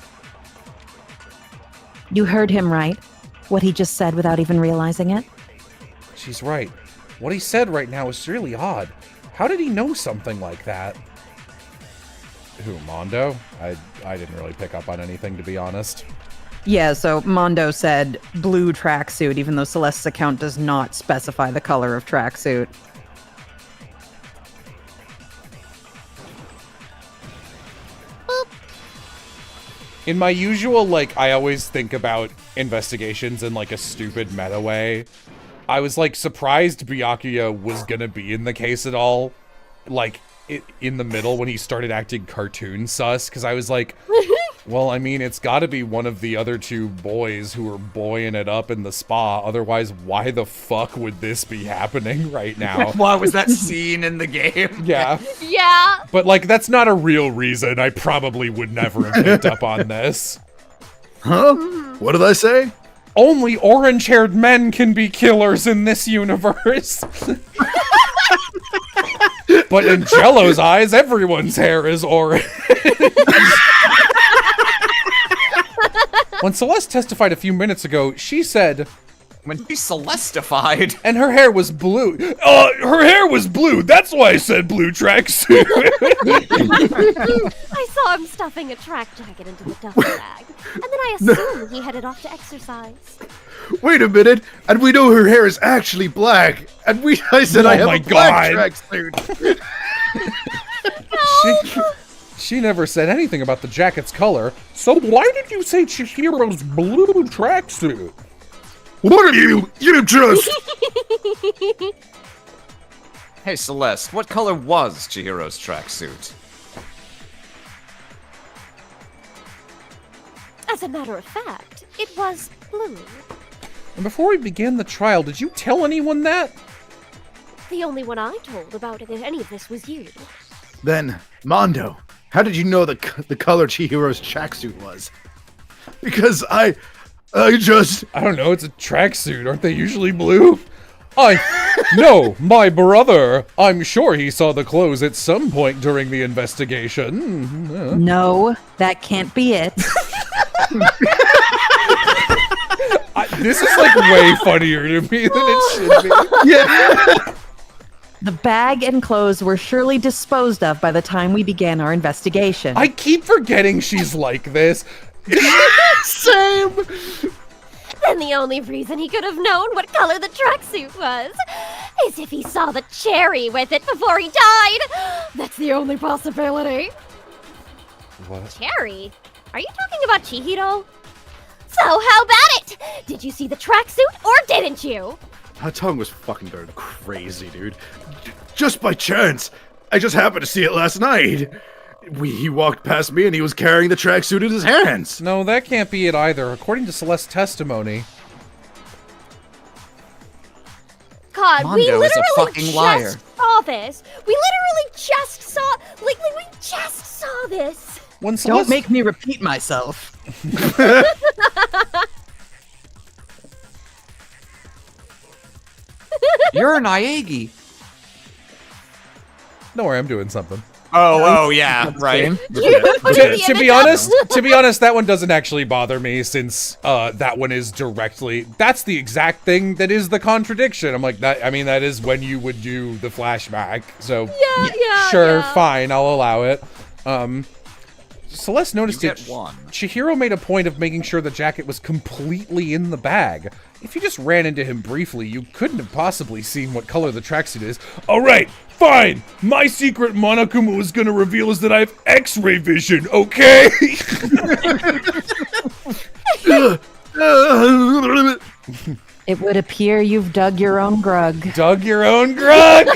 J: You heard him right. What he just said without even realizing it.
A: She's right. What he said right now is really odd. How did he know something like that? Who, Mondo? I didn't really pick up on anything, to be honest.
C: Yeah, so Mondo said blue tracksuit, even though Celeste's account does not specify the color of tracksuit.
A: In my usual, I always think about investigations in, a stupid meta way. I was, surprised Byakuya was gonna be in the case at all. In the middle when he started acting cartoon sus, because I was like, well, I mean, it's gotta be one of the other two boys who are boying it up in the spa. Otherwise, why the fuck would this be happening right now?
I: Why was that scene in the game?
A: Yeah.
D: Yeah.
A: But, that's not a real reason. I probably would never have picked up on this.
G: Huh? What did I say?
A: Only orange-haired men can be killers in this universe. But in Jello's eyes, everyone's hair is orange. When Celeste testified a few minutes ago, she said...
I: When she Celestified.
A: And her hair was blue. Her hair was blue. That's why I said blue tracksuit.
D: I saw him stuffing a track jacket into the duffel bag, and then I assumed he headed off to exercise.
G: Wait a minute, and we know her hair is actually black, and I said I have a black tracksuit.
A: She never said anything about the jacket's color, so why did you say Chihiro's blue tracksuit?
G: What are you? You just...
I: Hey, Celeste, what color was Chihiro's tracksuit?
D: As a matter of fact, it was blue.
A: And before we began the trial, did you tell anyone that?
D: The only one I told about any of this was you.
G: Then, Mondo, how did you know the color Chihiro's tracksuit was? Because I don't
A: know, it's a tracksuit. Aren't they usually blue? No, my brother. I'm sure he saw the clothes at some point during the investigation.
J: No, that can't be it.
A: This is way funnier to me than it should be.
G: Yeah.
J: The bag and clothes were surely disposed of by the time we began our investigation.
A: I keep forgetting she's like this.
G: Same.
D: Then the only reason he could have known what color the tracksuit was is if he saw the cherry with it before he died. That's the only possibility.
A: What?
D: Cherry? Are you talking about Chihiro? So how about it? Did you see the tracksuit or didn't you?
E: Her tongue was fucking going crazy, dude. Just by chance. I just happened to see it last night. He walked past me and he was carrying the tracksuit in his hands.
A: No, that can't be it either. According to Celeste's testimony.
D: God, we
B: Mondo is a
D: literally
B: fucking
D: just
B: liar.
D: saw this. We literally just saw, like we just saw this.
A: When
L: Don't
A: Celeste,
L: make me repeat myself.
B: You're an Aegi.
A: don't worry, I'm doing something.
I: Oh, yeah, right.
A: To be honest, that one doesn't actually bother me since that one is directly. That's the exact thing that is the contradiction. I'm like that. I mean, that is when you would do the flashback. So sure, fine, I'll allow it. Celeste noticed
B: You
A: it.
B: get one.
A: Chihiro made a point of making sure the jacket was completely in the bag. If you just ran into him briefly, you couldn't have possibly seen what color the tracksuit is. All right, fine. My secret Monokuma was gonna reveal is that I have X-ray vision. Okay.
J: It would appear you've dug your own grug.
A: Dug your own grug.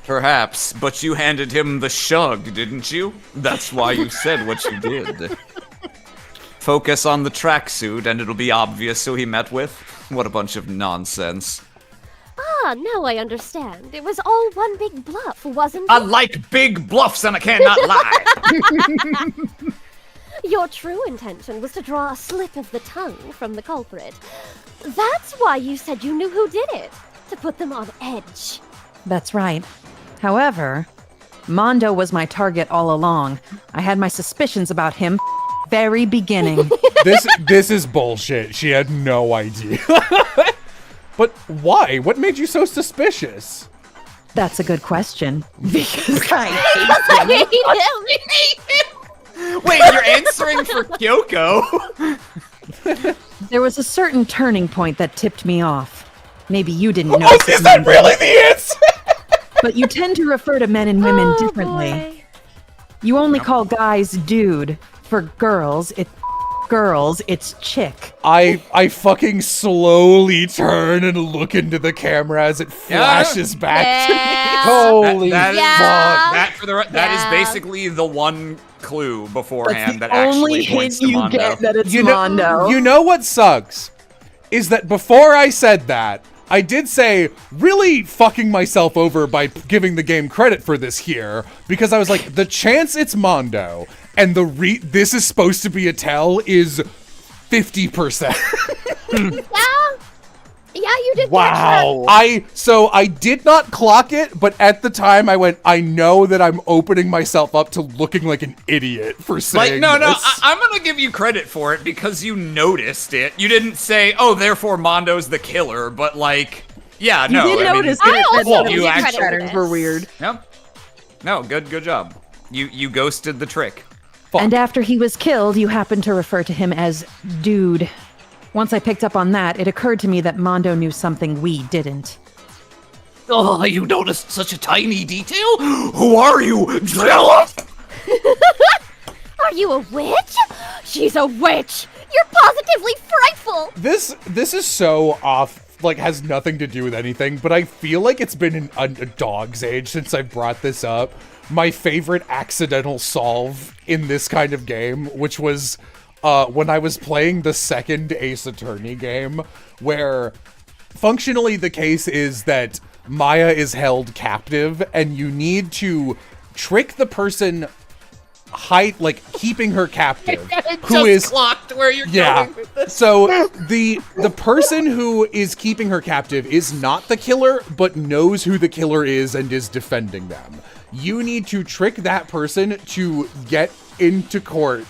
B: Perhaps, but you handed him the shug, didn't you? That's why you said what you did. Focus on the tracksuit and it'll be obvious who he met with. What a bunch of nonsense.
D: Ah, now I understand. It was all one big bluff, wasn't it?
I: I like big bluffs and I cannot lie.
D: Your true intention was to draw a slip of the tongue from the culprit. That's why you said you knew who did it. To put them on edge.
J: That's right. However, Mondo was my target all along. I had my suspicions about him very beginning.
A: This is bullshit. She had no idea. But why? What made you so suspicious?
J: That's a good question. Because I
D: hate him.
I: Wait, you're answering for Kyoko?
J: There was a certain turning point that tipped me off. Maybe you didn't notice it,
A: Is that
J: Mondo,
A: really the answer?
J: but you tend to refer to men and women differently.
D: Boy.
J: You only call guys dude. For girls, it's chick.
A: I fucking slowly turn and look into the camera as it flashes back to me. Holy
I: that is,
A: fuck.
I: that is basically the one clue beforehand that
C: Only
I: actually points
C: hint
I: to
C: you
I: Mondo.
C: get that it's
A: You know,
C: Mondo.
A: you know what sucks? Is that before I said that, I did say really fucking myself over by giving the game credit for this here, because I was like, the chance it's Mondo and this is supposed to be a tell is 50%.
D: Yeah, you did.
A: Wow. I did not clock it, but at the time I went, I know that I'm opening myself up to looking like an idiot for saying
I: No,
A: this.
I: I'm gonna give you credit for it because you noticed it. You didn't say, "Oh, therefore Mondo's the killer," but like, yeah,
C: You
I: no.
C: did
I: I mean,
C: notice
D: I
C: that
D: also
C: the
I: give
C: speech
I: credit
D: for
C: patterns
D: this.
C: were weird.
I: no, good job. You ghosted the trick.
J: And after he was killed, you happened to refer to him as dude. Once I picked up on that, it occurred to me that Mondo knew something we didn't.
K: Oh, you noticed such a tiny detail? Who are you? Jealous?
D: Are you a witch? She's a witch. You're positively frightful.
A: This is so off, like has nothing to do with anything, but I feel like it's been a dog's age since I brought this up. My favorite accidental solve in this kind of game, which was when I was playing the second Ace Attorney game, where functionally the case is that Maya is held captive and you need to trick the person keeping her captive, who is
I: clocked where you're
A: going with this. So the person who is keeping her captive is not the killer, but knows who the killer is and is defending them. You need to trick that person to get into court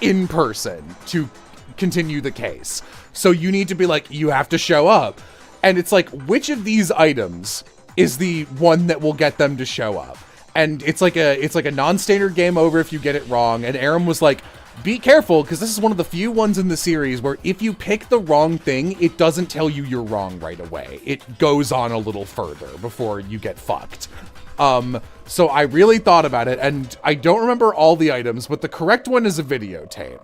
A: in person to continue the case. So you need to be like, you have to show up. And it's like, which of these items is the one that will get them to show up? And it's like a non-standard game over if you get it wrong. And Arim was like, be careful, because this is one of the few ones in the series where if you pick the wrong thing, it doesn't tell you you're wrong right away. It goes on a little further before you get fucked. So I really thought about it, and I don't remember all the items, but the correct one is a videotape.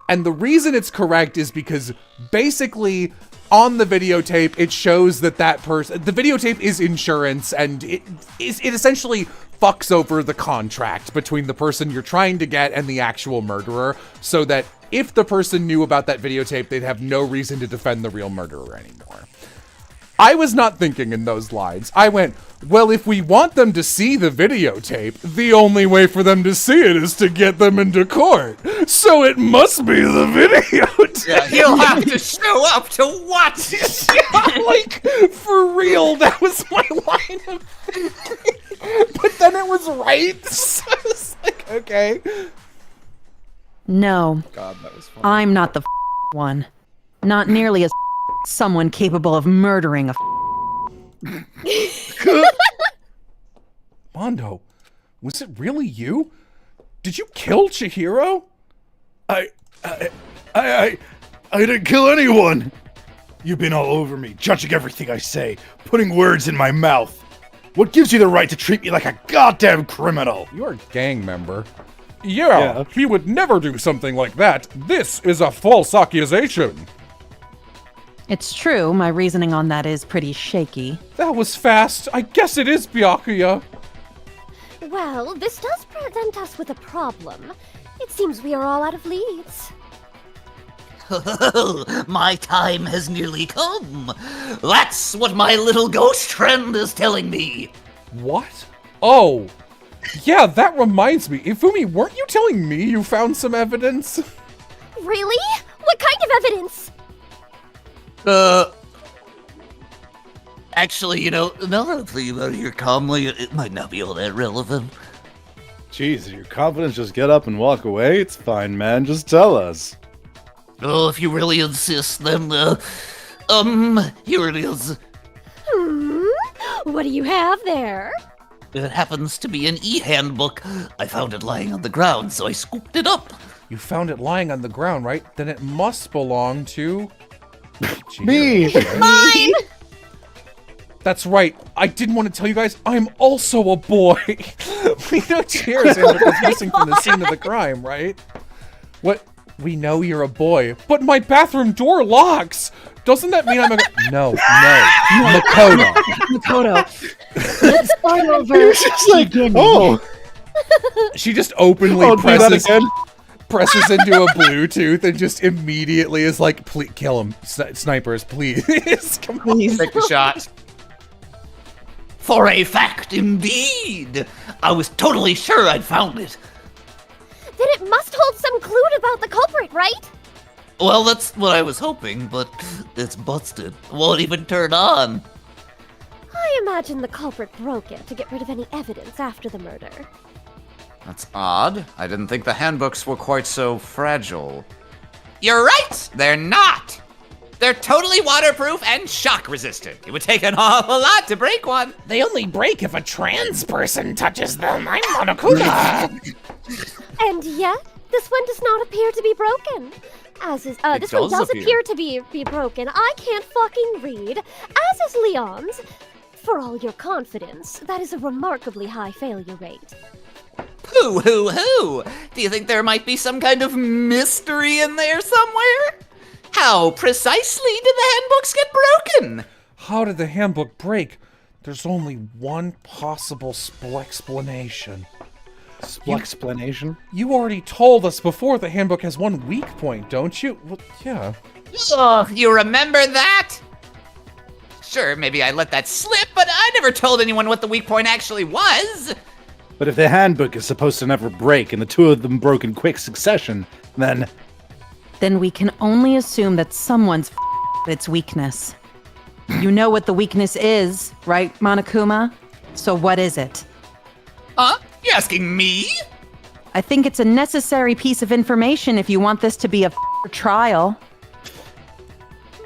A: And the reason it's correct is because basically on the videotape, it shows that person, the videotape is insurance, and it essentially fucks over the contract between the person you're trying to get and the actual murderer, so that if the person knew about that videotape, they'd have no reason to defend the real murderer anymore. I was not thinking in those lines. I went, well, if we want them to see the videotape, the only way for them to see it is to get them into court. So it must be the videotape.
F: Yeah, he'll have to show up to watch it.
A: Yeah, like, for real, that was my line of thinking. But then it was right. So I was like, okay.
J: No,
A: God, that was funny.
J: I'm not the one. Not nearly as someone capable of murdering a
A: Mondo, was it really you? Did you kill Chihiro?
G: I didn't kill anyone. You've been all over me, judging everything I say, putting words in my mouth. What gives you the right to treat me like a goddamn criminal?
A: You're a gang member. Yeah, he would never do something like that. This is a false accusation.
J: It's true, my reasoning on that is pretty shaky.
A: That was fast. I guess it is Byakuya.
D: Well, this does present us with a problem. It seems we are all out of leads.
K: My time has nearly come. That's what my little ghost friend is telling me.
A: What? Oh. Yeah, that reminds me. Ifumi, weren't you telling me you found some evidence?
D: Really? What kind of evidence?
K: Actually, now that I'm thinking about it here calmly, it might not be all that relevant.
E: Jeez, your confidence just get up and walk away? It's fine, man. Just tell us.
K: Oh, if you really insist, then, here it is.
D: What do you have there?
K: It happens to be an e-handbook. I found it lying on the ground, so I scooped it up.
A: You found it lying on the ground, right? Then it must belong to...
E: Me!
D: Mine!
A: That's right. I didn't want to tell you guys, I'm also a boy. We know Cheers was missing from the scene of the crime, right? What? We know you're a boy, but my bathroom door locks. Doesn't that mean I'm a... No.
J: Makoto. Let's start over.
E: Just like, oh!
A: She just openly presses into a Bluetooth and just immediately is like, please kill him. Snipers, please. Come on.
F: Take the shot.
K: For a fact, indeed. I was totally sure I'd found it.
D: Then it must hold some clue about the culprit, right?
K: Well, that's what I was hoping, but it's busted. Won't even turn on.
D: I imagine the culprit broke it to get rid of any evidence after the murder.
B: That's odd. I didn't think the handbooks were quite so fragile.
F: You're right! They're not! They're totally waterproof and shock resistant. It would take an awful lot to break one.
H: They only break if a trans person touches them. I'm Monokuma.
D: And yet, this one does not appear to be broken. This one does appear to be broken. I can't fucking read, as is Leon's. For all your confidence, that is a remarkably high failure rate.
F: Hoo. Do you think there might be some kind of mystery in there somewhere? How precisely did the handbooks get broken?
A: How did the handbook break? There's only one possible explanation.
E: Explanation?
A: You already told us before the handbook has one weak point, don't you? Well, yeah.
F: Oh, you remember that? Sure, maybe I let that slip, but I never told anyone what the weak point actually was.
E: But if the handbook is supposed to never break and the two of them broke in quick succession, then
J: we can only assume that someone's its weakness. You know what the weakness is, right, Monokuma? So what is it?
F: Huh? You're asking me?
J: I think it's a necessary piece of information if you want this to be a trial.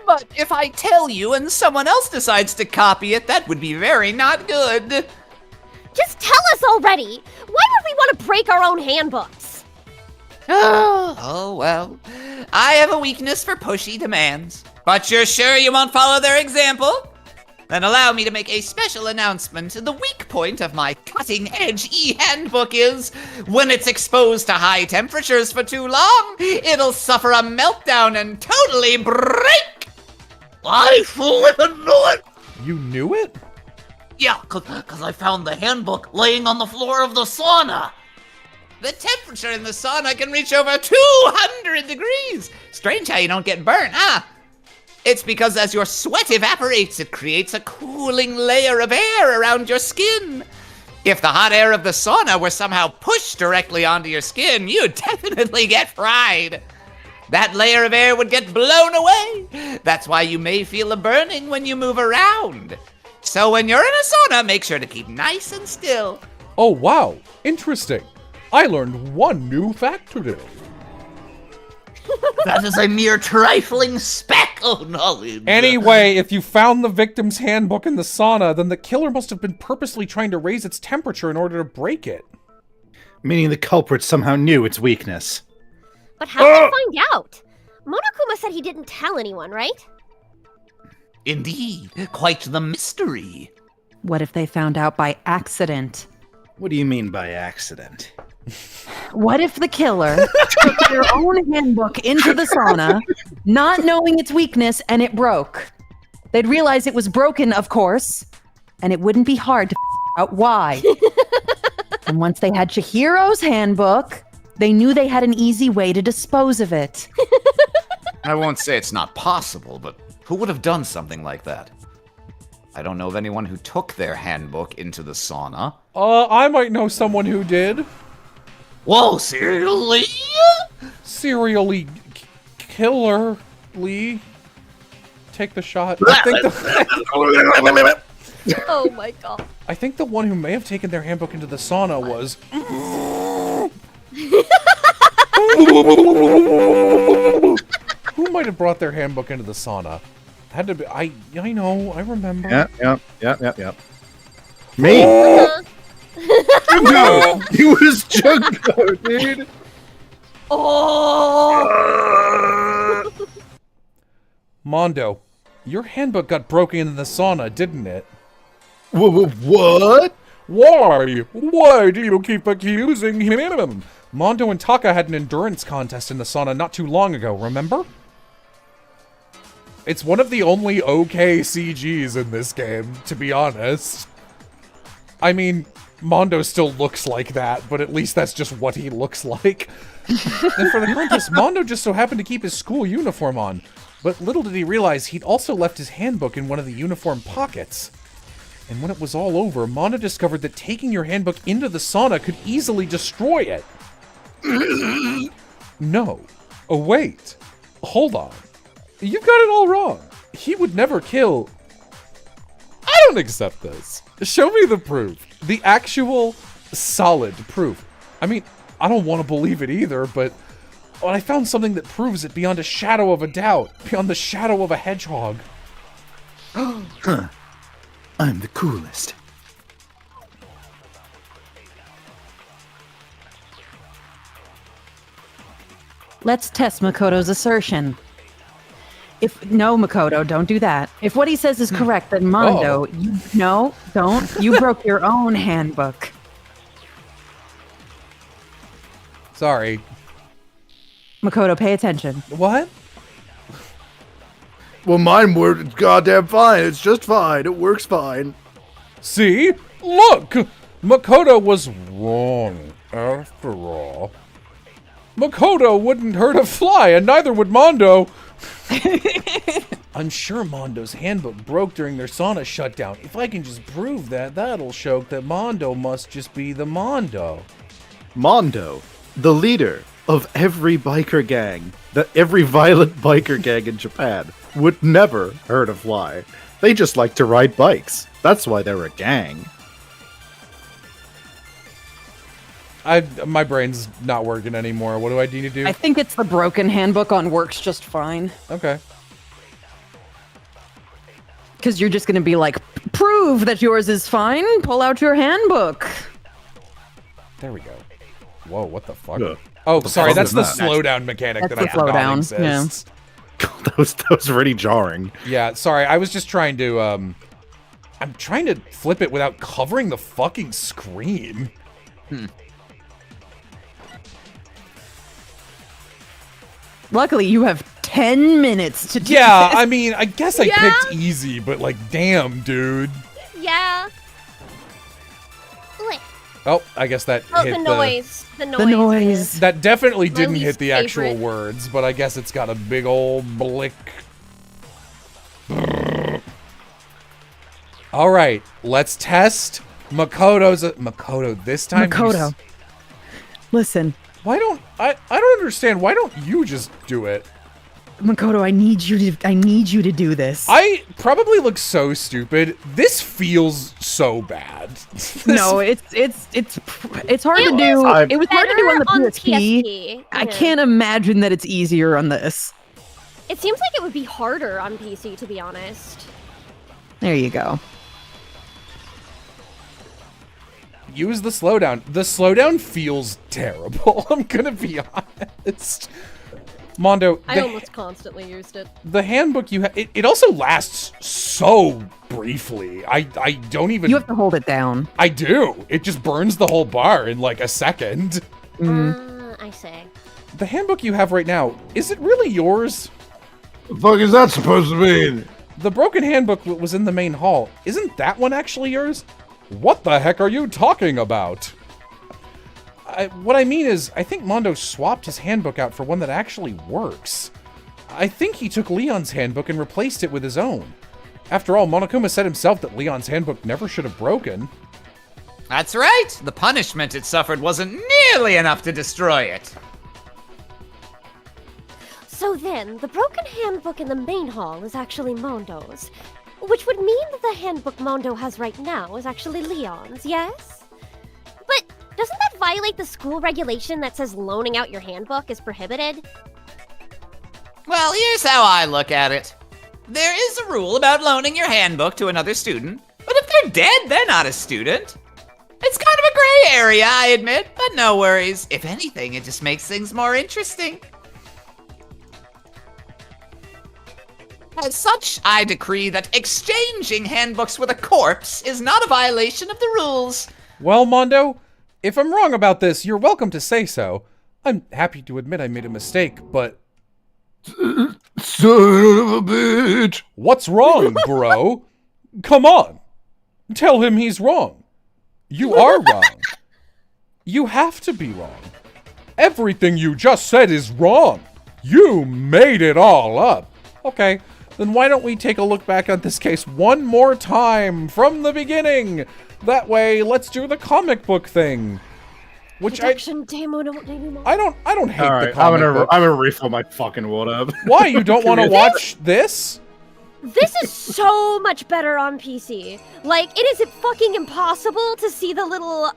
F: But if I tell you and someone else decides to copy it, that would be very not good.
D: Just tell us already! Why would we want to break our own handbooks?
F: Oh, well. I have a weakness for pushy demands. But you're sure you won't follow their example? Then allow me to make a special announcement. The weak point of my cutting-edge e-handbook is, when it's exposed to high temperatures for too long, it'll suffer a meltdown and totally break!
K: I flippin' knew it!
H: You knew it?
K: Yeah, cause I found the handbook laying on the floor of the sauna.
F: The temperature in the sauna can reach over 200 degrees! Strange how you don't get burnt, huh? It's because as your sweat evaporates, it creates a cooling layer of air around your skin. If the hot air of the sauna were somehow pushed directly onto your skin, you'd definitely get fried. That layer of air would get blown away. That's why you may feel a burning when you move around. So when you're in a sauna, make sure to keep nice and still.
H: Oh, wow. Interesting. I learned one new fact today.
K: That is a mere trifling speck of knowledge.
H: Anyway, if you found the victim's handbook in the sauna, then the killer must have been purposely trying to raise its temperature in order to break it.
E: Meaning the culprit somehow knew its weakness.
D: But how did they find out? Monokuma said he didn't tell anyone, right?
K: Indeed, quite the mystery.
J: What if they found out by accident?
E: What do you mean by accident?
J: What if the killer took their own handbook into the sauna, not knowing its weakness, and it broke? They'd realize it was broken, of course, and it wouldn't be hard to out why. And once they had Chihiro's handbook, they knew they had an easy way to dispose of it.
B: I won't say it's not possible, but who would have done something like that? I don't know of anyone who took their handbook into the sauna.
H: I might know someone who did.
K: Whoa, seriously?
H: Serially killerly. Take the shot. I
D: Oh my god.
H: think the one who may have taken their handbook into the sauna was... Who might have brought their handbook into the sauna? Had to be... I know, I remember.
E: Yep. Me!
G: No! He was Junko, dude!
D: Oh!
H: Mondo, your handbook got broken in the sauna, didn't it?
G: What?
H: Why? Why do you keep accusing him? Mondo and Taka had an endurance contest in the sauna not too long ago, remember? It's one of the only okay CGs in this game, to be honest. I mean, Mondo still looks like that, but at least that's just what he looks like. And for the contest, Mondo just so happened to keep his school uniform on, but little did he realize he'd also left his handbook in one of the uniform pockets. And when it was all over, Mondo discovered that taking your handbook into the sauna could easily destroy it. No. Oh, wait. Hold on. You've got it all wrong. He would never kill... I don't accept this. Show me the proof. The actual solid proof. I mean, I don't want to believe it either, but I found something that proves it beyond a shadow of a doubt. Beyond the shadow of a hedgehog.
E: Huh. I'm the coolest.
J: Let's test Makoto's assertion. No, Makoto, don't do that. If what he says is correct, then Mondo, you broke your own handbook.
H: Sorry.
J: Makoto, pay attention.
H: What?
G: Well, mine worked goddamn fine. It's just fine. It works fine.
H: See? Look! Makoto was wrong, after all. Makoto wouldn't hurt a fly, and neither would Mondo. I'm sure Mondo's handbook broke during their sauna shutdown. If I can just prove that, that'll show that Mondo must just be the Mondo.
E: Mondo, the leader of every biker gang, every violent biker gang in Japan, would never hurt a fly. They just like to ride bikes. That's why they're a gang.
H: My brain's not working anymore. What do I need to do?
C: I think it's the broken handbook on works just fine.
H: Okay.
C: Because you're just going to be like, prove that yours is fine. Pull out your handbook.
H: There we go. Whoa, what the fuck?
E: Ugh.
A: Oh, sorry, that's the
E: fuck is that?
A: slowdown mechanic
C: That's
A: that I
C: the
A: forgot
C: slowdown,
A: exists.
E: that was really jarring.
A: Yeah, sorry, I was just trying to, I'm trying to flip it without covering the fucking screen.
C: Luckily, you have 10 minutes to do
A: Yeah,
C: this.
A: I mean, I guess I
D: Yeah.
A: picked easy, but like, damn, dude.
D: Yeah. Ugh.
A: Oh, I guess that
D: Oh,
A: hit
D: the noise. The noise.
C: The noise.
A: That definitely
D: My
A: didn't hit
D: least
A: the actual
D: favorite.
A: words, but I guess it's got a big old blick. All right, let's test Makoto's. Makoto this time.
C: Makoto. Listen,
A: Why don't I don't understand. Why don't you just do it?
C: Makoto, I need you to do this.
A: I probably look so stupid. This feels so bad.
C: No, it's hard to
D: It
C: do.
E: was
C: It was hard to do on the
D: Better
C: PSP. I
D: Yeah.
C: can't imagine that it's easier on this.
D: It seems like it would be harder on PC, to be honest.
C: There you go.
A: Use the slowdown. The slowdown feels terrible. I'm gonna be honest. Mondo,
D: I almost constantly used it.
A: the handbook you have, it also lasts so briefly. I don't even.
C: You have to hold it down.
A: I do. It just burns the whole bar in like a second.
D: I say.
A: The handbook you have right now, is it really yours?
G: The fuck is that supposed to mean?
A: The broken handbook that was in the main hall, isn't that one actually yours? What the heck are you talking about? What I mean is, I think Mondo swapped his handbook out for one that actually works. I think he took Leon's handbook and replaced it with his own. After all, Monokuma said himself that Leon's handbook never should have broken.
F: That's right. The punishment it suffered wasn't nearly enough to destroy it.
D: So then, the broken handbook in the main hall is actually Mondo's. Which would mean that the handbook Mondo has right now is actually Leon's, yes? But doesn't that violate the school regulation that says loaning out your handbook is prohibited?
F: Well, here's how I look at it. There is a rule about loaning your handbook to another student, but if they're dead, they're not a student. It's kind of a gray area, I admit, but no worries. If anything, it just makes things more interesting. As such, I decree that exchanging handbooks with a corpse is not a violation of the rules.
A: Well, Mondo, if I'm wrong about this, you're welcome to say so. I'm happy to admit I made a mistake, but...
G: Son of a bitch!
A: What's wrong, bro? Come on. Tell him he's wrong. You are wrong. You have to be wrong. Everything you just said is wrong. You made it all up. Okay, then why don't we take a look back at this case one more time from the beginning? That way, let's do the comic book thing. Which
D: Production demo don't anymore.
A: I don't hate
E: All
A: the
E: right,
A: comic book.
E: I'm gonna refill my fucking water.
A: Why, you don't want to watch this?
D: This is so much better on PC. Like, it is fucking impossible to see the little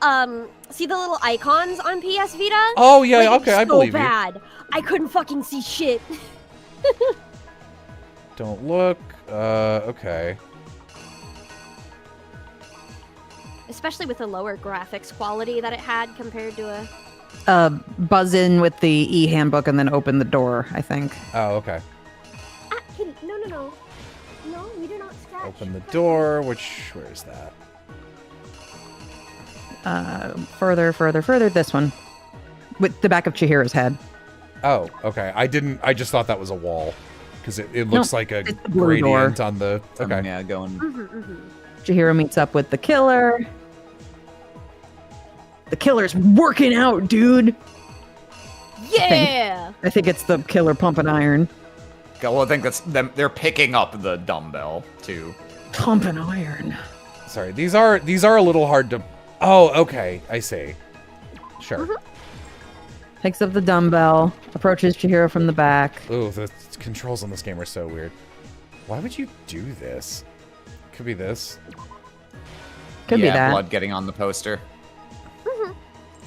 D: icons on PS Vita.
A: Oh, yeah,
D: Like,
A: okay,
D: it's
A: I believe
D: so bad. I couldn't fucking see shit.
A: you. Don't look. Okay.
D: Especially with the lower graphics quality that it had compared to a...
C: Buzz in with the e-handbook and then open the door, I think.
A: Oh, okay.
D: No. No, we do not scratch.
A: Open the door, where is that?
C: Further, this one. With the back of Chihiro's head.
A: Oh, okay. I just thought that was a wall. Because it looks like a
C: it's the blue
A: gradient
C: door.
A: on the... Okay.
B: Yeah, going.
C: Chihiro meets up with the killer. The killer's working out, dude.
D: Yeah!
C: I think it's the killer pumping iron.
I: Well, I think that's them. They're picking up the dumbbell too.
C: Pumping iron.
A: Sorry, these are a little hard to... Oh, okay. I see. Sure.
C: Picks up the dumbbell, approaches Chihiro from the back.
A: Ooh, the controls on this game are so weird. Why would you do this? Could be this.
C: Could be that.
I: Blood getting on the poster.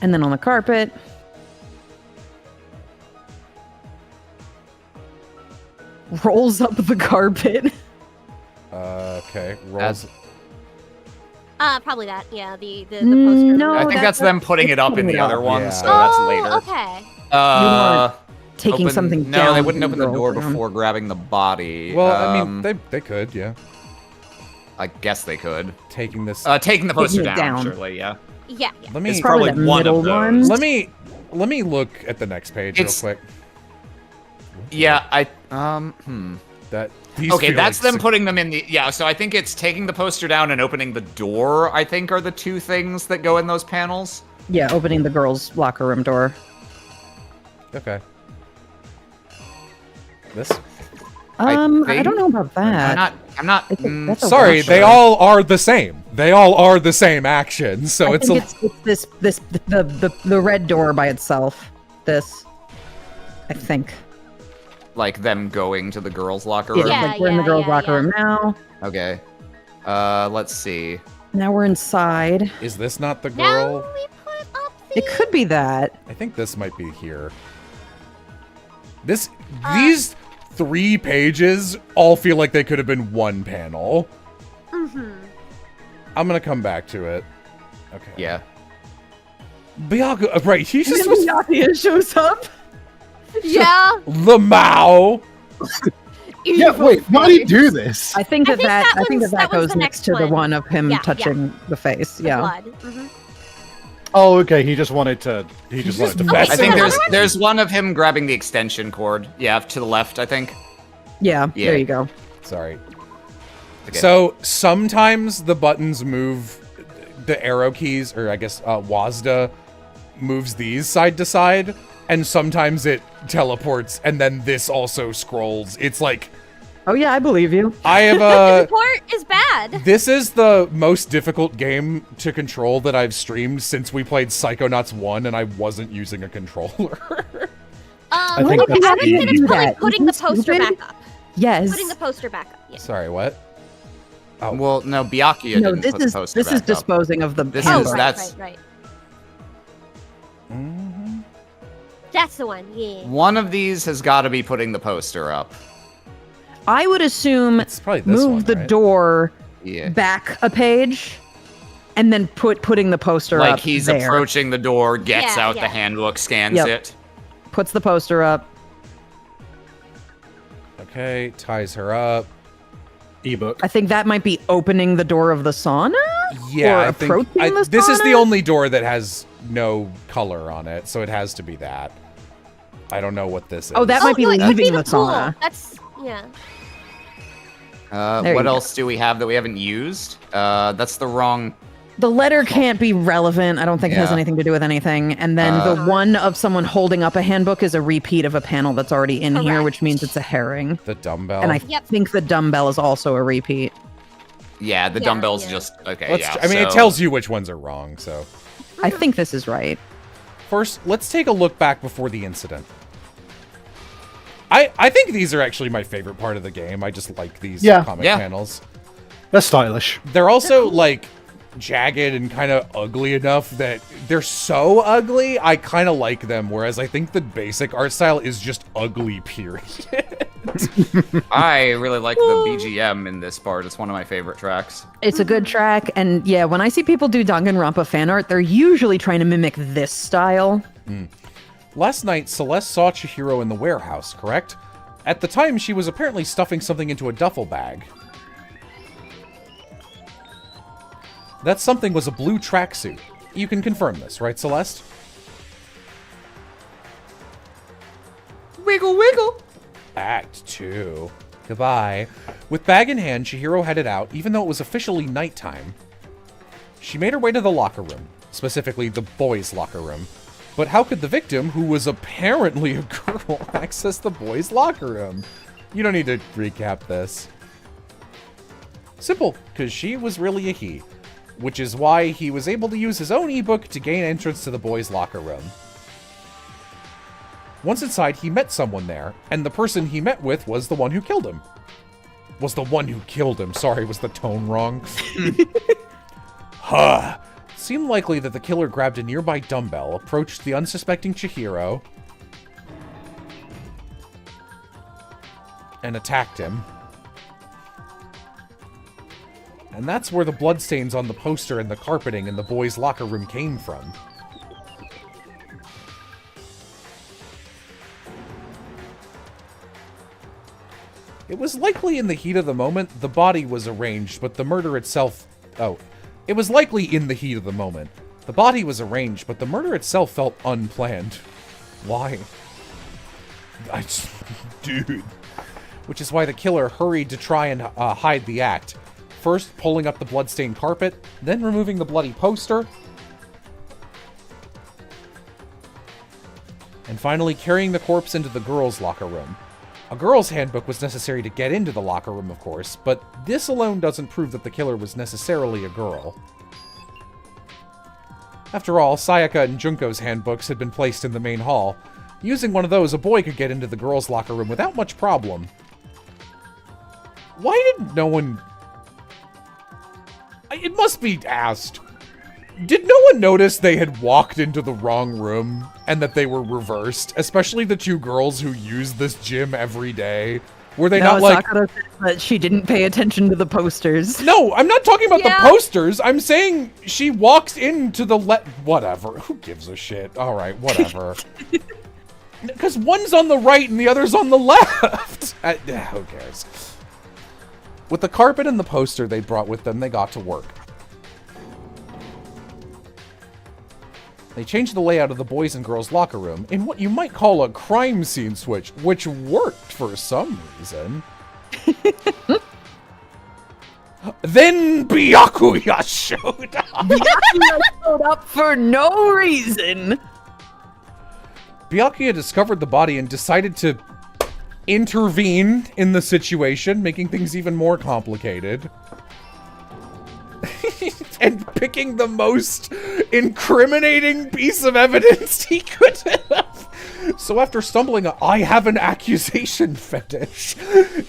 C: And then on the carpet. Rolls up the carpet.
A: Okay. Rolls...
D: Probably that. Yeah, the poster.
C: No,
I: I think that's them putting it up in the other one,
A: Yeah.
I: so that's
D: Oh,
I: later.
D: okay.
C: taking something
I: No,
C: down.
I: they wouldn't
C: from
I: open the door
C: girl's room.
I: before grabbing the body.
A: Well, I mean, they could, yeah.
I: I guess they could.
A: Taking this.
I: Taking the poster
C: Taking it
I: down,
C: down.
I: surely, yeah.
D: Yeah.
A: Let me
I: It's probably
C: that
I: one
C: middle
I: of those.
C: one.
A: let me look at the next page
I: It's-
A: real quick.
I: Yeah,
A: That these
I: Okay,
A: feel
I: that's
A: like
I: them putting them in the... Yeah, so I think it's taking the poster down and opening the door, I think, are the two things that go in those panels.
C: Yeah, opening the girls' locker room door.
A: Okay. This.
C: I
I: think-
C: don't know about that.
I: I'm not...
C: That's a
A: Sorry,
C: watch.
A: they all are the same. They all are the same action. So
C: I
A: it's
C: think
A: a.
C: it's the red door by itself. This, I think.
I: like them going to the girls' locker room.
C: Yeah, like we're in the girls' locker room now.
I: Okay. Let's see.
C: Now we're inside.
A: Is this not the
D: Now
A: girl?
D: we put up
C: It could be that.
A: I think this might be here. These 3 pages all feel like they could have been one panel.
D: Mm-hmm.
A: I'm gonna come back to it. Okay.
I: Yeah.
A: Bianca, right? He just
C: And
A: was
C: Yakia shows up.
D: Yeah.
A: Lamau.
G: Yeah, wait, why do you do this?
C: I think that
D: that
C: I think
D: one's-
C: that
D: that one's
C: goes
D: the
C: next
D: next
C: to the
D: one.
C: one of him
D: Yeah,
C: touching the face. Yeah.
D: Blood. Mm-hmm.
E: Oh, okay. He just wanted to. He just wanted to.
A: messing
I: I think
A: with
I: there's one of him grabbing the extension cord. Yeah, to the left, I think.
C: Yeah.
I: Yeah.
C: There you go.
A: Sorry.
I: Okay.
A: So sometimes the buttons move, the arrow keys, or I guess WASD moves these side to side, and sometimes it teleports, and then this also scrolls. It's like
C: Oh yeah, I believe you.
A: I have
D: The
A: a.
D: port is bad.
A: This is the most difficult game to control that I've streamed since we played Psychonauts 1, and I wasn't using a controller.
E: I think
D: I
E: that's
D: would say
E: easy.
D: it's probably
C: that.
D: putting the
C: Isn't it
D: poster
C: stupid?
D: back up.
C: Yes.
D: Putting the poster back up. Yeah.
A: Sorry, what? Oh.
I: Well, no, Byakuya
C: No,
I: didn't
C: this
I: put the
C: is
I: poster
C: this is
I: back up.
C: disposing of the
I: This
D: Oh,
I: is-
C: handbook.
I: that's-
D: right.
A: Mhm.
D: That's the one. Yeah.
I: One of these has got to be putting the poster up.
C: I would assume
A: It's probably this
C: move
A: one,
C: the
A: right?
C: door
I: Yeah.
C: back a page, and then putting the poster up
I: Like he's
C: there.
I: approaching the door, gets
D: Yeah,
I: out
D: yeah.
I: the handbook, scans
C: Yep.
I: it.
C: Puts the poster up.
A: Okay, ties her up.
E: Ebook.
C: I think that might be opening the door of the sauna.
A: Yeah,
C: Or
A: I think
C: approaching the
A: this is the
C: sauna?
A: only door that has no color on it, so it has to be that. I don't know what this is.
C: Oh, that might be
D: no, it could
C: leaving
D: the
C: the
D: pool.
C: sauna.
D: That's yeah.
C: There
I: What
C: you go.
I: else do we have that we haven't used? That's the wrong...
C: The letter can't be relevant. I don't think it has
I: Yeah.
C: anything to do with anything. And then the one of someone holding up a handbook is a repeat of a panel that's already in here,
D: Correct.
C: which means it's a herring.
A: The dumbbell.
C: And I
D: Yep.
C: think the dumbbell is also a repeat.
I: Yeah, the
D: Yeah,
I: dumbbell's
D: yeah.
I: just... Okay,
A: Let's
I: yeah.
A: I mean, it
I: so-
A: tells you which ones are wrong, so.
C: I think this is right.
A: First, let's take a look back before the incident. I think these are actually my favorite part of the game. I just like these
E: Yeah.
A: comic
I: Yeah.
A: panels.
E: That's stylish.
A: They're also, like, jagged and kind of ugly enough that they're so ugly, I kind of like them, whereas I think the basic art style is just ugly, period.
I: I really like the BGM in this part. It's one of my favorite tracks.
C: It's a good track. And yeah, when I see people do Danganronpa fan art, they're usually trying to mimic this style.
A: Last night, Celeste saw Chihiro in the warehouse, correct? At the time, she was apparently stuffing something into a duffel bag. That something was a blue tracksuit. You can confirm this, right, Celeste?
I: Wiggle, wiggle!
A: Act 2. Goodbye. With bag in hand, Chihiro headed out, even though it was officially nighttime. She made her way to the locker room, specifically the boys' locker room. But how could the victim, who was apparently a girl, access the boys' locker room? You don't need to recap this. Simple, because she was really a he. Which is why he was able to use his own ebook to gain entrance to the boys' locker room. Once inside, he met someone there, and the person he met with was the one who killed him. Sorry, was the tone wrong? Huh. Seemed likely that the killer grabbed a nearby dumbbell, approached the unsuspecting Chihiro, and attacked him. And that's where the bloodstains on the poster and the carpeting in the boys' locker room came from. It was likely in the heat of the moment the body was arranged, but the murder itself... Oh. It was likely in the heat of the moment. The body was arranged, but the murder itself felt unplanned. Why? Dude. Which is why the killer hurried to try and hide the act. First, pulling up the bloodstained carpet, then removing the bloody poster, and finally carrying the corpse into the girls' locker room. A girl's handbook was necessary to get into the locker room, of course, but this alone doesn't prove that the killer was necessarily a girl. After all, Sayaka and Junko's handbooks had been placed in the main hall. Using one of those, a boy could get into the girls' locker room without much problem. Why did no one... It must be asked. Did no one notice they had walked into the wrong room and that they were reversed? Especially the two girls who use this gym every day. Were they not like...
C: Sakura said that she didn't pay attention to the posters.
A: No, I'm not talking about the posters. I'm saying she walks into the whatever. Who gives a shit? All right, whatever. Because one's on the right and the other's on the left. Who cares? With the carpet and the poster they brought with them, they got to work. They changed the layout of the boys' and girls' locker room in what you might call a crime scene switch, which worked for some reason. Then Byakuya showed up.
C: Byakuya showed up for no reason.
A: Byakuya discovered the body and decided to intervene in the situation, making things even more complicated. And picking the most incriminating piece of evidence he could have. So after stumbling I have an accusation fetish,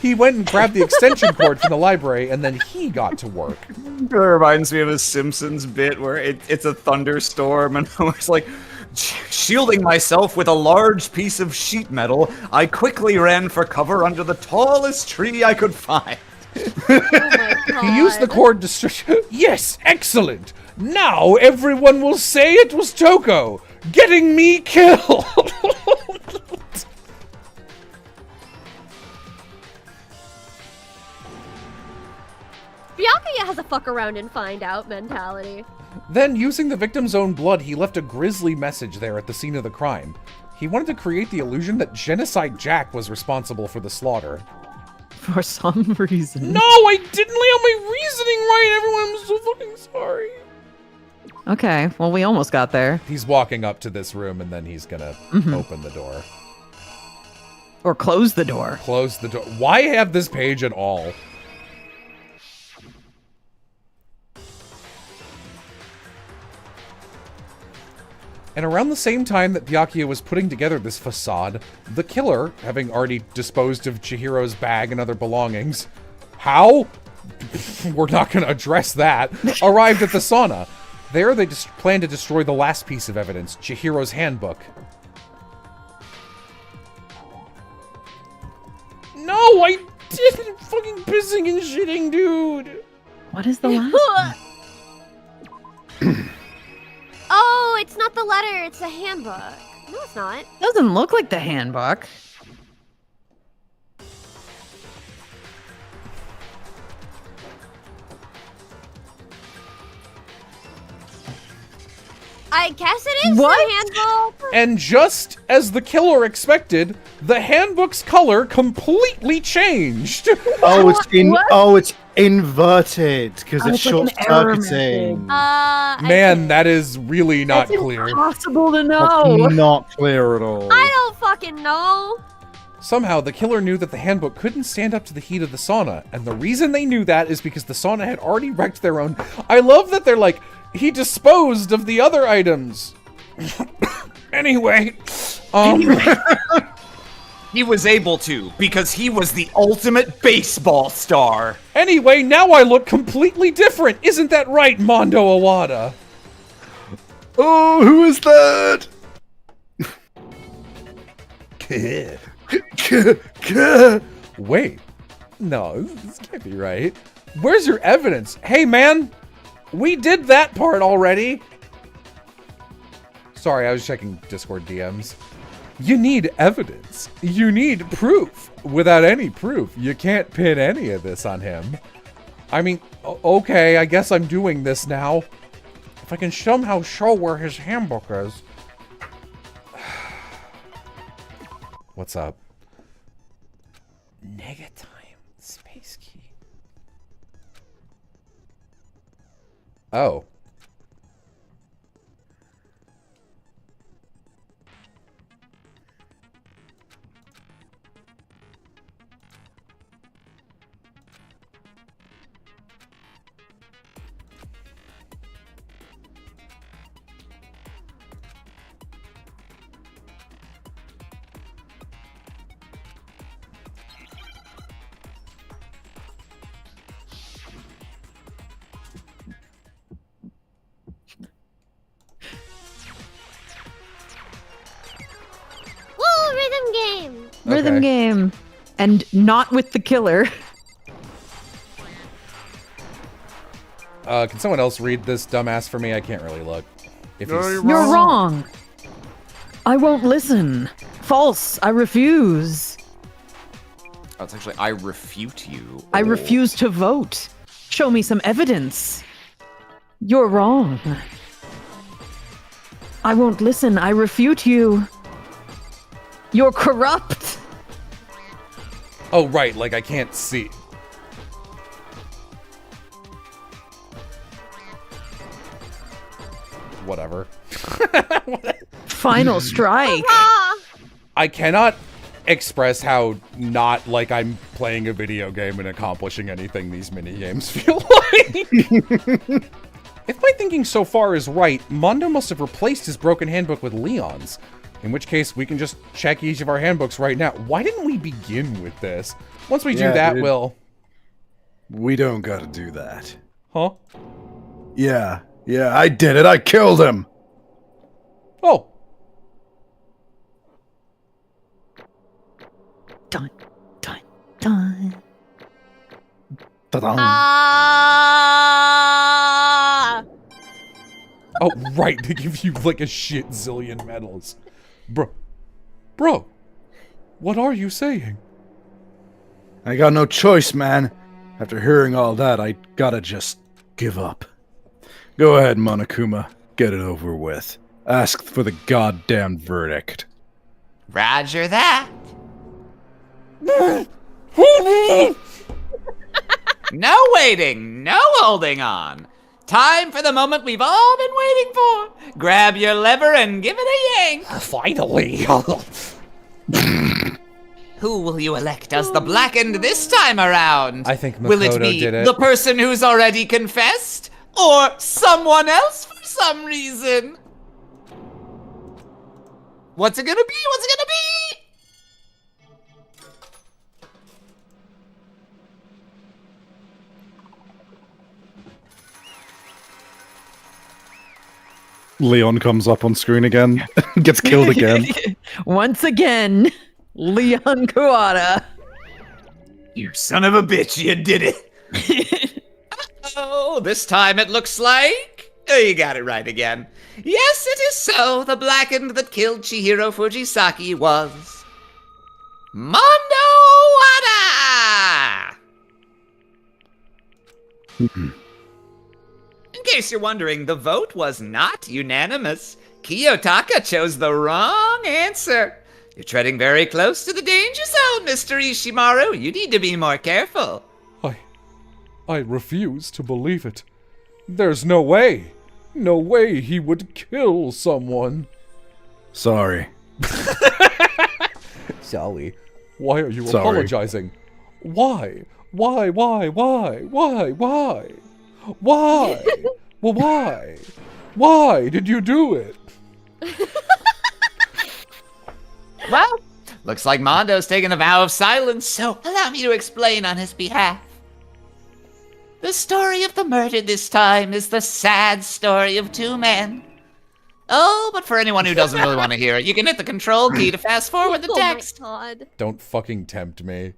A: he went and grabbed the extension cord from the library, and then he got to work.
I: It reminds me of a Simpsons bit where it's a thunderstorm, and I was like, shielding myself with a large piece of sheet metal, I quickly ran for cover under the tallest tree I could find.
D: Oh my God.
A: He used the cord to Yes, excellent! Now everyone will say it was Toko, getting me killed!
D: Byakuya has a fuck around and find out mentality.
A: Then, using the victim's own blood, he left a grisly message there at the scene of the crime. He wanted to create the illusion that Genocide Jack was responsible for the slaughter.
C: For some reason.
A: No, I didn't lay out my reasoning right, everyone. I'm so fucking sorry.
C: Okay, well, we almost got there.
A: He's walking up to this room, and then he's gonna open the door.
C: Or close the door.
A: Close the door. Why have this page at all? And around the same time that Byakuya was putting together this facade, the killer, having already disposed of Chihiro's bag and other belongings, how? We're not going to address that, arrived at the sauna. There, they just planned to destroy the last piece of evidence, Chihiro's handbook. No, I didn't fucking pissing and shitting, dude.
C: What is the last one?
D: Oh, it's not the letter, it's the handbook. No, it's not.
C: Doesn't look like the handbook.
D: I guess it is
C: What?
D: the handbook.
A: And just as the killer expected, the handbook's color completely changed.
G: Oh, it's
C: What?
G: it's inverted because
C: Oh,
G: it's
C: it's like
G: short
C: an error
G: circuiting.
A: Man, that is really not
C: That's
A: clear.
C: impossible to
G: That's
C: know.
G: not clear at all.
D: I don't fucking know.
A: Somehow, the killer knew that the handbook couldn't stand up to the heat of the sauna, and the reason they knew that is because the sauna had already wrecked their own... I love that they're like, he disposed of the other items. Anyway,
I: He was able to, because he was the ultimate baseball star.
A: Anyway, now I look completely different. Isn't that right, Mondo Awada?
G: Oh, who is that?
A: Wait. No, this can't be right. Where's your evidence? Hey, man, we did that part already. Sorry, I was checking Discord DMs. You need evidence. You need proof. Without any proof, you can't pin any of this on him. I mean, okay, I guess I'm doing this now. If I can somehow show where his handbook is. What's up? Negatime. Space key. Oh.
D: Woo, rhythm game.
C: Rhythm
A: Okay.
C: game. And not with the killer.
A: Can someone else read this dumbass for me? I can't really look. If
G: No,
A: he's...
C: You're wrong. I won't listen. False. I refuse.
I: Oh, it's actually, I refute you.
C: I refuse to vote. Show me some evidence. You're wrong. I won't listen. I refute you. You're corrupt.
A: Oh, right, like I can't see. Whatever.
C: Final strike.
D: Ah,
A: I cannot express how not like I'm playing a video game and accomplishing anything these minigames feel like. If my thinking so far is right, Mondo must have replaced his broken handbook with Leon's. In which case, we can just check each of our handbooks right now. Why didn't we begin with this? Once we do
G: Yeah,
A: that,
G: dude.
A: we'll...
G: We don't gotta do that.
A: Huh?
G: Yeah, I did it. I killed him.
A: Oh.
C: Dun, dun, dun.
E: Ta-dam.
D: ah.
A: Oh, right, they give you like a shit zillion medals. Bro, what are you saying?
G: I got no choice, man. After hearing all that, I gotta just give up. Go ahead, Monokuma. Get it over with. Ask for the goddamn verdict.
F: Roger that. No waiting, no holding on. Time for the moment we've all been waiting for. Grab your lever and give it a yank.
A: Finally.
F: Who will you elect as the blackened this time around?
A: I think
F: Will it
A: Makoto
F: be
A: did it.
F: the person who's already confessed? Or someone else for some reason? What's it gonna be? What's it gonna be?
E: Leon comes up on screen again. Gets killed again.
C: Once again, Leon Kuwata.
F: You son of a bitch, you did it. Oh, this time it looks like... Oh, you got it right again. Yes, it is so. The blackened that killed Chihiro Fujisaki was... Mondo Wada! In case you're wondering, the vote was not unanimous. Kiyotaka chose the wrong answer. You're treading very close to the danger zone, Mr. Ishimaru. You need to be more careful.
A: I refuse to believe it. There's no way. No way he would kill someone.
G: Sorry.
A: Sally, why are you
G: Sorry.
A: apologizing? Why? Why? Well, why? Why did you do it?
F: Well, looks like Mondo's taken a vow of silence, so allow me to explain on his behalf. The story of the murder this time is the sad story of two men. Oh, but for anyone who doesn't really want to hear it, you can hit the control key to fast forward the
D: Oh my
F: text.
D: God.
A: Don't fucking tempt me.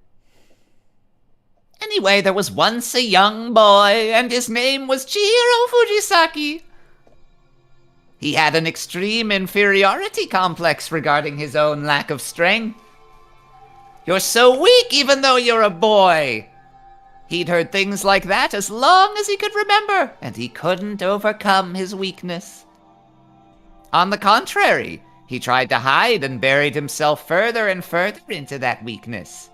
F: Anyway, there was once a young boy, and his name was Chihiro Fujisaki. He had an extreme inferiority complex regarding his own lack of strength. You're so weak even though you're a boy. He'd heard things like that as long as he could remember, and he couldn't overcome his weakness. On the contrary, he tried to hide and buried himself further and further into that weakness,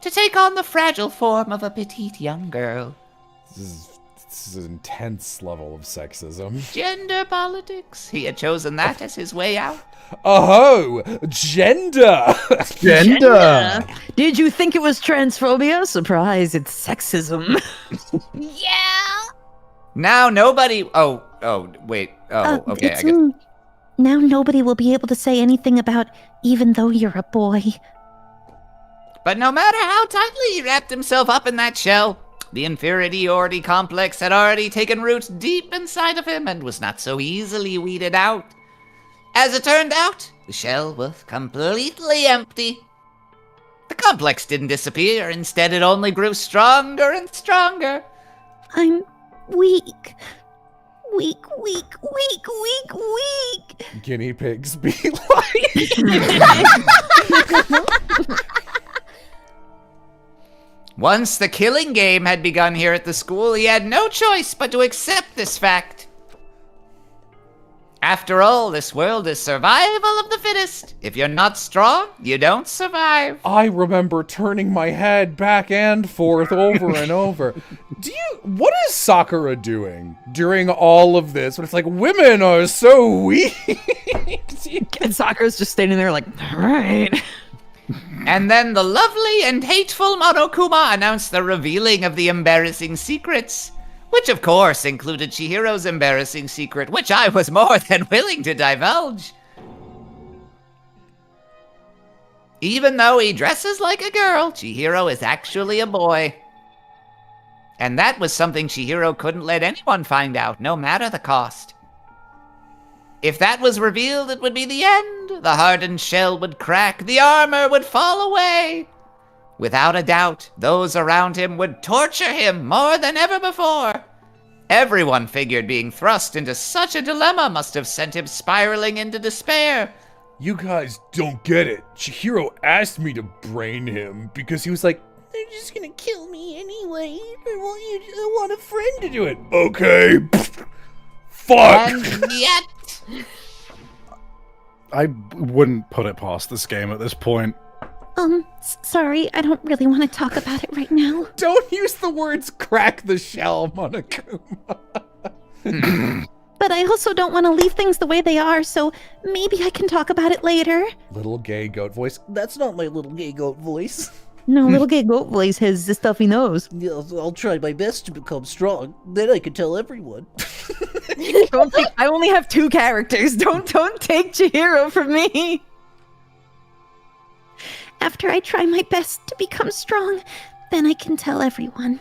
F: to take on the fragile form of a petite young girl.
A: This is an intense level of sexism.
F: Gender politics. He had chosen that as his way out.
A: Oh, gender!
E: Gender!
C: Did you think it was transphobia? Surprise, it's sexism.
D: Yeah.
F: Now nobody... Oh, wait. Oh, okay, I guess...
J: Now nobody will be able to say anything about even though you're a boy.
F: But no matter how tightly he wrapped himself up in that shell, the inferiority complex had already taken root deep inside of him and was not so easily weeded out. As it turned out, the shell was completely empty. The complex didn't disappear, instead it only grew stronger and stronger.
J: I'm weak. Weak.
A: Guinea pigs be like...
F: Once the killing game had begun here at the school, he had no choice but to accept this fact. After all, this world is survival of the fittest. If you're not strong, you don't survive.
A: I remember turning my head back and forth over and over. What is Sakura doing during all of this? When it's like, women are so weak.
C: And Sakura's just standing there like, all right.
F: And then the lovely and hateful Monokuma announced the revealing of the embarrassing secrets, which of course included Chihiro's embarrassing secret, which I was more than willing to divulge. Even though he dresses like a girl, Chihiro is actually a boy. And that was something Chihiro couldn't let anyone find out, no matter the cost. If that was revealed, it would be the end. The hardened shell would crack, the armor would fall away. Without a doubt, those around him would torture him more than ever before. Everyone figured being thrust into such a dilemma must have sent him spiraling into despair.
A: You guys don't get it. Chihiro asked me to brain him because he was like, they're just gonna kill me anyway. I want a friend to do it. Okay. Fuck.
F: And yet...
E: I wouldn't put it past this game at this point.
J: Sorry, I don't really want to talk about it right now.
A: Don't use the words crack the shell, Monokuma.
J: But I also don't want to leave things the way they are, so maybe I can talk about it later.
A: Little gay goat voice.
H: That's not my little gay goat voice.
C: No, little gay goat voice has the stuff he knows.
H: Yeah, I'll try my best to become strong. Then I can tell everyone.
C: I only have 2 characters. Don't take Chihiro from me.
J: After I try my best to become strong, then I can tell everyone.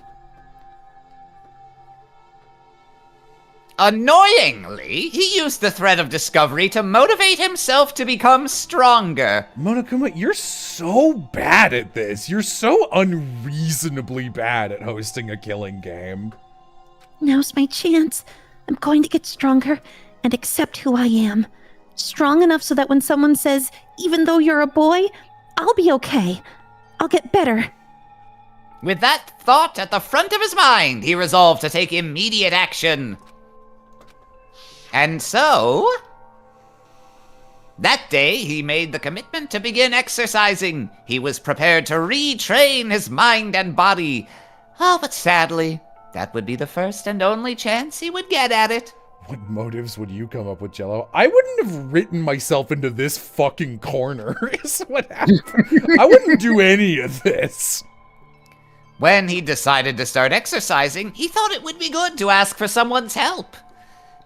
F: Annoyingly, he used the thread of discovery to motivate himself to become stronger.
A: Monokuma, you're so bad at this. You're so unreasonably bad at hosting a killing game.
J: Now's my chance. I'm going to get stronger and accept who I am. Strong enough so that when someone says, even though you're a boy, I'll be okay. I'll get better.
F: With that thought at the front of his mind, he resolved to take immediate action. And so, that day he made the commitment to begin exercising. He was prepared to retrain his mind and body. Oh, but sadly, that would be the first and only chance he would get at it.
A: What motives would you come up with, Jello? I wouldn't have written myself into this fucking corner, is what happened. I wouldn't do any of this.
F: When he decided to start exercising, he thought it would be good to ask for someone's help.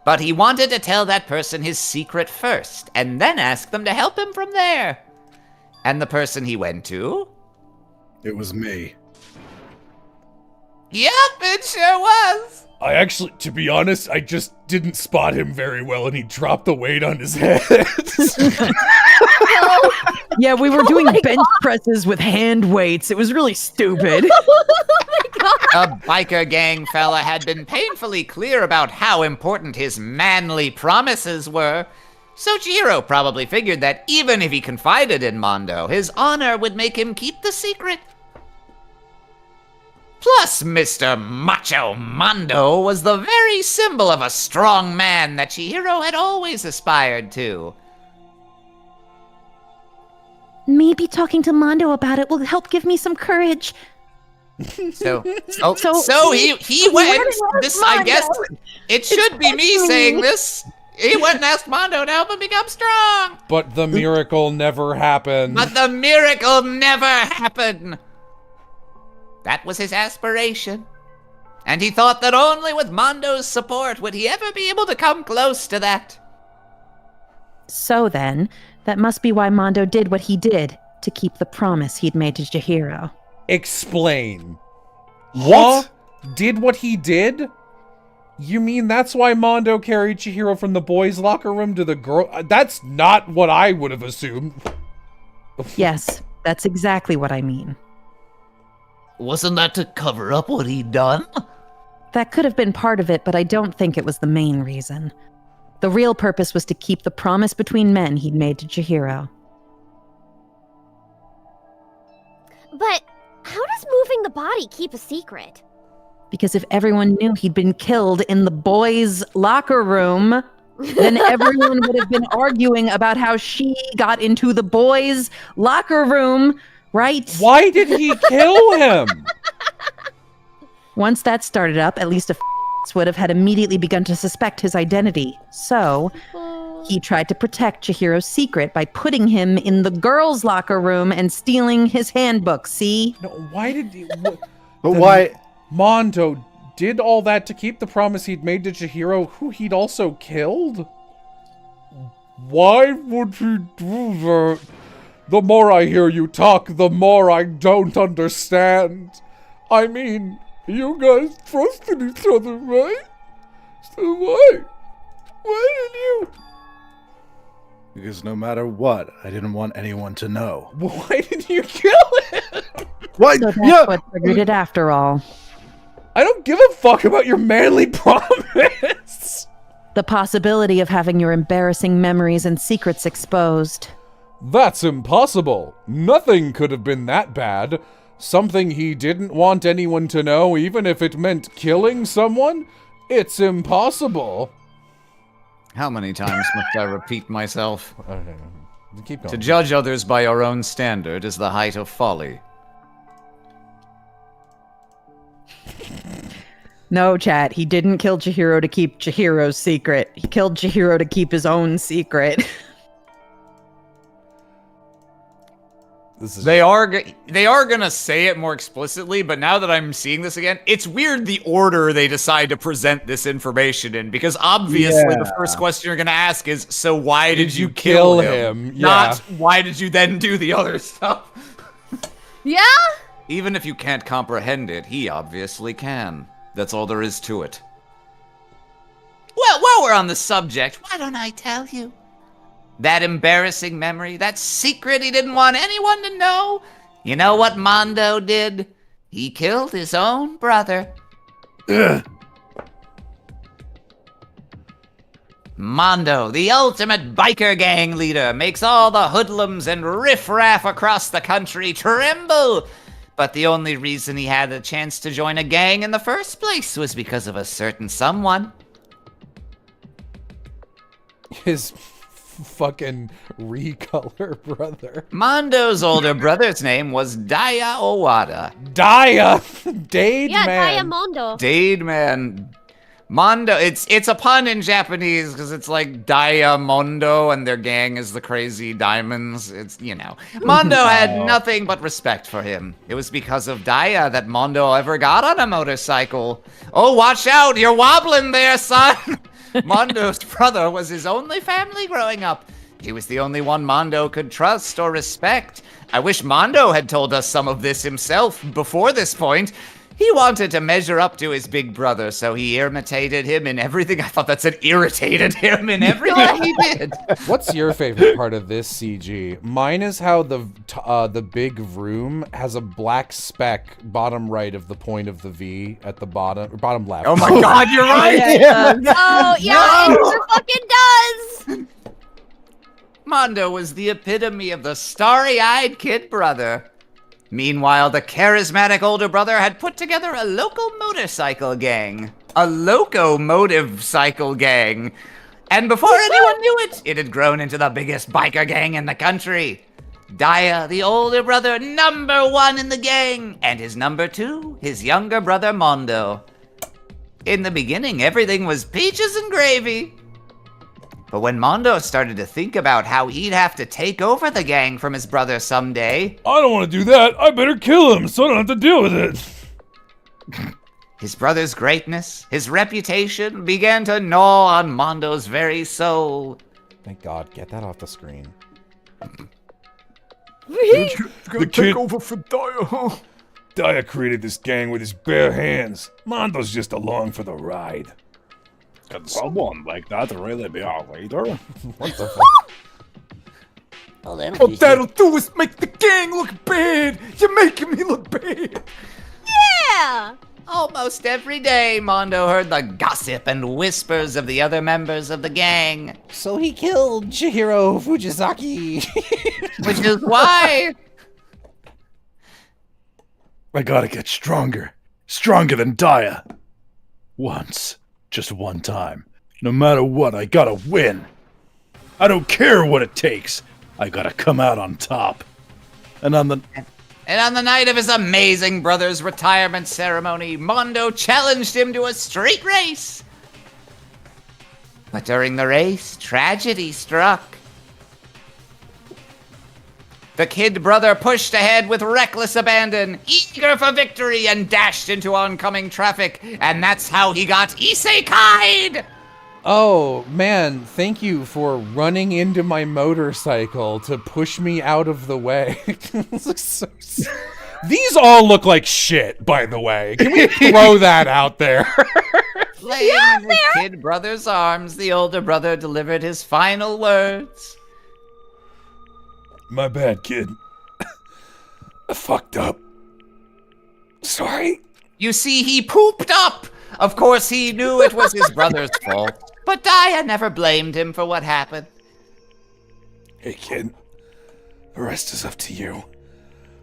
F: But he wanted to tell that person his secret first, and then ask them to help him from there. And the person he went to?
E: It was me.
F: Yep, it sure was.
A: I actually, to be honest, I just didn't spot him very well, and he dropped the weight on his head.
C: Yeah, we were doing bench presses with hand weights. It was really stupid.
F: A biker gang fella had been painfully clear about how important his manly promises were, so Chihiro probably figured that even if he confided in Mondo, his honor would make him keep the secret. Plus, Mr. Macho Mondo was the very symbol of a strong man that Chihiro had always aspired to.
J: Maybe talking to Mondo about it will help give me some courage.
F: So he went. This, I guess, it should be me saying this. He went and asked Mondo to help him become strong.
A: But the miracle never happened.
F: But the miracle never happened. That was his aspiration. And he thought that only with Mondo's support would he ever be able to come close to that.
J: So then, that must be why Mondo did what he did, to keep the promise he'd made to Chihiro.
A: Explain.
E: What?
A: Huh? Did what he did? You mean that's why Mondo carried Chihiro from the boys' locker room to the girl? That's not what I would have assumed.
J: Yes, that's exactly what I mean.
K: Wasn't that to cover up what he'd done?
J: That could have been part of it, but I don't think it was the main reason. The real purpose was to keep the promise between men he'd made to Chihiro.
D: But how does moving the body keep a secret?
J: Because if everyone knew he'd been killed in the boys' locker room, then everyone would have been arguing about how she got into the boys' locker room, right?
A: Why did he kill him?
J: Once that started up, at least a would have had immediately begun to suspect his identity. So he tried to protect Chihiro's secret by putting him in the girls' locker room and stealing his handbook, see?
A: No, why did he...
E: But why...
A: Mondo did all that to keep the promise he'd made to Chihiro, who he'd also killed? Why would he do that? The more I hear you talk, the more I don't understand. I mean, you guys trusted each other, right? So why? Why did you?
E: Because no matter what, I didn't want anyone to know.
A: Why did you kill him?
E: What?
J: So that's what triggered it after all.
A: I don't give a fuck about your manly promise.
J: The possibility of having your embarrassing memories and secrets exposed.
A: That's impossible. Nothing could have been that bad. Something he didn't want anyone to know, even if it meant killing someone? It's impossible.
B: How many times must I repeat myself?
A: Okay. Keep going.
B: To judge others by your own standard is the height of folly.
C: No, chat. He didn't kill Chihiro to keep Chihiro's secret. He killed Chihiro to keep his own secret.
I: They are gonna say it more explicitly, but now that I'm seeing this again, it's weird the order they decide to present this information in, because obviously the first question you're gonna ask is, so why did you kill him?
A: Yeah.
I: Not, why did you then do the other stuff?
D: Yeah?
B: Even if you can't comprehend it, he obviously can. That's all there is to it.
F: Well, while we're on the subject, why don't I tell you? That embarrassing memory, that secret he didn't want anyone to know. You know what Mondo did? He killed his own brother.
E: Ugh.
F: Mondo, the ultimate biker gang leader, makes all the hoodlums and riffraff across the country tremble. But the only reason he had a chance to join a gang in the first place was because of a certain someone.
A: His fucking recolor brother.
F: Mondo's older brother's name was Daya Owada.
A: Daya! Dade
D: Yeah,
A: man.
D: Diamondo.
F: Dade man. Mondo, it's a pun in Japanese because it's like Diamondo and their gang is the crazy diamonds. It's, you know. Mondo had nothing but respect for him. It was because of Daya that Mondo ever got on a motorcycle. Oh, watch out, you're wobbling there, son! Mondo's brother was his only family growing up. He was the only one Mondo could trust or respect. I wish Mondo had told us some of this himself before this point. He wanted to measure up to his big brother, so he imitated him in everything. I thought that said irritated him in everything he did.
A: What's your favorite part of this CG? Mine is how the big room has a black speck bottom right of the point of the V at the bottom, or bottom left.
F: Oh my god, you're right!
D: Oh, yeah, it sure fucking does!
F: Mondo was the epitome of the starry-eyed kid brother. Meanwhile, the charismatic older brother had put together a local motorcycle gang. A locomotive cycle gang. And before anyone knew it, it had grown into the biggest biker gang in the country. Daya, the older brother, #1 in the gang, and his #2, his younger brother Mondo. In the beginning, everything was peaches and gravy. But when Mondo started to think about how he'd have to take over the gang from his brother someday,
L: I don't want to do that. I better kill him so I don't have to deal with it.
F: his brother's greatness, his reputation, began to gnaw on Mondo's very soul.
A: Thank God, get that off the screen.
L: The kid over for Daya, huh? Daya created this gang with his bare hands. Mondo's just along for the ride. Could someone like that really be our leader?
A: What the fuck?
K: Well, then,
I: What that'll do is make the gang look bad. You're making me look bad.
D: Yeah!
F: Almost every day, Mondo heard the gossip and whispers of the other members of the gang.
A: So he killed Chihiro Fujisaki.
F: Which is why...
E: I gotta get stronger. Stronger than Daya. Once. Just one time. No matter what, I gotta win. I don't care what it takes. I gotta come out on top. And on the
F: night of his amazing brother's retirement ceremony, Mondo challenged him to a street race. But during the race, tragedy struck. The kid brother pushed ahead with reckless abandon, eager for victory, and dashed into oncoming traffic. And that's how he got isekai'd!
A: Oh, man, thank you for running into my motorcycle to push me out of the way. This looks so These all look like shit, by the way. Can we throw that out there?
F: Laying in his kid brother's arms, the older brother delivered his final words.
L: My bad, kid. I fucked up. Sorry.
F: You see, he pooped up! Of course, he knew it was his brother's fault. But Daya never blamed him for what happened.
L: Hey, kid. The rest is up to you.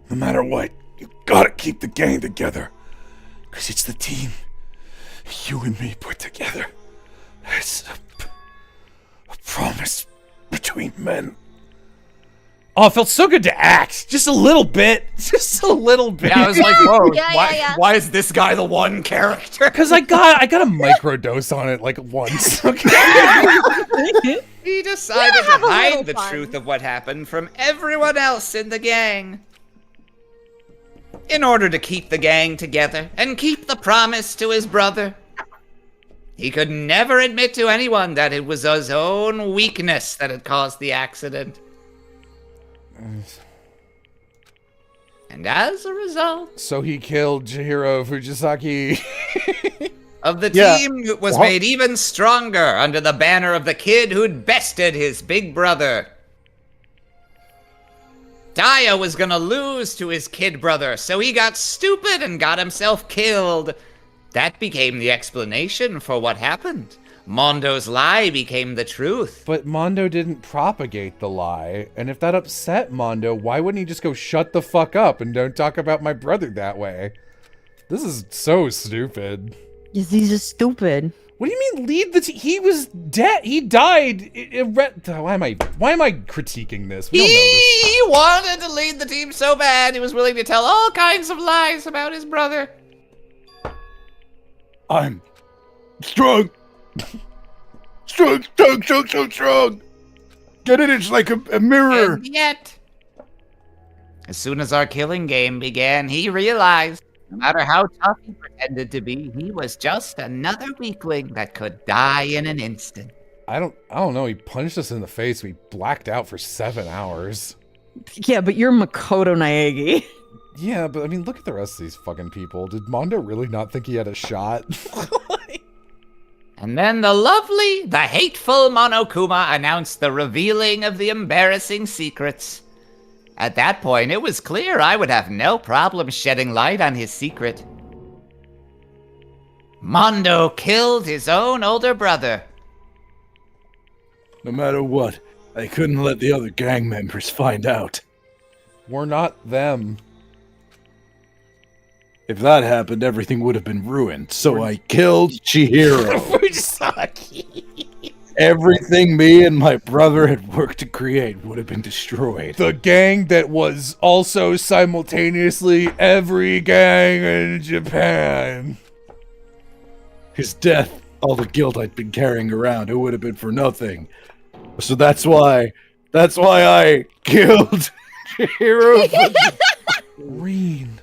L: No matter what, you gotta keep the gang together. Because it's the team you and me put together. It's a promise between men.
A: Oh, it felt so good to act. Just a little bit. Just a little bit.
F: Yeah, I was like, whoa,
D: Yeah.
F: why is this guy the one character?
A: Because I got a microdose on it like once. Okay.
F: He decided
D: Yeah, have
F: to
D: a
F: hide
D: little
F: the
D: fun.
F: truth of what happened from everyone else in the gang. In order to keep the gang together and keep the promise to his brother, he could never admit to anyone that it was his own weakness that had caused the accident. And as a result
A: So he killed Chihiro Fujisaki.
F: of the
G: Yeah.
F: team, it was made even stronger under the banner of the kid who'd bested his big brother. Daya was gonna lose to his kid brother, so he got stupid and got himself killed. That became the explanation for what happened. Mondo's lie became the truth.
A: But Mondo didn't propagate the lie. And if that upset Mondo, why wouldn't he just go shut the fuck up and don't talk about my brother that way? This is so stupid.
C: Yes, he's just stupid.
A: What do you mean lead the team? He was dead. He died. Why am I critiquing this? We all know this.
F: He wanted to lead the team so bad, he was willing to tell all kinds of lies about his brother.
E: I'm strong. Strong.
G: Get it? It's like a mirror.
F: And yet, as soon as our killing game began, he realized no matter how tough he pretended to be, he was just another weakling that could die in an instant.
A: I don't know. He punched us in the face. We blacked out for 7 hours.
C: Yeah, but you're Makoto Naegi.
A: Yeah, but I mean, look at the rest of these fucking people. Did Mondo really not think he had a shot?
F: And then the hateful Monokuma announced the revealing of the embarrassing secrets. At that point, it was clear I would have no problem shedding light on his secret. Mondo killed his own older brother.
E: No matter what, I couldn't let the other gang members find out.
A: We're not them.
E: If that happened, everything would have been ruined, so I killed Chihiro. Everything me and my brother had worked to create would have been destroyed.
A: The gang that was also simultaneously every gang in Japan.
E: His death, all the guilt I'd been carrying around, it would have been for nothing. So that's why I killed Chihiro.
A: Reen.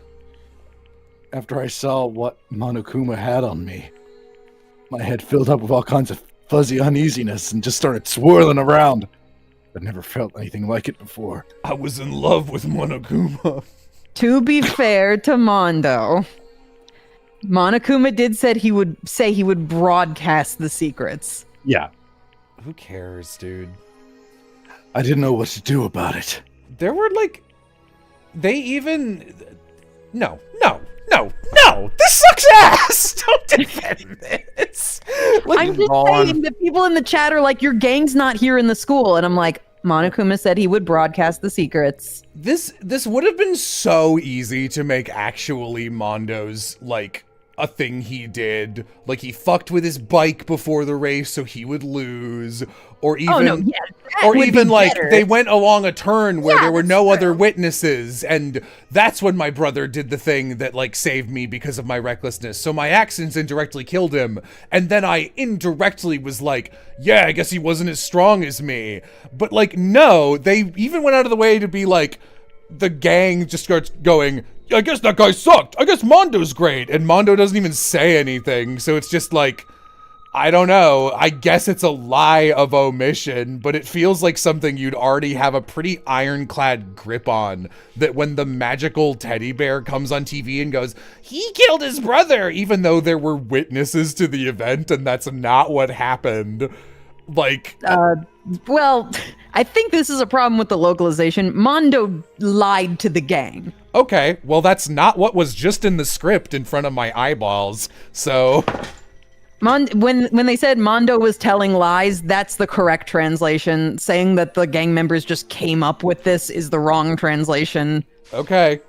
E: After I saw what Monokuma had on me, my head filled up with all kinds of fuzzy uneasiness and just started swirling around. I'd never felt anything like it before.
A: I was in love with Monokuma.
C: To be fair to Mondo, Monokuma did say he would broadcast the secrets.
E: Yeah.
A: Who cares, dude?
E: I didn't know what to do about it.
A: There were No. This sucks ass. Don't defend this.
C: I'm just saying that people in the chat are like, your gang's not here in the school. And I'm like, Monokuma said he would broadcast the secrets.
A: This would have been so easy to make actually Mondo's, a thing he did. Like, he fucked with his bike before the race so he would lose. Or even, they went along a turn where there were no other witnesses, and that's when my brother did the thing that, saved me because of my recklessness. So my actions indirectly killed him, and then I indirectly was like, yeah, I guess he wasn't as strong as me. But, no, they even went out of the way to be like, the gang just starts going, I guess that guy sucked. I guess Mondo's great. And Mondo doesn't even say anything. So it's just I don't know. I guess it's a lie of omission, but it feels like something you'd already have a pretty ironclad grip on. That when the magical teddy bear comes on TV and goes, he killed his brother, even though there were witnesses to the event and that's not what happened.
C: Well, I think this is a problem with the localization. Mondo lied to the gang.
A: Okay, well, that's not what was just in the script in front of my eyeballs, so...
C: When they said Mondo was telling lies, that's the correct translation. Saying that the gang members just came up with this is the wrong translation.
A: Okay.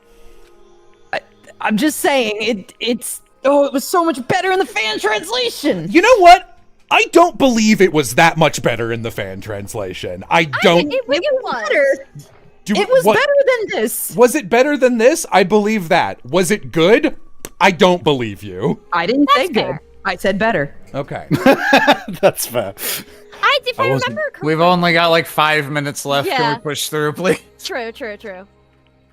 C: I'm just saying, it was so much better in the fan translation!
A: You know what? I don't believe it was that much better in the fan translation.
D: It was better.
C: It was better than this.
A: Was it better than this? I believe that. Was it good? I don't believe you.
C: I didn't say good. I said better.
A: Okay.
E: That's fair.
D: If I remember correctly.
I: We've only got 5 minutes left.
D: Yeah.
I: Can we push through, please?
D: True.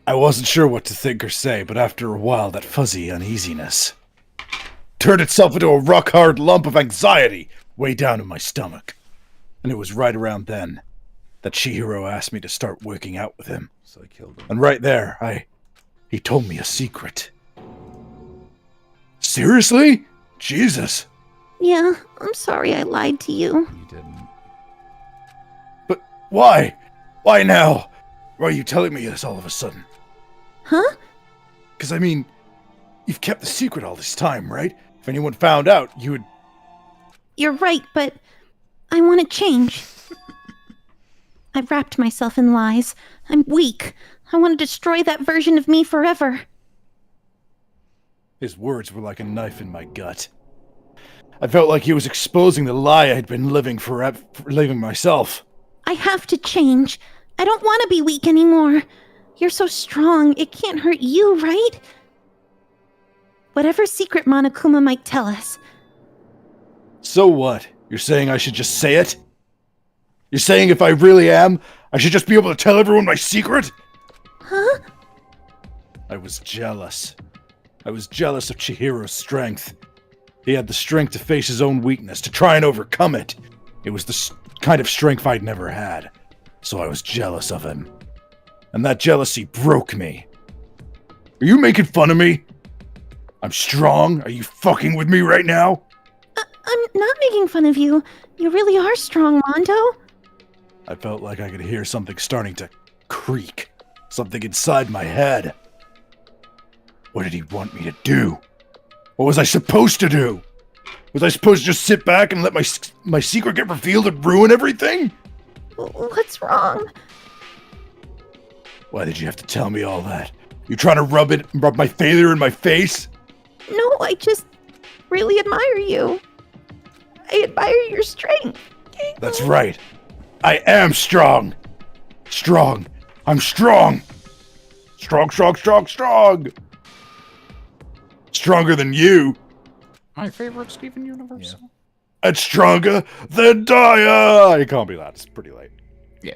E: I wasn't sure what to think or say, but after a while, that fuzzy uneasiness turned itself into a rock-hard lump of anxiety way down in my stomach. And it was right around then that Chihiro asked me to start working out with him.
A: So I killed him.
E: And right there, he told me a secret. Seriously? Jesus.
J: Yeah, I'm sorry I lied to you.
A: You didn't.
E: But why? Why now? Why are you telling me this all of a sudden?
J: Huh?
E: Because, you've kept the secret all this time, right? If anyone found out, you would...
J: You're right, but I want to change. I've wrapped myself in lies. I'm weak. I want to destroy that version of me forever.
E: His words were like a knife in my gut. I felt like he was exposing the lie I'd been living myself.
J: I have to change. I don't want to be weak anymore. You're so strong, it can't hurt you, right? Whatever secret Monokuma might tell us.
E: So what? You're saying I should just say it? You're saying if I really am, I should just be able to tell everyone my secret?
J: Huh?
E: I was jealous. I was jealous of Chihiro's strength. He had the strength to face his own weakness, to try and overcome it. It was the kind of strength I'd never had. So I was jealous of him. And that jealousy broke me.
L: Are you making fun of me? I'm strong. Are you fucking with me right now?
J: I'm not making fun of you. You really are strong, Mondo.
L: I felt like I could hear something starting to creak. Something inside my head. What did he want me to do? What was I supposed to do? Was I supposed to just sit back and let my secret get revealed and ruin everything?
J: What's wrong?
L: Why did you have to tell me all that? You trying to rub my failure in my face?
J: No, I just really admire you. I admire your strength.
L: That's right. I am strong. Strong. I'm strong. Strong. Stronger than you.
I: My favorite Steven Universe.
L: Yeah. And stronger than Daya. It can't be that. It's pretty late.
I: Yeah.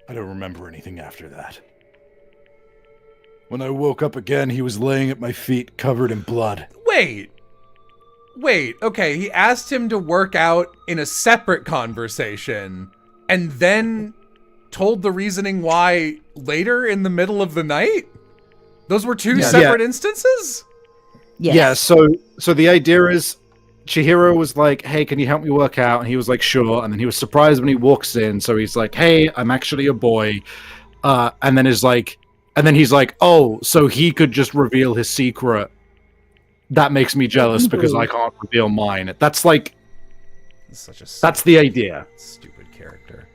L: I don't remember anything after that. When I woke up again, he was laying at my feet, covered in blood.
A: Wait, okay, he asked him to work out in a separate conversation, and then told the reasoning why later in the middle of the night? Those were two separate instances?
C: Yes.
E: Yeah, so the idea is Chihiro was like, hey, can you help me work out? And he was like, sure. And then he was surprised when he walks in. So he's like, hey, I'm actually a boy. And then he's like, oh, so he could just reveal his secret. That makes me jealous because I can't reveal mine. That's like, that's the idea.
A: Stupid character.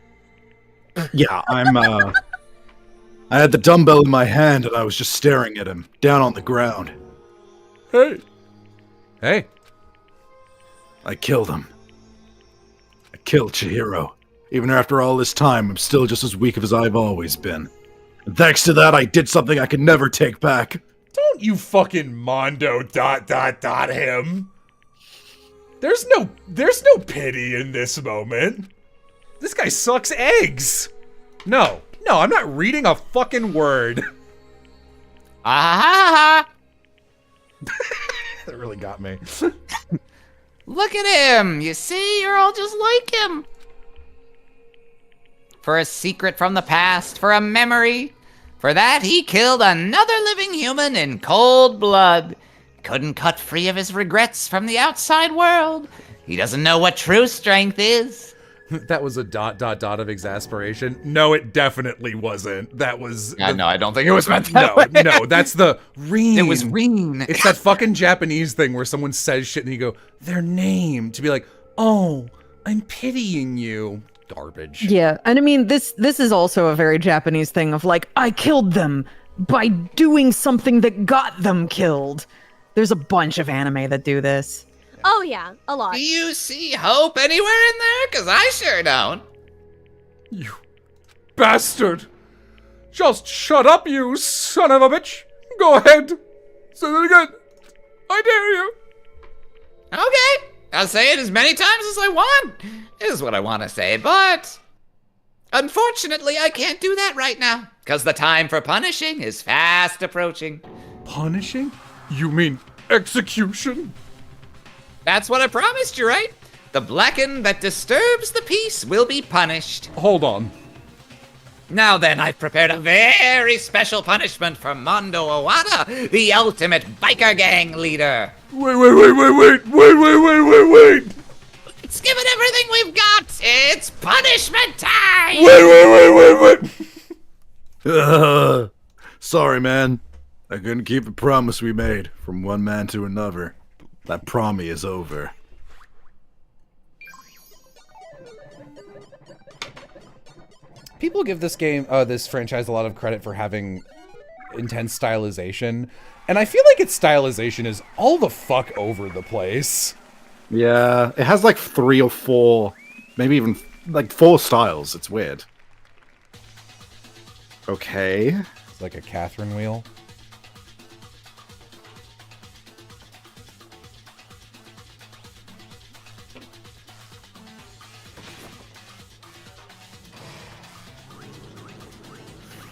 E: Yeah,
L: I had the dumbbell in my hand and I was just staring at him, down on the ground.
A: Hey.
L: I killed him. I killed Chihiro. Even after all this time, I'm still just as weak as I've always been. And thanks to that, I did something I could never take back.
A: Don't you fucking Mondo ... him. There's no pity in this moment. This guy sucks eggs. No, I'm not reading a fucking word.
F: Ah!
A: That really got me.
F: Look at him! You see, you're all just like him. For a secret from the past, for a memory. For that, he killed another living human in cold blood. Couldn't cut free of his regrets from the outside world. He doesn't know what true strength is.
A: That was a ... of exasperation. No, it definitely wasn't. That was...
I: No, I don't think it was meant that way.
A: No, that's the Reen.
F: It was Reen.
A: It's that fucking Japanese thing where someone says shit and you go, their name, to be like, oh, I'm pitying you. Garbage.
C: Yeah, and I mean, this is also a very Japanese thing of like, I killed them by doing something that got them killed. There's a bunch of anime that do this.
D: Oh yeah, a lot.
F: Do you see hope anywhere in there? Because I sure don't.
A: You bastard! Just shut up, you son of a bitch! Go ahead! Say that again! I dare you!
F: Okay, I'll say it as many times as I want, is what I want to say, but unfortunately I can't do that right now, because the time for punishing is fast approaching.
A: Punishing? You mean execution?
F: That's what I promised you, right? The Blacken that disturbs the peace will be punished.
A: Hold on.
F: Now then, I've prepared a very special punishment for Mondo Owada, the ultimate biker gang leader.
L: Wait.
F: Let's give it everything we've got. It's punishment time.
L: Wait. Sorry, man. I couldn't keep the promise we made from one man to another. That promise is over.
A: People give this game, this franchise, a lot of credit for having intense stylization, and I feel like its stylization is all the fuck over the place.
E: Yeah, it has like 3 or 4, maybe even like 4 styles. It's weird. Okay.
A: It's like a Catherine wheel.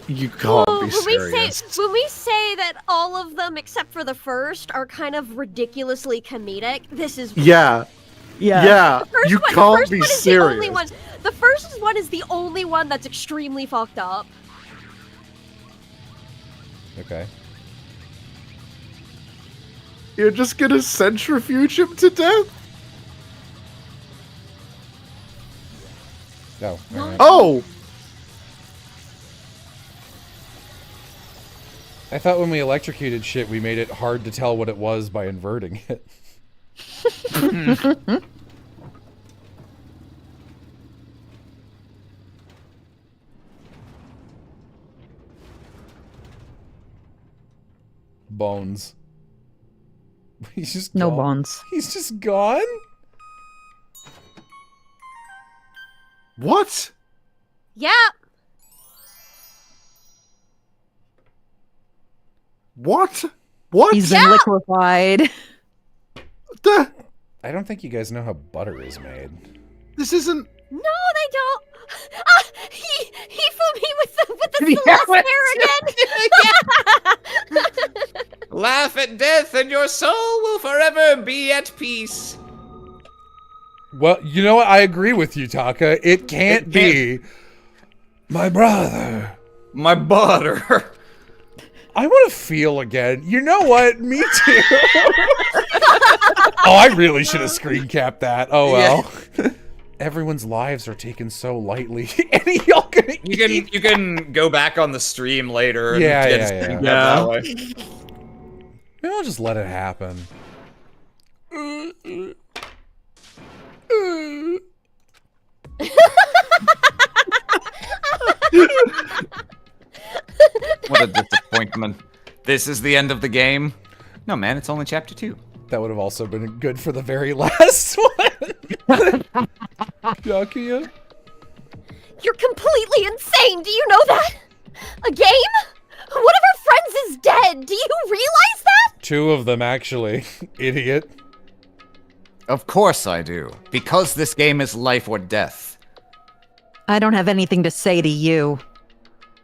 E: You can't be
D: when
E: serious.
D: when we say that all of them except for the first are kind of ridiculously comedic, this is
E: Yeah.
C: Yeah.
E: You
D: the
E: can't
D: first
E: be
D: one is
E: serious.
D: the only one. The first one is the only one that's extremely fucked up.
A: Okay.
G: You're just gonna centrifuge him to death?
A: No. all right.
G: Oh!
A: I thought when we electrocuted shit, we made it hard to tell what it was by inverting it. Bones. He's just
J: No
A: gone.
J: bones.
A: He's just gone?
G: What?
D: Yeah.
G: What? What?
J: He's been liquefied.
G: The-
A: I don't think you guys know how butter is made.
G: This isn't...
D: No, they don't. He fooled me with the celeste hair again.
F: Laugh at death, and your soul will forever be at peace.
A: Well, you know what? I agree with you, Taka. It can't be my brother.
I: My butter.
A: I want to feel again. You know what? Me too. Oh, I really should have screen capped that. Oh well. Everyone's lives are taken so lightly. Any of y'all gonna
I: You can go back on the stream later. And
A: Yeah,
I: get
A: yeah,
I: it
A: yeah.
I: screened that way.
A: Maybe I'll just let it happen.
I: What a disappointment. This is the end of the game? No, man, it's only chapter 2.
A: That would have also been good for the very last one. Yakuya?
D: You're completely insane. Do you know that? A game? One of our friends is dead. Do you realize that?
A: 2 of them, actually. Idiot.
B: Of course I do. Because this game is life or death.
J: I don't have anything to say to you.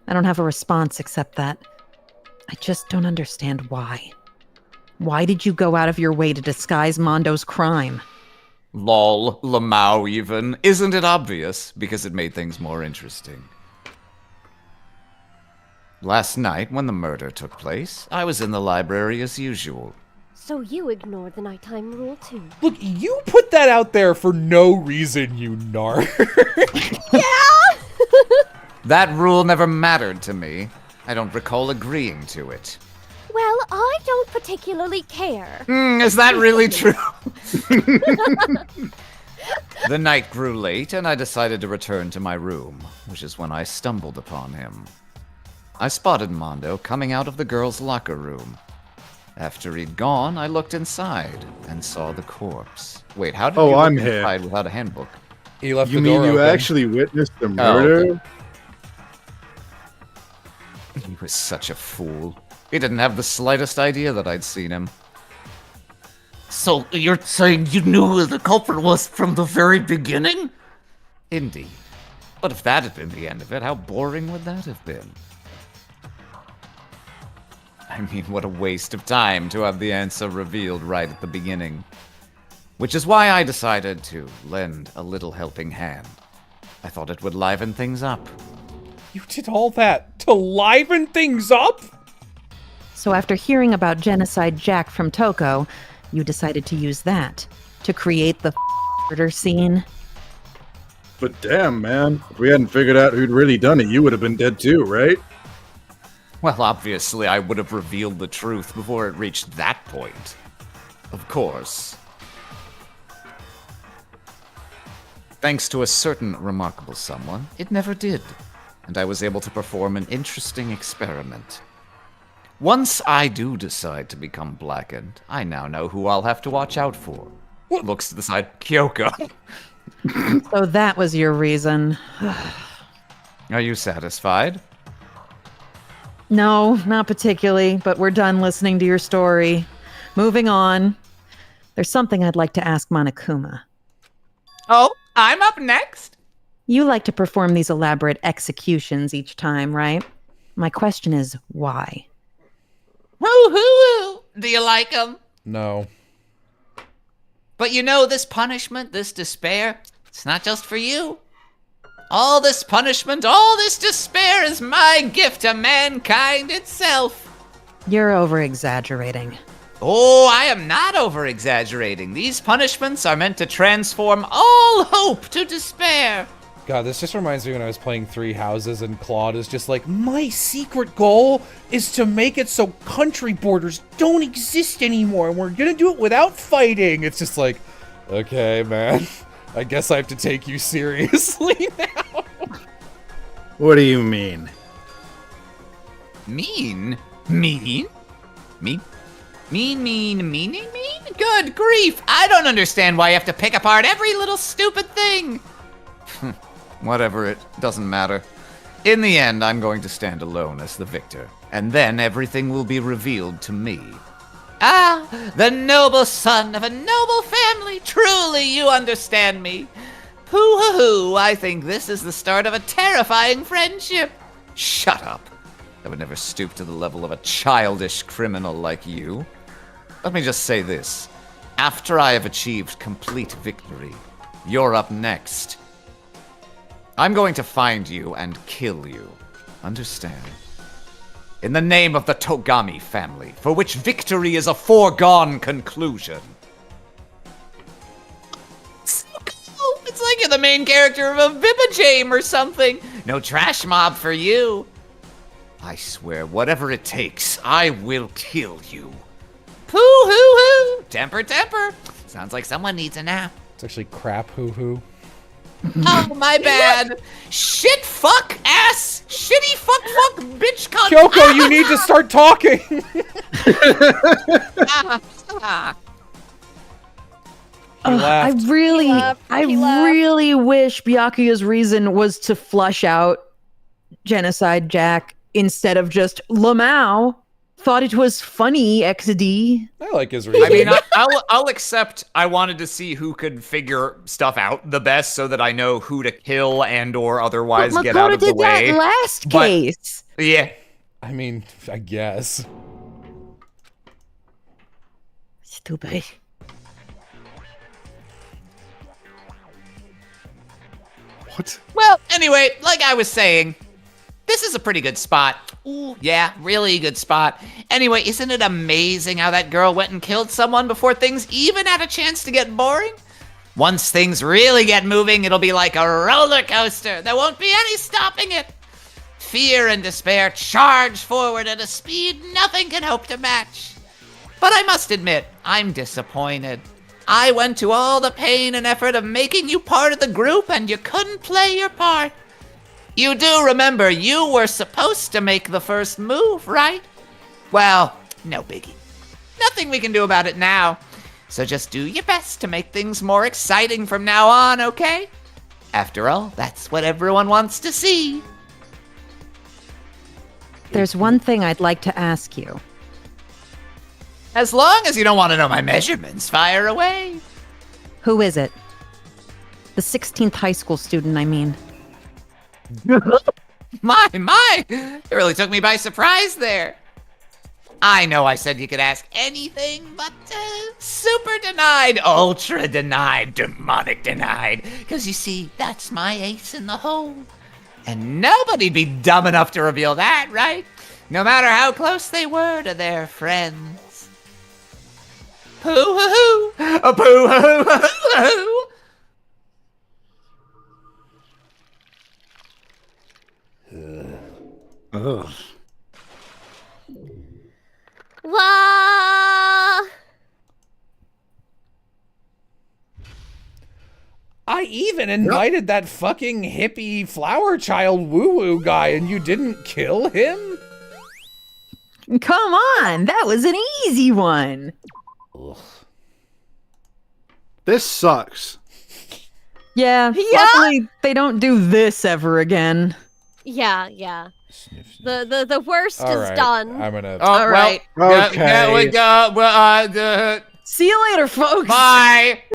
J: I don't have a response except that I just don't understand why. Why did you go out of your way to disguise Mondo's crime?
B: Lol, Lamau even. Isn't it obvious? Because it made things more interesting. Last night, when the murder took place, I was in the library as usual.
D: So you ignored the nighttime rule too.
A: Look, you put that out there for no reason, you narc.
B: That rule never mattered to me. I don't recall agreeing to it.
D: Well, I don't particularly care.
B: Is that really true? The night grew late, and I decided to return to my room, which is when I stumbled upon him. I spotted Mondo coming out of the girls' locker room. After he'd gone, I looked inside and saw the corpse. Wait, how did you look
G: I'm
B: inside
G: here.
B: without a handbook?
A: He left
G: You
A: the door
G: mean you
A: open.
G: actually witnessed the
B: Oh,
G: murder?
B: okay. He was such a fool. He didn't have the slightest idea that I'd seen him.
K: So you're saying you knew who the culprit was from the very beginning?
B: Indeed. But if that had been the end of it, how boring would that have been? I mean, what a waste of time to have the answer revealed right at the beginning. Which is why I decided to lend a little helping hand. I thought it would liven things up.
A: You did all that to liven things up?
J: So after hearing about Genocide Jack from Toko, you decided to use that to create the murder scene?
G: But damn, man. If we hadn't figured out who'd really done it, you would have been dead too, right?
B: Well, obviously, I would have revealed the truth before it reached that point. Of course. Thanks to a certain remarkable someone, it never did, and I was able to perform an interesting experiment. Once I do decide to become blackened, I now know who I'll have to watch out for. Looks to the side, Kyoko.
J: So that was your reason.
B: Are you satisfied?
J: No, not particularly, but we're done listening to your story. Moving on. There's something I'd like to ask Monokuma.
F: Oh, I'm up next.
J: You like to perform these elaborate executions each time, right? My question is, why?
F: Woo-hoo-hoo. Do you like them?
A: No.
F: But you know, this punishment, this despair, it's not just for you. All this punishment, all this despair is my gift to mankind itself.
J: You're over-exaggerating.
F: Oh, I am not over-exaggerating. These punishments are meant to transform all hope to despair.
A: God, this just reminds me when I was playing Three Houses and Claude is just like, my secret goal is to make it so country borders don't exist anymore and we're gonna do it without fighting. It's just like, okay, man, I guess I have to take you seriously now.
E: What do you mean?
F: Mean? Meaning? Meaning? Good grief! I don't understand why you have to pick apart every little stupid thing! Whatever, it doesn't matter. In the end, I'm going to stand alone as the victor, and then everything will be revealed to me. Ah, the noble son of a noble family! Truly, you understand me! Hoo-hoo-hoo, I think this is the start of a terrifying friendship! Shut up! I would never stoop to the level of a childish criminal like you. Let me just say this. After I have achieved complete victory, you're up next. I'm going to find you and kill you. Understand? In the name of the Togami family, for which victory is a foregone conclusion. So cool. It's like you're the main character of a Vipajame or something. No trash mob for you. I swear, whatever it takes, I will kill you. Poo-hoo-hoo! Temper. Sounds like someone needs a nap.
A: It's actually crap hoo-hoo.
F: Oh, my bad. Shit, fuck, ass, shitty, fuck, bitch, cunt.
A: Kyoko, you need to start talking!
C: I really wish Byakuya's reason was to flush out Genocide Jack instead of just Lamau. Thought it was funny, XD.
A: I like his reason.
I: I mean, I'll accept I wanted to see who could figure stuff out the best so that I know who to kill and or otherwise
C: But
I: get out of the
C: did
I: way.
C: that last
I: But-
C: case.
I: Yeah.
A: I mean, I guess.
C: Stupid.
E: What?
F: Well, anyway, like I was saying, this is a pretty good spot. Ooh, yeah, really good spot. Anyway, isn't it amazing how that girl went and killed someone before things even had a chance to get boring? Once things really get moving, it'll be like a roller coaster. There won't be any stopping it. Fear and despair charge forward at a speed nothing can hope to match. But I must admit, I'm disappointed. I went to all the pain and effort of making you part of the group and you couldn't play your part. You do remember you were supposed to make the first move, right? Well, no biggie. Nothing we can do about it now. So just do your best to make things more exciting from now on, okay? After all, that's what everyone wants to see.
J: There's one thing I'd like to ask you.
F: As long as you don't want to know my measurements, fire away.
J: Who is it? The 16th high school student, I mean.
F: My, it really took me by surprise there. I know I said you could ask anything, but super denied, ultra denied, demonic denied. Because you see, that's my ace in the hole. And nobody'd be dumb enough to reveal that, right? No matter how close they were to their friends. Poo-hoo-hoo! A poo-hoo-hoo-hoo-hoo!
E: Ugh.
D: Wah!
A: I even invited that fucking hippie flower child woo-woo guy and you didn't kill him?
C: Come on, that was an easy one.
A: Ugh.
G: This sucks.
C: Yeah, luckily they don't do this ever again.
D: Yeah. The worst
A: All
D: is
A: right,
D: done.
A: I'm gonna...
C: All right.
G: Okay.
F: Yeah, we go.
C: See you later, folks.
F: Bye.